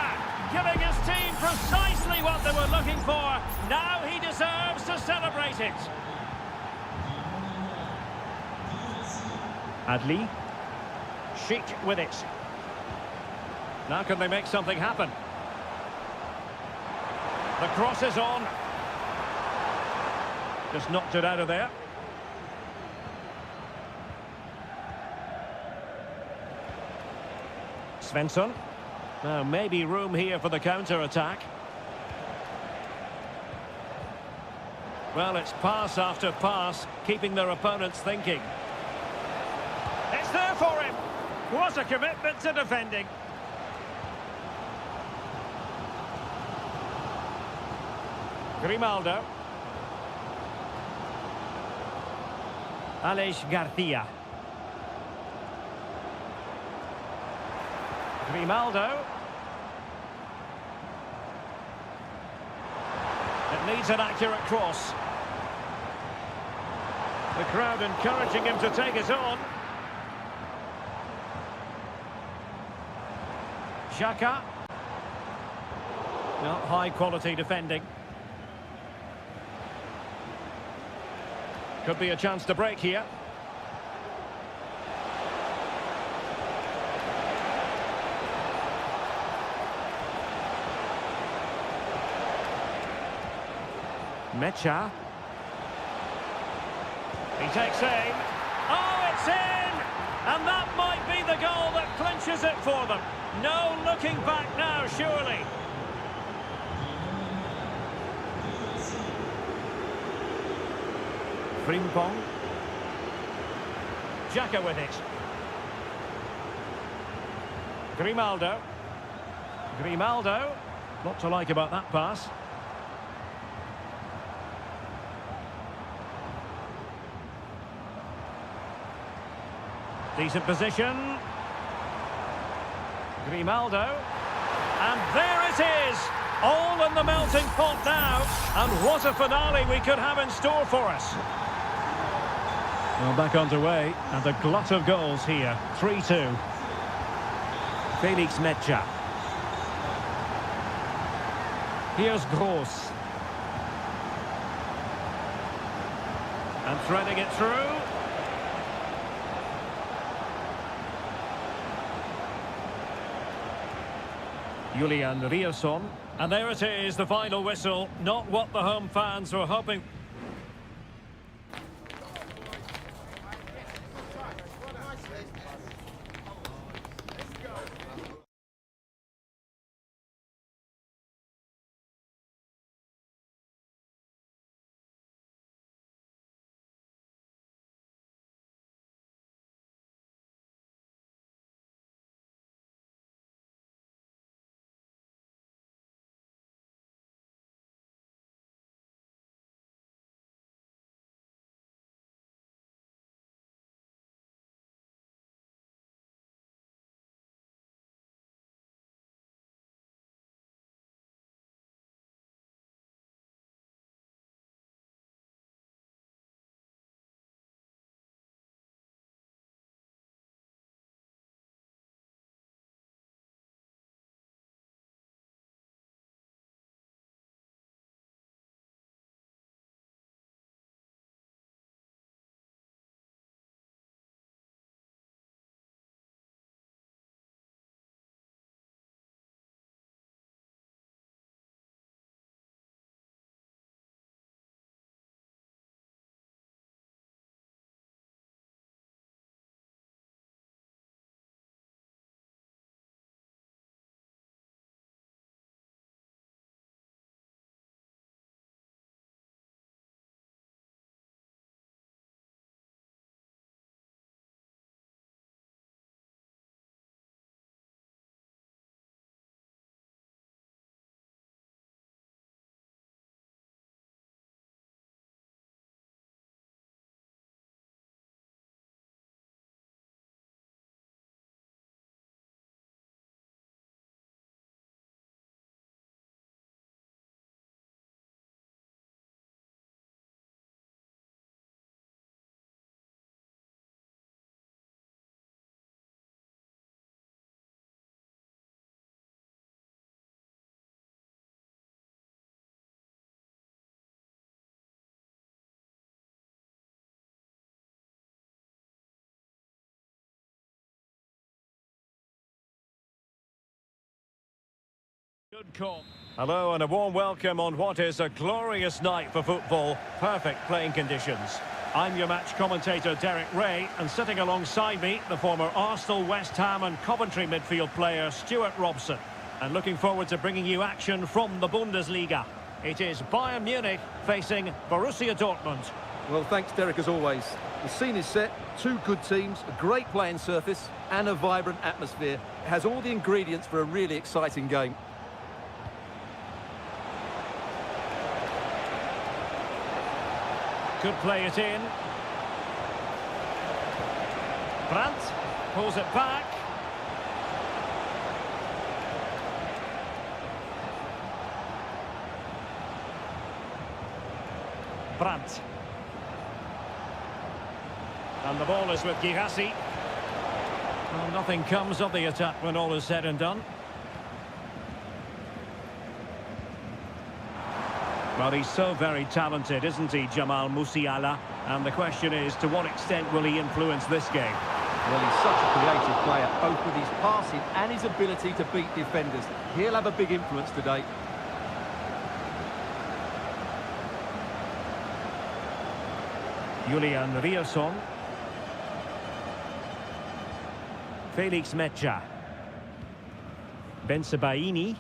Giving his team precisely what they were looking for. Now he deserves to celebrate it. Adli. Schick with it. Now can they make something happen? The cross is on. Just knocked it out of there. Svensson. Now maybe room here for the counter-attack. Well, it's pass after pass, keeping their opponents thinking. It's there for him. What a commitment to defending. Grimaldo. Aleix Garcia. Grimaldo. It needs an accurate cross. The crowd encouraging him to take it on. Xhaka. Not high quality defending. Could be a chance to break here. Mecha. He takes aim. Oh, it's in! And that might be the goal that clinches it for them. No looking back now, surely. Frimpong. Xhaka with it. Grimaldo. Grimaldo. Lot to like about that pass. Decent position. Grimaldo. And there it is! All in the melting pot now. And what a finale we could have in store for us. Well, back underway, and a glut of goals here. 3-2. Felix Mecha. Here's Gross. And threading it through. Julian Rierson. And there it is, the final whistle. Not what the home fans were hoping. Good call. Hello and a warm welcome on what is a glorious night for football. Perfect playing conditions. I'm your match commentator Derek Ray, and sitting alongside me, the former Arsenal, West Ham and Coventry midfield player Stuart Robson. And looking forward to bringing you action from the Bundesliga. It is Bayern Munich facing Borussia Dortmund. Well, thanks, Derek, as always. The scene is set, two good teams, a great playing surface and a vibrant atmosphere. It has all the ingredients for a really exciting game. Could play it in. Brandt pulls it back. Brandt. And the ball is with Girassi. Well, nothing comes of the attack when all is said and done. Well, he's so very talented, isn't he, Jamal Musiala? And the question is, to what extent will he influence this game? Well, he's such a creative player, both with his passing and his ability to beat defenders. He'll have a big influence today. Julian Rierson. Felix Mecha. Bensebaini.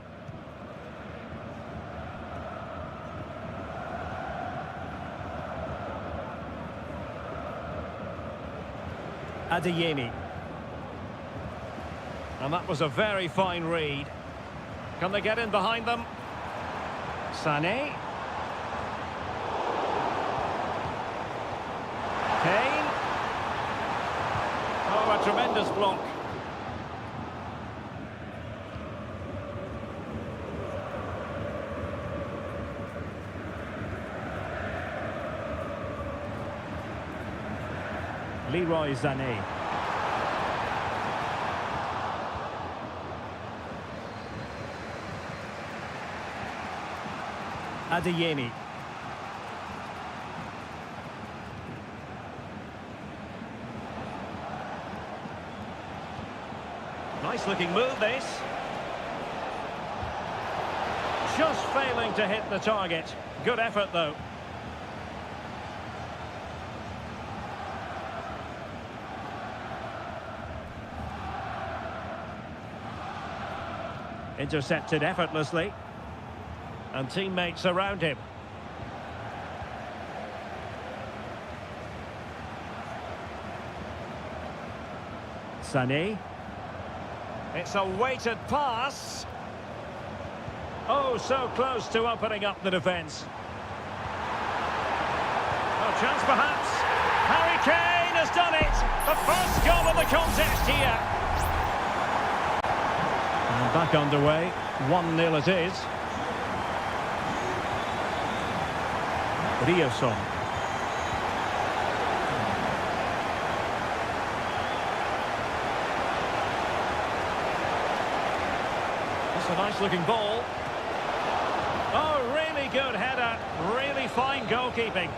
Adeyemi. And that was a very fine read. Can they get in behind them? Sané. Kane. Oh, a tremendous block. Leroy Sané. Adeyemi. Nice looking move, this. Just failing to hit the target. Good effort, though. Intercepted effortlessly. And teammates around him. Sané. It's a weighted pass. Oh, so close to opening up the defence. Oh, chance perhaps. Harry Kane has done it. The first goal of the contest here. And back underway. 1-0 it is. Rierson. That's a nice looking ball. Oh, really good header. Really fine goalkeeping.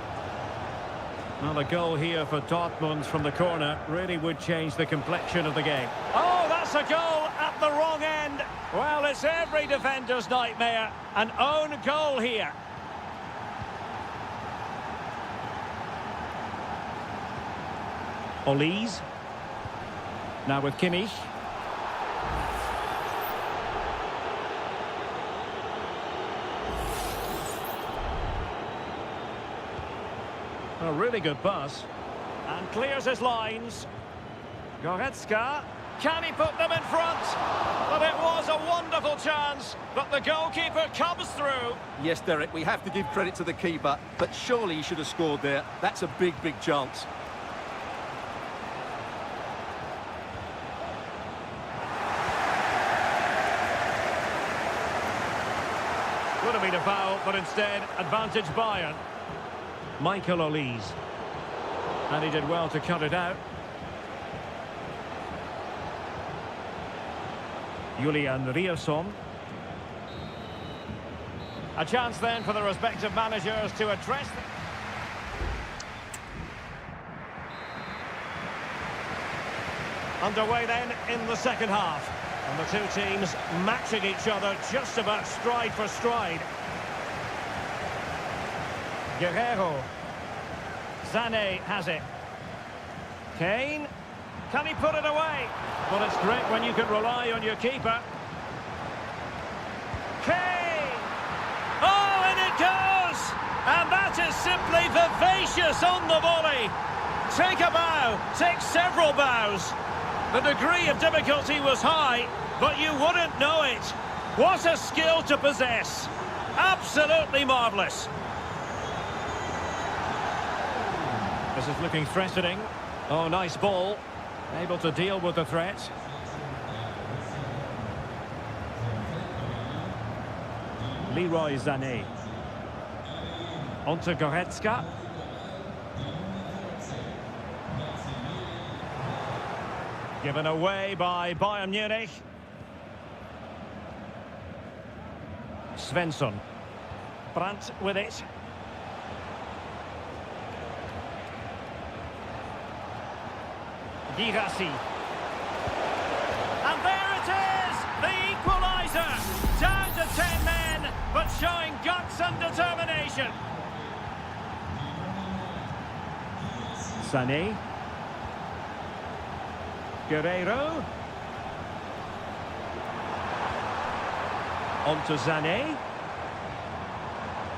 Well, a goal here for Dortmund from the corner really would change the complexion of the game. Oh, that's a goal at the wrong end. Well, it's every defender's nightmare. An own goal here. Olise. Now with Kimmich. A really good pass. And clears his lines. Goretzka. Can he put them in front? But it was a wonderful chance. But the goalkeeper comes through. Yes, Derek, we have to give credit to the keeper, but surely he should have scored there. That's a big, big chance. Would have been a foul, but instead, advantage Bayern. Michael Olise. And he did well to cut it out. Julian Rierson. A chance then for the respective managers to address them. Underway then in the second half. And the two teams matching each other just about stride for stride. Guerrero. Sané has it. Kane. Can he put it away? Well, it's great when you can rely on your keeper. Kane! Oh, and it goes! And that is simply vivacious on the volley. Take a bow, take several bows. The degree of difficulty was high, but you wouldn't know it. What a skill to possess. Absolutely marvellous. This is looking threatening. Oh, nice ball. Able to deal with the threat. Leroy Sané. Onto Goretzka. Given away by Bayern Munich. Svensson. Brandt with it. Girassi. And there it is! The equaliser! Down to 10 men, but showing guts and determination. Sané. Guerrero. On to Sané.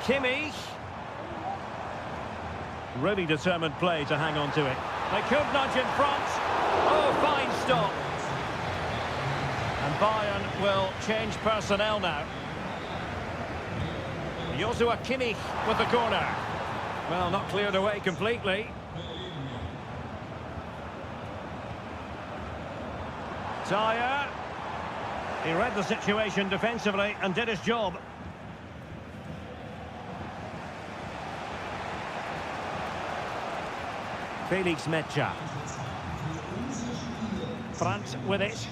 Kimmich. Really determined play to hang on to it. They could nudge in front. Oh, fine stop. And Bayern will change personnel now. Joshua Kimmich with the corner. Well, not cleared away completely. Dyer. He read the situation defensively and did his job. Felix Mecha. Brandt with it.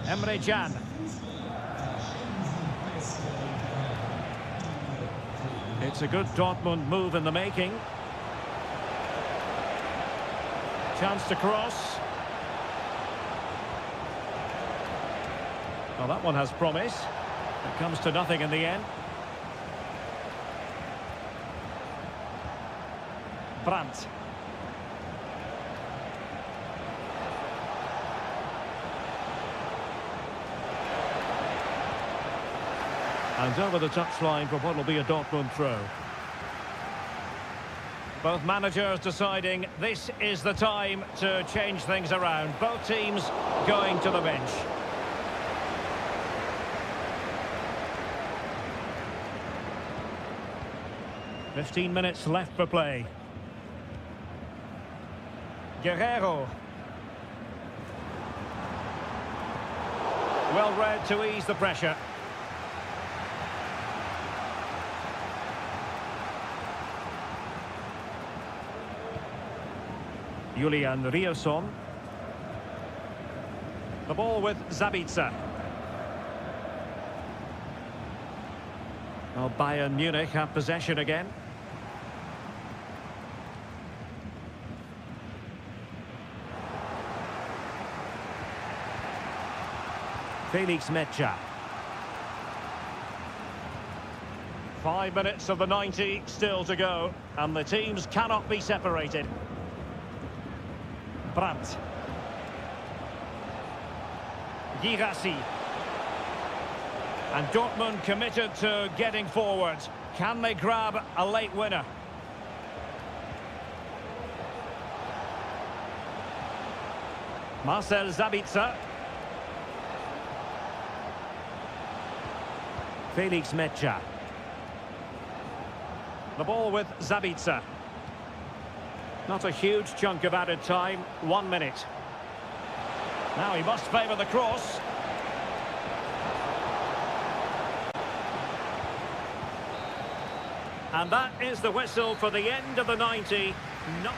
Emre Can. It's a good Dortmund move in the making. Chance to cross. Well, that one has promise. It comes to nothing in the end. Brandt. And over the touchline for what will be a Dortmund throw. Both managers deciding this is the time to change things around. Both teams going to the bench. "15 minutes left for play. Guerrero. Well read to ease the pressure. Julian Rierson. The ball with Sabitzer. Well, Bayern Munich have possession again. Felix Mecha. 5 minutes of the 90 still to go, and the teams cannot be separated. Brandt. Girassi. And Dortmund committed to getting forward. Can they grab a late winner? Marcel Sabitzer. Felix Mecha. The ball with Sabitzer. Not a huge chunk of added time, 1 minute. Now he must favour the cross. And that is the whistle for the end of the 90. Not